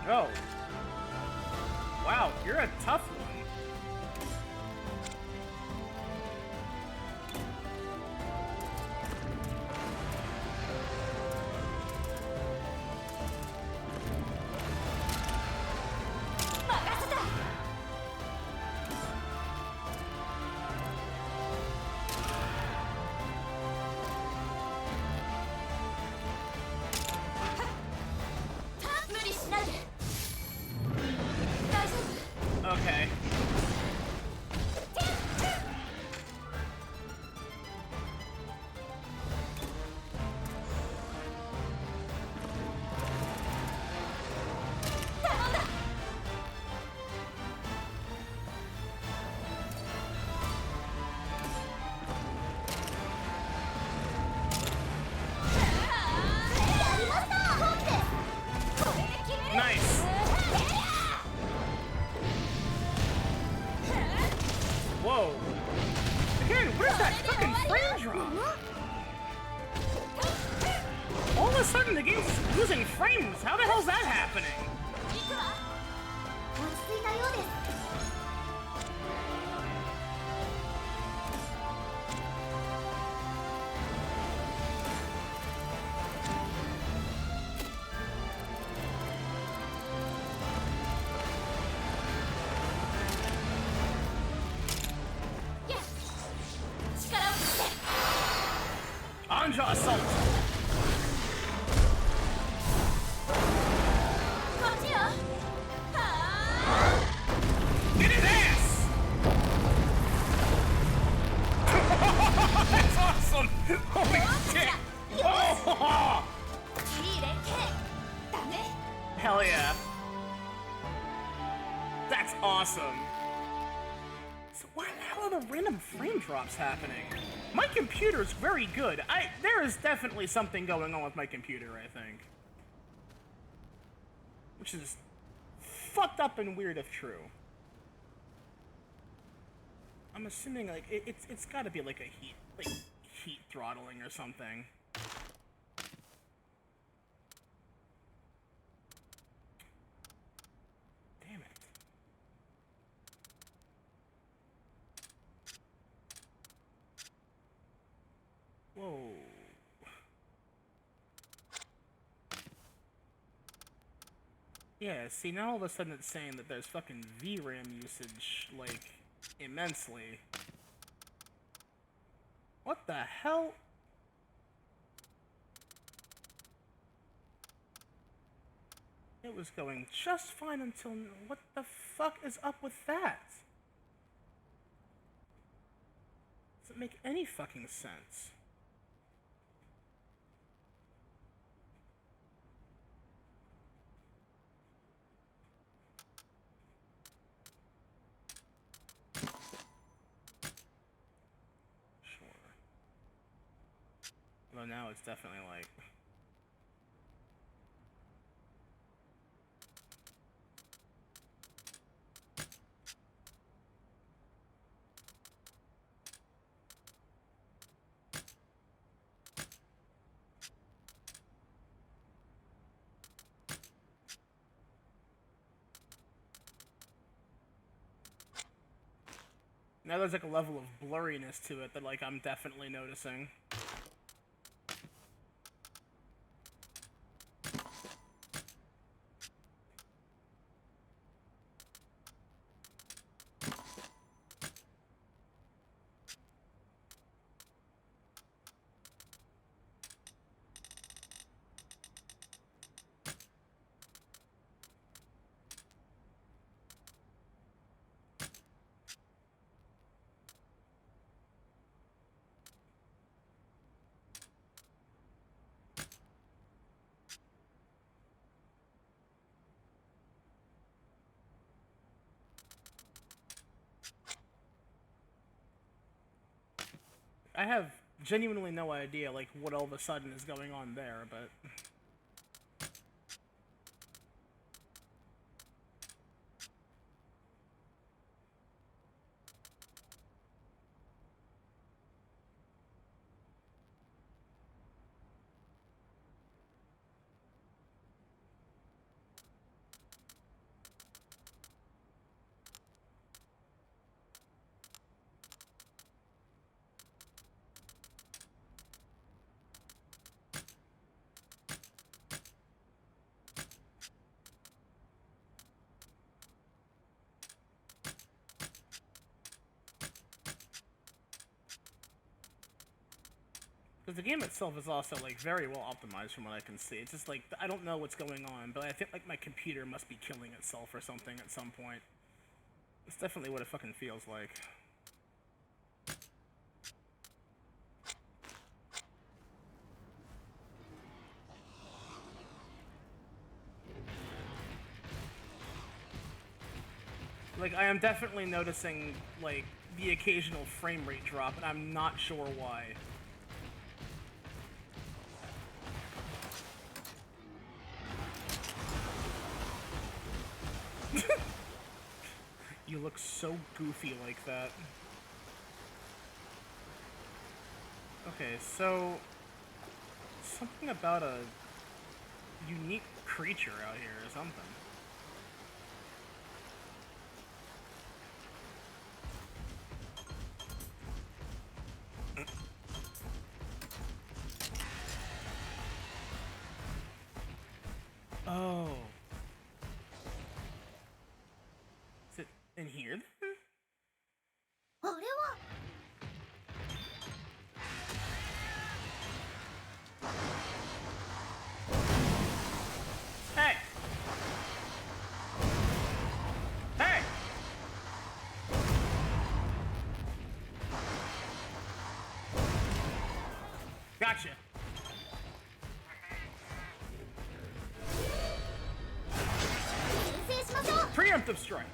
Oh. Wow, you're a tough one. Okay. Nice. Whoa. Again, where's that fucking frame drop? All of a sudden the game's losing frames. How the hell's that happening? 落ち着いたようです。 Anja assault. Get his ass! That's awesome! Holy shit! Oh! Hell yeah. awesome. So why the hell are the random frame drops happening? My computer's very good. There is definitely something going on with my computer, I think. Which is fucked up and weird if true. I'm assuming like it's got to be like a heat throttling or something. Damn it. Whoa. Yeah, see, now all of a sudden it's saying that there's fucking VRAM usage, like, immensely. What the hell? It was going just fine until... What the fuck is up with that? Doesn't make any fucking sense. Although now it's definitely like... Now there's like a level of blurriness to it that like I'm definitely noticing. I have genuinely no idea, like, what all of a sudden is going on there, but... Because the game itself is also, like, very well optimized from what I can see. It's just, like, I don't know what's going on, but I think, like, my computer must be killing itself or something at some point. It's definitely what it fucking feels like. Like, I am definitely noticing, like, the occasional frame rate drop, and I'm not sure why. You look so goofy like that. Okay, so... something about a unique creature out here or something. Oh. Is it in here then? あれは Hey! Hey! Gotcha. Preemptive strike.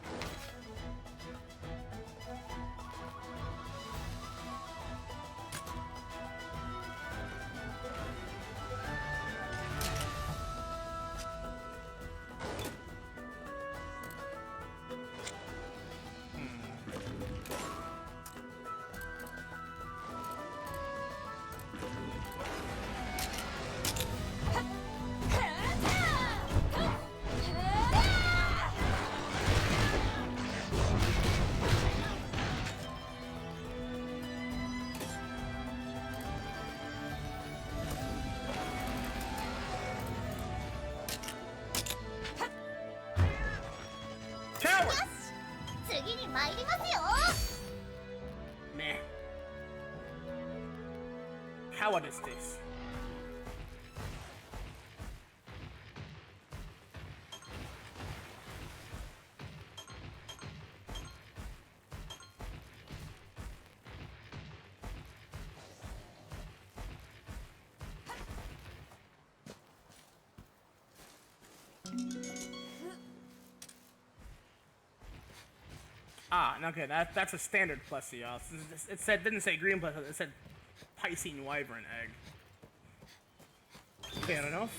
Cowardice this. Ah, okay, that's a standard plus, y'all. It didn't say green plus, it said Piscine Wyvern egg. Fair enough.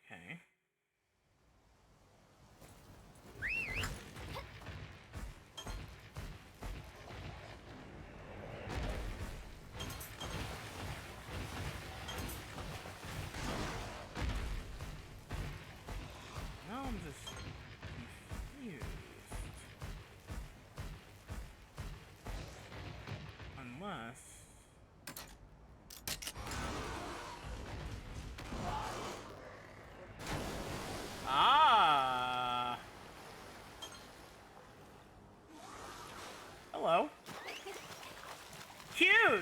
Okay. Now I'm just confused. Unless... Ah! Hello. Cues!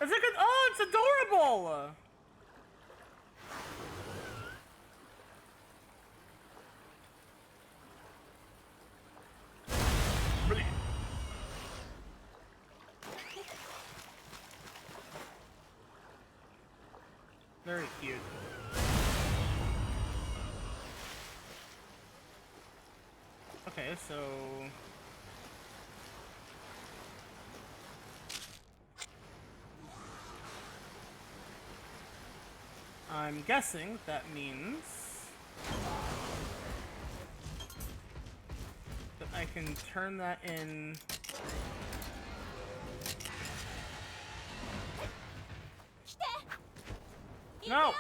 It's like oh, it's adorable! Brilliant. Very cute. Okay, so... I'm guessing that means that I can turn that in. No!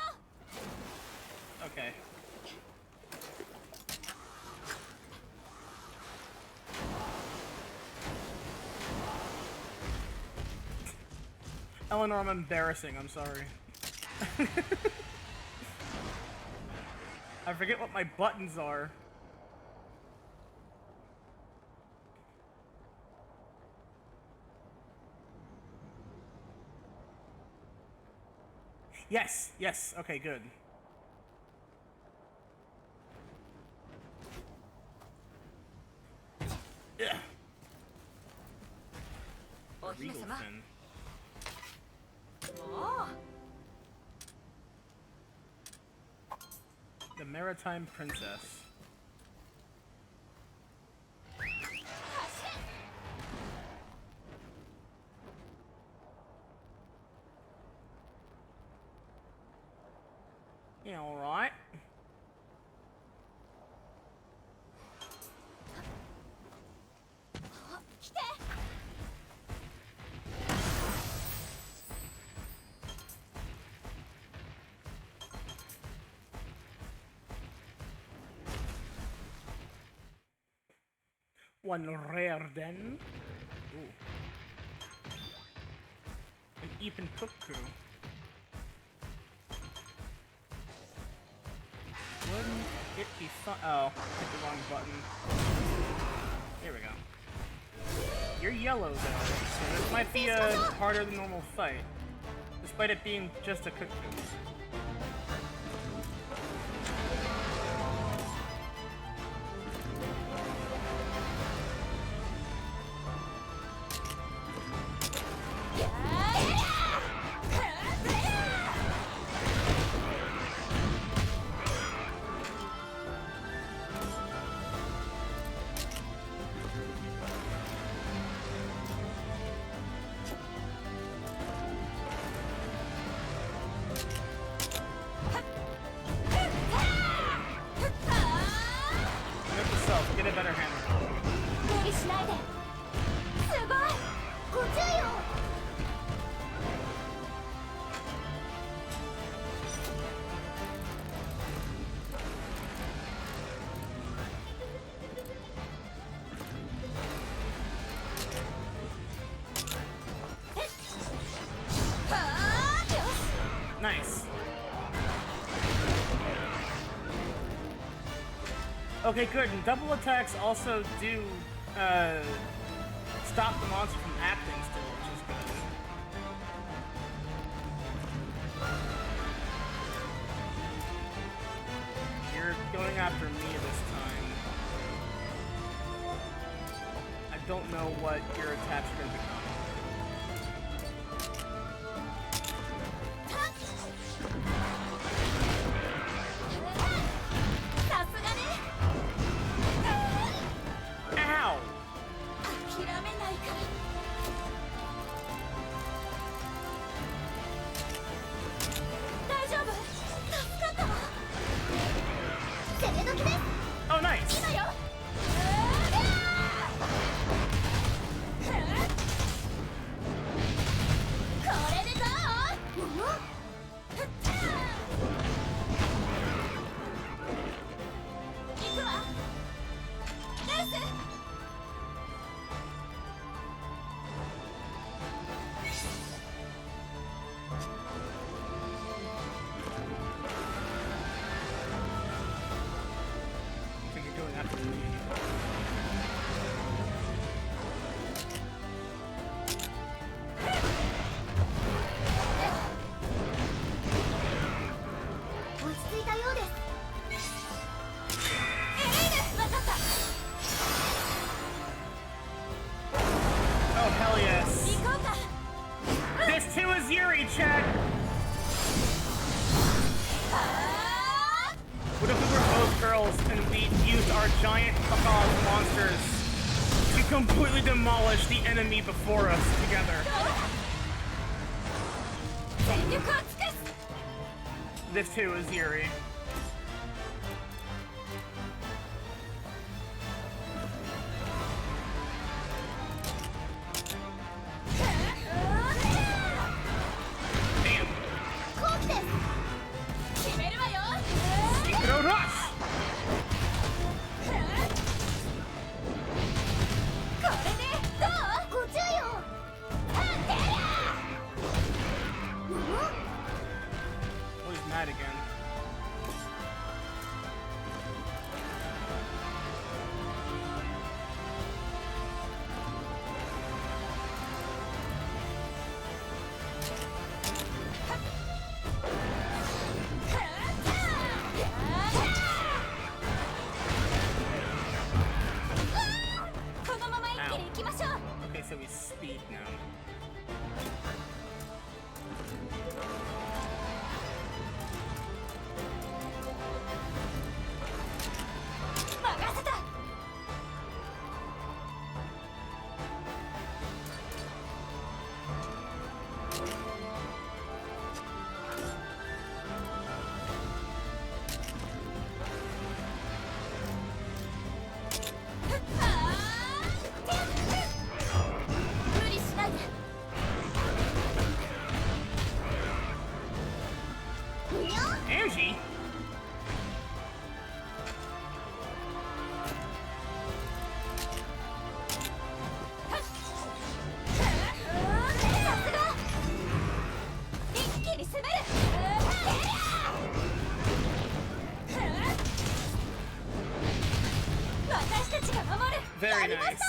Okay. Eleanor, I'm embarrassing, I'm sorry. I forget what my buttons are. Yes, yes, okay, good. Yeah. Regal fin. The Maritime Princess. Yeah, alright. One rare den. Ooh. An Epen Cuckoo. Wouldn't it be fun? Oh, hit the wrong button. Here we go. You're yellow though, so this might be a harder than normal fight, despite it being just a cuckoo. Get a better hammer. Nice. Okay, good. And double attacks also do stop the monster from acting still, which is good. You're going after me this time. I don't know what your attacks are going to become. Ow! 諦めないから大丈夫助かったわ攻め時です Oh, nice! 今よこれでどう行くわナイス I think you're going after me. Oh, hell yes. This too is Yuri, chat! What if we were both girls and we used our giant fuck-off monsters to completely demolish the enemy before us together? This too is Yuri. Synchro rush! Oh, he's mad again. Okay, so he's speed now. Angie? Very nice.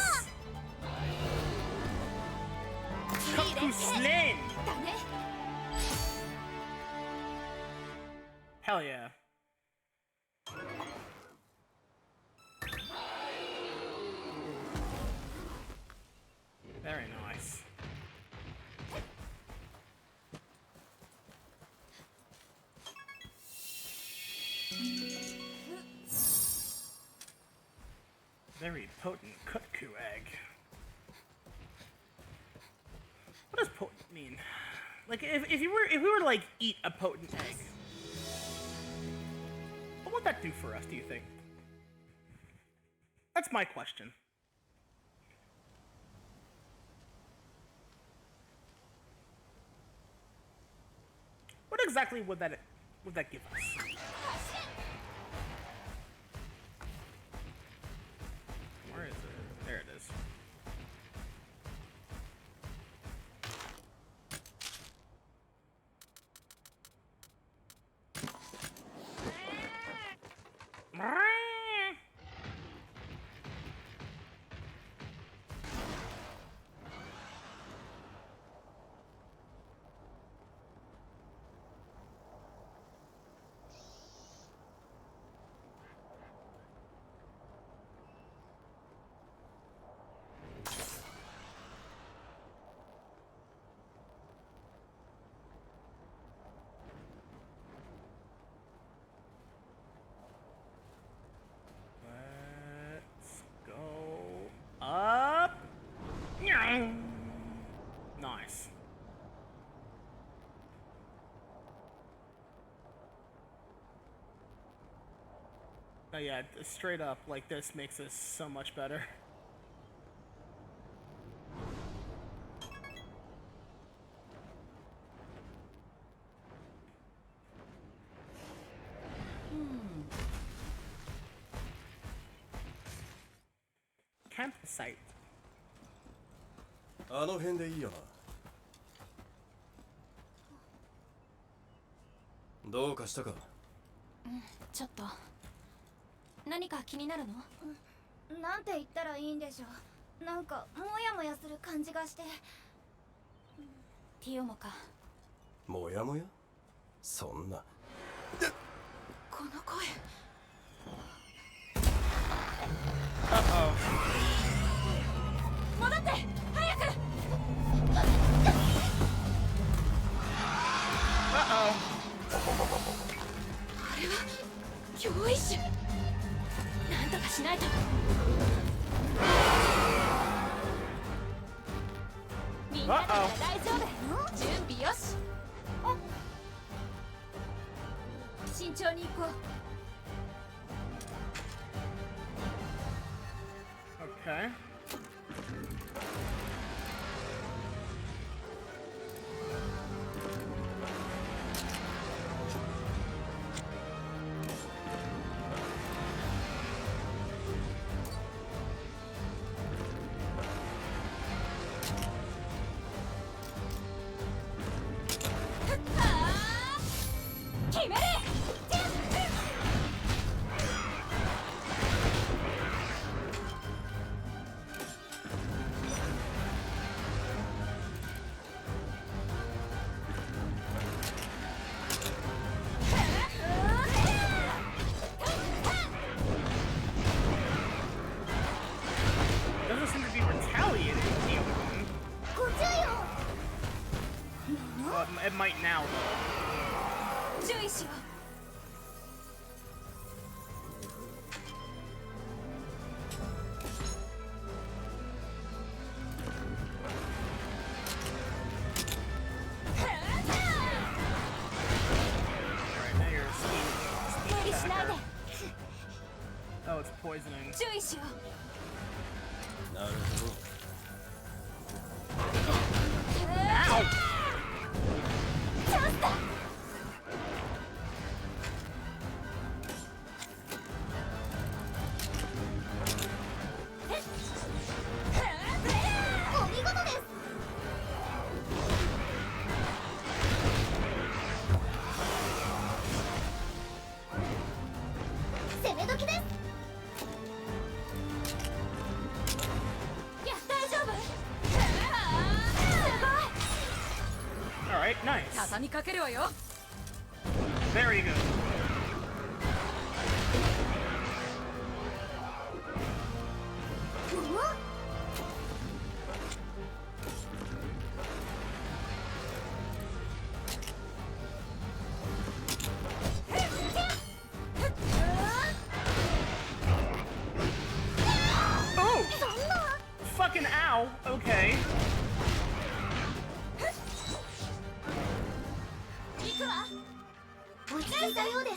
Kaku slain! Hell yeah. Very nice. Very potent Kutku egg. What does potent mean? Like if we were to like eat a potent egg, what would that do for us, do you think? That's my question. What exactly would that give us? Where is it? There it is. Yeah, straight up, like this makes this so much better. Campsite. あの辺でいいよな。どうかしたか？ちょっと何か気になるの？なんて言ったらいいんでしょう。なんかモヤモヤする感じがして。ティオモか。もやもや？そんな。この声。戻って早く。あれは脅威種。なんとかしないと。みんなだから大丈夫。準備よし。慎重に行こう。Okay. It might now. 注意しよう。無理しないで。Oh, it's poisoning. 注意しよう。なるほど。畳みかけるわよ。 Very good. Oh! Fucking ow! Okay. 落ち着いたようです。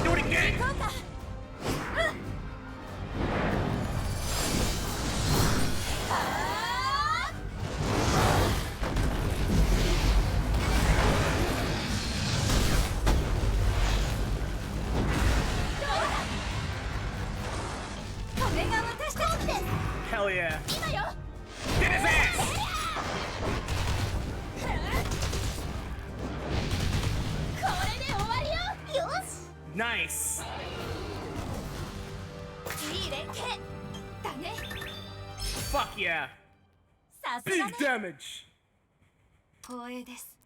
Do it again! Hell yeah. Get his ass! Nice. いい連携だね。 Fuck yeah. さす Big がね。 damage. 光栄です。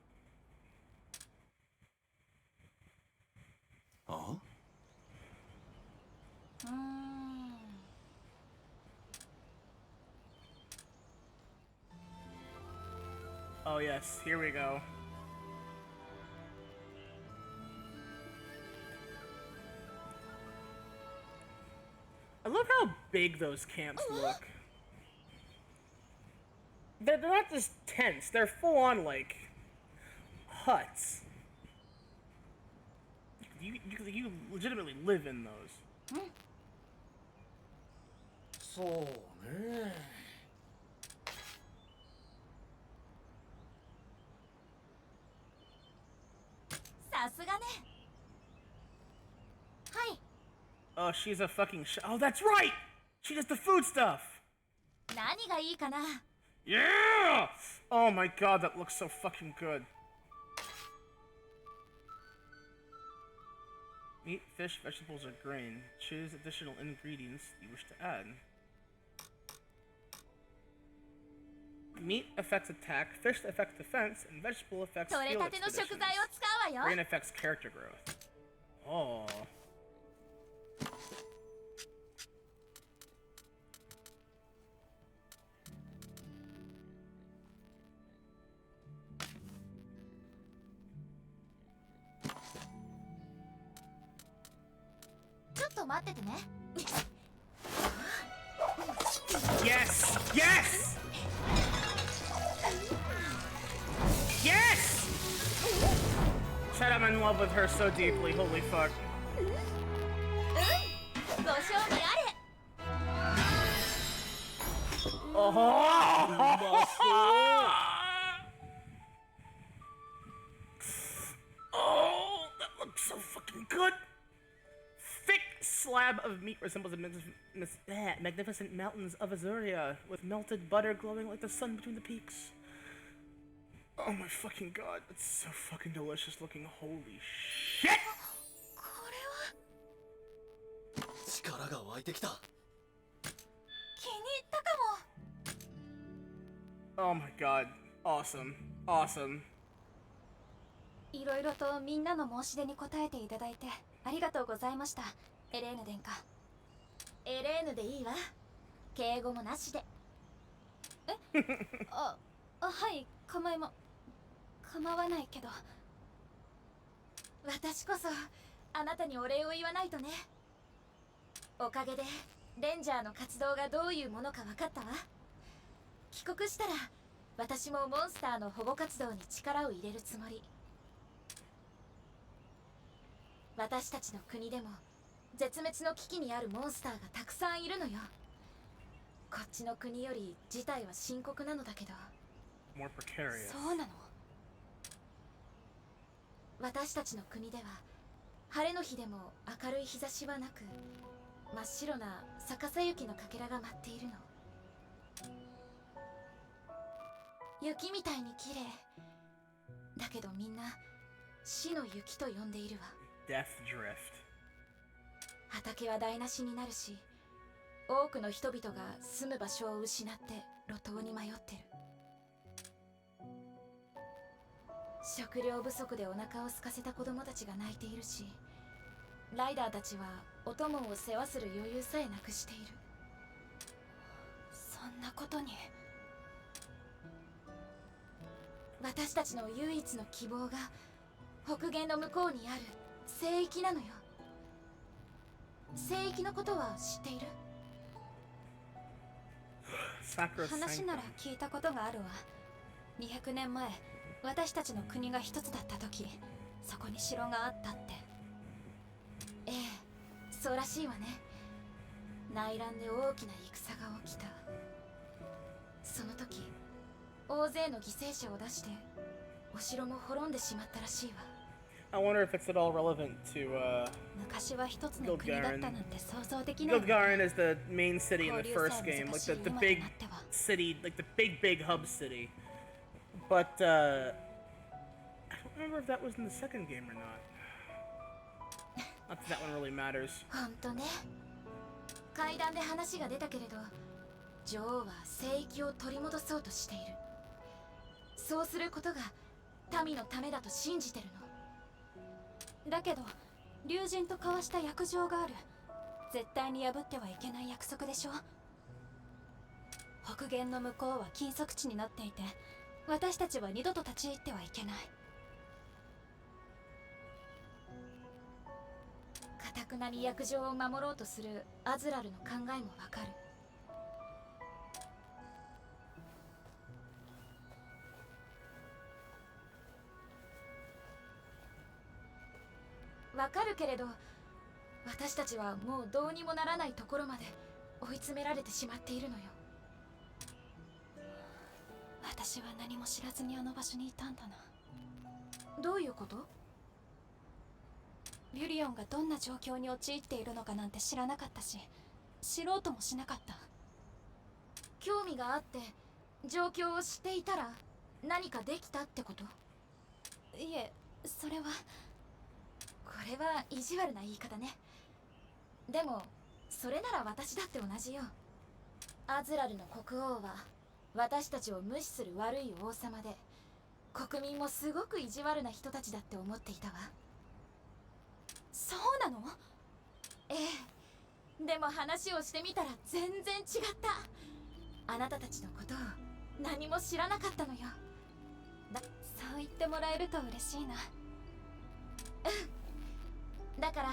あ？Oh yes, here we go. how big those camps look. They're not just tents, they're full on, like, huts. You legitimately live in those. そうね。さすがね。はい。 Oh, she's a fucking oh, that's right! She does the food stuff! 何がいいかな。 Yeah! Oh my god, that looks so fucking good. Meat, fish, vegetables, or grain. Choose additional ingredients you wish to add. Meat affects attack, fish affects defense, and vegetable affects 取れ field たての食 expeditions. 材を使うわよ。 Grain affects character growth. Oh. Yes! Yes! Yes! Shut up, I'm in love with her so deeply, holy fuck. ご賞味あれ。 Oh, that looks so fucking good. Thick slab of meat resembles the magnificent mountains of Azuria, with melted butter glowing like the sun between the peaks. Oh my fucking god, it's so fucking delicious looking. Holy shit! 力が湧いてきた。気に入ったかも。 Oh my god, awesome, awesome. いろいろとみんなの申し出に応えていただいてありがとうございました、エレーヌ殿下。エレーヌでいいわ。敬語もなしで。えはい、構わないけど。私こそあなたにお礼を言わないとね。おかげでレンジャーの活動がどういうものか分かったわ。帰国したら私もモンスターの保護活動に力を入れるつもり。私たちの国でも絶滅の危機にあるモンスターがたくさんいるのよ。こっちの国より事態は深刻なのだけど。 More precarious. そうなの。私たちの国では晴れの日でも明るい日差しはなく、真っ白な逆さ雪のかけらが舞っているの。雪みたいに綺麗だけど、みんな死の雪と呼んでいるわ。 Death drift. 畑は台無しになるし、多くの人々が住む場所を失って路頭に迷ってる。食料不足でお腹を空かせた子供たちが泣いているし、ライダーたちはお供を世話する余裕さえなくしている。そんなことに。私たちの唯一の希望が北限の向こうにある聖域なのよ。聖域のことは知っている？話なら聞いたことがあるわ。200年前、私たちの国が一つだった時、そこに城があったって。ええ、そうらしいわね。内乱で大きな戦が起きた。その時、大勢の犠牲者を出してお城も滅んでしまったらしいわ。 I wonder if it's at all relevant to Gilgarin. Gilgarin is the main city in the first game, like the big city, like the big hub city. But I don't remember if that was in the second game or not. Not that that one really matters. 本当ね。階段で話が出たけれど、女王は聖域を取り戻そうとしている。そうすることが民のためだと信じてるの。だけど竜神と交わした約定がある。絶対に破ってはいけない約束でしょ。北限の向こうは禁足地になっていて、私たちは二度と立ち入ってはいけない。たくなに約定を守ろうとするアズラルの考えもわかる。わかるけれど、私たちはもうどうにもならないところまで追い詰められてしまっているのよ。私は何も知らずにあの場所にいたんだな。どういうこと？ビュリオンがどんな状況に陥っているのかなんて知らなかったし、知ろうともしなかった。興味があって状況を知っていたら何かできたってこと？いえ、それは。これは意地悪な言い方ね。でもそれなら私だって同じよ。アズラルの国王は私たちを無視する悪い王様で、国民もすごく意地悪な人たちだって思っていたわ。そうなの？ええ。でも話をしてみたら全然違った。あなたたちのことを何も知らなかったのよ。そう言ってもらえると嬉しいな。だから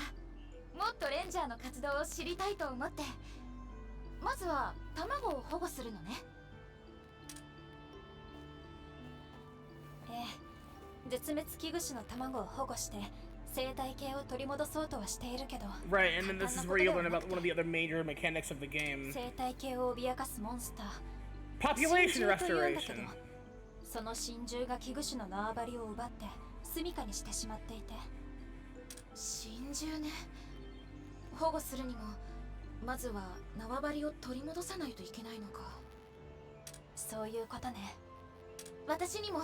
もっとレンジャーの活動を知りたいと思って、まずは卵を保護するのね。ええ、絶滅危惧種の卵を保護して生態系を取り戻そうとはしているけど。 Right, and then this is where you learn about one of the other major mechanics of the game. 生態系を脅かすモンスター Population 神獣というんだけ restoration. ど、その神獣が危惧種の縄張りを奪って住処にしてしまっていて。神獣ね。保護するにもまずは縄張りを取り戻さないといけないのか。そういうことね。私にも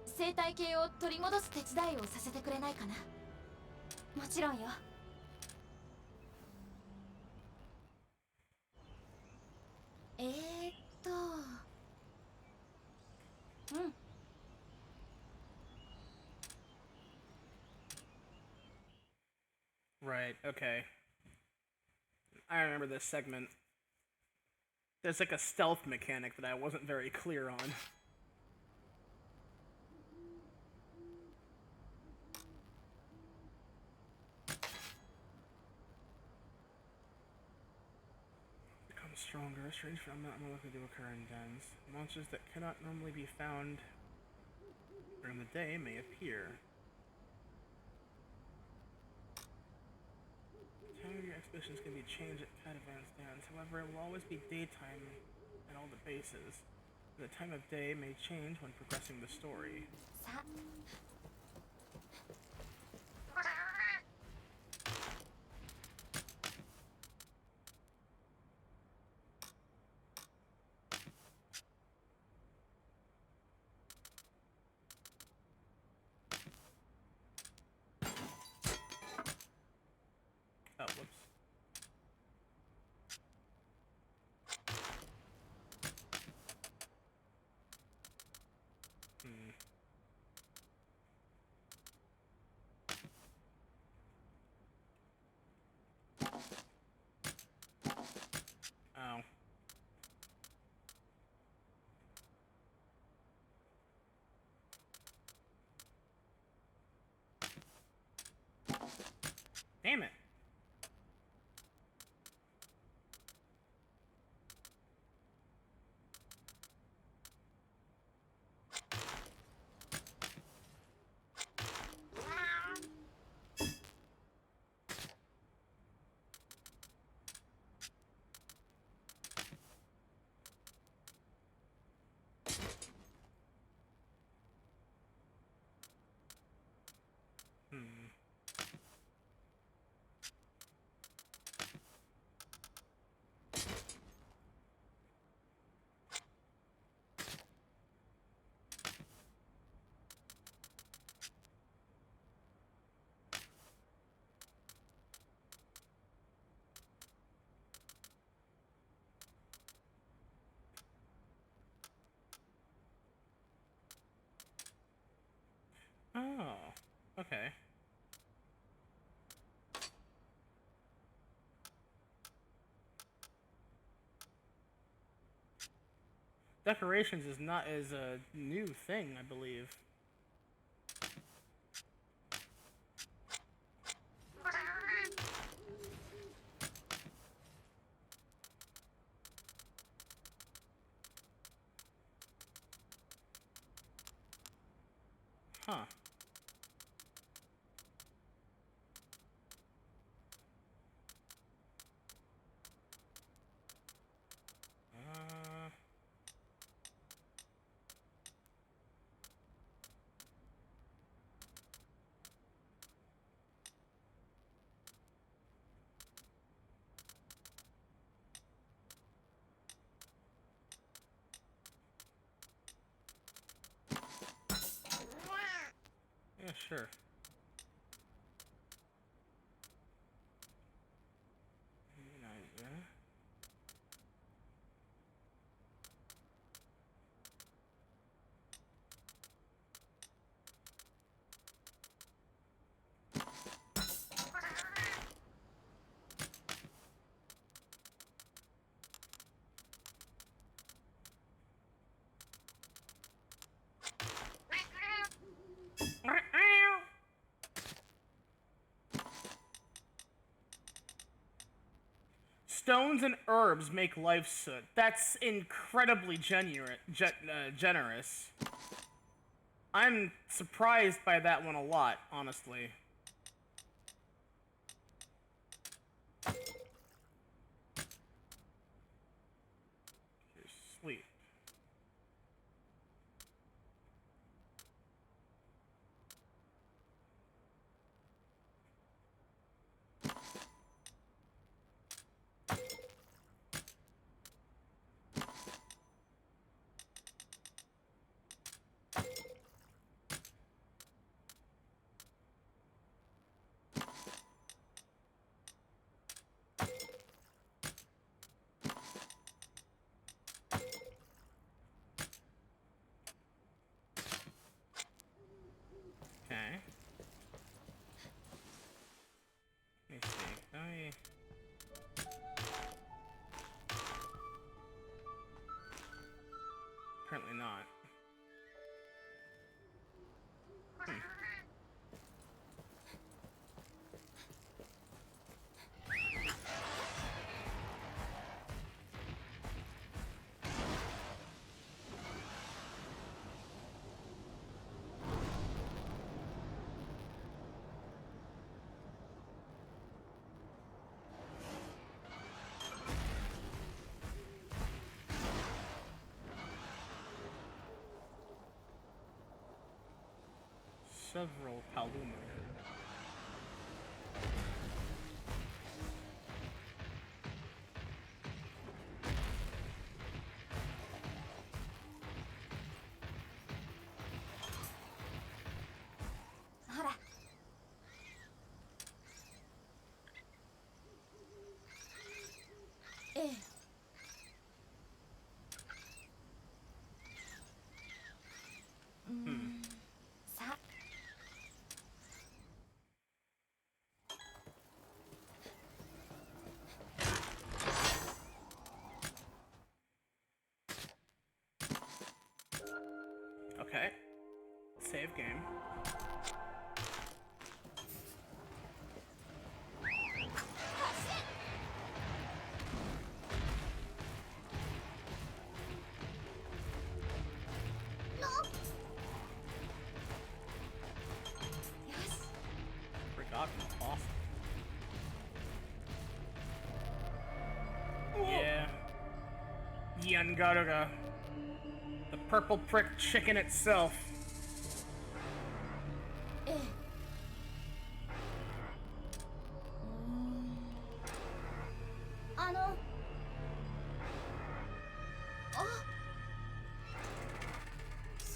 生態系を取り戻す手伝いをさせてくれないかな。もちろんよ。うん。Right, okay. I remember this segment. There's like a stealth mechanic that I wasn't very clear on. Become stronger. Strange phenomena more likely to occur in dens. Monsters that cannot normally be found during the day may appear. The time of your expeditions can be changed at caravan stands. However, it will always be daytime at all the bases. The time of day may change when progressing the story. Oh, whoops. Oh. Damn it. Oh, okay. Decorations is not as a new thing, I believe. Huh. Yeah, sure. Yeah. Stones and herbs make life soot. That's incredibly generous. I'm surprised by that one a lot, honestly. Sleep. Okay. Let me see. Apparently not. Several Paluma. Okay. Save game. Forgotten. Awesome. Yeah. Yangaruga. The purple prick chicken itself.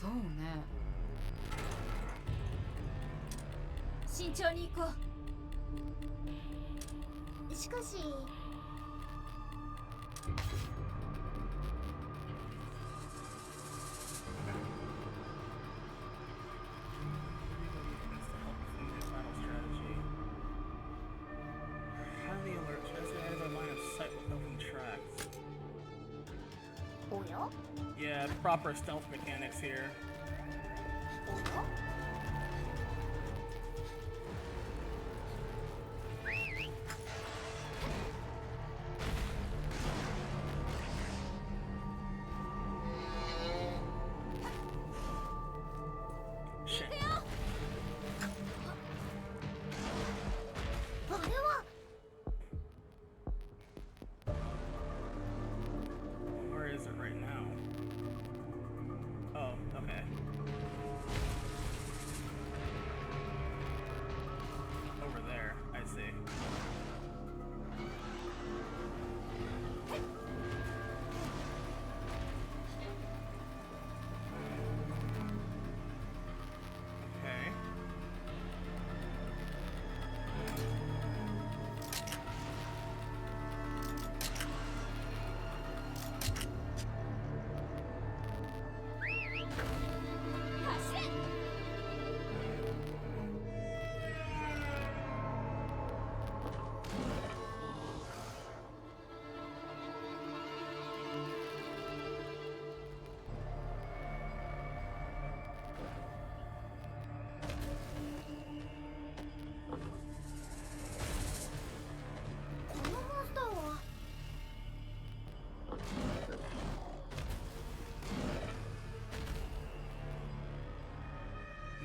そうね。慎重に行こう。しかしHighly alert. Just out of our line of sight with open tracks. おや Yeah, proper stealth mechanics here. おや Shit.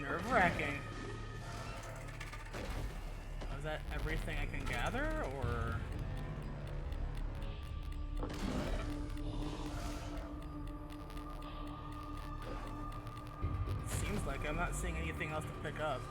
nerve-wracking. Is that everything I can gather, or...? Seems like I'm not seeing anything else to pick up.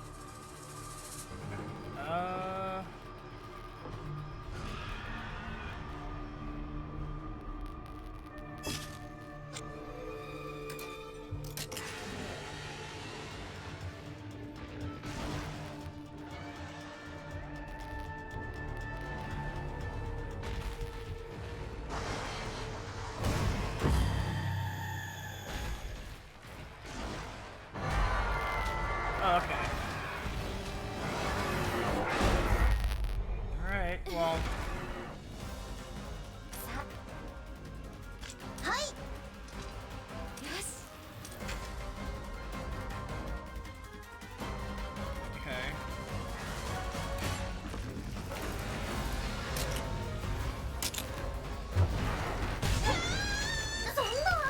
Okay. Alright, well... Okay.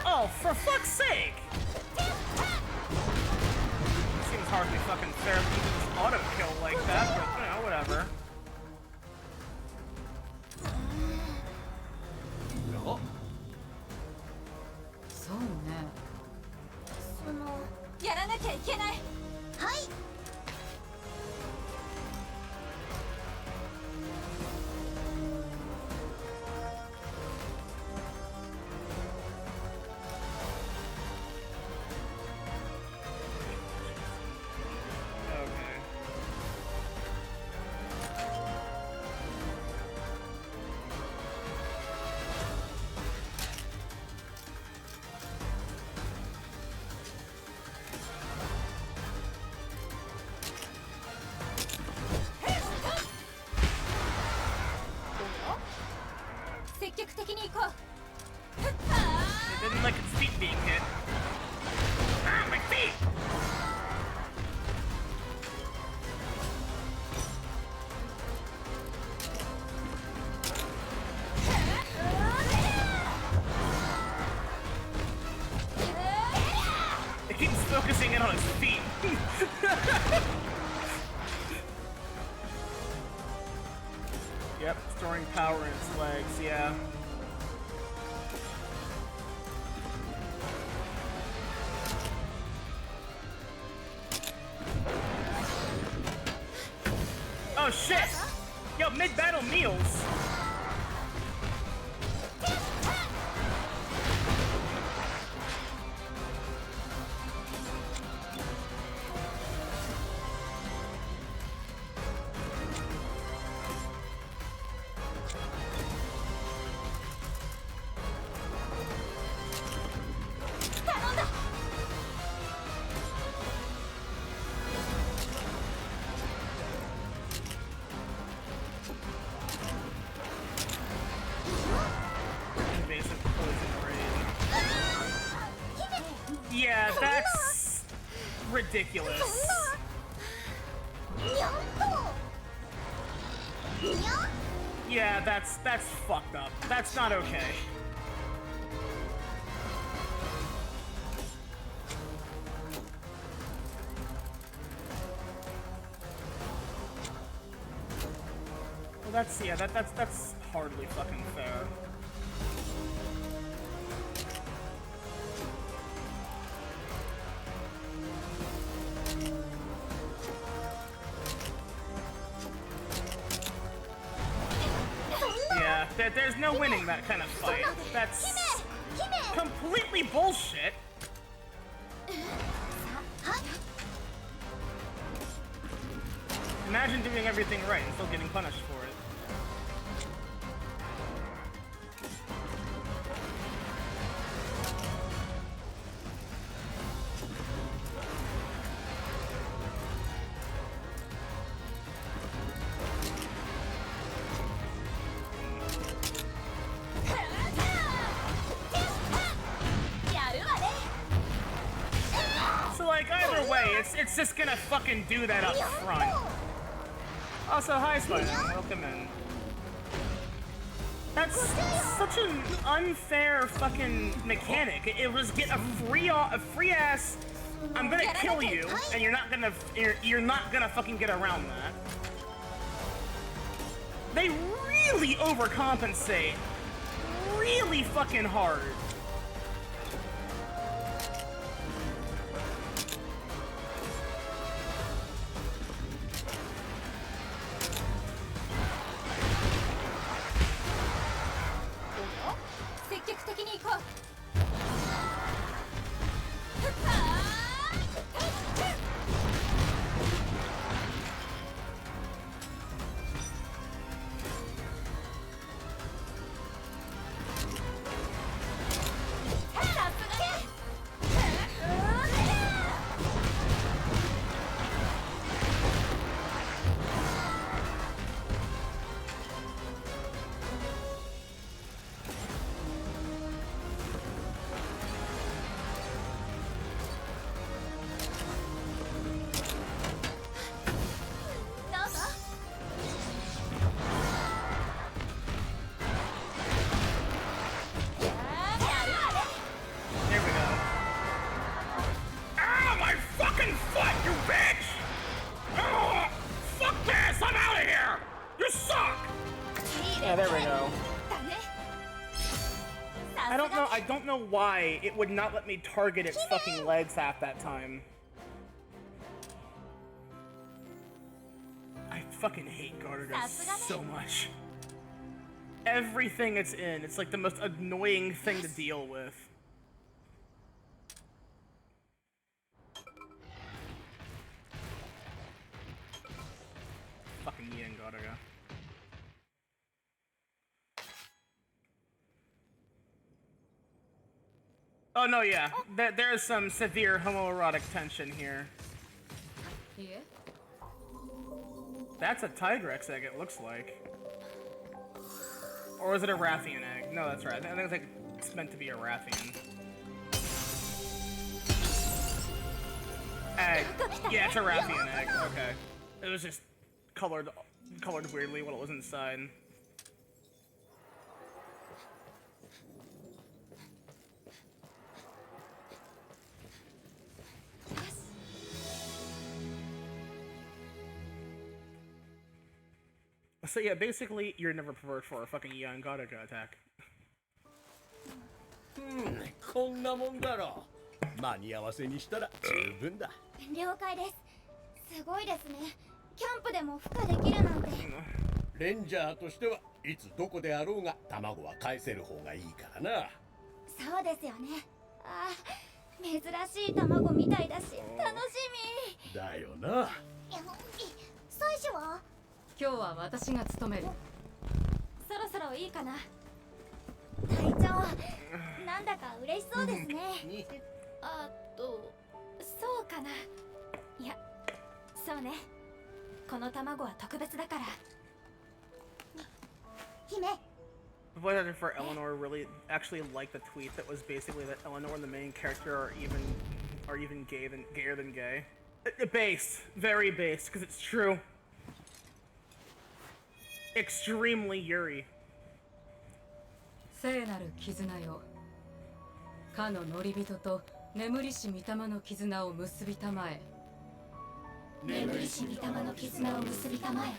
Oh, for fuck's sake! Seems hardly fucking fair to just auto kill like that, but you know, whatever. Oh. そうね。やらなきゃいけない。はい。 Okay. It didn't like its feet being hit. Ah, my feet! It keeps focusing in on its feet. Yep, storing power in its legs, yeah. Oh shit! Yo, mid-battle meals! Invasive poison raid. Yeah, that's ridiculous. Yeah, that's fucked up. That's not okay. Well, that's that's hardly fucking fair. Yeah, there's no winning that kind of fight. That's completely bullshit. Imagine doing everything right and still getting punished for it. So like either way, it's just gonna fucking do that up front. Also, hi Spider-Man, welcome in. That's such an unfair fucking mechanic. It was get a free ass I'm gonna kill you, and you're not gonna fucking get around that. They really overcompensate, really fucking hard. I don't know why it would not let me target its fucking legs half that time. I fucking hate Gardener so much. Everything it's in, it's like the most annoying thing to deal with. Fucking Yin Gardener. Oh no, yeah. There is some severe homoerotic tension here. Yeah. That's a Tigrex egg, it looks like. Or is it a Rathian egg? No, that's right. I think it's meant to be a Rathian. Egg. Yeah, it's a Rathian egg. Okay. It was just colored weirdly while it was inside. So yeah, basically, you're never prepared for a fucking Young Gattaca attack. こんなもんだろう。間に合わせにしたら十分だ。了解です。すごいですね。キャンプでも孵化できるなんて。レンジャーとしてはいつどこであろうが卵は返せる方がいいからな。そうですよね。ああ、珍しい卵みたいだし、楽しみ。だよな。妻子は？今日は私が務める。そろそろいいかな。隊長、なんだか嬉しそうですね。そうかな。いや、そうね。この卵は特別だから。姫。The voice actor for Eleanor really actually liked the tweet that was basically that Eleanor and the main character are even gayer than gay. Based, very based, because it's true. Extremely Yuri. 聖なる絆よ。かの乗り人と眠りし御霊の絆を結びたまえ。眠りし御霊の絆を結びたまえ。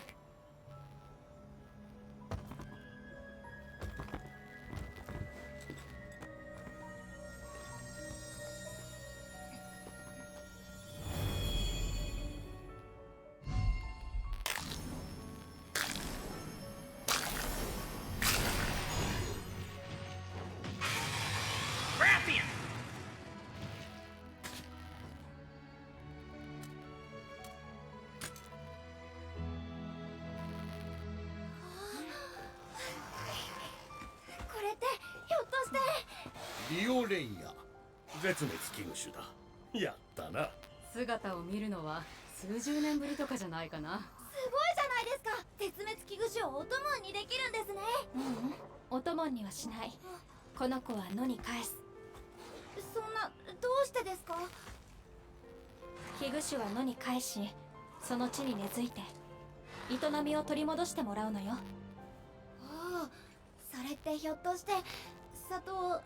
リオレイヤ絶滅危惧種だ。やったな。姿を見るのは数十年ぶりとかじゃないかな。すごいじゃないですか。絶滅危惧種をお供にできるんですね。お供にはしない。この子は野に返す。そんな、どうしてですか？危惧種は野に返し、その地に根付いて営みを取り戻してもらうのよ。おお、それってひょっとして里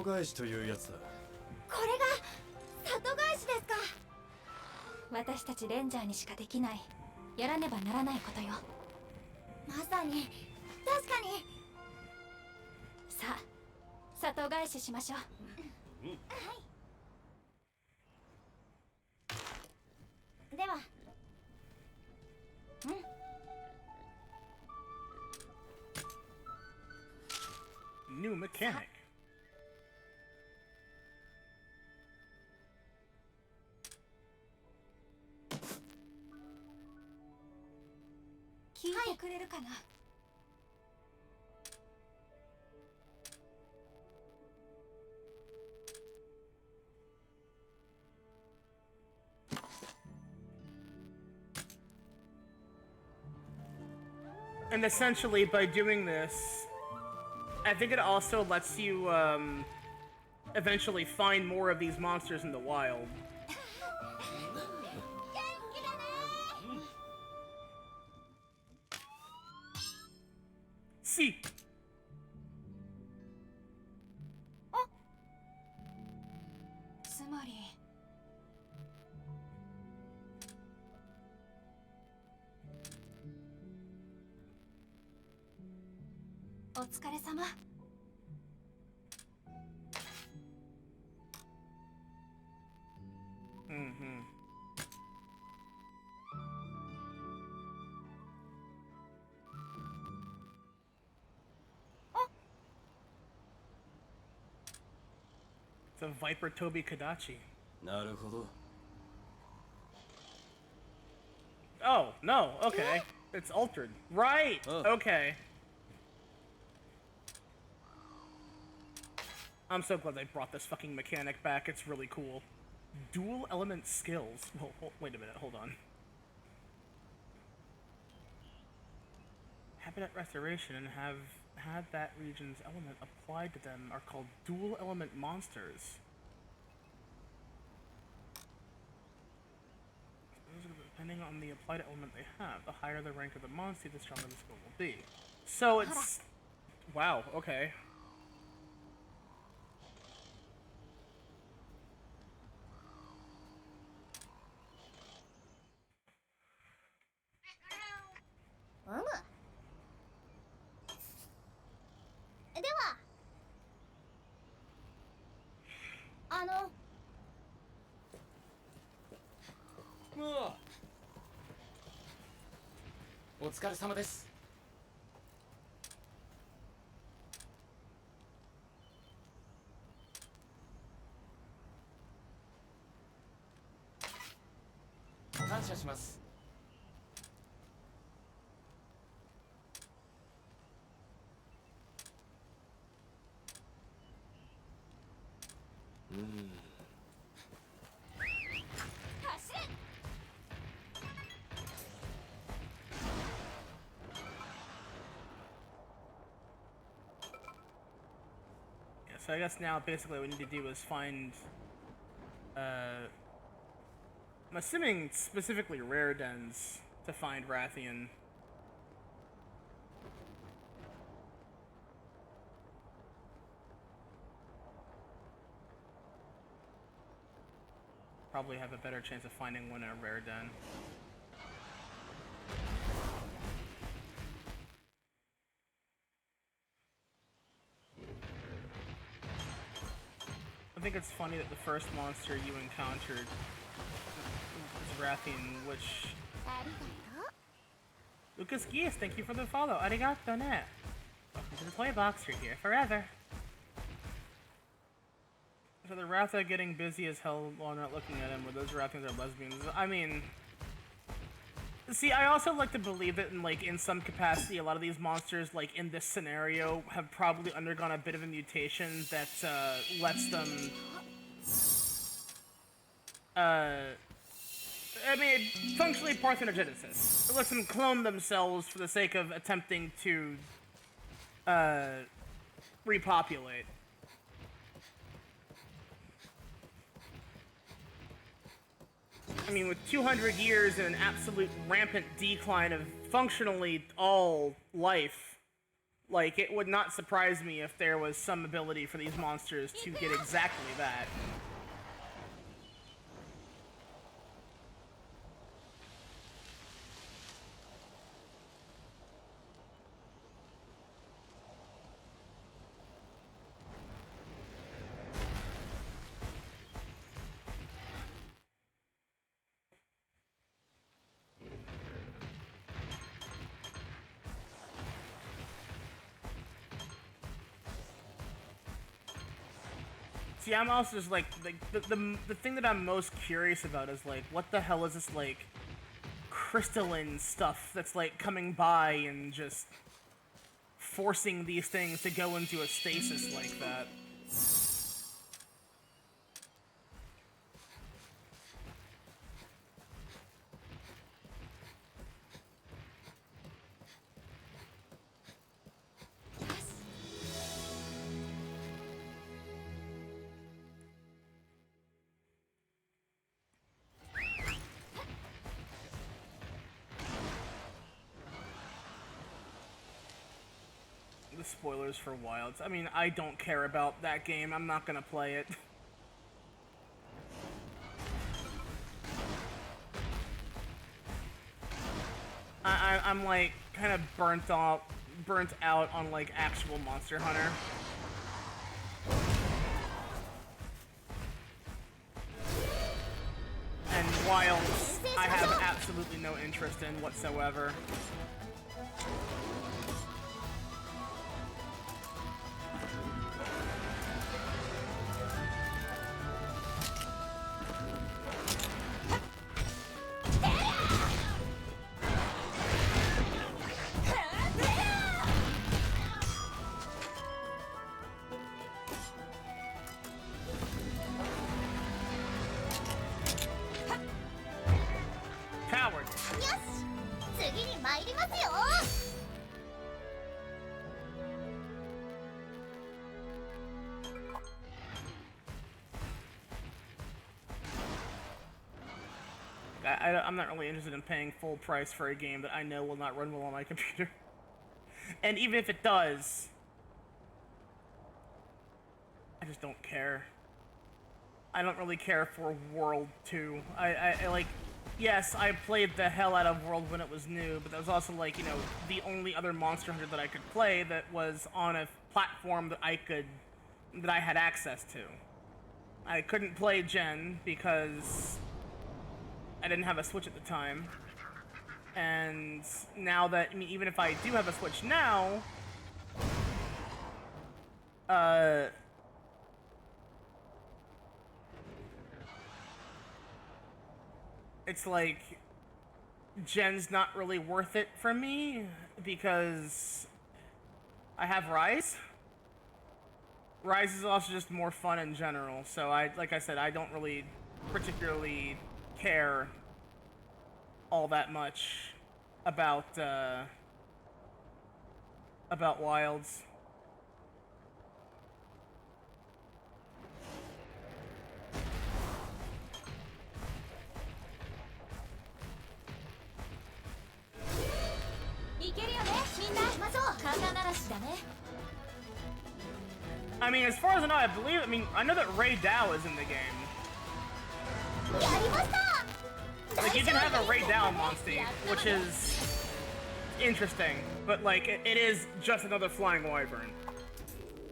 返しというやつだ。私たちレンジャーにしかできないやらねばならないことよ。まさに確かに。さあ里返ししましょう。では。New mechanic. And essentially, by doing this, I think it also lets you eventually find more of these monsters in the wild. See. Oh. つまりお疲れ様。Mm-hmm. Oh. It's a Viper Toby Kadachi. なるほど。 Oh, no, okay. It's altered. Right! Okay. I'm so glad they brought this fucking mechanic back. It's really cool. Dual element skills. Wait a minute, hold on. Habitat restoration and have had that region's element applied to them are called dual element monsters. Depending on the applied element they have, the higher the rank of the monster, the stronger the skill will be. So it's... Wow, okay. Well, お疲れ様です。感謝します。So I guess now basically what we need to do is find, I'm assuming specifically rare dens to find Rathian. Probably have a better chance of finding one in a rare den. I think it's funny that the first monster you encountered is Rathian, which... Lucas Geese, thank you for the follow. Arigato ne. Welcome to the toy box, you're here forever. So the Ratha getting busy as hell while not looking at him, where those Rathians are lesbians. I mean... See, I also like to believe that in some capacity, a lot of these monsters, like, in this scenario, have probably undergone a bit of a mutation that, lets them... I mean, functionally parthenogenesis. It lets them clone themselves for the sake of attempting to, repopulate. I mean, with 200 years and an absolute rampant decline of functionally all life, like, it would not surprise me if there was some ability for these monsters to get exactly that. See, I'm also just like the thing that I'm most curious about is like, what the hell is this like crystalline stuff that's like coming by and just forcing these things to go into a stasis like that? The spoilers for Wilds. I mean, I don't care about that game. I'm not gonna play it. I'm like kind of burnt out on like actual Monster Hunter. And Wilds, I have absolutely no interest in whatsoever. Coward. よし次に参りますよ I'm not really interested in paying full price for a game that I know will not run well on my computer. And even if it does, I just don't care. I don't really care for World 2. I like, yes, I played the hell out of World when it was new, but that was also like, you know, the only other Monster Hunter that I could play that was on a platform that I had access to. I couldn't play Gen because I didn't have a Switch at the time. And now that, I mean, even if I do have a Switch now, it's like, Gen's not really worth it for me because I have Rise. Rise is also just more fun in general, so like I said, I don't really particularly care all that much about Wilds. I mean, as far as I know, I know that Ray Dow is in the game. Like, you can have a Ray Dow monster, which is interesting, but like, it is just another flying wyvern.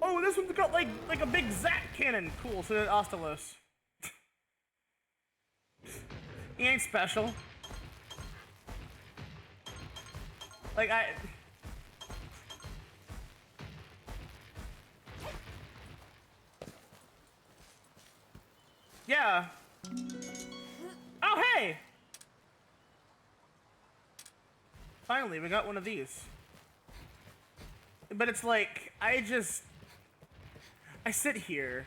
Oh, this one's got like a big Zap cannon. Cool, so did Ostelos. He ain't special. Like, yeah. Oh, hey! Finally, we got one of these. But it's like, I sit here,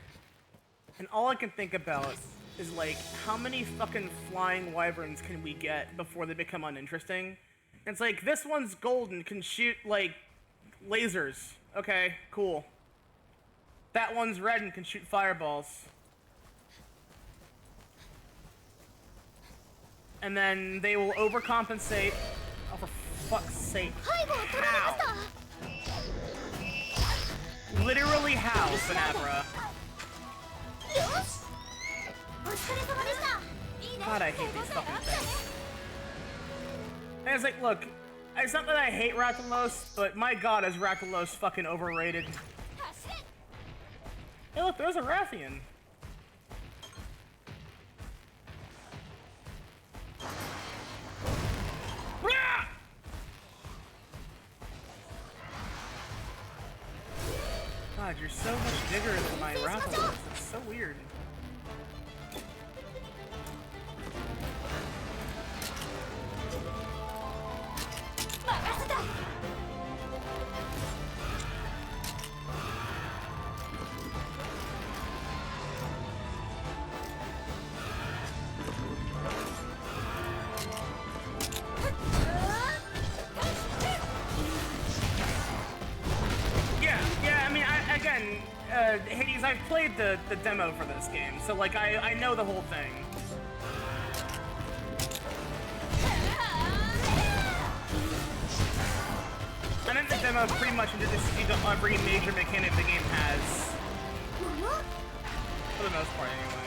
and all I can think about is like, how many fucking flying wyverns can we get before they become uninteresting? And it's like, this one's golden, can shoot, like, lasers. Okay, cool. That one's red and can shoot fireballs. And then they will overcompensate. Oh, for fuck's sake. How? Literally how, Sinabra? God, I hate these fucking things. And it's like, look, it's not that I hate Rakdos, but my god, is Rakdos fucking overrated. Hey, look, there's a Rathian. God, God, you're so much bigger than my Rathalos. It's so weird. Hades, I've played the demo for this game, so like I know the whole thing. I think the demo pretty much introduces you to every major mechanic the game has. For the most part, anyway.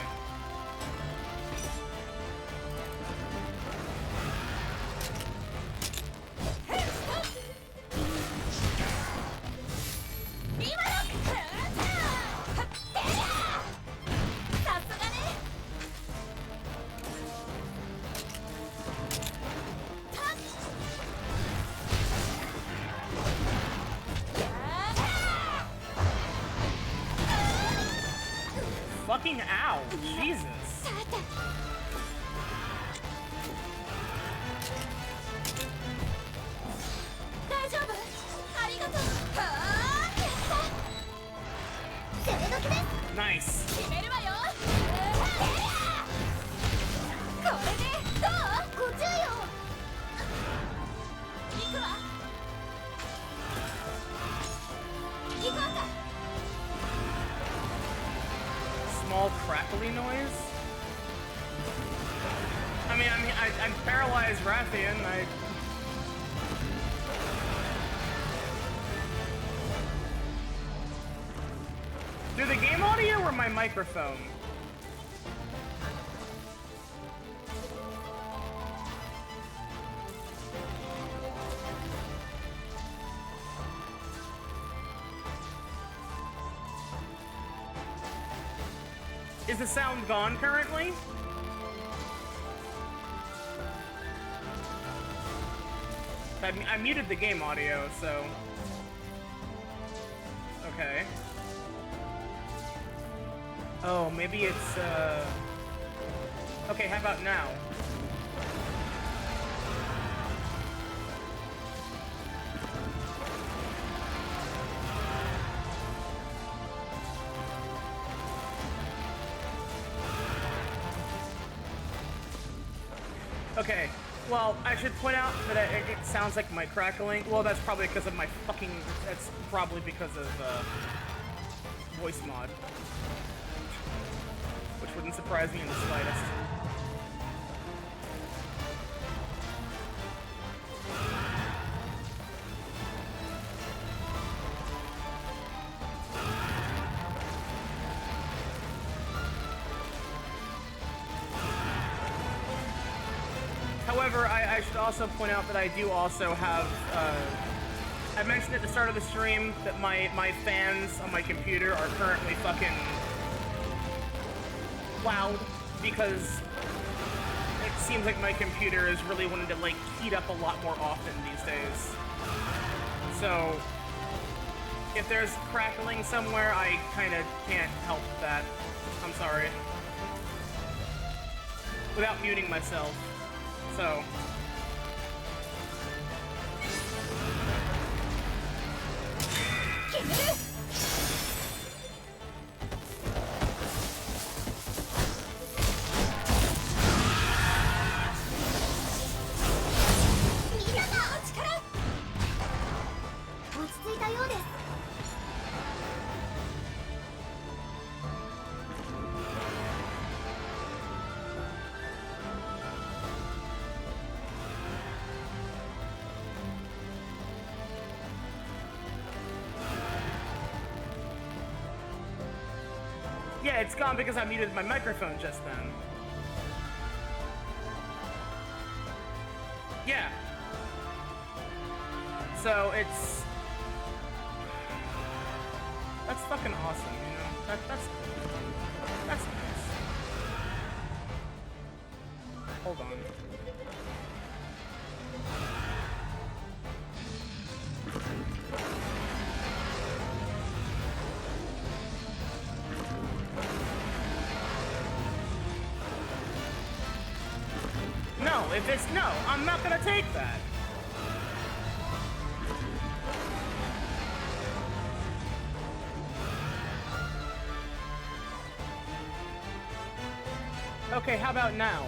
Fucking ow! Jesus! Nice! Small crackly noise? I'm paralyzed Rathian. Through the game audio or my microphone? Is the sound gone currently? I muted the game audio, so... Okay. Oh, maybe it's, Okay, how about now? Okay, well, I should point out that it sounds like my crackling. Well, that's probably because of my fucking... That's probably because of, voice mod. Which wouldn't surprise me in the slightest. However, I should also point out that I do also have, I mentioned at the start of the stream that my fans on my computer are currently fucking loud because it seems like my computer is really wanting to, like, heat up a lot more often these days. So, if there's crackling somewhere, I kinda can't help that. I'm sorry. Without muting myself. So... Yeah, it's gone because I muted my microphone just then. Yeah. So it's... That's fucking awesome, you know? That's nice. Hold on. no. If it's no, I'm not gonna take that. Okay, how about now?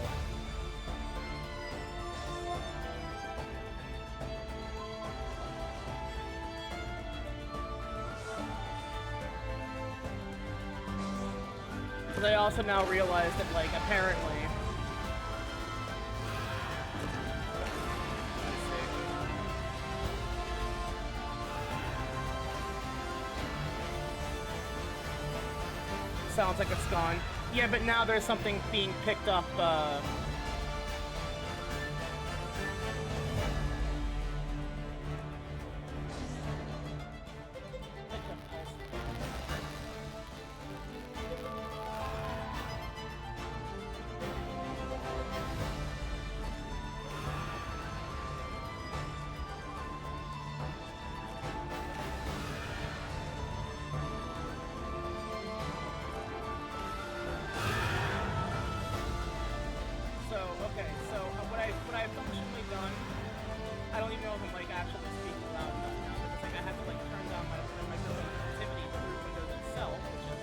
But I also now realize that, like, apparently... Sounds like it's gone. Yeah, but now there's something being picked up, what I've functionally done, I don't even know if I'm like actually speaking loud enough now, because like I have to like turn down my building activity through Windows itself, which is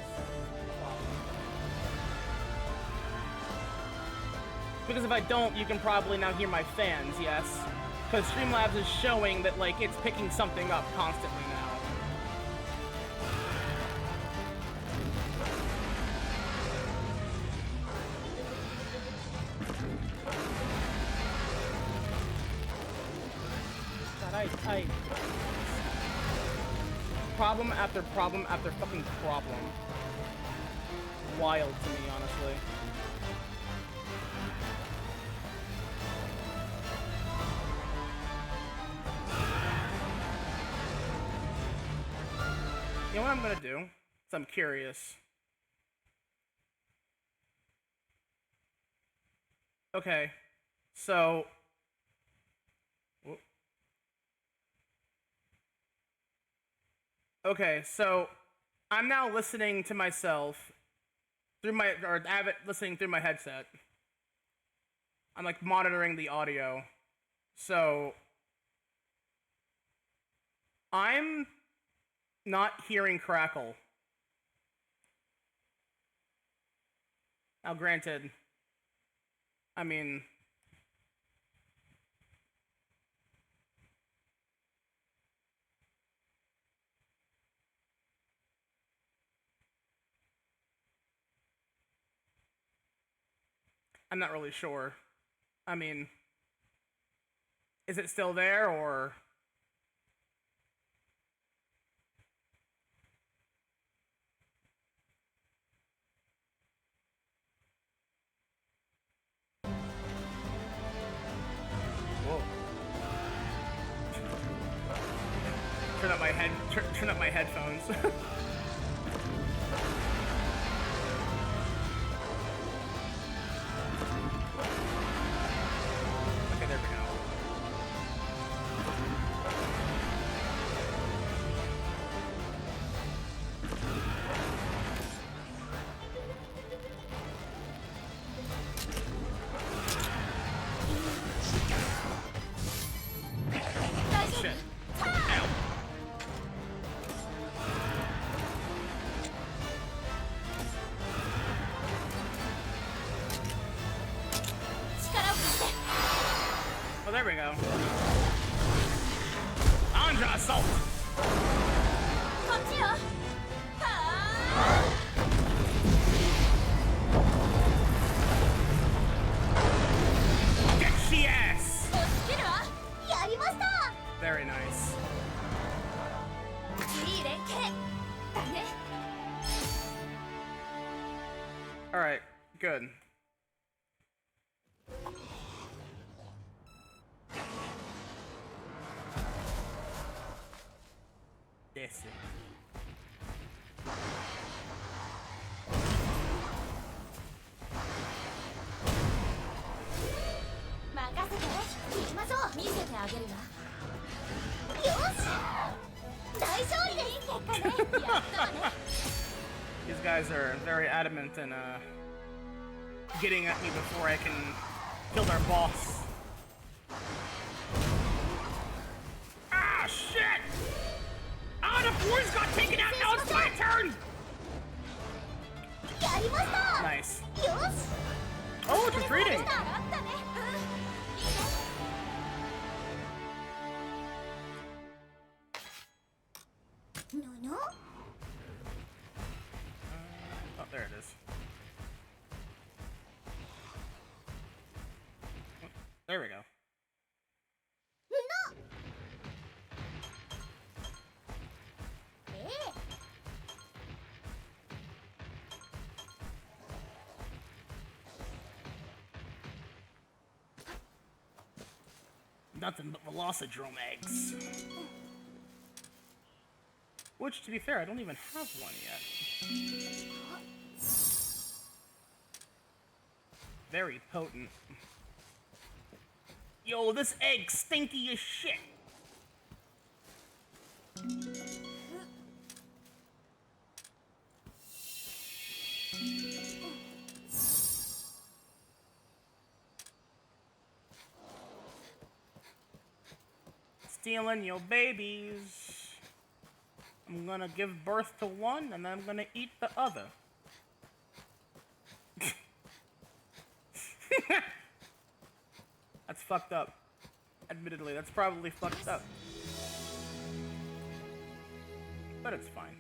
a problem. Because if I don't, you can probably now hear my fans, yes? Because Streamlabs is showing that like it's picking something up constantly now. Problem after problem after fucking problem. Wild to me, honestly. You know what I'm gonna do? 'Cause I'm curious. Okay, so... Okay, so I'm now listening to myself through my, or I have it listening through my headset. I'm like monitoring the audio. So I'm not hearing crackle. Now granted, I mean, I'm not really sure. I mean, is it still there, or... Whoa. Turn up my headphones. Okay, there we go. Shit. Ow. Oh, there we go. Anja assault! Get she ass! Very nice. Alright, good. Yes. These guys are very adamant in getting at me before I can kill their boss. Oh, it's retreating! No? Oh, there it is. There we go. No! Nothing but Velocidrome eggs. Which, to be fair, I don't even have one yet. Very potent. Yo, this egg stinky as shit. Stealing your babies. I'm gonna give birth to one and then I'm gonna eat the other. That's fucked up. Admittedly, that's probably fucked up. But it's fine.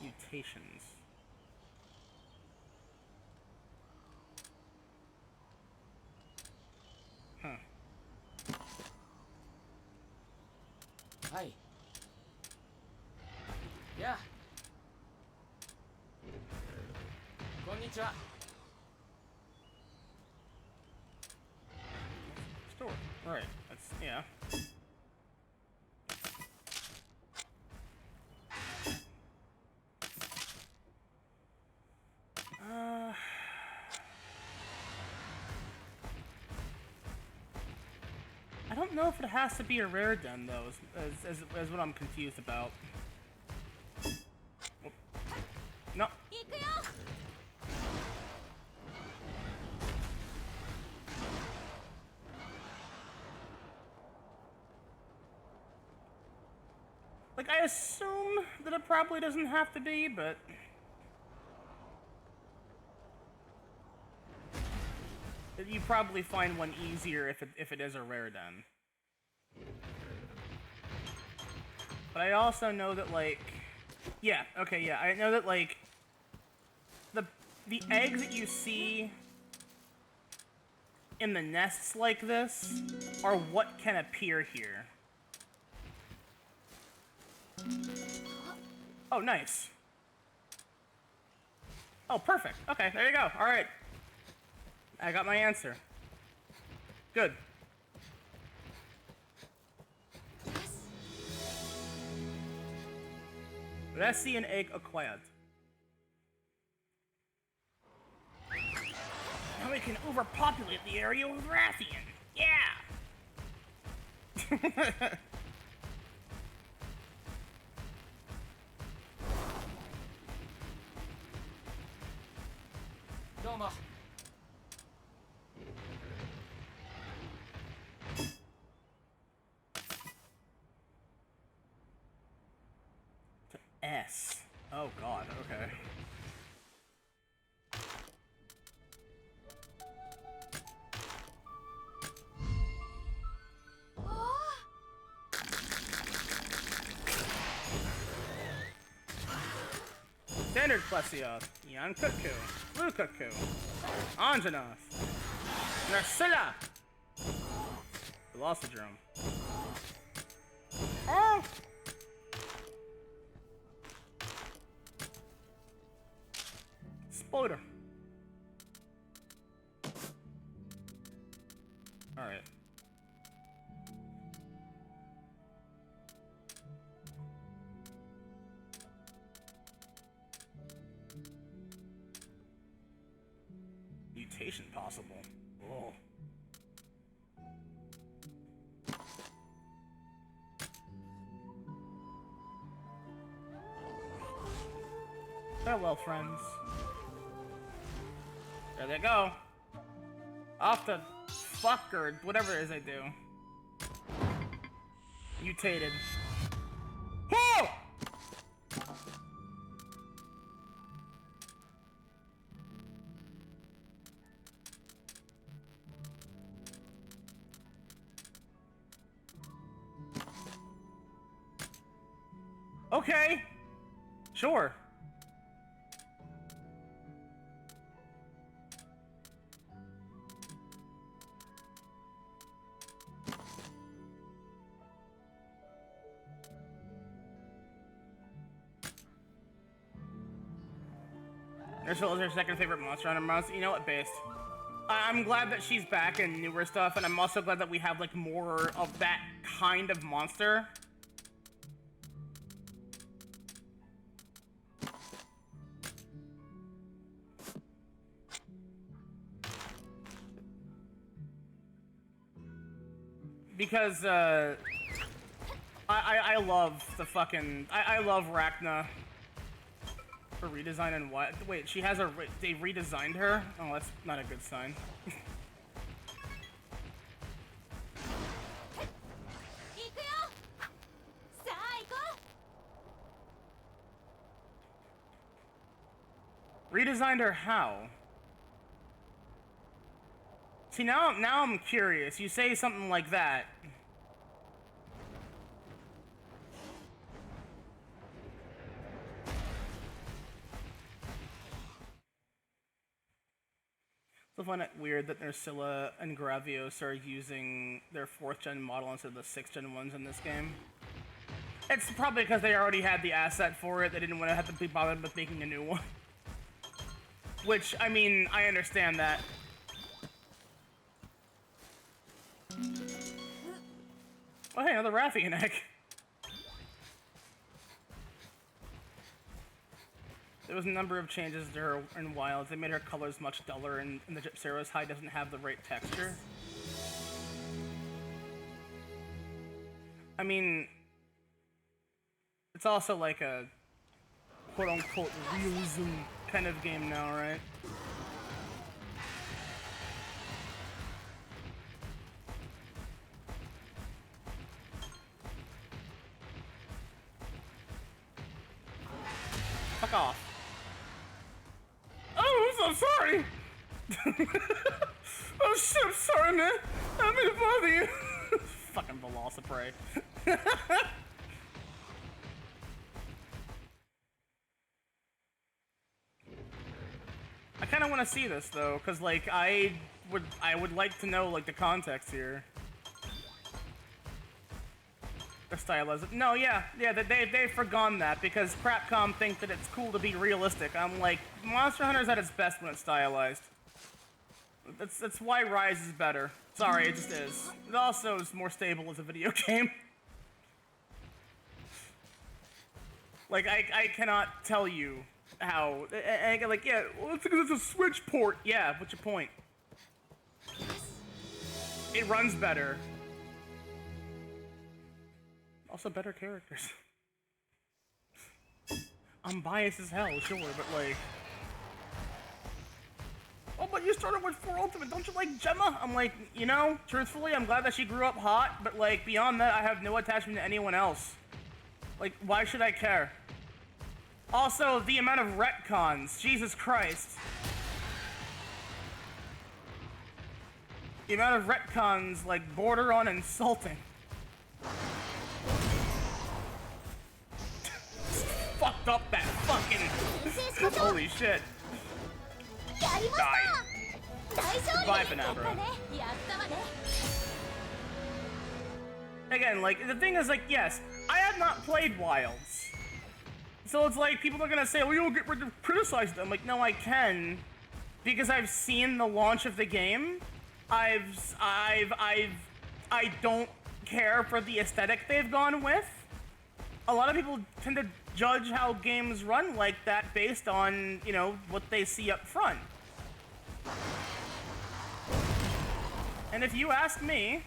Mutations. Huh. Hi. Yeah. Konnichiwa. Store. Right. That's, yeah. I don't know if it has to be a rare den, though, as what I'm confused about. No. Like, I assume that it probably doesn't have to be, but... You probably find one easier if it is a rare den. But I also know that, like... Yeah, okay, yeah, I know that, like... The eggs that you see in the nests like this are what can appear here. Oh, nice. Oh, perfect. Okay, there you go. Alright. I got my answer. Good. Rathian egg acquired. Now we can overpopulate the area with Rathian. Yeah! Domo. S. Oh god, okay. Standard Plesioth, Yan Cuckoo, Blue Cuckoo, Anjanath, Narcilla, Velocidrome. Oh! Spoiler. Alright. Mutation possible. Oh. Farewell, friends. There they go. Off to fuck or whatever it is they do. Mutated. Whoa! Okay. Sure. Ursula is her second favorite monster hunter monster. You know what, based. I'm glad that she's back in newer stuff, and I'm also glad that we have like more of that kind of monster. Because I love the fucking I love Rachna. For redesign and what? Wait, she has they redesigned her? Oh, that's not a good sign. Redesigned her how? See, now I'm curious. You say something like that. I find it weird that Ursula and Gravios are using their 4th gen model instead of the 6th gen ones in this game. It's probably because they already had the asset for it. They didn't want to have to be bothered with making a new one. Which, I mean, I understand that. Oh, hey, another Rathian egg. There was a number of changes to her in Wilds. They made her colors much duller, and the Gypcero's hide doesn't have the right texture. I mean, it's also like a quote-unquote realism kind of game now, right? Fuck off. Oh, I'm so sorry! Oh shit, I'm sorry, man! I didn't mean to bother you! Fucking Velociprey. I kinda wanna see this, though, cause, like, I would like to know, like, the context here. The stylized. No, yeah, they've forgone that because Crapcom think that it's cool to be realistic. I'm like, Monster Hunter's at its best when it's stylized. That's why Rise is better. Sorry, it just is. It also is more stable as a video game. Like, I cannot tell you how. Like, yeah, well, it's because it's a Switch port. Yeah, what's your point? It runs better. Also, better characters. I'm biased as hell, sure, but like... Oh, but you started with 4 Ultimate, don't you like Gemma? I'm like, you know, truthfully, I'm glad that she grew up hot, but like, beyond that, I have no attachment to anyone else. Like, why should I care? Also, the amount of retcons, Jesus Christ. The amount of retcons, like, border on insulting. Fucked up that fucking... Holy shit. Die. Goodbye, Venabra. Again, like, the thing is, like, yes, I have not played Wilds. So it's like, people are gonna say, well, you'll get rid of criticize them. Like, no, I can. Because I've seen the launch of the game. I don't care for the aesthetic they've gone with. A lot of people tend to judge how games run like that based on, you know, what they see up front. And if you ask me,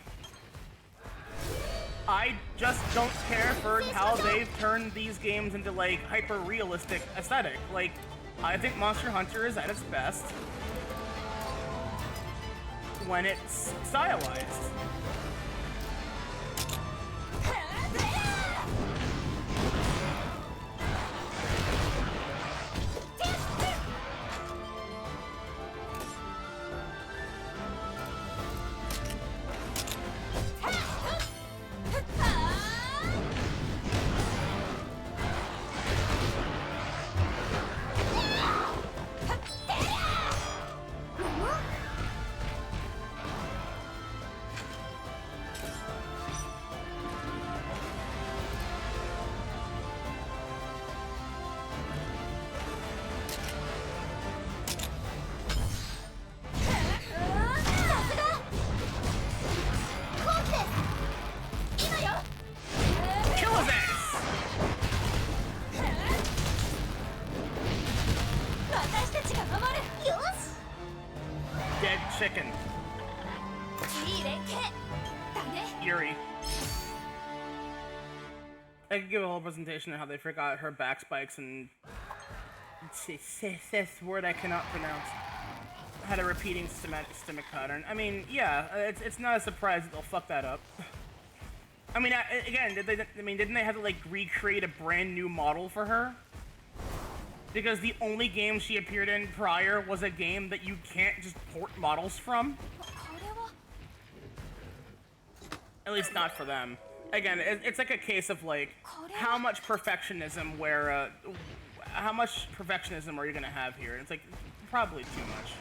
I just don't care for how they've turned these games into like hyper-realistic aesthetic. Like, I think Monster Hunter is at its best when it's stylized. Dead chicken. Eerie. I could give a whole presentation on how they forgot her back spikes and this word I cannot pronounce had a repeating systemic pattern. I mean, yeah, it's not a surprise that they'll fuck that up. I mean, again, didn't they have to like recreate a brand new model for her? Because the only game she appeared in prior was a game that you can't just port models from. At least not for them. Again, it's like a case of like, how much perfectionism how much perfectionism are you gonna have here? And it's like, probably too much.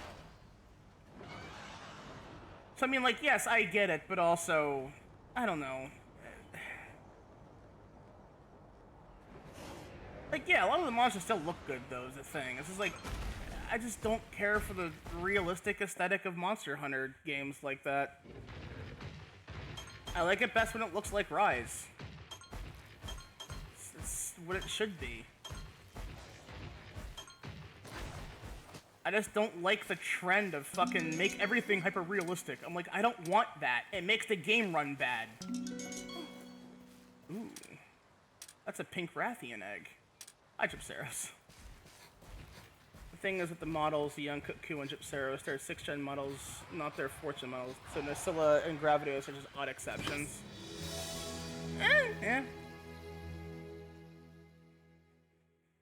So I mean, like, yes, I get it, but also, I don't know. Like, yeah, a lot of the monsters still look good, though, is the thing. It's just like, I just don't care for the realistic aesthetic of Monster Hunter games like that. I like it best when it looks like Rise. It's what it should be. I just don't like the trend of fucking make everything hyper-realistic. I'm like, I don't want that. It makes the game run bad. Ooh. That's a pink Rathian egg. Hi, Gypceros. The thing is with the models, the young Cuckoo and Gypceros, they're 6th gen models, not their 4th gen models. So Nocilla and Gravitos are just odd exceptions. Yeah.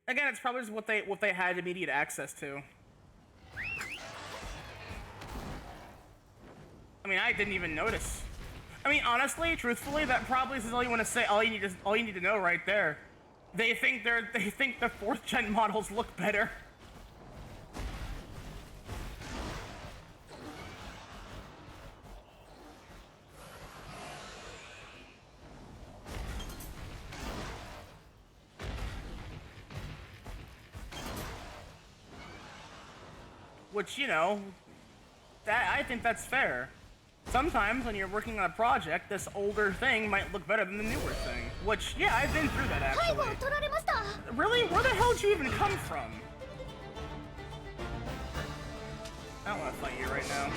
Again, it's probably just what they had immediate access to. I mean, I didn't even notice. I mean, honestly, truthfully, that probably is all you want to say. All you need to know right there. They think the 4th gen models look better. Which, you know, I think that's fair. Sometimes when you're working on a project, this older thing might look better than the newer thing. Which, yeah, I've been through that actually. Really? Where the hell did you even come from? I don't want to fight you right now.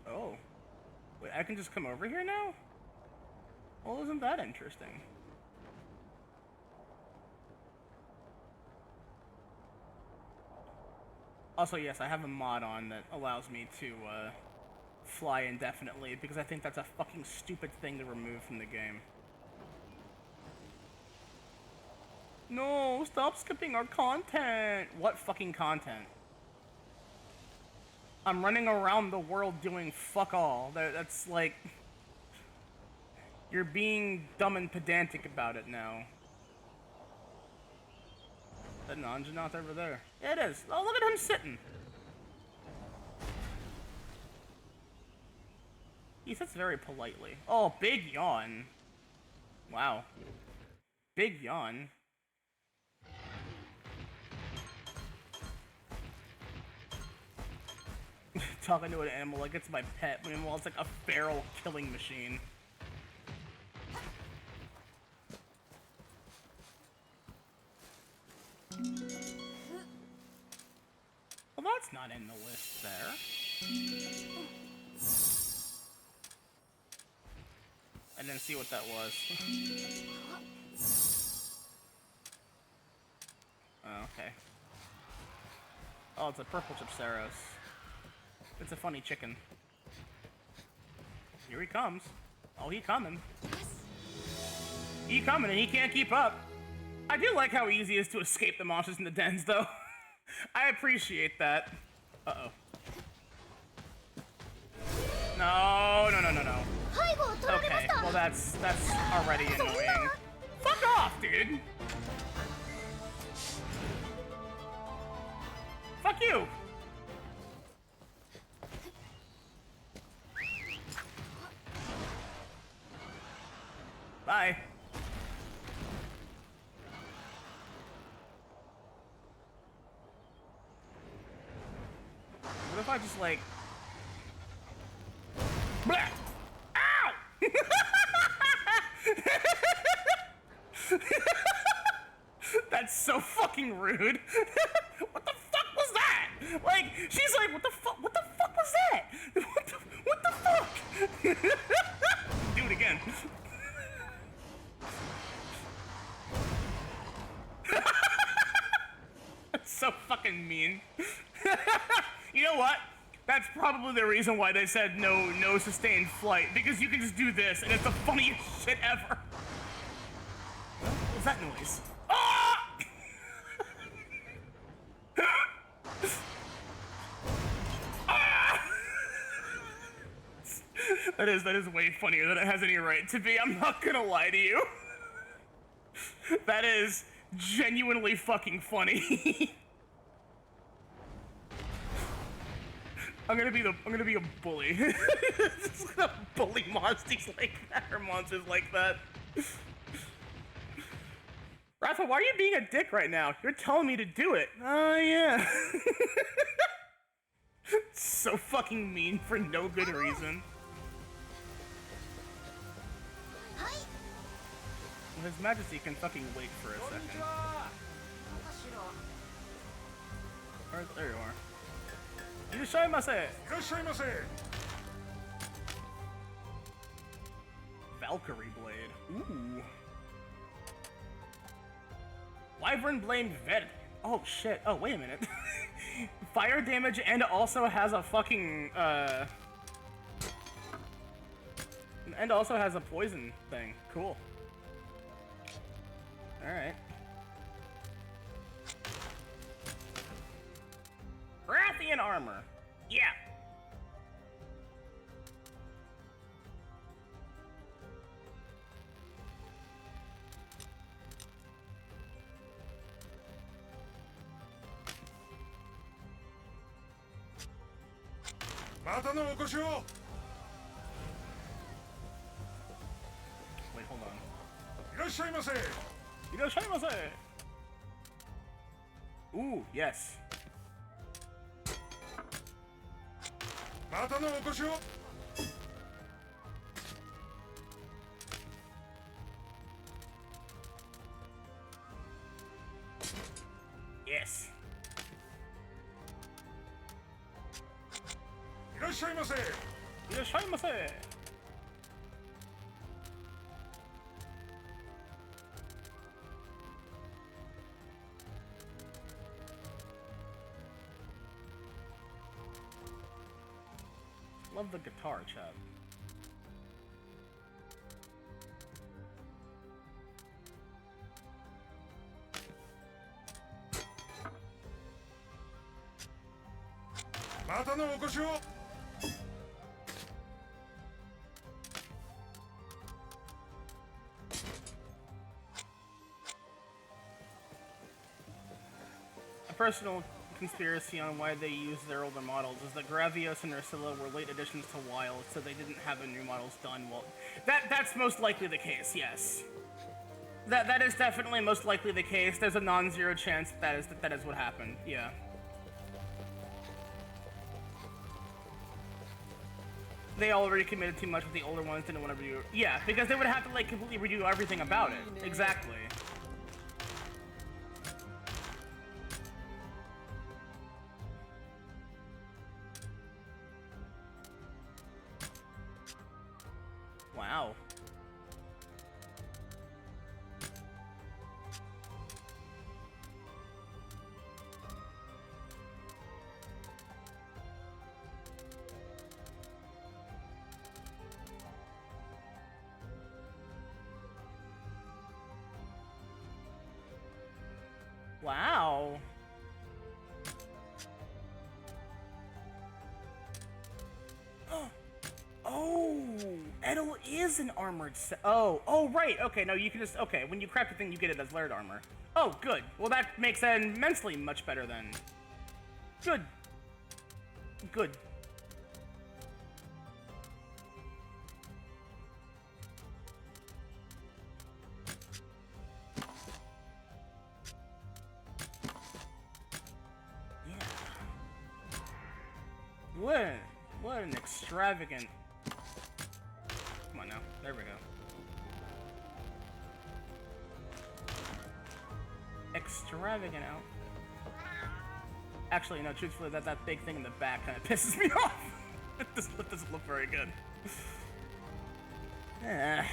Oh. Wait, I can just come over here now? Well, isn't that interesting? Also, yes, I have a mod on that allows me to fly indefinitely, because I think that's a fucking stupid thing to remove from the game. No, stop skipping our content! What fucking content? I'm running around the world doing fuck all. That's like... You're being dumb and pedantic about it now. Is that Nanjanath over there? Yeah, it is. Oh, look at him sitting. He sits very politely. Oh, big yawn. Wow. Big yawn. Talking to an animal like it's my pet. Meanwhile, it's like a feral killing machine. not in the list there. I didn't see what that was. Oh, okay. Oh, it's a purple Chipseros. It's a funny chicken. Here he comes. Oh, he coming. He coming and he can't keep up. I do like how easy it is to escape the monsters in the dens, though. I appreciate that. Uh-oh. No, no, no, no, no. Okay, well that's already annoying. Fuck off, dude! Fuck you! Bye. What if I just like... Blah! Ow! That's so fucking rude. What the fuck was that? Like, she's like, what the fuck was that? What the fuck? Do it again. That's so fucking mean. You know what? That's probably the reason why they said no sustained flight, because you can just do this and it's the funniest shit ever. What was that noise? Ah! Ah! That is way funnier than it has any right to be. I'm not gonna lie to you. That is genuinely fucking funny. I'm gonna be a bully. Just gonna bully monsters like that, or monsters like that. Rafa, why are you being a dick right now? You're telling me to do it. Oh yeah. So fucking mean for no good reason. His Majesty can fucking wait for a second. There you are. Valkyrie Blade. Ooh. Wyvern Blade Vet. Oh shit. Oh, wait a minute. Fire damage and also has a fucking and also has a poison thing. Cool. Alright. Rathian armor. Yeah. Wait, hold on. Ooh, yes. Yes. Love the guitar, chat. A personal conspiracy on why they use their older models is that Gravios and Ursula were late additions to Wild, so they didn't have the new models done. Well, that's most likely the case, yes. That is definitely most likely the case. There's a non-zero chance that is what happened, yeah. They already committed too much with the older ones, didn't want to redo it. Yeah, because they would have to like completely redo everything about it. Exactly. Wow. Wow. Oh, Edel is an armored set. Oh, right. Okay, no, you can just, okay, when you craft the thing, you get it as layered armor. Oh, good. Well, that makes it immensely much better then. Good. Good. What an extravagant... Come on now, there we go. Extravagant outfit. Actually, no, truthfully, that big thing in the back kind of pisses me off. It doesn't look very good. Yeah.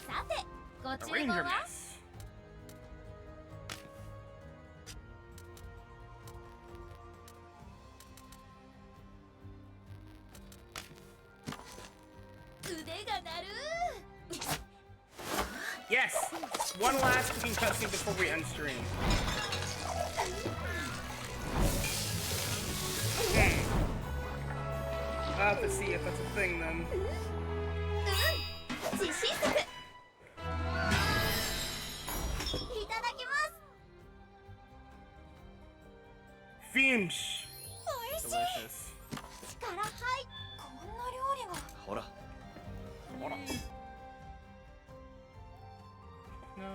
さて、ご注 A 文 ranger は mess. 腕が鳴る Yes! One last cooking cutscene before we end stream. I'll have to see if that's a thing then. 実施速いただきます Fiench! おいしい Delicious. 力入っこんな料理がほら No.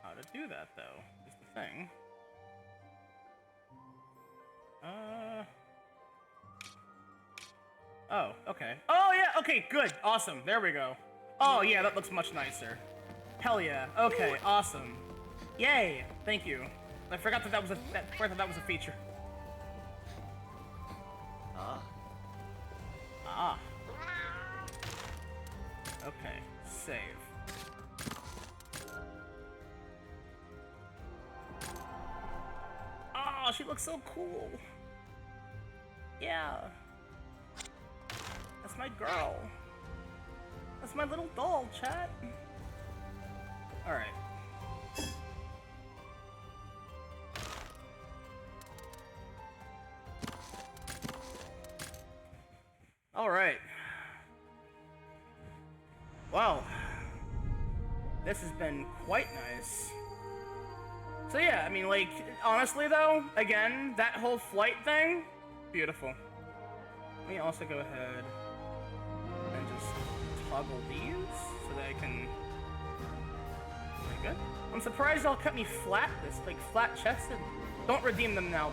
How to do that though, is the thing. Oh, okay. Oh yeah, okay, good, awesome, there we go. Oh yeah, that looks much nicer. Hell yeah, okay, awesome. Yay, thank you. I forgot that that was a feature. Ah. Okay, save. Oh, she looks so cool. Yeah. That's my girl. That's my little doll, chat. Alright. Alright. Wow. This has been quite nice. So yeah, I mean, like, honestly though, again, that whole flight thing, beautiful. Let me also go ahead and just toggle these so that I can... Very good. I'm surprised y'all cut me flat, this, like, flat-chested. Don't redeem them now,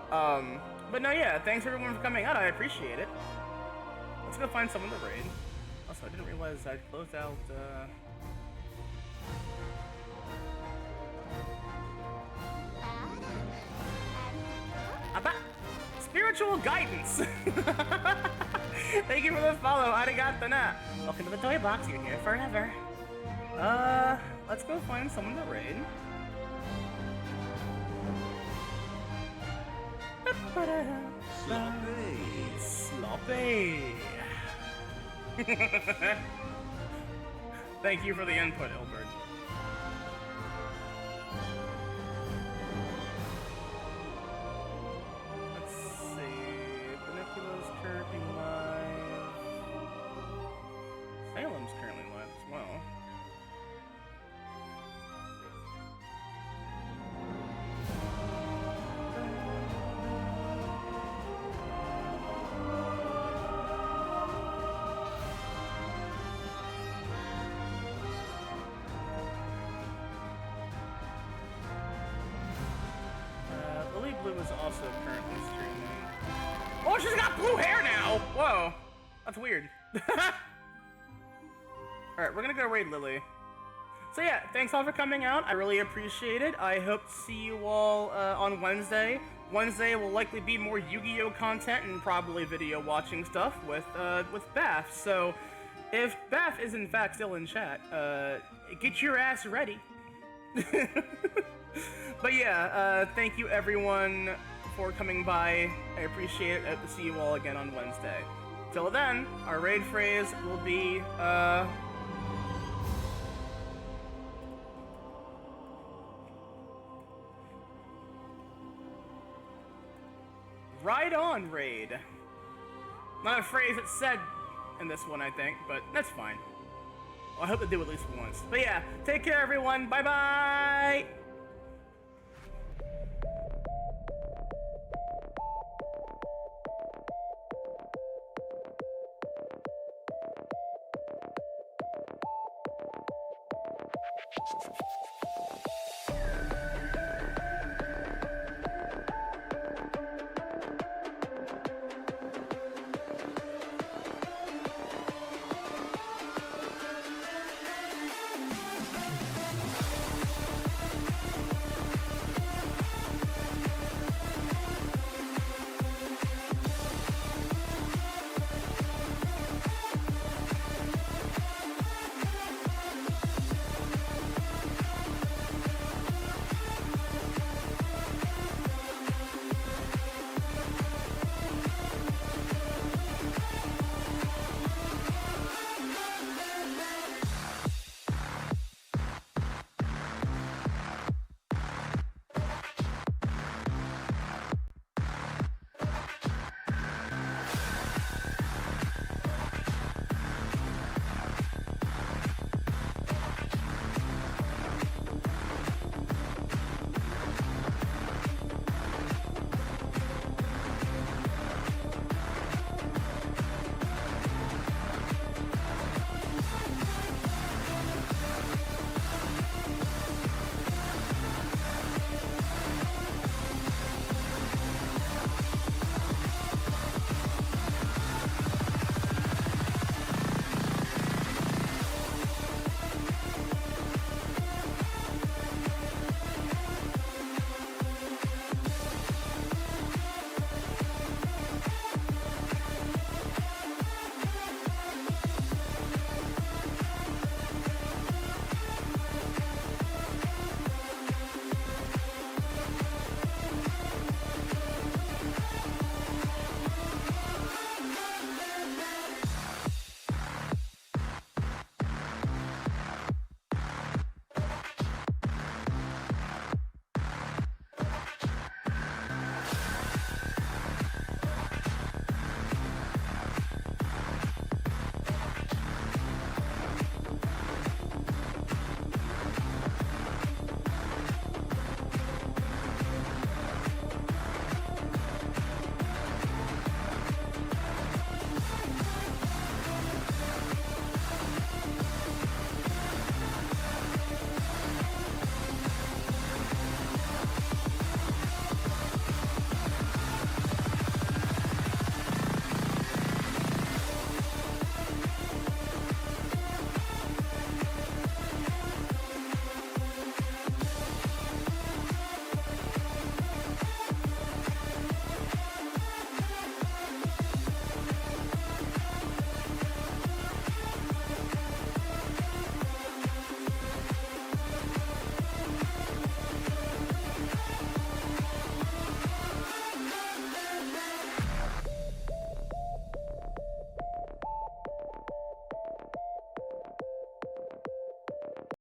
though. But no, yeah, thanks everyone for coming out, I appreciate it. Let's go find someone to raid. Also, I didn't realize I'd closed out, Spiritual guidance! Thank you for the follow, arigato na! Welcome to the toy box, you're here forever. Let's go find someone to raid. Sloppy! Thank you for the input, Ilbert. Let's see. Benicula's currently live. Salem's currently live as well. Lily Blue is also currently streaming. Oh, she's got blue hair now! Whoa. That's weird. Alright, we're gonna go raid Lily. So yeah, thanks all for coming out. I really appreciate it. I hope to see you all on Wednesday. Wednesday will likely be more Yu-Gi-Oh content and probably video watching stuff with Bath. So if Bath is in fact still in chat, get your ass ready. But yeah, thank you everyone for coming by. I appreciate it. I hope to see you all again on Wednesday. Till then, our raid phrase will be, Ride on, raid. Not a phrase that's said in this one, I think, but that's fine. Well, I hope they do at least once. But yeah, take care, everyone. Bye-bye! you